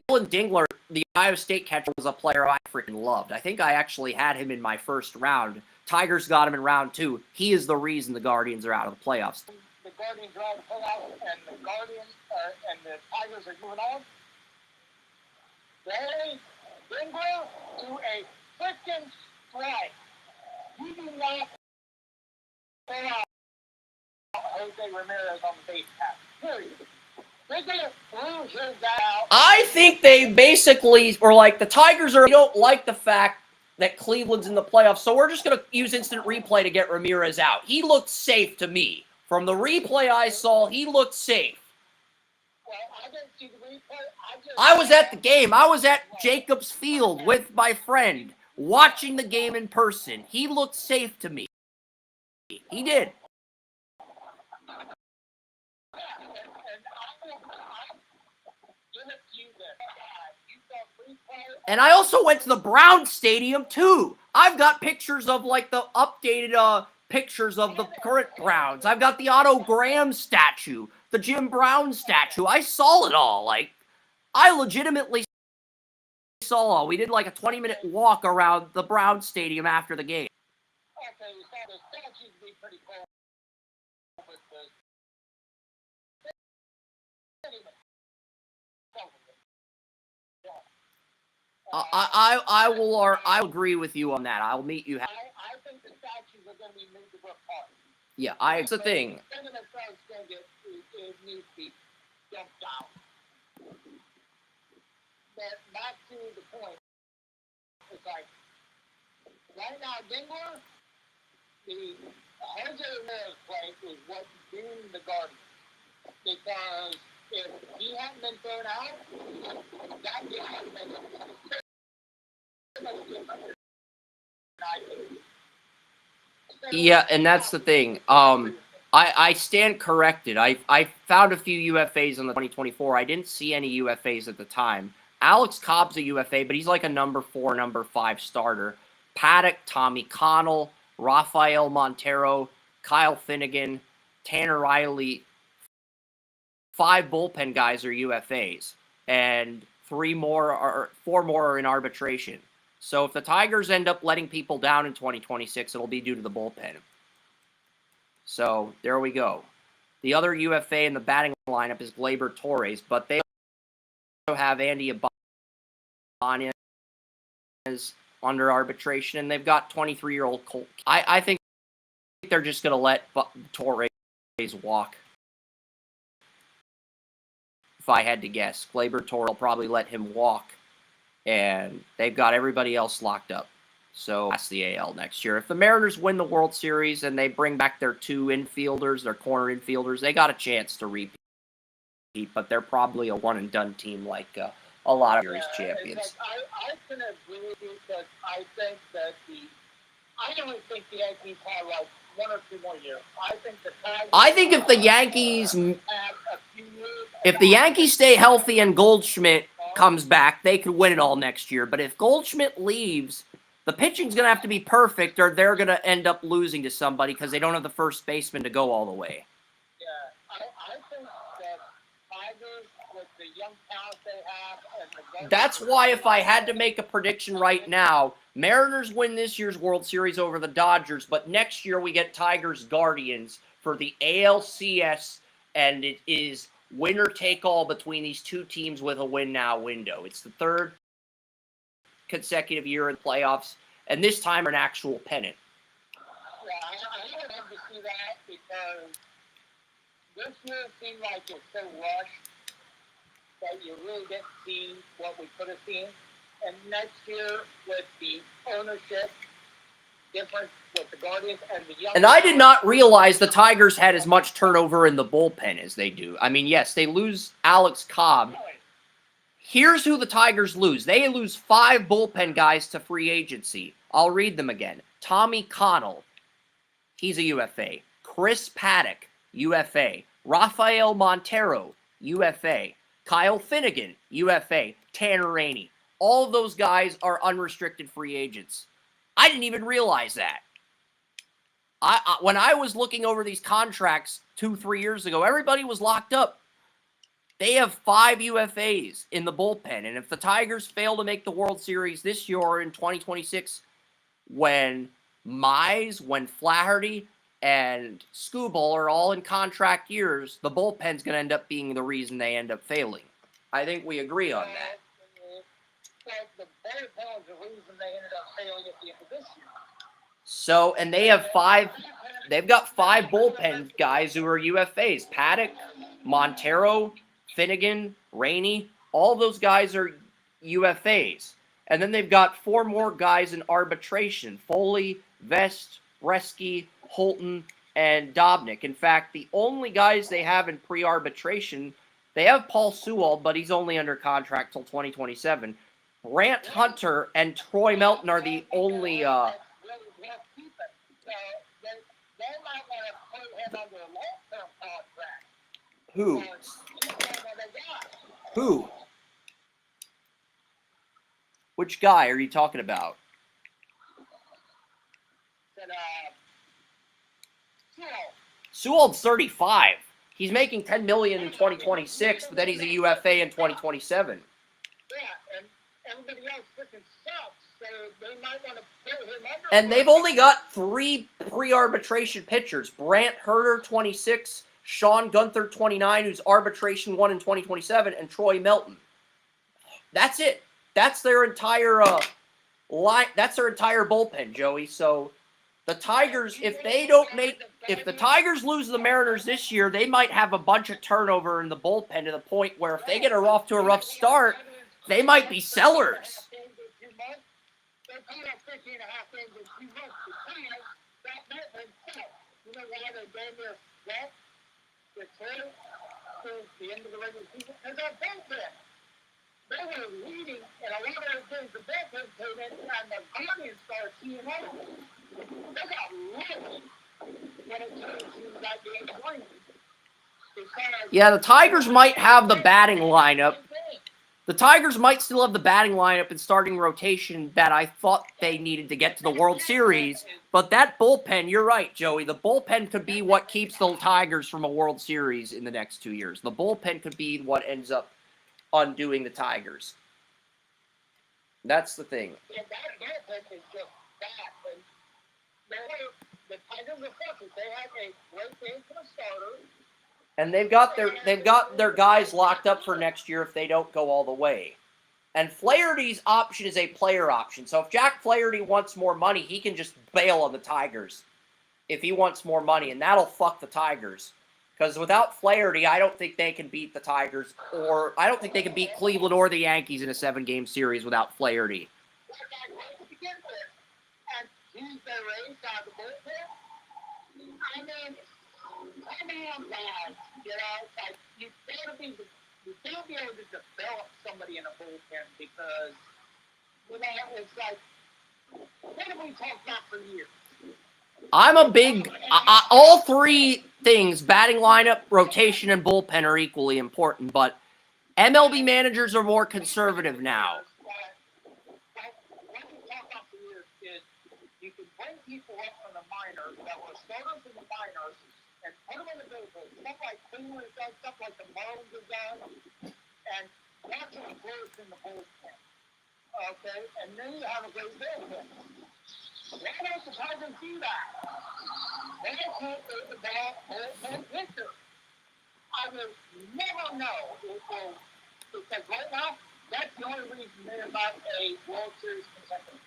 Dylan Dingler, the Ohio State catcher, was a player I freaking loved. I think I actually had him in my first round. Tigers got him in round 2. He is the reason the Guardians are out of the playoffs. The Guardians are out of the playoffs, and the Guardians and the Tigers are moving on. They Dingler to a freaking strike. You do not allow Jose Ramirez on the base path. Period. I think they basically were like, the Tigers don't like the fact that Cleveland's in the playoffs, so we're just going to use instant replay to get Ramirez out. He looked safe to me. From the replay I saw, he looked safe. Well, I didn't see the replay. I was at the game. I was at Jacobs Field with my friend, watching the game in person. He looked safe to me. He did. And I also went to the Browns Stadium, too. I've got pictures of, like, the updated pictures of the current Browns. I've got the Otto Graham statue, the Jim Brown statue. I saw it all. Like, I legitimately saw it. We did, like, a 20-minute walk around the Browns Stadium after the game. Okay, you saw the statues be pretty cool. I will agree with you on that. I'll meet you. I think the statues are going to be moved to Brook Park. Yeah, it's the thing. But back to the point, it's like, right now, Dingler, the Jose Ramirez play is what doomed the Guardians. Because if he hadn't been thrown out, that game would have been Yeah, and that's the thing. I stand corrected. I found a few UFAs in the 2024. I didn't see any UFAs at the time. Alex Cobb's a UFA, but he's like a number 4, number 5 starter. Paddock, Tommy Connell, Rafael Montero, Kyle Finnegan, Tanner Riley. 5 bullpen guys are UFAs, and 4 more are in arbitration. So if the Tigers end up letting people down in 2026, it'll be due to the bullpen. So there we go. The other UFA in the batting lineup is Gleyber Torres, but they also have Andy Ibanez under arbitration, and they've got 23-year-old Colt. I think they're just going to let Torres walk. If I had to guess, Gleyber Torres will probably let him walk, and they've got everybody else locked up. So that's the AL next year. If the Mariners win the World Series and they bring back their 2 infielders, their corner infielders, they got a chance to repeat, but they're probably a one-and-done team like a lot of series champions. I can agree with you because I think that I don't think the Yankees have like 1 or 2 more years. I think if the Yankees stay healthy and Goldschmidt comes back, they could win it all next year. But if Goldschmidt leaves, the pitching's going to have to be perfect, or they're going to end up losing to somebody because they don't have the first baseman to go all the way. Yeah, I think that Tigers, with the young talent they have, and that's why if I had to make a prediction right now, Mariners win this year's World Series over the Dodgers, but next year we get Tigers Guardians for the ALCS, and it is winner take all between these 2 teams with a win now window. It's the 3rd consecutive year in the playoffs, and this time an actual pennant. Yeah, I would love to see that because this year seemed like it's so rushed that you really didn't see what we could have seen. And next year, with the ownership difference with the Guardians and the young... And I did not realize the Tigers had as much turnover in the bullpen as they do. I mean, yes, they lose Alex Cobb. Here's who the Tigers lose. They lose 5 bullpen guys to free agency. I'll read them again. Tommy Connell, he's a UFA. Chris Paddock, UFA. Rafael Montero, UFA. Kyle Finnegan, UFA. Tanner Rainey. All of those guys are unrestricted free agents. I didn't even realize that. When I was looking over these contracts 2-3 years ago, everybody was locked up. They have 5 UFAs in the bullpen, and if the Tigers fail to make the World Series this year or in 2026, when Mize, when Flaherty, and Skubal are all in contract years, the bullpen's going to end up being the reason they end up failing. I think we agree on that. The bullpen is the reason they ended up failing at the end of this year. So, and they have 5, they've got 5 bullpen guys who are UFAs. Paddock, Montero, Finnegan, Rainey, all those guys are UFAs. And then they've got 4 more guys in arbitration. Foley, Vest, Bresky, Holton, and Dobnik. In fact, the only guys they have in pre-arbitration, they have Paul Sewald, but he's only under contract till 2027. Brant Hunter and Troy Melton are the only... Who? Who? Which guy are you talking about? Sewell's 35. He's making $10 million in 2026, but then he's a UFA in 2027. Yeah, and everybody else freaking sucks, so they might want to put him under. And they've only got 3 pre-arbitration pitchers. Brant Herter, 26, Sean Gunther, 29, who's arbitration 1 in 2027, and Troy Melton. That's it. That's their entire line. That's their entire bullpen, Joey. So the Tigers, if the Tigers lose the Mariners this year, they might have a bunch of turnover in the bullpen to the point where if they get off to a rough start, they might be sellers. The end of the regular season, and their bullpen. They were leading, and a lot of the things the bullpen came in, and the Guardians started seeing out. They got lucky when it came to that game three. Yeah, the Tigers might have the batting lineup. The Tigers might still have the batting lineup and starting rotation that I thought they needed to get to the World Series. But that bullpen, you're right, Joey. The bullpen could be what keeps the Tigers from a World Series in the next 2 years. The bullpen could be what ends up undoing the Tigers. That's the thing. Yeah, that bullpen is just bad. The Tigers are fucking. They have a great game for the starter. And they've got their guys locked up for next year if they don't go all the way. And Flaherty's option is a player option. So if Jack Flaherty wants more money, he can just bail on the Tigers if he wants more money, and that'll fuck the Tigers. Because without Flaherty, I don't think they can beat the Tigers, or I don't think they can beat Cleveland or the Yankees in a 7-game series without Flaherty. And he's the race out of the bullpen. I mean, come on, guys. You know, like, you gotta be able to develop somebody in a bullpen because, you know, it's like, what have we talked about for years? I'm a big... all 3 things, batting lineup, rotation, and bullpen are equally important, but MLB managers are more conservative now. What we talk about for years is you can bring people up from the minors that were starters in the minors and put them in the bullpen. Stuff like Cleveland has done, stuff like the Marlins have done, and watch them flourish in the bullpen. Okay? And then you have a great bullpen. Why don't the Tigers do that? They can't take the ball bullpen pitcher. I will never know because right now, that's the only reason they're not a World Series contender.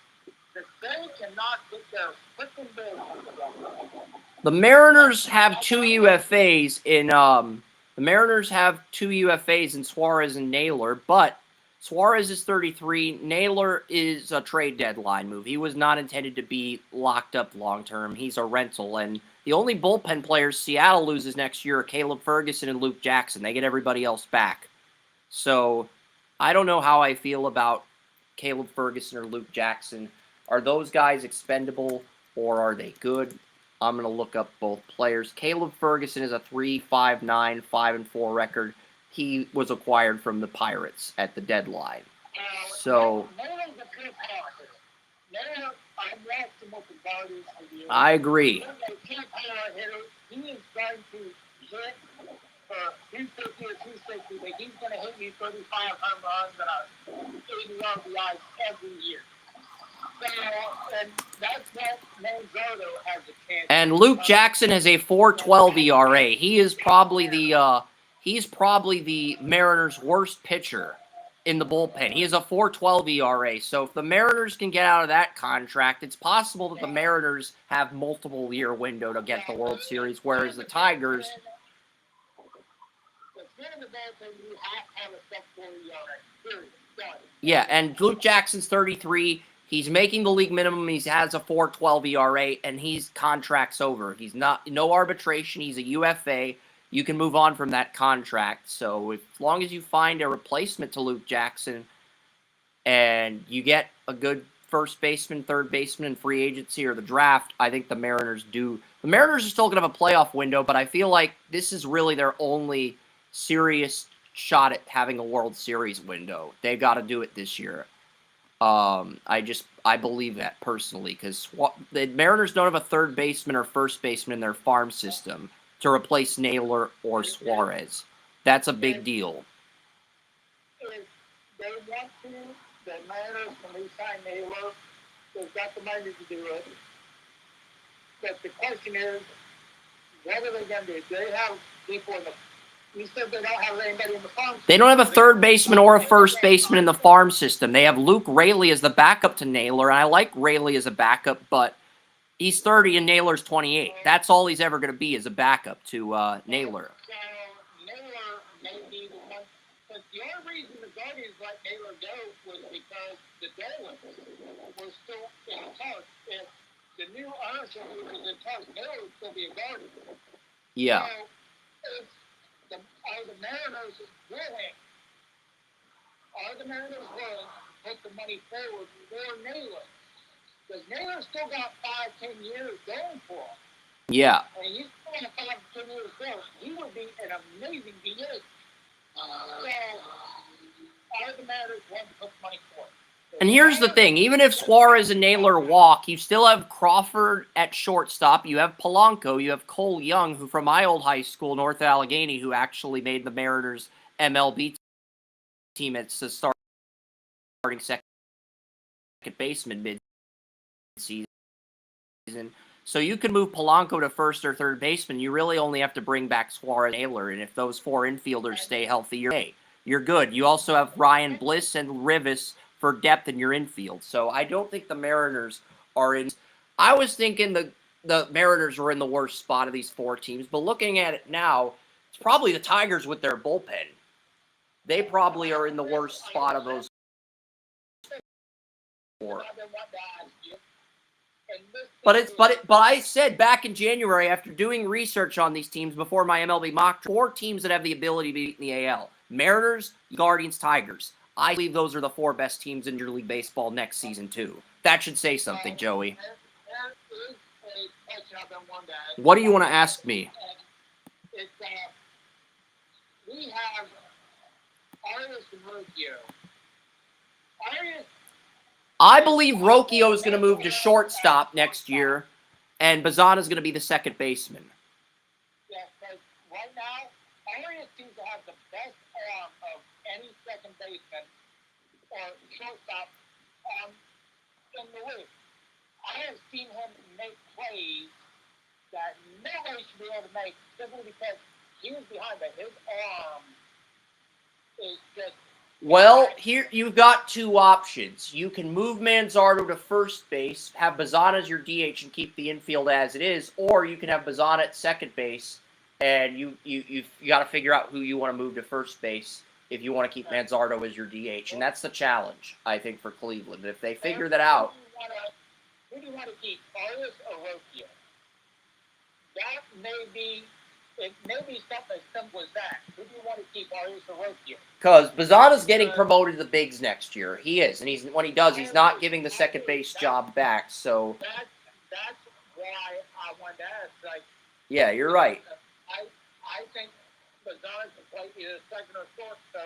Because they cannot get their freaking bullpen. The Mariners have 2 UFAs in Suarez and Naylor, but Suarez is 33. Naylor is a trade deadline move. He was not intended to be locked up long-term. He's a rental, and the only bullpen players Seattle loses next year are Caleb Ferguson and Luke Jackson. They get everybody else back. So I don't know how I feel about Caleb Ferguson or Luke Jackson. Are those guys expendable or are they good? I'm going to look up both players. Caleb Ferguson is a 3.59, 5-4 record. He was acquired from the Pirates at the deadline. So I agree. He is trying to hit for 250 or 260, but he's going to hit you 35 home runs and 80 RBIs every year. So, and that's what Manzardo has a chance. And Luke Jackson has a 4.12 ERA. He's probably the Mariners' worst pitcher in the bullpen. He has a 4.12 ERA. So if the Mariners can get out of that contract, it's possible that the Mariners have multiple year window to get the World Series, whereas the Tigers. Yeah, and Luke Jackson's 33. He's making the league minimum. He has a 4.12 ERA, and he's contract's over. He's no arbitration. He's a UFA. You can move on from that contract. So as long as you find a replacement to Luke Jackson and you get a good first baseman, third baseman in free agency or the draft, I think the Mariners do. The Mariners are still going to have a playoff window, but I feel like this is really their only serious shot at having a World Series window. They've got to do it this year. I believe that personally because the Mariners don't have a third baseman or first baseman in their farm system to replace Naylor or Suarez. That's a big deal. If they want to, the Mariners can re-sign Naylor. They've got the money to do it. But the question is, what are they going to do? They have people in the. You said they don't have anybody in the farm system. They don't have a third baseman or a first baseman in the farm system. They have Luke Raley as the backup to Naylor, and I like Raley as a backup, but he's 30 and Naylor's 28. That's all he's ever going to be is a backup to Naylor. So Naylor may be the one. But the only reason the Guardians let Naylor go was because the Dolphins were still in touch. If the new ownership was in touch, Naylor would still be a Guardian. Yeah. So are the Mariners willing? Are the Mariners willing to put the money forward for Naylor? Because Naylor's still got 5-10 years going for him. Yeah. And he's still got 5-10 years going. He would be an amazing DH. So are the Mariners willing to put the money forward? And here's the thing. Even if Suarez and Naylor walk, you still have Crawford at shortstop. You have Polanco. You have Cole Young, who from my old high school, North Allegheny, who actually made the Mariners MLB team at the starting second baseman mid-season. So you can move Polanco to first or third baseman. You really only have to bring back Suarez and Naylor. And if those four infielders stay healthy, you're good. You also have Ryan Bliss and Rivas for depth in your infield. So I don't think the Mariners are in. I was thinking the Mariners were in the worst spot of these four teams, but looking at it now, it's probably the Tigers with their bullpen. They probably are in the worst spot of those four. But I said back in January after doing research on these teams before my MLB mock, four teams that have the ability to beat in the AL: Mariners, Guardians, Tigers. I believe those are the four best teams in Major League Baseball next season too. That should say something, Joey. What do you want to ask me? We have Arias and Rocchio. I believe Rocchio is going to move to shortstop next year, and Bazan is going to be the second baseman. Yeah, because right now, Arias seems to have the best arm of any second baseman or shortstop in the league. I have seen him make plays that nobody should be able to make simply because he was behind, but his arm is just. Well, here you've got two options. You can move Manzardo to first base, have Bazan as your DH, and keep the infield as it is, or you can have Bazan at second base, and you got to figure out who you want to move to first base if you want to keep Manzardo as your DH, and that's the challenge, I think, for Cleveland. If they figure that out. Who do you want to keep, Arias or Rocchio? That may be it may be something as simple as that. Who do you want to keep, Arias or Rocio? Because Bazana's getting promoted to the bigs next year. He is, and when he does, he's not giving the second base job back. So that's why I wanted to ask. Like, yeah, you're right. I think Bazana can play either second or short. So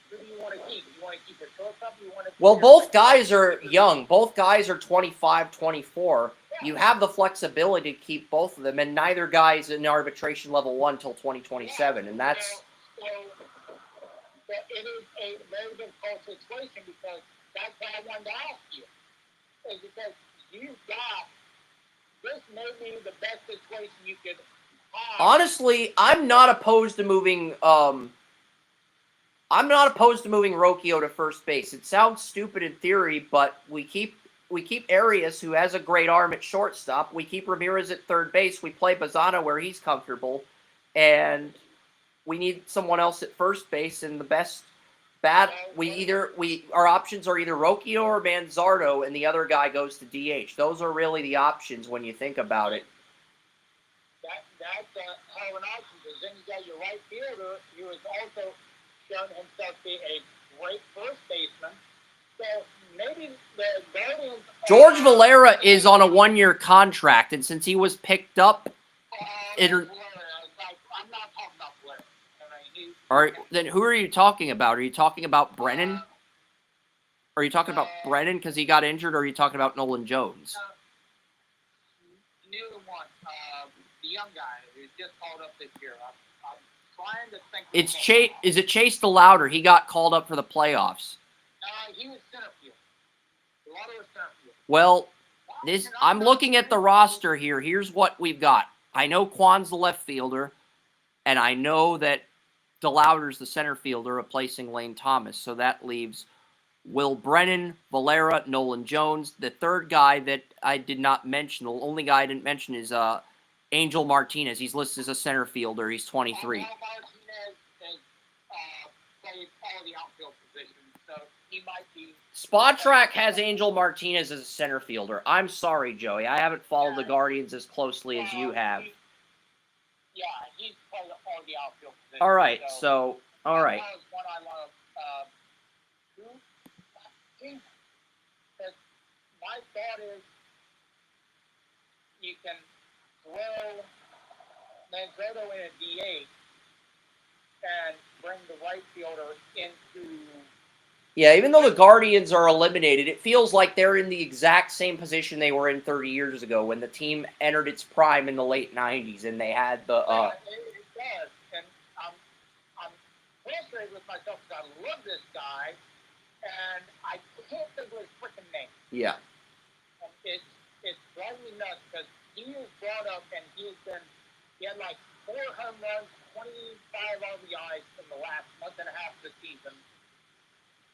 who do you want to keep? You want to keep your shortstop? You want to? Well, both guys are young. Both guys are 25, 24. You have the flexibility to keep both of them, and neither guy's in arbitration level 1 until 2027, and that's. But it is a very difficult situation because that's what I wanted to ask you. Is because you've got this may be the best situation you could have. Honestly, I'm not opposed to moving. I'm not opposed to moving Rocio to first base. It sounds stupid in theory, but we keep Arias, who has a great arm, at shortstop. We keep Ramirez at third base. We play Bazana where he's comfortable, and we need someone else at first base. And the best bat, our options are either Rocio or Manzardo, and the other guy goes to DH. Those are really the options when you think about it. That's how an option, because then you got your right fielder, who has also shown himself to be a great first baseman. So maybe the Guardians. George Valera is on a 1-year contract, and since he was picked up, I'm not talking about Blair. All right, then who are you talking about? Are you talking about Brennan? Are you talking about Brennan because he got injured, or are you talking about Nolan Jones? Neither one. The young guy who's just called up this year. I'm trying to think. It's Chase. Is it Chase DeLauder? He got called up for the playoffs. He was center field. DeLauder was center field. Well, I'm looking at the roster here. Here's what we've got. I know Kwan's the left fielder, and I know that DeLauder's the center fielder replacing Lane Thomas. So that leaves Will Brennan, Valera, Nolan Jones. The third guy that I did not mention, the only guy I didn't mention is Angel Martinez. He's listed as a center fielder. He's 23. Martinez plays all the outfield positions, so he might be. Spotrac has Angel Martinez as a center fielder. I'm sorry, Joey. I haven't followed the Guardians as closely as you have. Yeah, he's played all the outfield positions. All right, so all right. That was one I love. My thought is you can throw Manzardo in a DH and bring the right fielder into. Yeah, even though the Guardians are eliminated, it feels like they're in the exact same position they were in 30 years ago when the team entered its prime in the late 90s and they had the. It does, and I'm frustrated with myself because I love this guy, and I can't think of his freaking name. Yeah. It's driving me nuts because he was brought up and he had like 4 home runs, 25 RBIs in the last month and a half of the season.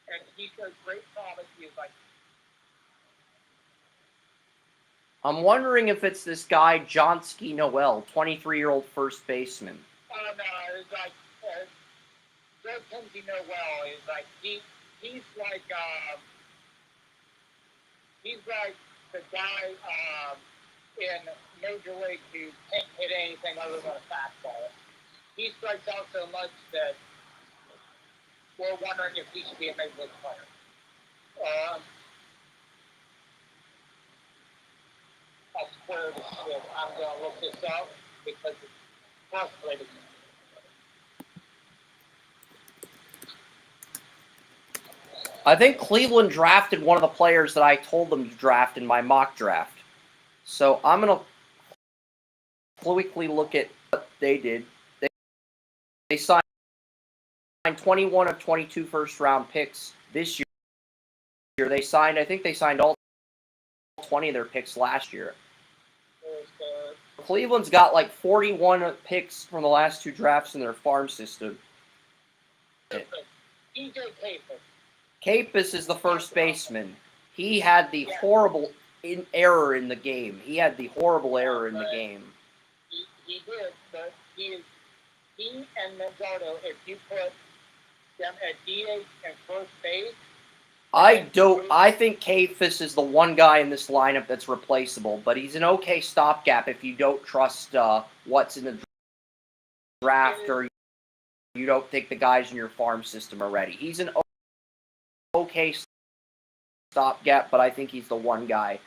And he showed great promise. He was like. I'm wondering if it's this guy, Johnsky Noel, 23-year-old first baseman. Oh, no, it's like. Johnsky Noel is like. He's like. He's like the guy in Major League who can't hit anything other than a fastball. He strikes out so much that we're wondering if he should be a Major League player. I swear to shit, I'm going to look this up because it's frustrating me. I think Cleveland drafted one of the players that I told them to draft in my mock draft. So I'm going to quickly look at what they did. They signed 21 of 22 first-round picks this year. I think they signed all 20 of their picks last year. Cleveland's got like 41 picks from the last 2 drafts in their farm system. Capus is the first baseman. He had the horrible error in the game. He had the horrible error in the game. He did, but he and Manzardo, if you put them at DH and first base. I think Capus is the one guy in this lineup that's replaceable, but he's an okay stopgap if you don't trust what's in the draft or you don't think the guys in your farm system are ready. He's an okay stopgap, but I think he's the one guy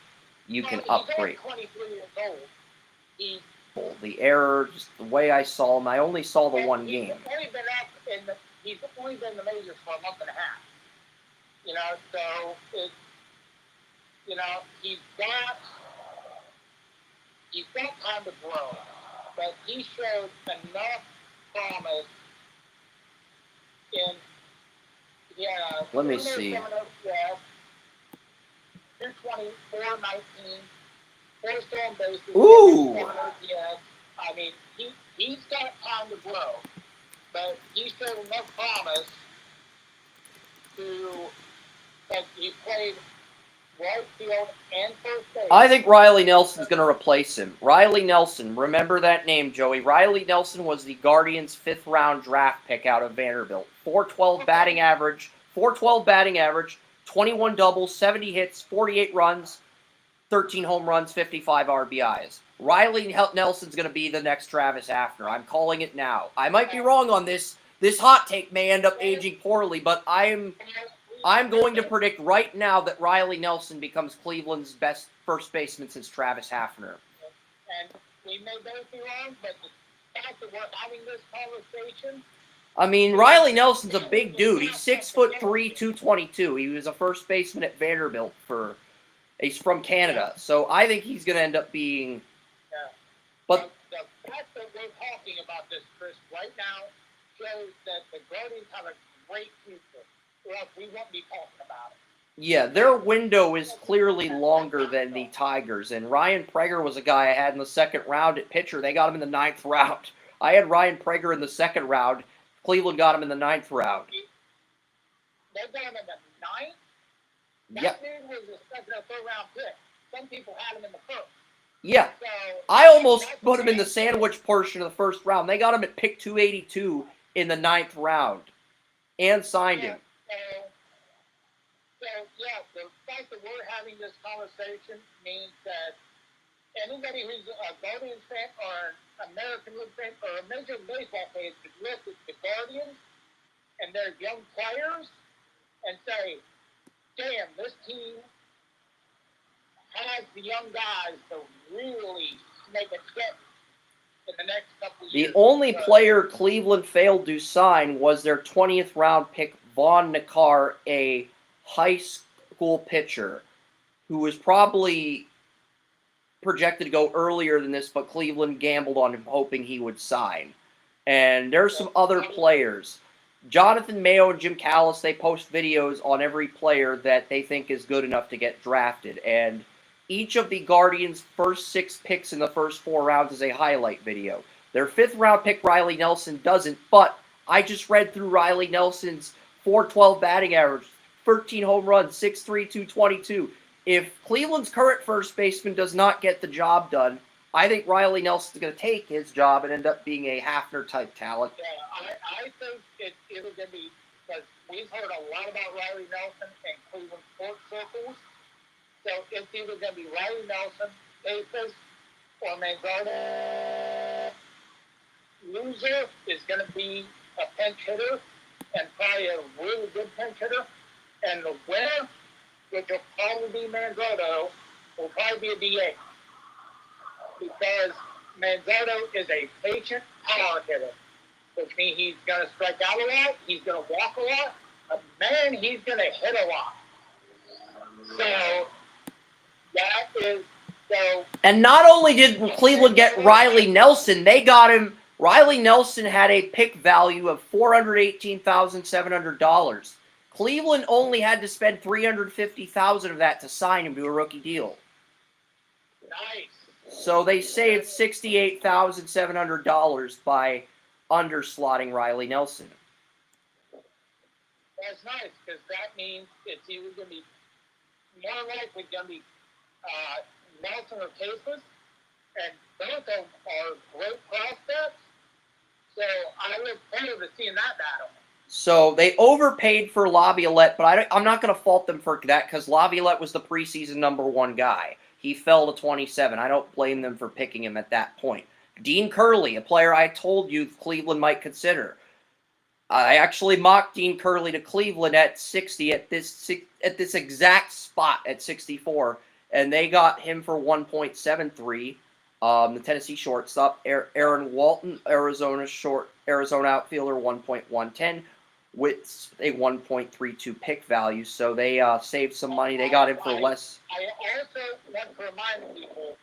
you can upgrade. He's 23 years old. The error, just the way I saw him, I only saw the one game. He's only been in the majors for a month and a half. You know, so it's, you know, he's got time to grow, but he showed enough promise in, let me see. 220, 419, 4 stolen bases. Ooh! I mean, he's got time to grow, but he showed enough promise that he played right field and first base. I think Riley Nelson's going to replace him. Riley Nelson, remember that name, Joey. Riley Nelson was the Guardians' 5th-round draft pick out of Vanderbilt. 412 batting average, 21 doubles, 70 hits, 48 runs, 13 home runs, 55 RBIs. Riley Nelson's going to be the next Travis Hafner. I'm calling it now. I might be wrong on this. This hot take may end up aging poorly, but I'm going to predict right now that Riley Nelson becomes Cleveland's best first baseman since Travis Hafner. And we may both be wrong, but the fact that we're having this conversation. I mean, Riley Nelson's a big dude. He's 6'3", 222. He was a first baseman at Vanderbilt he's from Canada. So I think he's going to end up being. Yeah. But the fact that we're talking about this, Chris, right now shows that the Guardians have a great future. Or else we won't be talking about it. yeah, their window is clearly longer than the Tigers. And Ryan Prager was a guy I had in the 2nd round at pitcher. They got him in the 9th round. I had Ryan Prager in the 2nd round. Cleveland got him in the 9th round. They got him in the 9th? That Yep. dude was a 2nd or 3rd round pick. Some people had him in the 1st. Yeah. So, I almost put him in the sandwich portion of the 1st round. They got him at pick 282 in the 9th round. And signed him. So, yeah, the fact that we're having this conversation means that anybody who's a Guardians fan or an American League fan or a Major League Baseball fan could look at the Guardians and their young players and say, damn, this team has the young guys to really make a dent in the next couple of years. The only player Cleveland failed to sign was their 20th round pick, Vaughn Nakar, a high school pitcher who was probably projected to go earlier than this, but Cleveland gambled on him hoping he would sign. And there's some other players. Jonathan Mayo and Jim Callis, they post videos on every player that they think is good enough to get drafted. And each of the Guardians' first 6 picks in the first 4 rounds is a highlight video. Their 5th round pick, Riley Nelson, doesn't, but I just read through Riley Nelson's 412 batting average, 13 home runs, 6'3", 222. If Cleveland's current first baseman does not get the job done, I think Riley Nelson's going to take his job and end up being a Hafner-type talent. Yeah, I think it was going to be, because we've heard a lot about Riley Nelson in Cleveland sports circles. So it's either going to be Riley Nelson, Papers, or Manzardo. Loser is going to be a pinch hitter, and probably a really good pinch hitter. And the winner, which will probably be Manzardo, will probably be a DA. Because Manzardo is a patient power hitter, which means he's going to strike out a lot, he's going to walk a lot, but man, he's going to hit a lot. So, that is, so... And not only did Cleveland get Riley Nelson, they got him... Riley Nelson had a pick value of $418,700. Cleveland only had to spend $350,000 of that to sign him to a rookie deal. Nice. So they say it's $68,700 by underslotting Riley Nelson. That's nice, because that means it's either going to be more likely going to be Nelson or Cases, and both of them are great prospects. So I look forward to seeing that battle. So they overpaid for Laviolette, but I'm not going to fault them for that because Laviolette was the preseason #1 guy. He fell to 27. I don't blame them for picking him at that point. Dean Curley, a player I told you Cleveland might consider. I actually mocked Dean Curley to Cleveland at 60 at this exact spot at 64, and they got him for 1.73. The Tennessee shortstop, Aaron Walton, Arizona outfielder, 1.110 with a 1.32 pick value. So they saved some money. They got him for less. I also want to remind people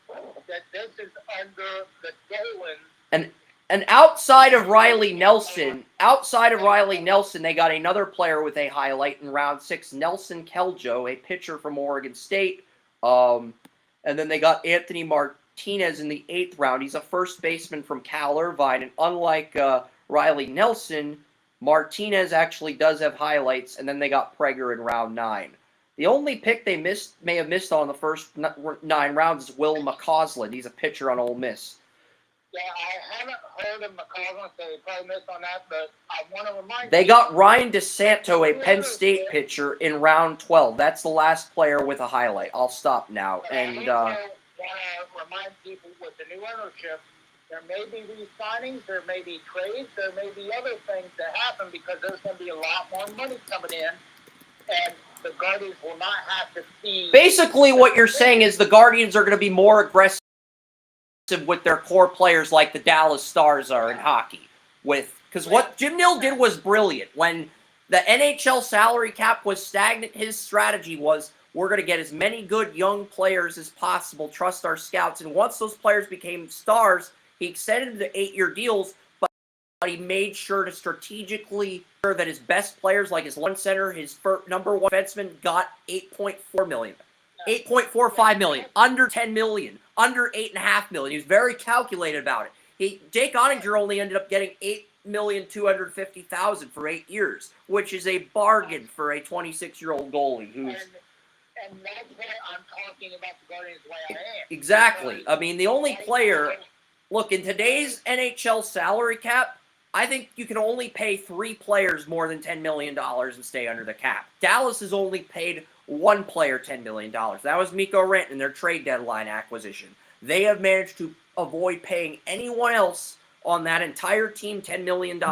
that this is under the Dolan. And outside of Riley Nelson, they got another player with a highlight in round 6, Nelson Keljo, a pitcher from Oregon State. And then they got Anthony Martinez in the 8th round. He's a first baseman from Cal Irvine. And unlike Riley Nelson, Martinez actually does have highlights. And then they got Prager in round 9. The only pick they may have missed on the first 9 rounds is Will McCausland. He's a pitcher on Ole Miss. Yeah, I haven't heard of McCausland, so they probably missed on that, but I want to remind They you. got Ryan DeSanto, a Penn State pitcher, in round 12. That's the last player with a highlight. I'll stop now. And I also want to remind people with the new ownership, there may be re-signings, there may be trades, there may be other things that happen because there's going to be a lot more money coming in, and the Guardians will not have to see. Basically, what you're saying is the Guardians are going to be more aggressive with their core players like the Dallas Stars are in hockey. Because what Jim Nill did was brilliant. When the NHL salary cap was stagnant, his strategy was, we're going to get as many good young players as possible, trust our scouts. And once those players became stars, he extended the 8-year deals, but he made sure to strategically sure that his best players, like his one center, his number one defenseman, got $8.4 million. $8.45 million, under $10 million, under $8.5 million. He was very calculated about it. Jake Ottinger only ended up getting $8,250,000 for 8 years, which is a bargain for a 26-year-old goalie who's. And that's what I'm talking about the Guardians the way I am. Exactly. I mean, the only player. Look, in today's NHL salary cap, I think you can only pay 3 players more than $10 million and stay under the cap. Dallas has only paid 1 player $10 million. That was Mikko Rantanen in their trade deadline acquisition. They have managed to avoid paying anyone else on that entire team $10 million.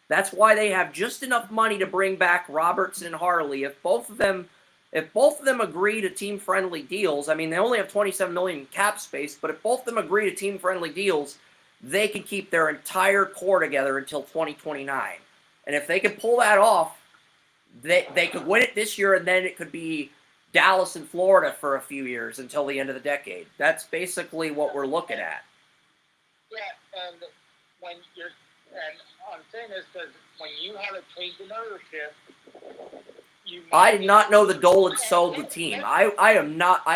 That's why they have just enough money to bring back Robertson and Harley. If both of them agree to team-friendly deals, I mean, they only have $27 million cap space, but if both of them agree to team-friendly deals, they can keep their entire core together until 2029. And if they can pull that off, they could win it this year, and then it could be Dallas and Florida for a few years until the end of the decade. That's basically what we're looking at. Yeah, and I'm saying this because when you have a change in ownership, I did not know the Dolans sold the team. I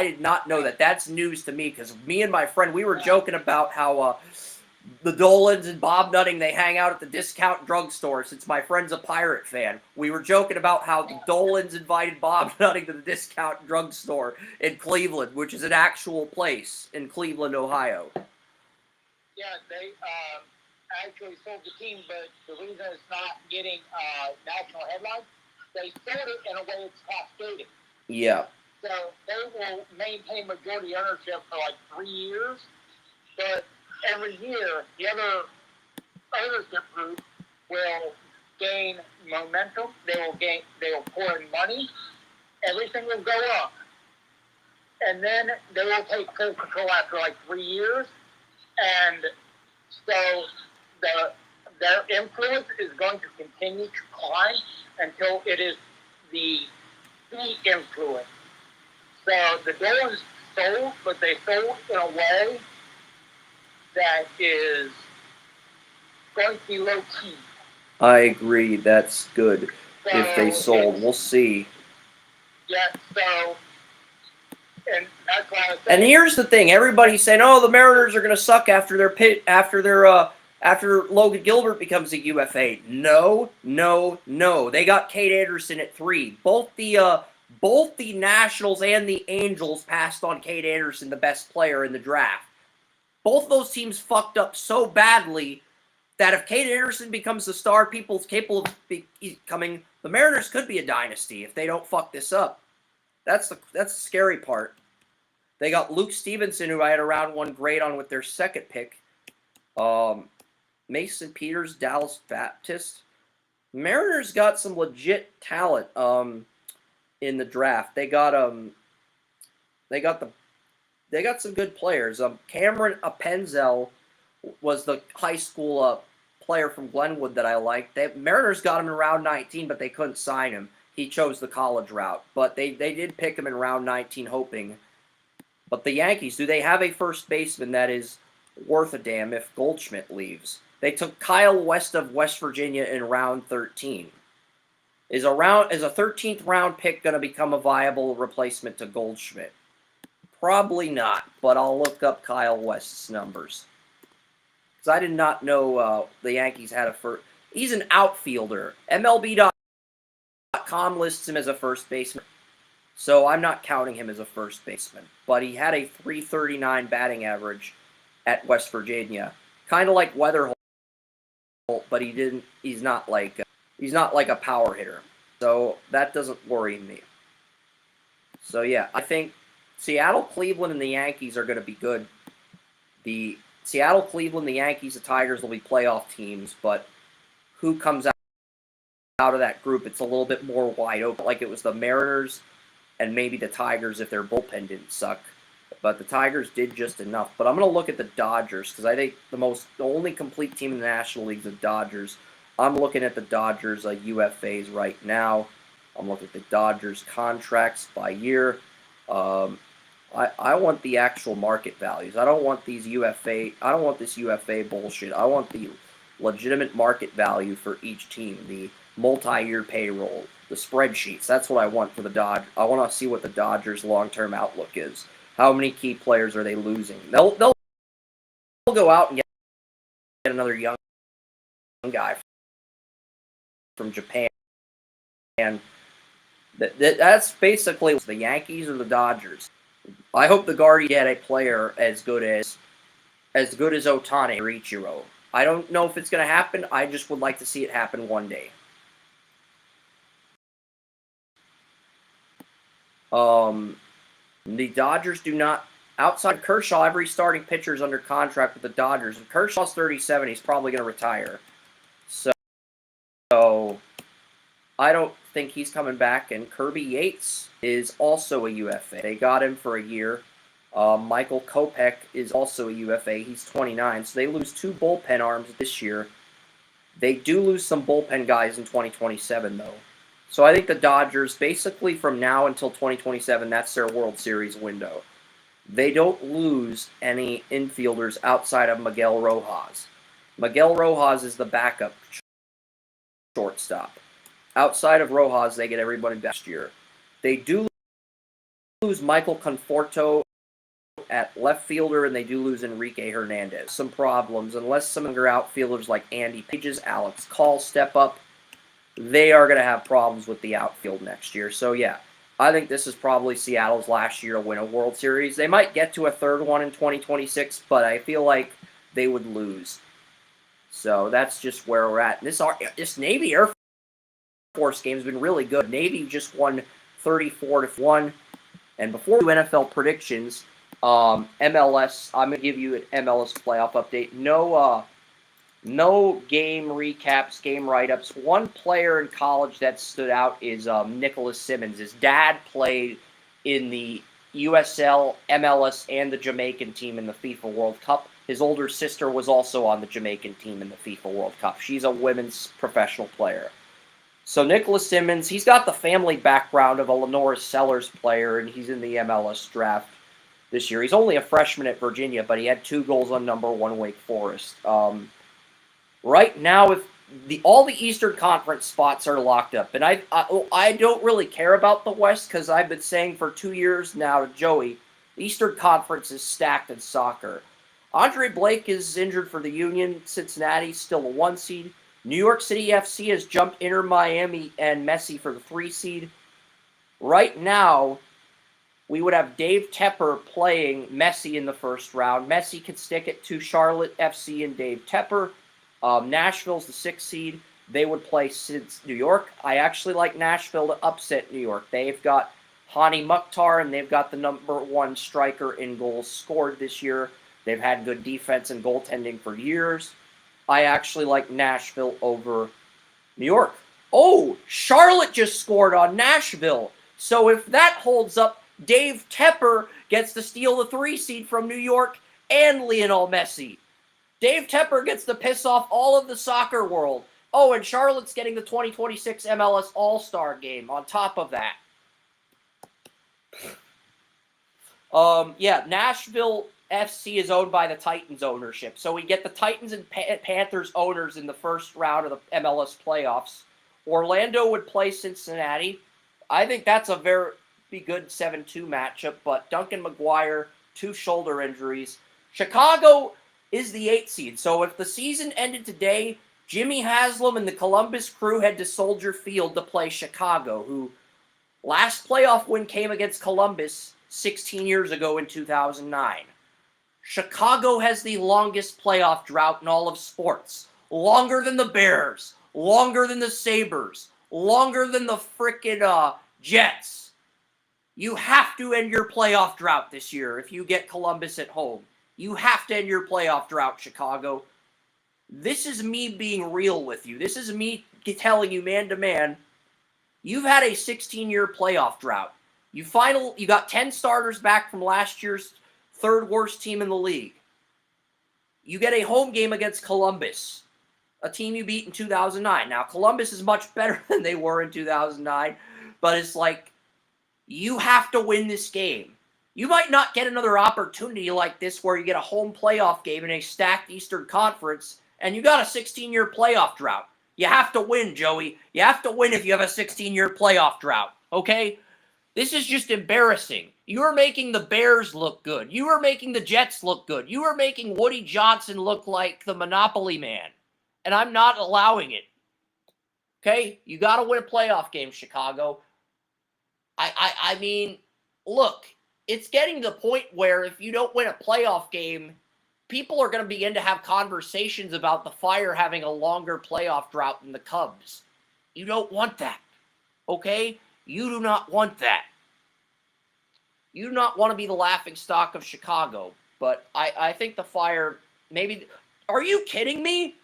did not know that. That's news to me because me and my friend, we were joking about how the Dolans and Bob Nutting, they hang out at the discount drugstore since my friend's a Pirate fan. We were joking about how the Dolans invited Bob Nutting to the discount drugstore in Cleveland, which is an actual place in Cleveland, Ohio. Yeah, they actually sold the team, but the reason it's not getting national headlines, they sold it in a way it's cascading. Yeah. So they will maintain majority ownership for like 3 years, but every year the other ownership group will gain momentum. They will pour in money. Everything will go up, and then they will take full control after like 3 years, and so their influence is going to continue to climb until it is the influence. So the Dolans sold, but they sold in a way that is going to be low key. I agree. That's good. So if they sold, we'll see. Yeah. So, and that's why I was saying. And here's the thing: everybody's saying, "Oh, the Mariners are going to suck after after Logan Gilbert becomes a UFA." No. They got Kate Anderson at 3. Both the Nationals and the Angels passed on Kate Anderson, the best player in the draft. Both those teams fucked up so badly that if Kate Anderson becomes the star people's capable of becoming, the Mariners could be a dynasty if they don't fuck this up. That's the scary part. They got Luke Stevenson, who I had a round 1 grade on with their second pick. Mason Peters, Dallas Baptist. Mariners got some legit talent in the draft. They got some good players. Cameron Apenzel was the high school player from Glenwood that I liked. Mariners got him in round 19, but they couldn't sign him. He chose the college route, but they did pick him in round 19, hoping. But the Yankees, do they have a first baseman that is worth a damn if Goldschmidt leaves? They took Kyle West of West Virginia in round 13. Is a 13th round pick going to become a viable replacement to Goldschmidt? Probably not, but I'll look up Kyle West's numbers. Because I did not know the Yankees had a first. He's an outfielder. MLB.com lists him as a first baseman, so I'm not counting him as a first baseman. But he had a .339 batting average at West Virginia, kind of like Weatherholt, but he's not like a power hitter. So that doesn't worry me. So yeah, I think Seattle, Cleveland, and the Yankees are going to be good. The Seattle, Cleveland, the Yankees, the Tigers will be playoff teams, but who comes out of that group? It's a little bit more wide open, like it was the Mariners and maybe the Tigers if their bullpen didn't suck. But the Tigers did just enough. But I'm going to look at the Dodgers because I think the only complete team in the National League is the Dodgers. I'm looking at the Dodgers UFAs right now. I'm looking at the Dodgers contracts by year. I want the actual market values. I don't want these UFA. I don't want this UFA bullshit. I want the legitimate market value for each team. The multi-year payroll, the spreadsheets. That's what I want for the Dodgers. I want to see what the Dodgers' long-term outlook is. How many key players are they losing? They'll go out and get another young guy from Japan. And that's basically the Yankees or the Dodgers. I hope the Guardians get a player as good as Ohtani or Ichiro. I don't know if it's going to happen. I just would like to see it happen one day. The Dodgers do not, outside of Kershaw, every starting pitcher is under contract with the Dodgers. And Kershaw's 37. He's probably going to retire. So I don't think he's coming back. And Kirby Yates is also a UFA. They got him for a year. Michael Kopech is also a UFA. He's 29. So they lose 2 bullpen arms this year. They do lose some bullpen guys in 2027, though. So I think the Dodgers, basically from now until 2027, that's their World Series window. They don't lose any infielders outside of Miguel Rojas. Miguel Rojas is the backup shortstop. Outside of Rojas, they get everybody next year. They do lose Michael Conforto at left fielder, and they do lose Enrique Hernandez. Some problems, unless some younger outfielders like Andy Pages, Alex Call step up, they are going to have problems with the outfield next year. So yeah, I think this is probably Seattle's last year to win a World Series. They might get to a third one in 2026, but I feel like they would lose. So that's just where we're at. This Navy Air Force game has been really good. Navy just won 34-1. And before we do NFL predictions, MLS, I'm going to give you an MLS playoff update. No game recaps, game write-ups. One player in college that stood out is Nicholas Simmons. His dad played in the USL, MLS, and the Jamaican team in the FIFA World Cup. His older sister was also on the Jamaican team in the FIFA World Cup. She's a women's professional player. So Nicholas Simmons, he's got the family background of a Lenora Sellers player, and he's in the MLS draft this year. He's only a freshman at Virginia, but he had 2 goals on #1 Wake Forest. Right now, if all the Eastern Conference spots are locked up, and I don't really care about the West because I've been saying for 2 years now to Joey, the Eastern Conference is stacked in soccer. Andre Blake is injured for the Union. Cincinnati's still a 1 seed. New York City FC has jumped Inter Miami and Messi for the 3 seed. Right now, we would have Dave Tepper playing Messi in the first round. Messi could stick it to Charlotte FC and Dave Tepper. Nashville's the 6th seed. They would play New York. I actually like Nashville to upset New York. They've got Hani Mukhtar, and they've got the #1 striker in goals scored this year. They've had good defense and goaltending for years. I actually like Nashville over New York. Oh, Charlotte just scored on Nashville. So if that holds up, Dave Tepper gets to steal the 3 seed from New York and Lionel Messi. Dave Tepper gets to piss off all of the soccer world. Oh, and Charlotte's getting the 2026 MLS All-Star game on top of that. Yeah, Nashville FC is owned by the Titans ownership. So we get the Titans and Panthers owners in the first round of the MLS playoffs. Orlando would play Cincinnati. I think that's a very good 7-2 matchup, but Duncan McGuire, 2 shoulder injuries. Chicago is the 8th seed. So if the season ended today, Jimmy Haslam and the Columbus Crew head to Soldier Field to play Chicago, who last playoff win came against Columbus 16 years ago in 2009. Chicago has the longest playoff drought in all of sports. Longer than the Bears. Longer than the Sabres. Longer than the frickin' Jets. You have to end your playoff drought this year if you get Columbus at home. You have to end your playoff drought, Chicago. This is me being real with you. This is me telling you man to man, you've had a 16-year playoff drought. You got 10 starters back from last year's 3rd worst team in the league. You get a home game against Columbus, a team you beat in 2009. Now, Columbus is much better than they were in 2009, but it's like, you have to win this game. You might not get another opportunity like this where you get a home playoff game in a stacked Eastern Conference, and you got a 16-year playoff drought. You have to win, Joey. You have to win if you have a 16-year playoff drought, okay? This is just embarrassing. You are making the Bears look good. You are making the Jets look good. You are making Woody Johnson look like the Monopoly man. And I'm not allowing it. Okay? You got to win a playoff game, Chicago. I mean, look, it's getting to the point where if you don't win a playoff game, people are going to begin to have conversations about the Fire having a longer playoff drought than the Cubs. You don't want that. Okay? You do not want that. You do not want to be the laughingstock of Chicago. But I think the Fire maybe... Are you kidding me?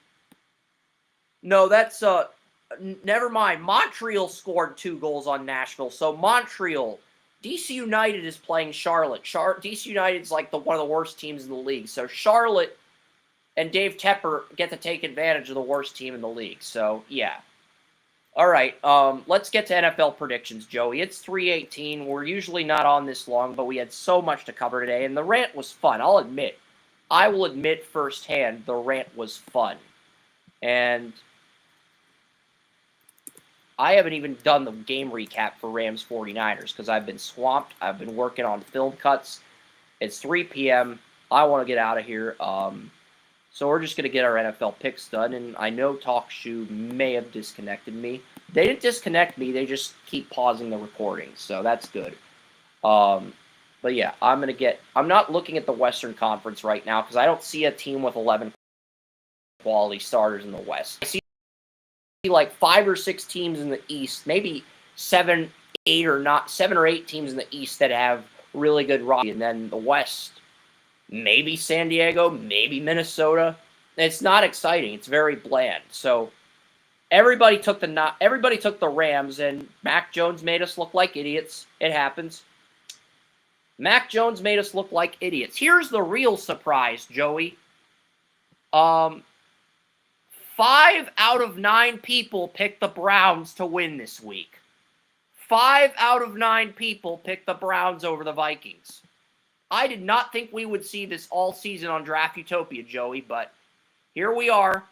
No, that's... Never mind. Montreal scored 2 goals on Nashville. So Montreal... DC United is playing Charlotte. DC United's like one of the worst teams in the league. So Charlotte and Dave Tepper get to take advantage of the worst team in the league. So, yeah. All right, let's get to NFL predictions, Joey. It's 3:18. We're usually not on this long, but we had so much to cover today, and the rant was fun. I'll admit. I will admit firsthand the rant was fun. And I haven't even done the game recap for Rams 49ers because I've been swamped. I've been working on film cuts. It's 3 p.m. I want to get out of here. So we're just going to get our NFL picks done. And I know TalkShoe may have disconnected me. They didn't disconnect me. They just keep pausing the recording. So that's good. But yeah, I'm not looking at the Western Conference right now because I don't see a team with 11 quality starters in the West. I see like 5 or 6 teams in the East, maybe 7 or 8 teams in the East that have really good rosters, and then the West, maybe San Diego, maybe Minnesota. It's not exciting. It's very bland. So everybody took the Rams, and Mac Jones made us look like idiots. It happens. Mac Jones made us look like idiots. Here's the real surprise, Joey. 5 out of 9 people picked the Browns to win this week. 5 out of 9 people picked the Browns over the Vikings. I did not think we would see this all season on Draft Utopia, Joey, but here we are.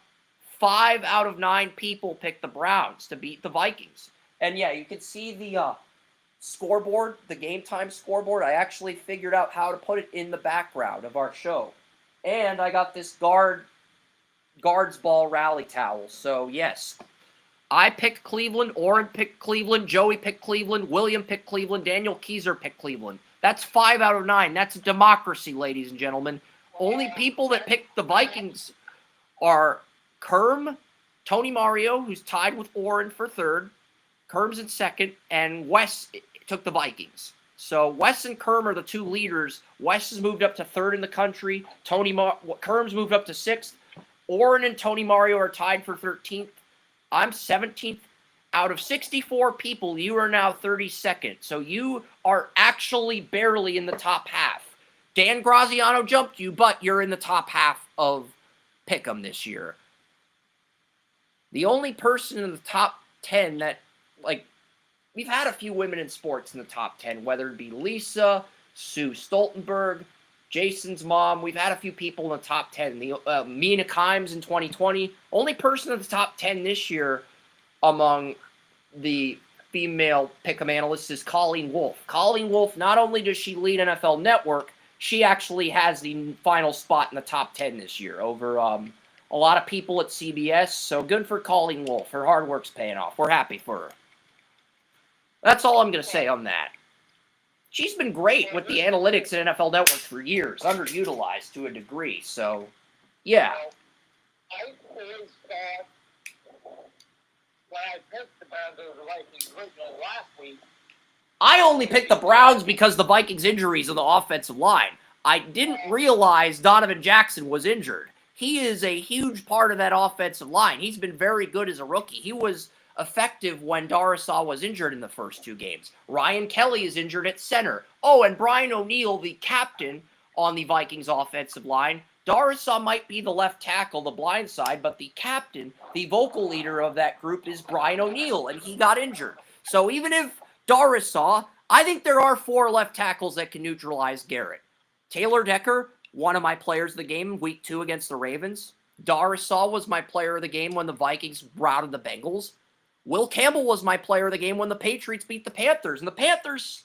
5 out of 9 people picked the Browns to beat the Vikings. And yeah, you can see the scoreboard, the game time scoreboard. I actually figured out how to put it in the background of our show. And I got this guards ball rally towel. So yes, I picked Cleveland, Oren picked Cleveland, Joey picked Cleveland, William picked Cleveland, Daniel Keyser picked Cleveland. That's 5 out of 9. That's a democracy, ladies and gentlemen. Only people that picked the Vikings are Kerm, Tony Mario, who's tied with Oren for 3rd. Kerm's in 2nd, and Wes took the Vikings. So Wes and Kerm are the two leaders. Wes has moved up to third in the country. Kerm's moved up to sixth. Oren and Tony Mario are tied for 13th. I'm 17th. Out of 64 people, you are now 32nd. So you are actually barely in the top half. Dan Graziano jumped you, but you're in the top half of Pick'em this year. The only person in the top 10 that, like, we've had a few women in sports in the top 10, whether it be Lisa, Sue Stoltenberg, Jason's mom. We've had a few people in the top 10. Mina Kimes in 2020. Only person in the top 10 this year among the female pick'em analysts is Colleen Wolfe. Colleen Wolfe, not only does she lead NFL Network, she actually has the final spot in the top 10 this year over a lot of people at CBS. So good for Colleen Wolfe. Her hard work's paying off. We're happy for her. That's all I'm going to say on that. She's been great with the analytics at NFL Network for years, underutilized to a degree. So, yeah. I always thought when I picked the Vikings originally last week. I only picked the Browns because the Vikings' injuries on the offensive line. I didn't realize Donovan Jackson was injured. He is a huge part of that offensive line. He's been very good as a rookie. He was effective when Darrisaw was injured in the first two games. Ryan Kelly is injured at center. Oh, and Brian O'Neill, the captain on the Vikings offensive line. Darrisaw might be the left tackle, the blind side, but the captain, the vocal leader of that group is Brian O'Neill, and he got injured. So even if Darrisaw, I think there are 4 left tackles that can neutralize Garrett. Taylor Decker, one of my players of the game in week 2 against the Ravens. Darrisaw was my player of the game when the Vikings routed the Bengals. Will Campbell was my player of the game when the Patriots beat the Panthers. And the Panthers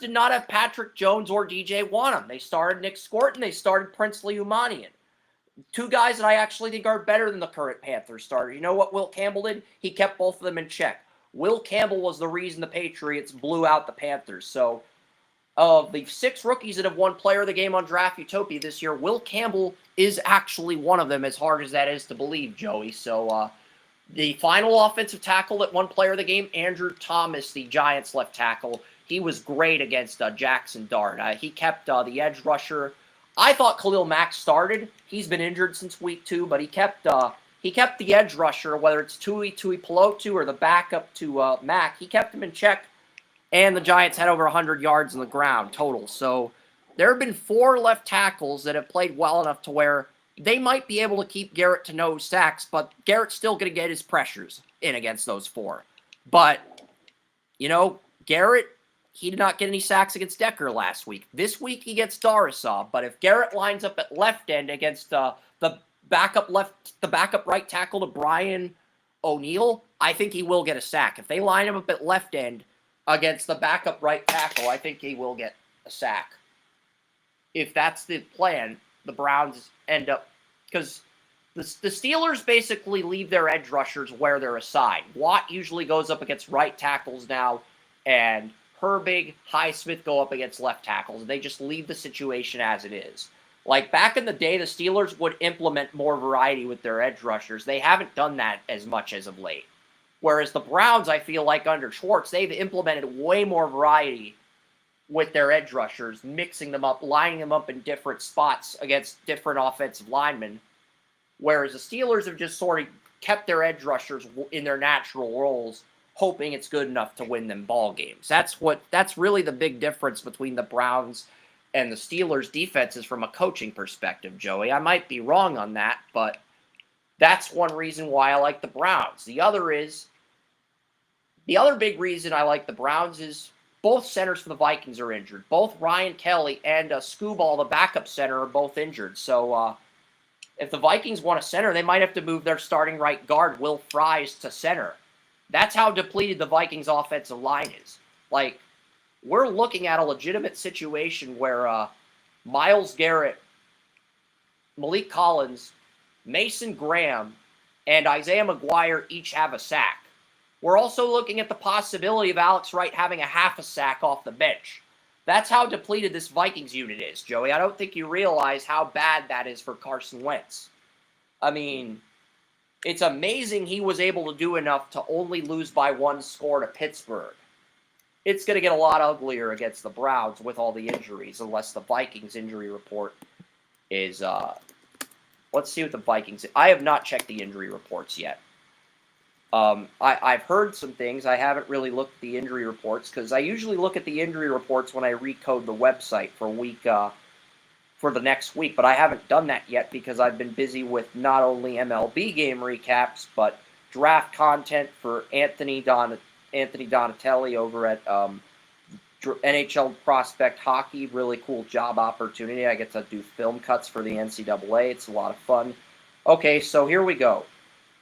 did not have Patrick Jones or DJ Wanham. They started Nick Scorton. They started Princely Umanian. 2 guys that I actually think are better than the current Panthers starter. You know what Will Campbell did? He kept both of them in check. Will Campbell was the reason the Patriots blew out the Panthers. So, of the 6 rookies that have won player of the game on Draft Utopia this year, Will Campbell is actually one of them, as hard as that is to believe, Joey. So, the final offensive tackle that won player of the game, Andrew Thomas, the Giants left tackle. He was great against Jackson Dart. He kept the edge rusher. I thought Khalil Mack started. He's been injured since week 2, but he kept the edge rusher, whether it's Tui Pelotu or the backup to Mack. He kept him in check, and the Giants had over 100 yards on the ground total. So there have been 4 left tackles that have played well enough to where they might be able to keep Garrett to no sacks, but Garrett's still going to get his pressures in against those 4. But, you know, Garrett, he did not get any sacks against Decker last week. This week he gets Darrisaw, but if Garrett lines up at left end against the backup right tackle to Brian O'Neill, I think he will get a sack. If they line him up at left end against the backup right tackle, I think he will get a sack. If that's the plan, the Browns end up, because the Steelers basically leave their edge rushers where they're assigned. Watt usually goes up against right tackles now, and Herbig, Highsmith go up against left tackles. They just leave the situation as it is. Like back in the day, the Steelers would implement more variety with their edge rushers. They haven't done that as much as of late. Whereas the Browns, I feel like under Schwartz, they've implemented way more variety with their edge rushers, mixing them up, lining them up in different spots against different offensive linemen. Whereas the Steelers have just sort of kept their edge rushers in their natural roles, hoping it's good enough to win them ball games. That's really the big difference between the Browns and the Steelers' defenses from a coaching perspective, Joey. I might be wrong on that, but that's one reason why I like the Browns. The other big reason I like the Browns is both centers for the Vikings are injured. Both Ryan Kelly and Scooball, the backup center, are both injured. So if the Vikings want a center, they might have to move their starting right guard, Will Fries, to center. That's how depleted the Vikings' offensive line is. Like, we're looking at a legitimate situation where Myles Garrett, Malik Collins, Mason Graham, and Isaiah McGuire each have a sack. We're also looking at the possibility of Alex Wright having a half a sack off the bench. That's how depleted this Vikings unit is, Joey. I don't think you realize how bad that is for Carson Wentz. I mean, it's amazing he was able to do enough to only lose by 1 score to Pittsburgh. it's going to get a lot uglier against the Browns with all the injuries, unless the Vikings injury report is, let's see what the Vikings, I have not checked the injury reports yet. I've heard some things. I haven't really looked at the injury reports, because I usually look at the injury reports when I recode the website for the next week, but I haven't done that yet because I've been busy with not only MLB game recaps, but draft content for Anthony Donatelli over at NHL Prospect Hockey. Really cool job opportunity. I get to do film cuts for the NCAA. It's a lot of fun. Okay, so here we go.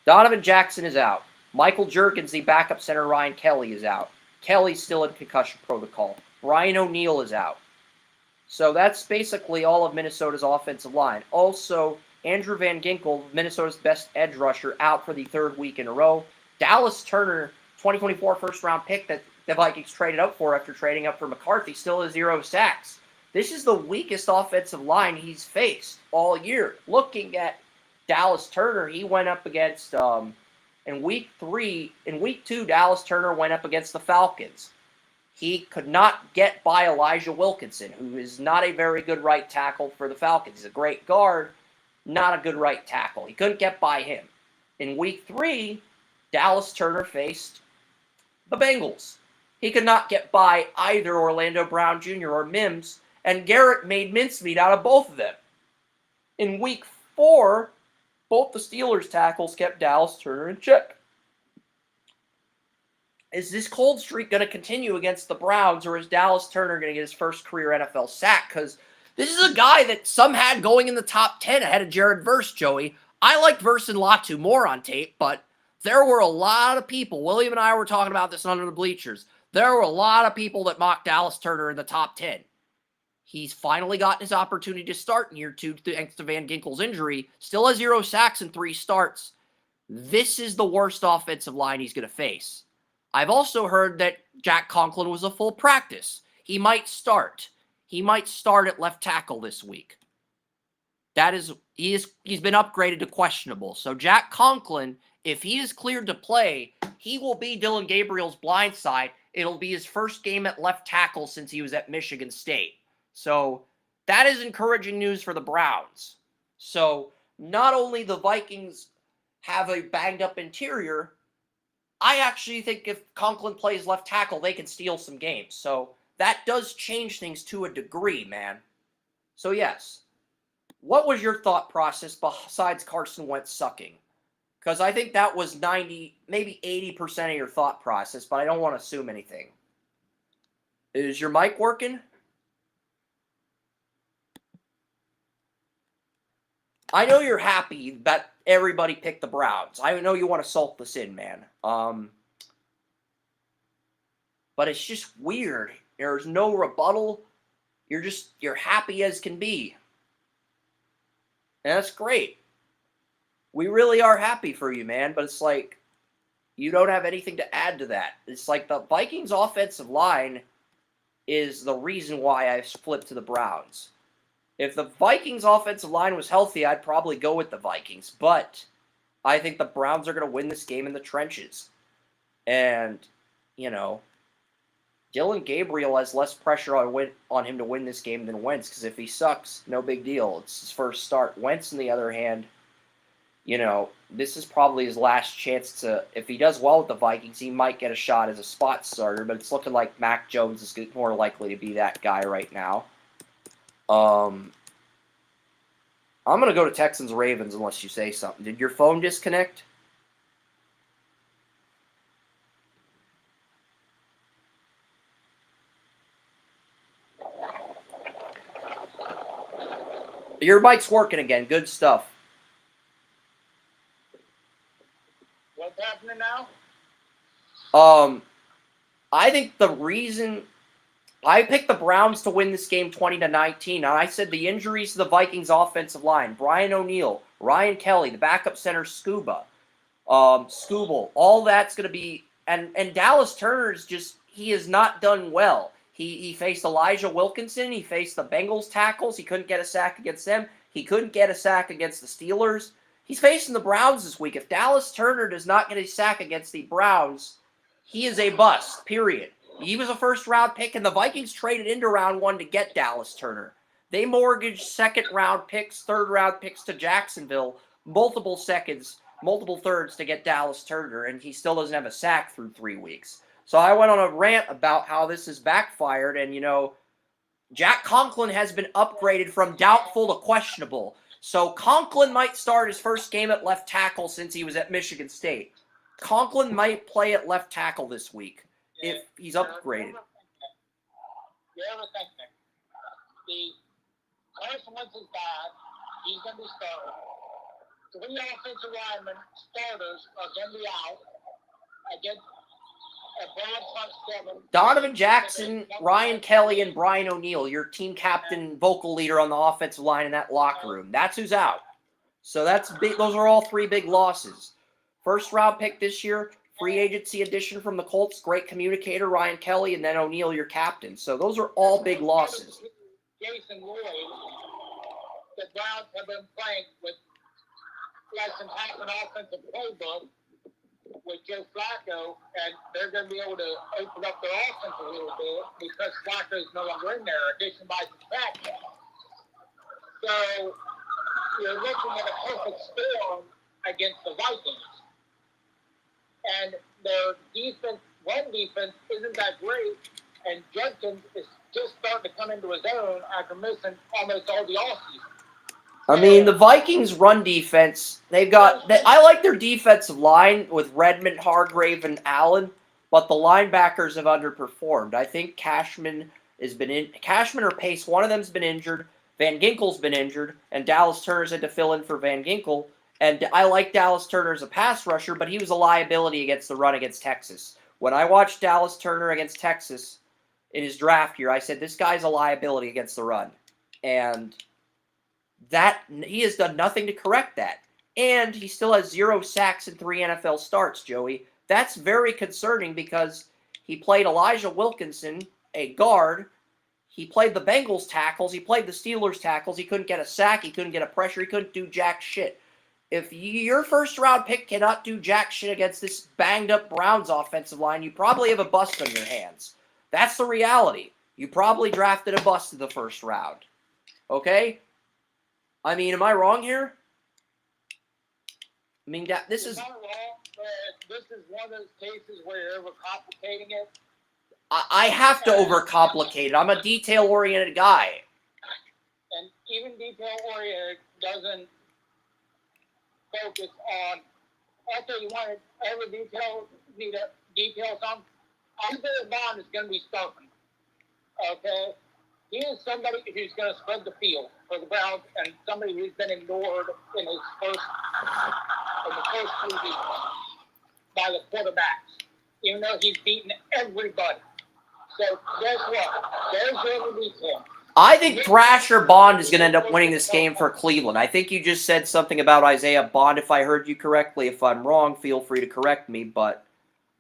Donovan Jackson is out. Michael Jergens, the backup center Ryan Kelly, is out. Kelly's still in concussion protocol. Brian O'Neill is out. So that's basically all of Minnesota's offensive line. Also, Andrew Van Ginkel, Minnesota's best edge rusher, out for the third week in a row. Dallas Turner, 2024 first-round pick that the Vikings traded up for after trading up for McCarthy, still has 0 sacks. This is the weakest offensive line he's faced all year. Looking at Dallas Turner, he went up against, in week 2, Dallas Turner went up against the Falcons. He could not get by Elijah Wilkinson, who is not a very good right tackle for the Falcons. He's a great guard, not a good right tackle. He couldn't get by him. In week 3, Dallas Turner faced the Bengals. He could not get by either Orlando Brown Jr. or Mims, and Garrett made mincemeat out of both of them. In week 4, both the Steelers tackles kept Dallas Turner in check. Is this cold streak going to continue against the Browns, or is Dallas Turner going to get his first career NFL sack? Because this is a guy that some had going in the top 10 ahead of Jared Verse, Joey. I liked Verse and Latu more on tape, but there were a lot of people. William and I were talking about this under the bleachers. There were a lot of people that mocked Dallas Turner in the top 10. He's finally gotten his opportunity to start in year 2 thanks to Van Ginkel's injury. Still has 0 sacks and 3 starts. This is the worst offensive line he's going to face. I've also heard that Jack Conklin was a full practice. He might start. He might start at left tackle this week. He's been upgraded to questionable. So Jack Conklin, if he is cleared to play, he will be Dylan Gabriel's blind side. It'll be his first game at left tackle since he was at Michigan State. So that is encouraging news for the Browns. So not only the Vikings have a banged up interior, I actually think if Conklin plays left tackle, they can steal some games. So that does change things to a degree, man. So yes, what was your thought process besides Carson Wentz sucking? Because I think that was 90, maybe 80% of your thought process, but I don't want to assume anything. Is your mic working? I know you're happy that everybody picked the Browns. I know you want to sulk this in, man. But it's just weird. There's no rebuttal. You're happy as can be. And that's great. We really are happy for you, man. But it's like, you don't have anything to add to that. It's like the Vikings offensive line is the reason why I flipped to the Browns. If the Vikings offensive line was healthy, I'd probably go with the Vikings. But I think the Browns are going to win this game in the trenches. And, you know, Dylan Gabriel has less pressure on him to win this game than Wentz. Because if he sucks, no big deal. It's his first start. Wentz, on the other hand, you know, this is probably his last chance to, if he does well with the Vikings, he might get a shot as a spot starter. But it's looking like Mac Jones is more likely to be that guy right now. I'm going to go to Texans-Ravens unless you say something. Did your phone disconnect? Your mic's working again. Good stuff. What's happening now? I think the reason I picked the Browns to win this game 20-19, and I said the injuries to the Vikings offensive line, Brian O'Neill, Ryan Kelly, the backup center Scooble, all that's going to be, and Dallas Turner's just, he has not done well. He faced Elijah Wilkinson, he faced the Bengals tackles, he couldn't get a sack against them, he couldn't get a sack against the Steelers. He's facing the Browns this week. If Dallas Turner does not get a sack against the Browns, he is a bust, period. He was a first-round pick, and the Vikings traded into round 1 to get Dallas Turner. They mortgaged second-round picks, third-round picks to Jacksonville, multiple seconds, multiple thirds to get Dallas Turner, and he still doesn't have a sack through 3 weeks. So I went on a rant about how this has backfired, and, Jack Conklin has been upgraded from doubtful to questionable. So Conklin might start his first game at left tackle since he was at Michigan State. Conklin might play at left tackle this week if he's upgraded. You ever think that the Carson Wentz is bad, he's going to be started. 3 offensive linemen, starters, are going to be out against a broad front seven. Donovan Jackson, Ryan Kelly, and Brian O'Neill, your team captain, vocal leader on the offensive line in that locker room. That's who's out. So that's big. Those are all 3 big losses. First round pick this year, free agency addition from the Colts, great communicator, Ryan Kelly, and then O'Neill, your captain. So those are all big losses. Jason Lloyd, the Browns have been playing with less than half an offensive playbook with Joe Flacco, and they're going to be able to open up their offense a little bit because Flacco is no longer in there, addition by subtraction. So you're looking at a perfect storm against the Vikings. And their defense, run defense, isn't that great, and Jenkins is just starting to come into his own after missing almost all the offseason. I mean, the Vikings' run defense, I like their defensive line with Redmond, Hargrave, and Allen, but the linebackers have underperformed. I think Cashman or Pace, one of them's been injured, Van Ginkel's been injured, and Dallas Turner's had to fill in for Van Ginkel. And I like Dallas Turner as a pass rusher, but he was a liability against the run against Texas. When I watched Dallas Turner against Texas in his draft year, I said, this guy's a liability against the run. And that he has done nothing to correct that. And he still has 0 sacks in 3 NFL starts, Joey. That's very concerning because he played Elijah Wilkinson, a guard. He played the Bengals tackles. He played the Steelers tackles. He couldn't get a sack. He couldn't get a pressure. He couldn't do jack shit. If your first-round pick cannot do jack shit against this banged-up Browns offensive line, you probably have a bust on your hands. That's the reality. You probably drafted a bust in the first round. Okay? I mean, am I wrong here? I mean, this is... You're not wrong, but this is one of those cases where you're overcomplicating it. I have to overcomplicate it. I'm a detail-oriented guy. And even detail-oriented doesn't focus on, after you want every details on, Isaiah Bond is going to be starting. Okay? He is somebody who's going to spread the field for the Browns and somebody who's been ignored in the first 3 weeks by the quarterbacks, even though he's beaten everybody. So guess what? There's your detail. I think Thrasher Bond is going to end up winning this game for Cleveland. I think you just said something about Isaiah Bond, if I heard you correctly. If I'm wrong, feel free to correct me. But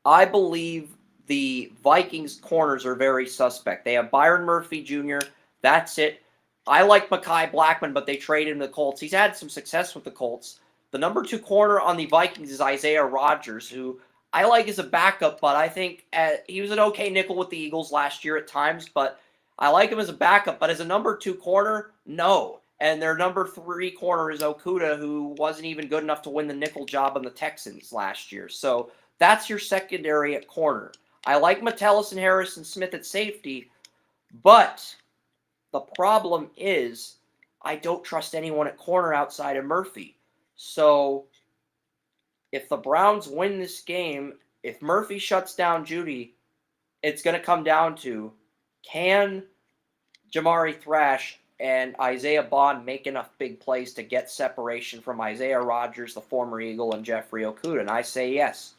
I believe the Vikings corners are very suspect. They have Byron Murphy Jr. That's it. I like Mekhi Blackman, but they traded him to the Colts. He's had some success with the Colts. The number 2 corner on the Vikings is Isaiah Rodgers, who I like as a backup, but I think he was an okay nickel with the Eagles last year at times, but I like him as a backup. But as a number 2 corner, no. And their number 3 corner is Okudah, who wasn't even good enough to win the nickel job on the Texans last year. So that's your secondary at corner. I like Metellus and Harrison Smith at safety, but the problem is I don't trust anyone at corner outside of Murphy. So if the Browns win this game, if Murphy shuts down Judy, it's going to come down to, can Jamari Thrash and Isaiah Bond make enough big plays to get separation from Isaiah Rodgers, the former Eagle, and Jeffrey Okudah? And I say yes.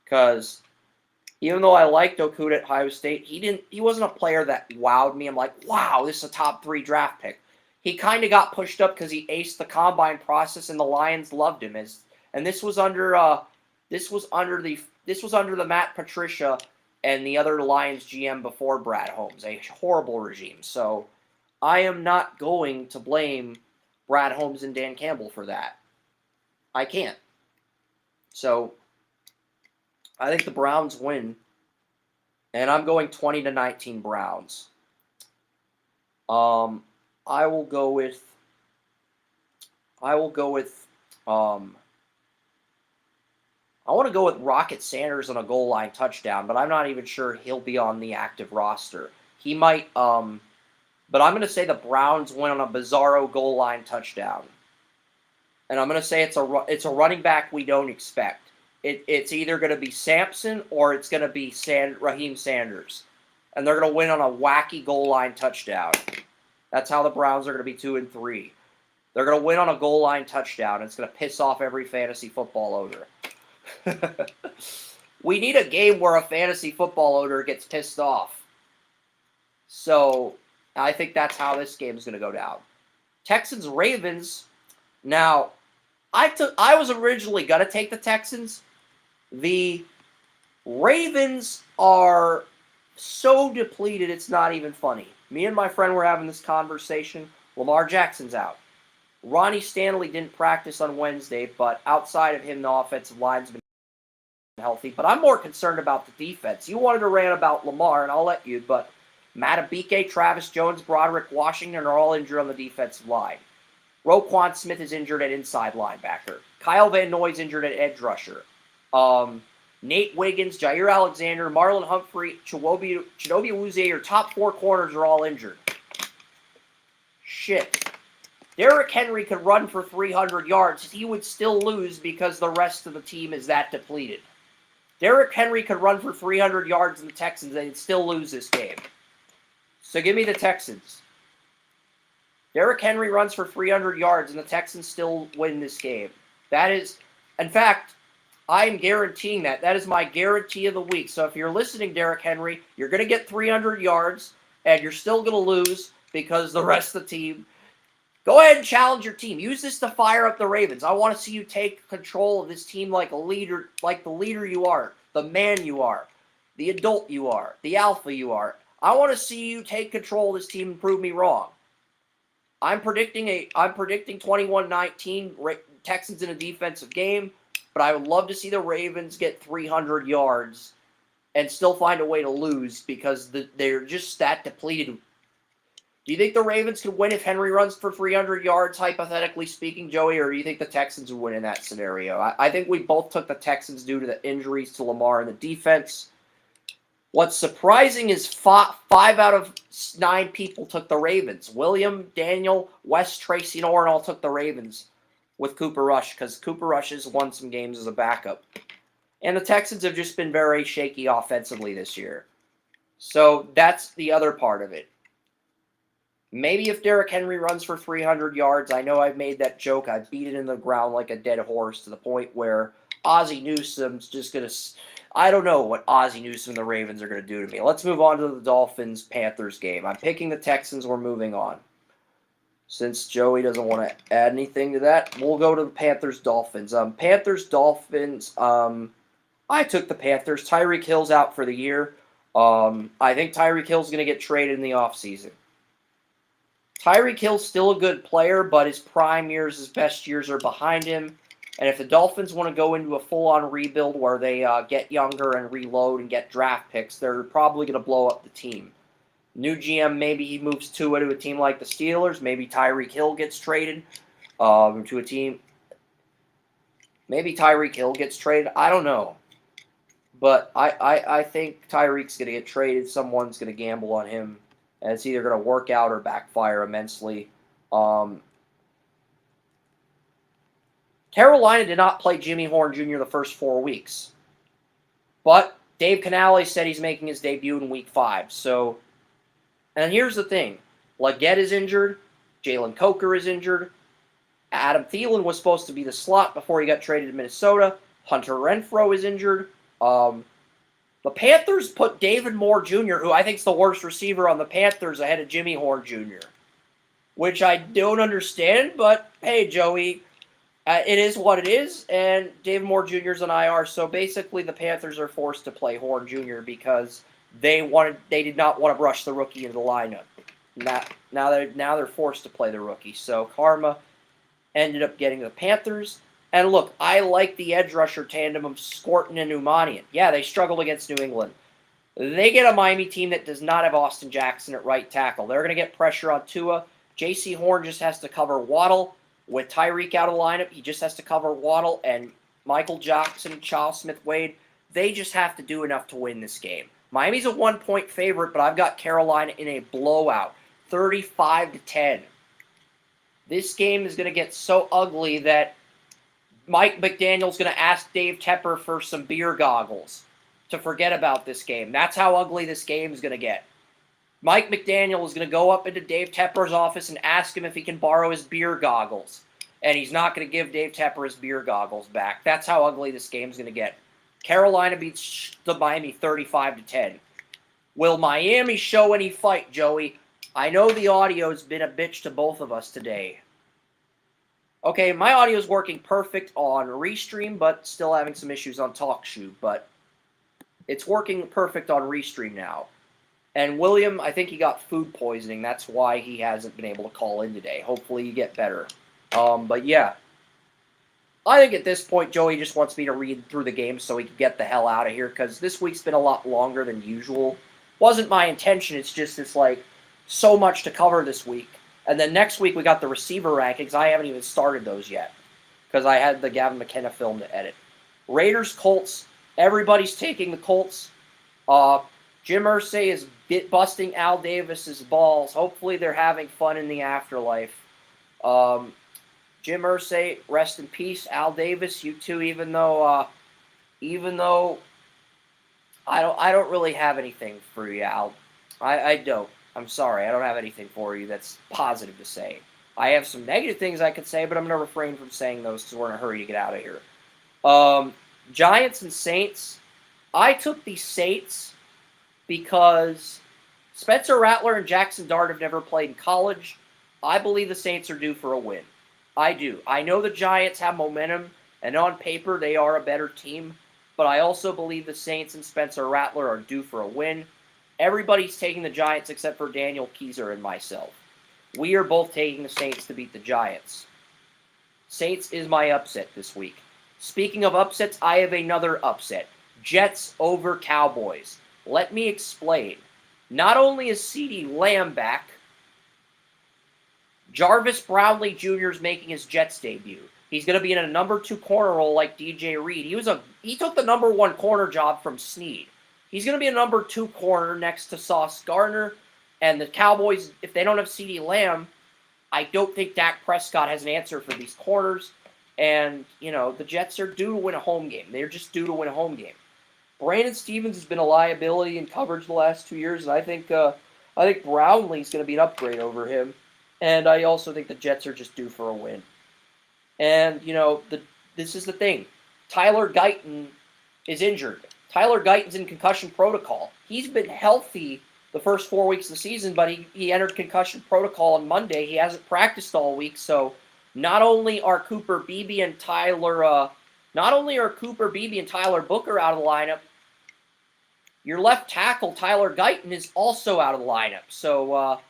Because even though I liked Okudah at Ohio State, he wasn't a player that wowed me. I'm like, wow, this is a top 3 draft pick. He kind of got pushed up because he aced the combine process, and the Lions loved him. And this was under the Matt Patricia and the other Lions GM before Brad Holmes, a horrible regime. So I am not going to blame Brad Holmes and Dan Campbell for that. I can't. So I think the Browns win. And I'm going 20-19 Browns. I will go with I want to go with Rocket Sanders on a goal line touchdown, but I'm not even sure he'll be on the active roster. He might but I'm going to say the Browns win on a bizarro goal line touchdown. And I'm going to say it's a running back we don't expect. It's either going to be Sampson or it's going to be Raheem Sanders. And they're going to win on a wacky goal line touchdown. That's how the Browns are going to be 2-3. They're going to win on a goal line touchdown. It's going to piss off every fantasy football owner. We need a game where a fantasy football owner gets pissed off. So I think that's how this game is going to go down. Texans-Ravens. Now, I was originally going to take the Texans. The Ravens are so depleted, it's not even funny. Me and my friend were having this conversation. Lamar Jackson's out. Ronnie Stanley didn't practice on Wednesday, but outside of him, the offensive line's been healthy. But I'm more concerned about the defense. You wanted to rant about Lamar, and I'll let you, but Matabike, Travis Jones, Broderick Washington are all injured on the defensive line. Roquan Smith is injured at inside linebacker. Kyle Van Noy's injured at edge rusher. Nate Wiggins, Jair Alexander, Marlon Humphrey, Chidobe Awuzie, your top 4 corners are all injured. Shit. Derrick Henry could run for 300 yards. He would still lose because the rest of the team is that depleted. Derrick Henry could run for 300 yards in the Texans and they'd still lose this game. So give me the Texans. Derrick Henry runs for 300 yards and the Texans still win this game. That is, in fact, I am guaranteeing that. That is my guarantee of the week. So if you're listening, Derrick Henry, you're going to get 300 yards and you're still going to lose because the rest of the team. Go ahead and challenge your team. Use this to fire up the Ravens. I want to see you take control of this team like a leader, like the leader you are, the man you are, the adult you are, the alpha you are. I want to see you take control of this team and prove me wrong. I'm predicting 21-19 Texans in a defensive game, but I would love to see the Ravens get 300 yards and still find a way to lose because they're just that depleted. Do you think the Ravens could win if Henry runs for 300 yards, hypothetically speaking, Joey, or do you think the Texans would win in that scenario? I think we both took the Texans due to the injuries to Lamar and the defense. What's surprising is 5 out of 9 people took the Ravens. William, Daniel, Wes, Tracy, and Orrin all took the Ravens with Cooper Rush because Cooper Rush has won some games as a backup. And the Texans have just been very shaky offensively this year. So that's the other part of it. Maybe if Derrick Henry runs for 300 yards, I know I've made that joke. I beat it in the ground like a dead horse to the point where Ozzie Newsome's just going to... I don't know what Ozzie Newsome and the Ravens are going to do to me. Let's move on to the Dolphins-Panthers game. I'm picking the Texans. We're moving on. Since Joey doesn't want to add anything to that, we'll go to the Panthers-Dolphins. Panthers-Dolphins, I took the Panthers. Tyreek Hill's out for the year. I think Tyreek Hill's going to get traded in the offseason. Tyreek Hill's still a good player, but his prime years, his best years are behind him. And if the Dolphins want to go into a full-on rebuild where they get younger and reload and get draft picks, they're probably going to blow up the team. New GM, maybe he moves Tua to a team like the Steelers. Maybe Tyreek Hill gets traded to a team. Maybe Tyreek Hill gets traded. I don't know. But I think Tyreek's going to get traded. Someone's going to gamble on him. And it's either going to work out or backfire immensely. Carolina did not play Jimmy Horn Jr. the first 4 weeks. But Dave Canale said he's making his debut in week 5. So, and here's the thing. Leggett is injured. Jalen Coker is injured. Adam Thielen was supposed to be the slot before he got traded to Minnesota. Hunter Renfrow is injured. The Panthers put David Moore Jr., who I think is the worst receiver on the Panthers, ahead of Jimmy Horn Jr., which I don't understand, but hey, Joey, it is what it is, and David Moore Jr. is an IR, so basically the Panthers are forced to play Horn Jr. because they did not want to rush the rookie into the lineup. Now they're forced to play the rookie, so karma ended up getting the Panthers. And look, I like the edge rusher tandem of Scorton and Umanian. Yeah, they struggled against New England. They get a Miami team that does not have Austin Jackson at right tackle. They're going to get pressure on Tua. J.C. Horn just has to cover Waddle. With Tyreek out of the lineup, he just has to cover Waddle. And Michael Jackson, Charles Smith-Wade, they just have to do enough to win this game. Miami's a 1-point favorite, but I've got Carolina in a blowout, 35-10. This game is going to get so ugly that Mike McDaniel's going to ask Dave Tepper for some beer goggles to forget about this game. That's how ugly this game is going to get. Mike McDaniel is going to go up into Dave Tepper's office and ask him if he can borrow his beer goggles. And he's not going to give Dave Tepper his beer goggles back. That's how ugly this game is going to get. Carolina beats the Miami 35-10. Will Miami show any fight, Joey? I know the audio's been a bitch to both of us today. Okay, my audio's working perfect on Restream, but still having some issues on TalkShoe. But it's working perfect on Restream now. And William, I think he got food poisoning. That's why he hasn't been able to call in today. Hopefully you get better. But yeah. I think at this point, Joey just wants me to read through the game so he can get the hell out of here, because this week's been a lot longer than usual. Wasn't my intention. It's just it's like so much to cover this week. And then next week we got the receiver rankings. I haven't even started those yet because I had the Gavin McKenna film to edit. Raiders, Colts. Everybody's taking the Colts. Jim Irsay is busting Al Davis's balls. Hopefully they're having fun in the afterlife. Jim Irsay, rest in peace. Al Davis, you too. Even though I don't really have anything for you, Al. I don't. I'm sorry. I don't have anything for you that's positive to say. I have some negative things I could say, but I'm going to refrain from saying those because we're in a hurry to get out of here. Giants and Saints. I took the Saints because Spencer Rattler and Jackson Dart have never played in college. I believe the Saints are due for a win. I do. I know the Giants have momentum, and on paper they are a better team, but I also believe the Saints and Spencer Rattler are due for a win. Everybody's taking the Giants except for Daniel Keyser and myself. We are both taking the Saints to beat the Giants. Saints is my upset this week. Speaking of upsets, I have another upset. Jets over Cowboys. Let me explain. Not only is CeeDee Lamb back, Jarvis Brownlee Jr. is making his Jets debut. He's going to be in a number 2 corner role like DJ Reed. He took the number 1 corner job from Snead. He's going to be a number 2 corner next to Sauce Gardner. And the Cowboys, if they don't have CeeDee Lamb, I don't think Dak Prescott has an answer for these corners. And, the Jets are due to win a home game. They're just due to win a home game. Brandon Stevens has been a liability in coverage the last 2 years, and I think Brownlee's going to be an upgrade over him. And I also think the Jets are just due for a win. And, this is the thing. Tyler Guyton is injured. Tyler Guyton's in concussion protocol. He's been healthy the first 4 weeks of the season, but he entered concussion protocol on Monday. He hasn't practiced all week, so not only are Cooper Beebe and Tyler Booker out of the lineup, your left tackle, Tyler Guyton, is also out of the lineup. So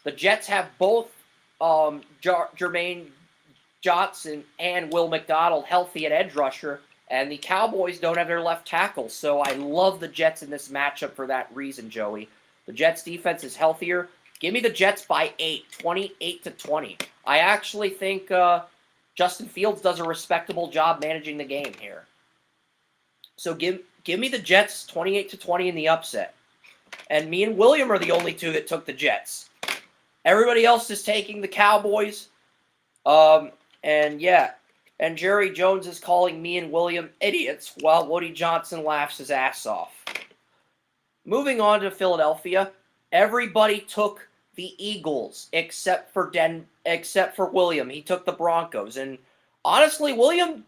the Jets have both Jermaine Johnson and Will McDonald healthy at edge rusher, and the Cowboys don't have their left tackle. So I love the Jets in this matchup for that reason, Joey. The Jets defense is healthier. Give me the Jets by 8, 28-20. I actually think Justin Fields does a respectable job managing the game here. So give me the Jets 28-20 in the upset. And me and William are the only two that took the Jets. Everybody else is taking the Cowboys. And Jerry Jones is calling me and William idiots while Woody Johnson laughs his ass off. Moving on to Philadelphia, everybody took the Eagles except for William. He took the Broncos, and honestly, William's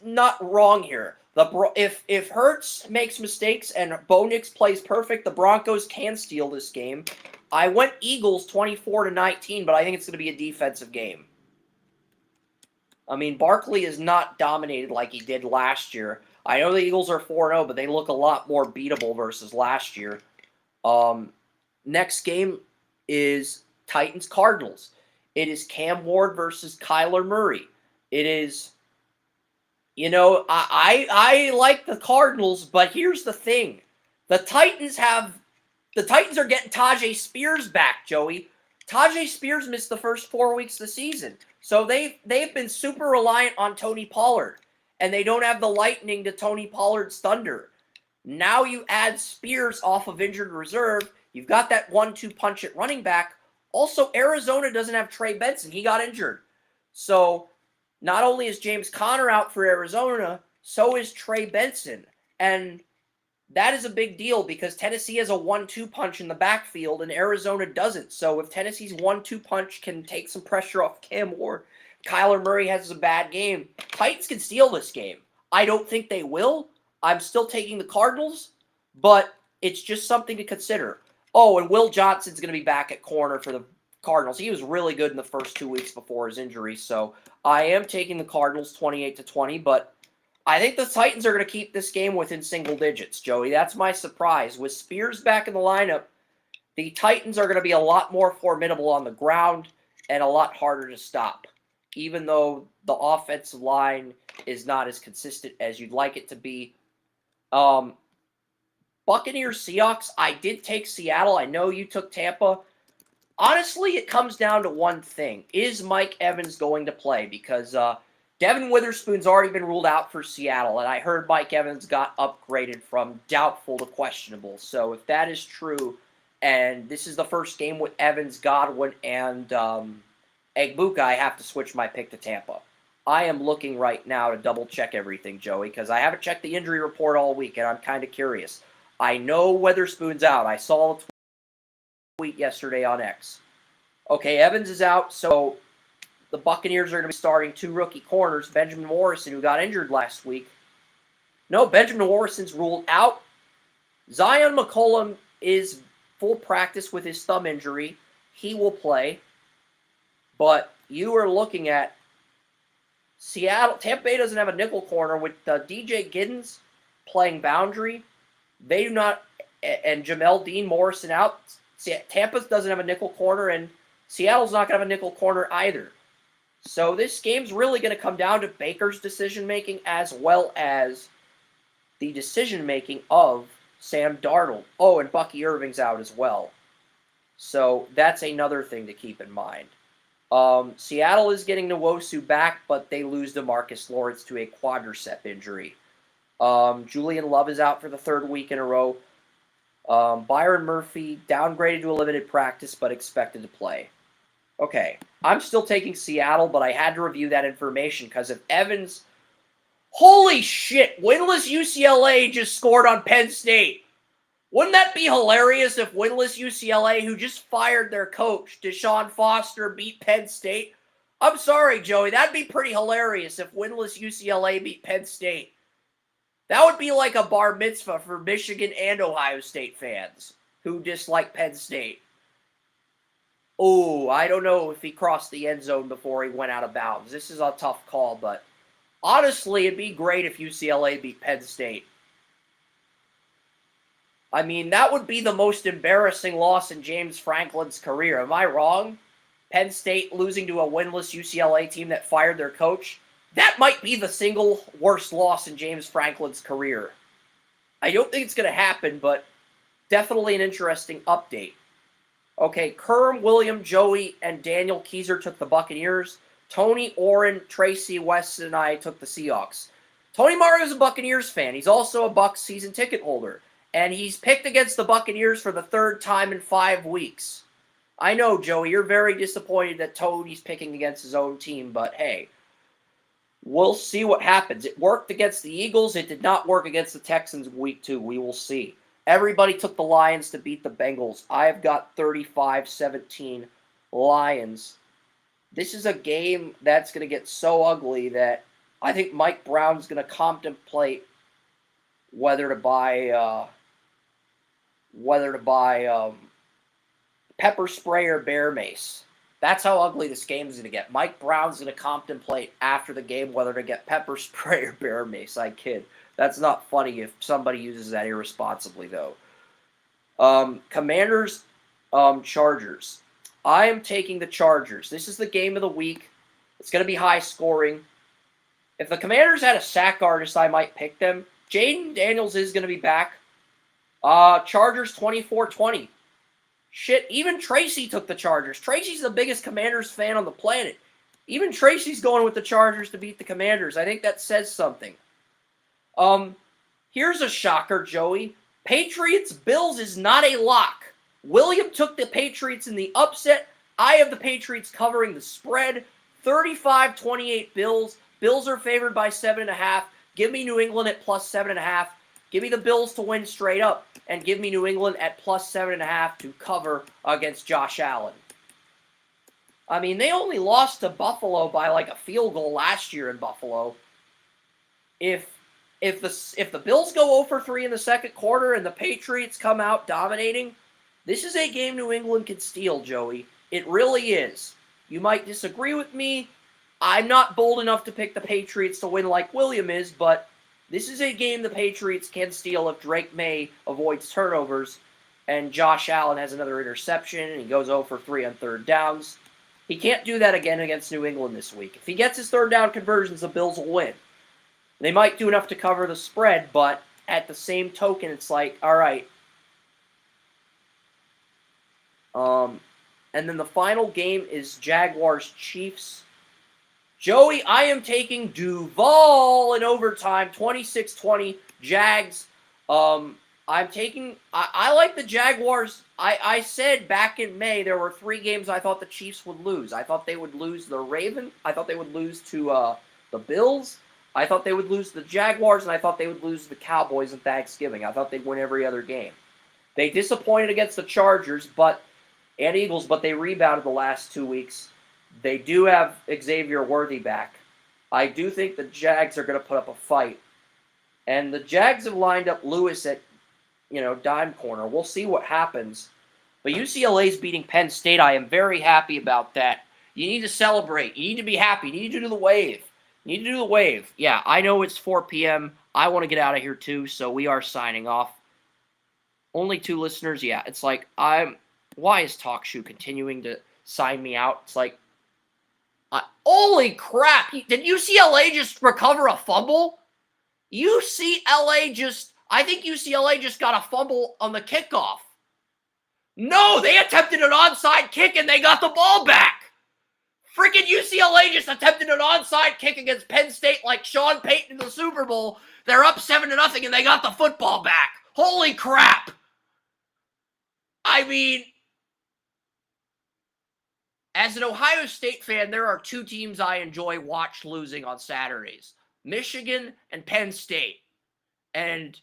not wrong here. If Hurts makes mistakes and Bo Nix plays perfect, the Broncos can steal this game. I went Eagles 24-19, but I think it's going to be a defensive game. I mean, Barkley is not dominated like he did last year. I know the Eagles are 4-0, but they look a lot more beatable versus last year. Next game is Titans-Cardinals. It is Cam Ward versus Kyler Murray. It is, I like the Cardinals, but here's the thing. The Titans are getting Tajay Spears back, Joey. Tajay Spears missed the first 4 weeks of the season. So they've been super reliant on Tony Pollard. And they don't have the lightning to Tony Pollard's thunder. Now you add Spears off of injured reserve. You've got that 1-2 punch at running back. Also, Arizona doesn't have Trey Benson. He got injured. So not only is James Conner out for Arizona, so is Trey Benson. And that is a big deal because Tennessee has a 1-2 punch in the backfield and Arizona doesn't. So if Tennessee's 1-2 punch can take some pressure off Cam or Kyler Murray has a bad game, Titans can steal this game. I don't think they will. I'm still taking the Cardinals, but it's just something to consider. Oh, and Will Johnson's going to be back at corner for the Cardinals. He was really good in the first 2 weeks before his injury, so I am taking the Cardinals 28-20, but I think the Titans are going to keep this game within single digits, Joey. That's my surprise. With Spears back in the lineup, the Titans are going to be a lot more formidable on the ground and a lot harder to stop, even though the offensive line is not as consistent as you'd like it to be. Buccaneers, Seahawks, I did take Seattle. I know you took Tampa. Honestly, it comes down to one thing. Is Mike Evans going to play? Because Devin Witherspoon's already been ruled out for Seattle, and I heard Mike Evans got upgraded from doubtful to questionable. So if that is true, and this is the first game with Evans, Godwin, and Egbuka, I have to switch my pick to Tampa. I am looking right now to double-check everything, Joey, because I haven't checked the injury report all week, and I'm kind of curious. I know Witherspoon's out. I saw a tweet yesterday on X. Okay, Evans is out, so the Buccaneers are going to be starting 2 rookie corners, Benjamin Morrison, who got injured last week. No, Benjamin Morrison's ruled out. Zion McCollum is full practice with his thumb injury. He will play. But you are looking at Seattle. Tampa Bay doesn't have a nickel corner with DJ Giddens playing boundary. They do not, and Jamel Dean Morrison out. Tampa doesn't have a nickel corner, and Seattle's not going to have a nickel corner either. So this game's really going to come down to Baker's decision-making as well as the decision-making of Sam Darnold. Oh, and Bucky Irving's out as well. So that's another thing to keep in mind. Seattle is getting Nwosu back, but they lose DeMarcus Lawrence to a quadricep injury. Julian Love is out for the 3rd week in a row. Byron Murphy downgraded to a limited practice, but expected to play. Okay, I'm still taking Seattle, but I had to review that information because if Evans... Holy shit, winless UCLA just scored on Penn State. Wouldn't that be hilarious if winless UCLA, who just fired their coach, Deshaun Foster, beat Penn State? I'm sorry, Joey, that'd be pretty hilarious if winless UCLA beat Penn State. That would be like a bar mitzvah for Michigan and Ohio State fans who dislike Penn State. Oh, I don't know if he crossed the end zone before he went out of bounds. This is a tough call, but honestly, it'd be great if UCLA beat Penn State. I mean, that would be the most embarrassing loss in James Franklin's career. Am I wrong? Penn State losing to a winless UCLA team that fired their coach? That might be the single worst loss in James Franklin's career. I don't think it's going to happen, but definitely an interesting update. Okay, Kerm, William, Joey, and Daniel Keyser took the Buccaneers. Tony, Orrin, Tracy, West, and I took the Seahawks. Tony Mario's a Buccaneers fan. He's also a Bucs season ticket holder. And he's picked against the Buccaneers for the 3rd time in 5 weeks. I know, Joey, you're very disappointed that Tony's picking against his own team, but hey, we'll see what happens. It worked against the Eagles. It did not work against the Texans in week 2. We will see. Everybody took the Lions to beat the Bengals. I've got 35-17 Lions. This is a game that's going to get so ugly that I think Mike Brown's going to contemplate whether to buy pepper spray or bear mace. That's how ugly this game is going to get. Mike Brown's going to contemplate after the game whether to get pepper spray or bear mace. I kid. That's not funny if somebody uses that irresponsibly, though. Commanders, Chargers. I am taking the Chargers. This is the game of the week. It's going to be high scoring. If the Commanders had a sack artist, I might pick them. Jaden Daniels is going to be back. Chargers 24-20. Shit, even Tracy took the Chargers. Tracy's the biggest Commanders fan on the planet. Even Tracy's going with the Chargers to beat the Commanders. I think that says something. Here's a shocker, Joey. Patriots-Bills is not a lock. William took the Patriots in the upset. I have the Patriots covering the spread. 35-28 Bills. Bills are favored by 7.5. Give me New England at plus 7.5. Give me the Bills to win straight up. And give me New England at plus 7.5 to cover against Josh Allen. I mean, they only lost to Buffalo by like a field goal last year in Buffalo. If the Bills go 0-for-3 in the second quarter and the Patriots come out dominating, this is a game New England can steal, Joey. It really is. You might disagree with me. I'm not bold enough to pick the Patriots to win like William is, but this is a game the Patriots can steal if Drake May avoids turnovers and Josh Allen has another interception and he goes 0-for-3 on third downs. He can't do that again against New England this week. If he gets his third down conversions, the Bills will win. They might do enough to cover the spread, but at the same token, it's like, all right. And then the final game is Jaguars-Chiefs. Joey, I am taking Duval in overtime, 26-20, Jags. I'm taking, I like the Jaguars. I said back in May there were 3 games I thought the Chiefs would lose. I thought they would lose the Ravens. I thought they would lose to the Bills. I thought they would lose to the Jaguars, and I thought they would lose to the Cowboys on Thanksgiving. I thought they'd win every other game. They disappointed against the Chargers and Eagles, but they rebounded the last 2 weeks. They do have Xavier Worthy back. I do think the Jags are going to put up a fight. And the Jags have lined up Lewis at, dime corner. We'll see what happens. But UCLA's beating Penn State. I am very happy about that. You need to celebrate. You need to be happy. You need to do the wave. You need to do the wave. Yeah, I know it's 4 p.m. I want to get out of here too, so we are signing off. Only 2 listeners. Yeah, it's like, why is TalkShoe continuing to sign me out? It's like, holy crap. Did UCLA just recover a fumble? I think UCLA just got a fumble on the kickoff. No, they attempted an onside kick and they got the ball back. Freaking UCLA just attempted an onside kick against Penn State like Sean Payton in the Super Bowl. They're up 7-0 and they got the football back. Holy crap. I mean, as an Ohio State fan, there are 2 teams I enjoy losing on Saturdays. Michigan and Penn State. And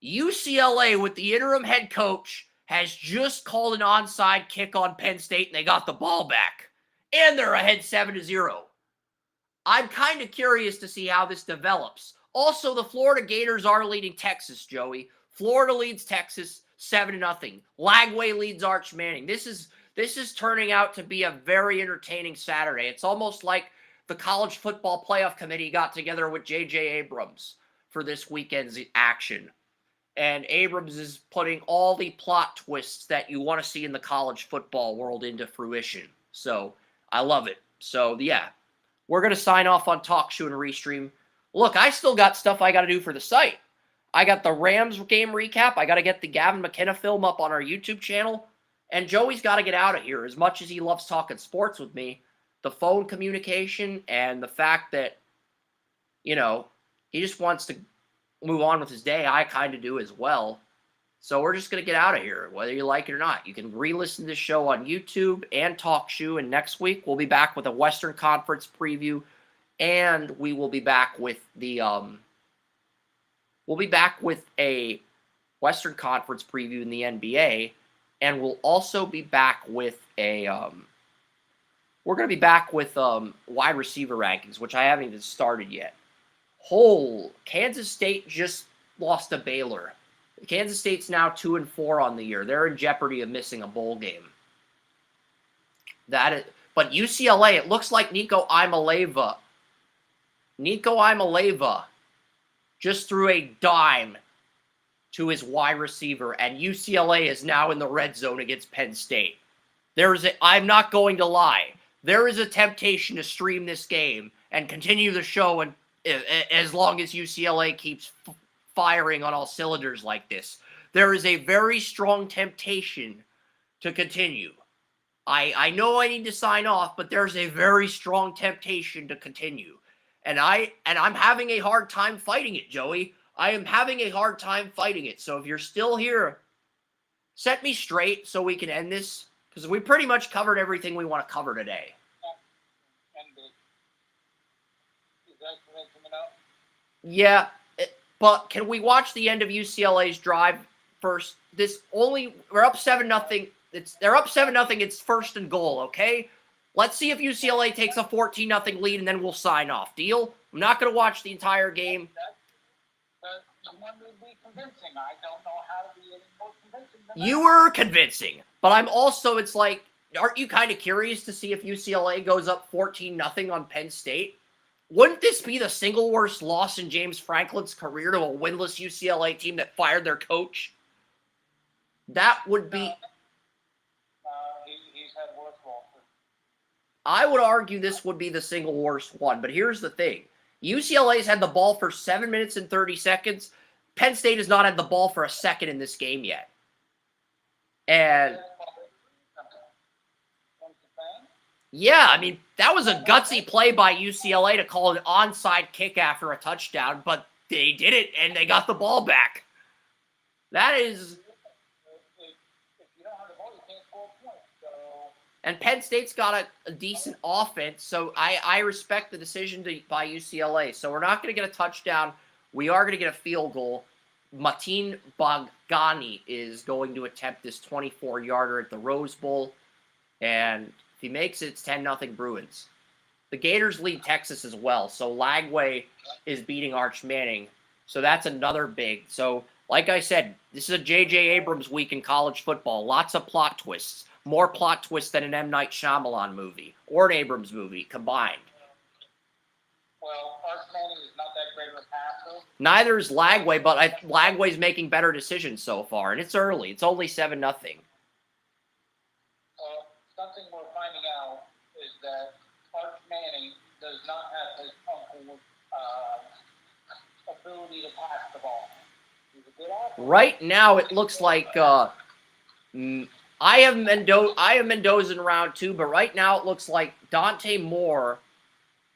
UCLA with the interim head coach has just called an onside kick on Penn State and they got the ball back. And they're ahead 7-0. I'm kind of curious to see how this develops. Also, the Florida Gators are leading Texas, Joey. Florida leads Texas 7-0. Lagway leads Arch Manning. This is turning out to be a very entertaining Saturday. It's almost like the College Football Playoff Committee got together with J.J. Abrams for this weekend's action. And Abrams is putting all the plot twists that you want to see in the college football world into fruition. So, I love it. So, yeah. We're going to sign off on TalkShoe and Restream. Look, I still got stuff I got to do for the site. I got the Rams game recap. I got to get the Gavin McKenna film up on our YouTube channel. And Joey's got to get out of here. As much as he loves talking sports with me, the phone communication and the fact that, he just wants to move on with his day, I kind of do as well. So we're just going to get out of here, whether you like it or not. You can re-listen to the show on YouTube and TalkShoe, and next week we'll be back with a Western Conference preview, and we will be back with a Western Conference preview in the NBA, and we'll also be back with we're going to be back with wide receiver rankings, which I haven't even started yet. Kansas State just lost to Baylor. Kansas State's now 2-4 on the year. They're in jeopardy of missing a bowl game. But UCLA, it looks like Nico Imaleva just threw a dime to his wide receiver, and UCLA is now in the red zone against Penn State. I'm not going to lie. There is a temptation to stream this game and continue the show as long as UCLA keeps firing on all cylinders like this. there is a very strong temptation to continue. I know I need to sign off, but there's a very strong temptation to continue. And I'm having a hard time fighting it, Joey. I am having a hard time fighting it. So if you're still here, set me straight so we can end this, because we pretty much covered everything we want to cover today. Yeah, but can we watch the end of UCLA's drive first? We're up 7-0. They're up 7-0. It's first and goal, okay? Let's see if UCLA takes a 14-0 lead, and then we'll sign off. Deal? I'm not going to watch the entire game. You want me to be convincing. I don't know how to be any more convincing than You were convincing, but I'm also, it's like, aren't you kind of curious to see if UCLA goes up 14-0 on Penn State? Wouldn't this be the single worst loss in James Franklin's career to a winless UCLA team that fired their coach? That would be... he's had worse losses. I would argue this would be the single worst one, but here's the thing. UCLA's had the ball for 7 minutes and 30 seconds. Penn State has not had the ball for a second in this game yet. And... yeah, I mean, that was a gutsy play by UCLA to call an onside kick after a touchdown, but they did it, and they got the ball back. That is... and Penn State's got a decent offense, so I respect the decision by UCLA. So we're not going to get a touchdown. We are going to get a field goal. Mateen Bogani is going to attempt this 24-yarder at the Rose Bowl, and if he makes it, it's 10-0 Bruins. The Gators lead Texas as well, so Lagway is beating Arch Manning, so that's another big. So, like I said, this is a J.J. Abrams week in college football. Lots of plot twists. More plot twists than an M. Night Shyamalan movie or an Abrams movie combined. Well, Arch Manning is not that great of a passer. Neither is Lagway, but Lagway's making better decisions so far, and it's early. It's only 7-0. Something we're finding out is that Arch Manning does not have his uncle's ability to pass the ball. He's a good athlete. Right now, it looks like I have Mendoza in round 2, but right now it looks like Dante Moore,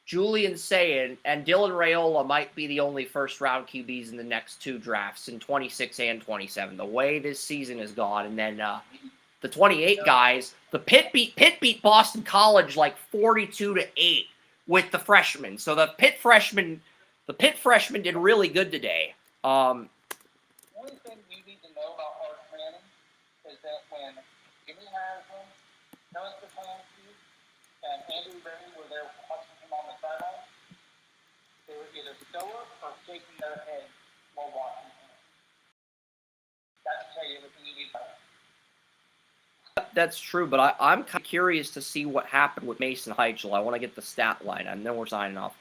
Julian Sayin, and Dylan Raiola might be the only first-round QBs in the next 2 drafts in 26 and 27. The way this season has gone, and then the 28 guys, the Pitt beat Boston College like 42-8 with the freshmen. So the Pitt freshmen did really good today. The only thing you need to know about Arch Manning is that when Jimmy Haslam, Noah Stefanski, and Andrew Berry were there watching him on the sideline, they were either stoic or shaking their head while watching him. That should tell you everything you need to know. That's true, but I'm kind of curious to see what happened with Mason Heichel. I want to get the stat line. I know we're signing off.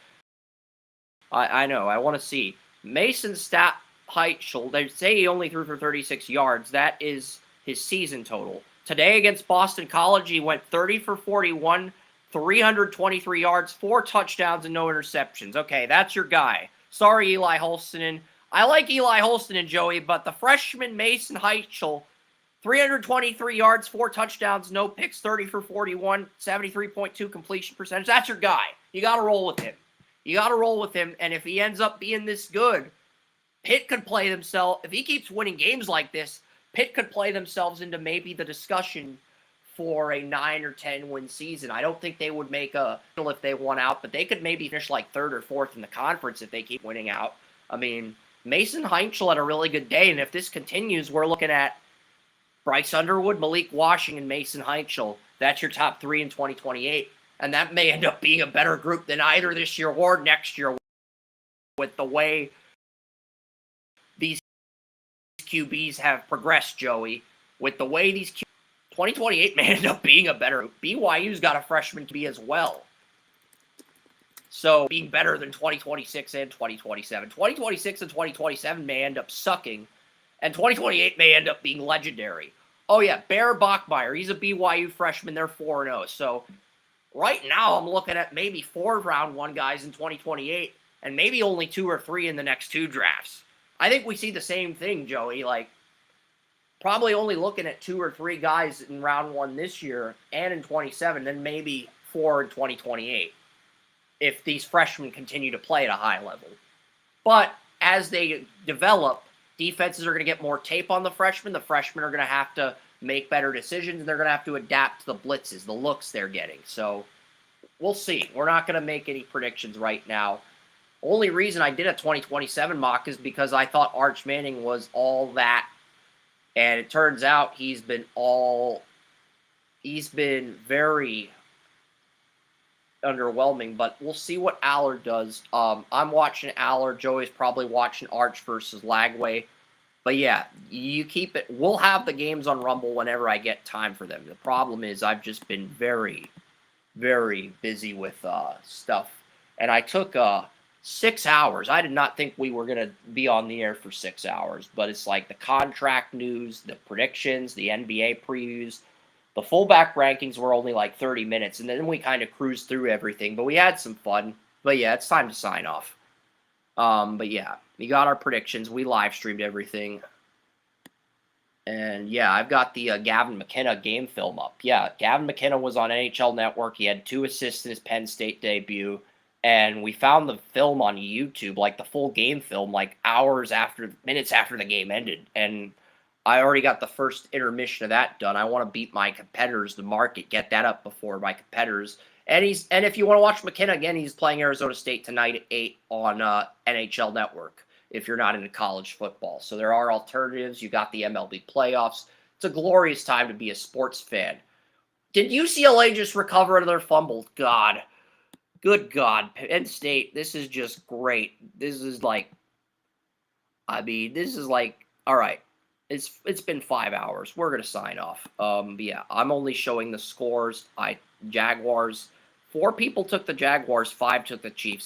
I know. I want to see. Mason's stat Heichel, they say he only threw for 36 yards. That is his season total. Today against Boston College, he went 30 for 41, 323 yards, 4 touchdowns, and no interceptions. Okay, that's your guy. Sorry, Eli Holstein. I like Eli Holstein, Joey, but the freshman Mason Heichel, 323 yards, 4 touchdowns, no picks, 30 for 41, 73.2 completion percentage. That's your guy. You got to roll with him. And if he ends up being this good, Pitt could play themselves. If he keeps winning games like this, Pitt could play themselves into maybe the discussion for a 9 or 10 win season. I don't think they would make a if they won out, but they could maybe finish like 3rd or 4th in the conference if they keep winning out. I mean, Mason Heichel had a really good day, and if this continues, we're looking at Bryce Underwood, Malik Washington, Mason Heichel. That's your top 3 in 2028. And that may end up being a better group than either this year or next year with the way these QBs have progressed, Joey. With the way these 2028 may end up being a better group. BYU's got a freshman QB as well. So being better than 2026 and 2027. 2026 and 2027 may end up sucking. And 2028 may end up being legendary. Oh, yeah, Bear Bachmeier. He's a BYU freshman. They're 4-0. So right now I'm looking at maybe 4 round 1 guys in 2028 and maybe only 2 or 3 in the next 2 drafts. I think we see the same thing, Joey. Like, probably only looking at 2 or 3 guys in round 1 this year and in 27, then maybe 4 in 2028 if these freshmen continue to play at a high level. But as they develop, defenses are going to get more tape on the freshmen. The freshmen are going to have to make better decisions, and they're going to have to adapt to the blitzes, the looks they're getting. So we'll see. We're not going to make any predictions right now. Only reason I did a 2027 mock is because I thought Arch Manning was all that. And it turns out he's been very underwhelming, but we'll see what Allard does. I'm watching Allard. Joey's probably watching Arch versus Lagway. But yeah, you keep it. We'll have the games on Rumble whenever I get time for them. The problem is I've just been very, very busy with stuff. And I took 6 hours. I did not think we were going to be on the air for 6 hours, but it's like the contract news, the predictions, the NBA previews. The fullback rankings were only like 30 minutes, and then we kind of cruised through everything, but we had some fun. But yeah, it's time to sign off. But yeah, we got our predictions. We live streamed everything. And yeah, I've got the Gavin McKenna game film up. Yeah, Gavin McKenna was on NHL Network. He had 2 assists in his Penn State debut. And we found the film on YouTube, like the full game film, like minutes after the game ended. And I already got the first intermission of that done. I want to beat my competitors, the market, get that up before my competitors. And if you want to watch McKenna again, he's playing Arizona State tonight at 8 on NHL Network, if you're not into college football. So there are alternatives. You got the MLB playoffs. It's a glorious time to be a sports fan. Did UCLA just recover another fumble? God. Good God. Penn State, this is just great. This is like, all right. It's been 5 hours. We're gonna sign off. But yeah, I'm only showing the scores. Jaguars. 4 people took the Jaguars. 5 took the Chiefs.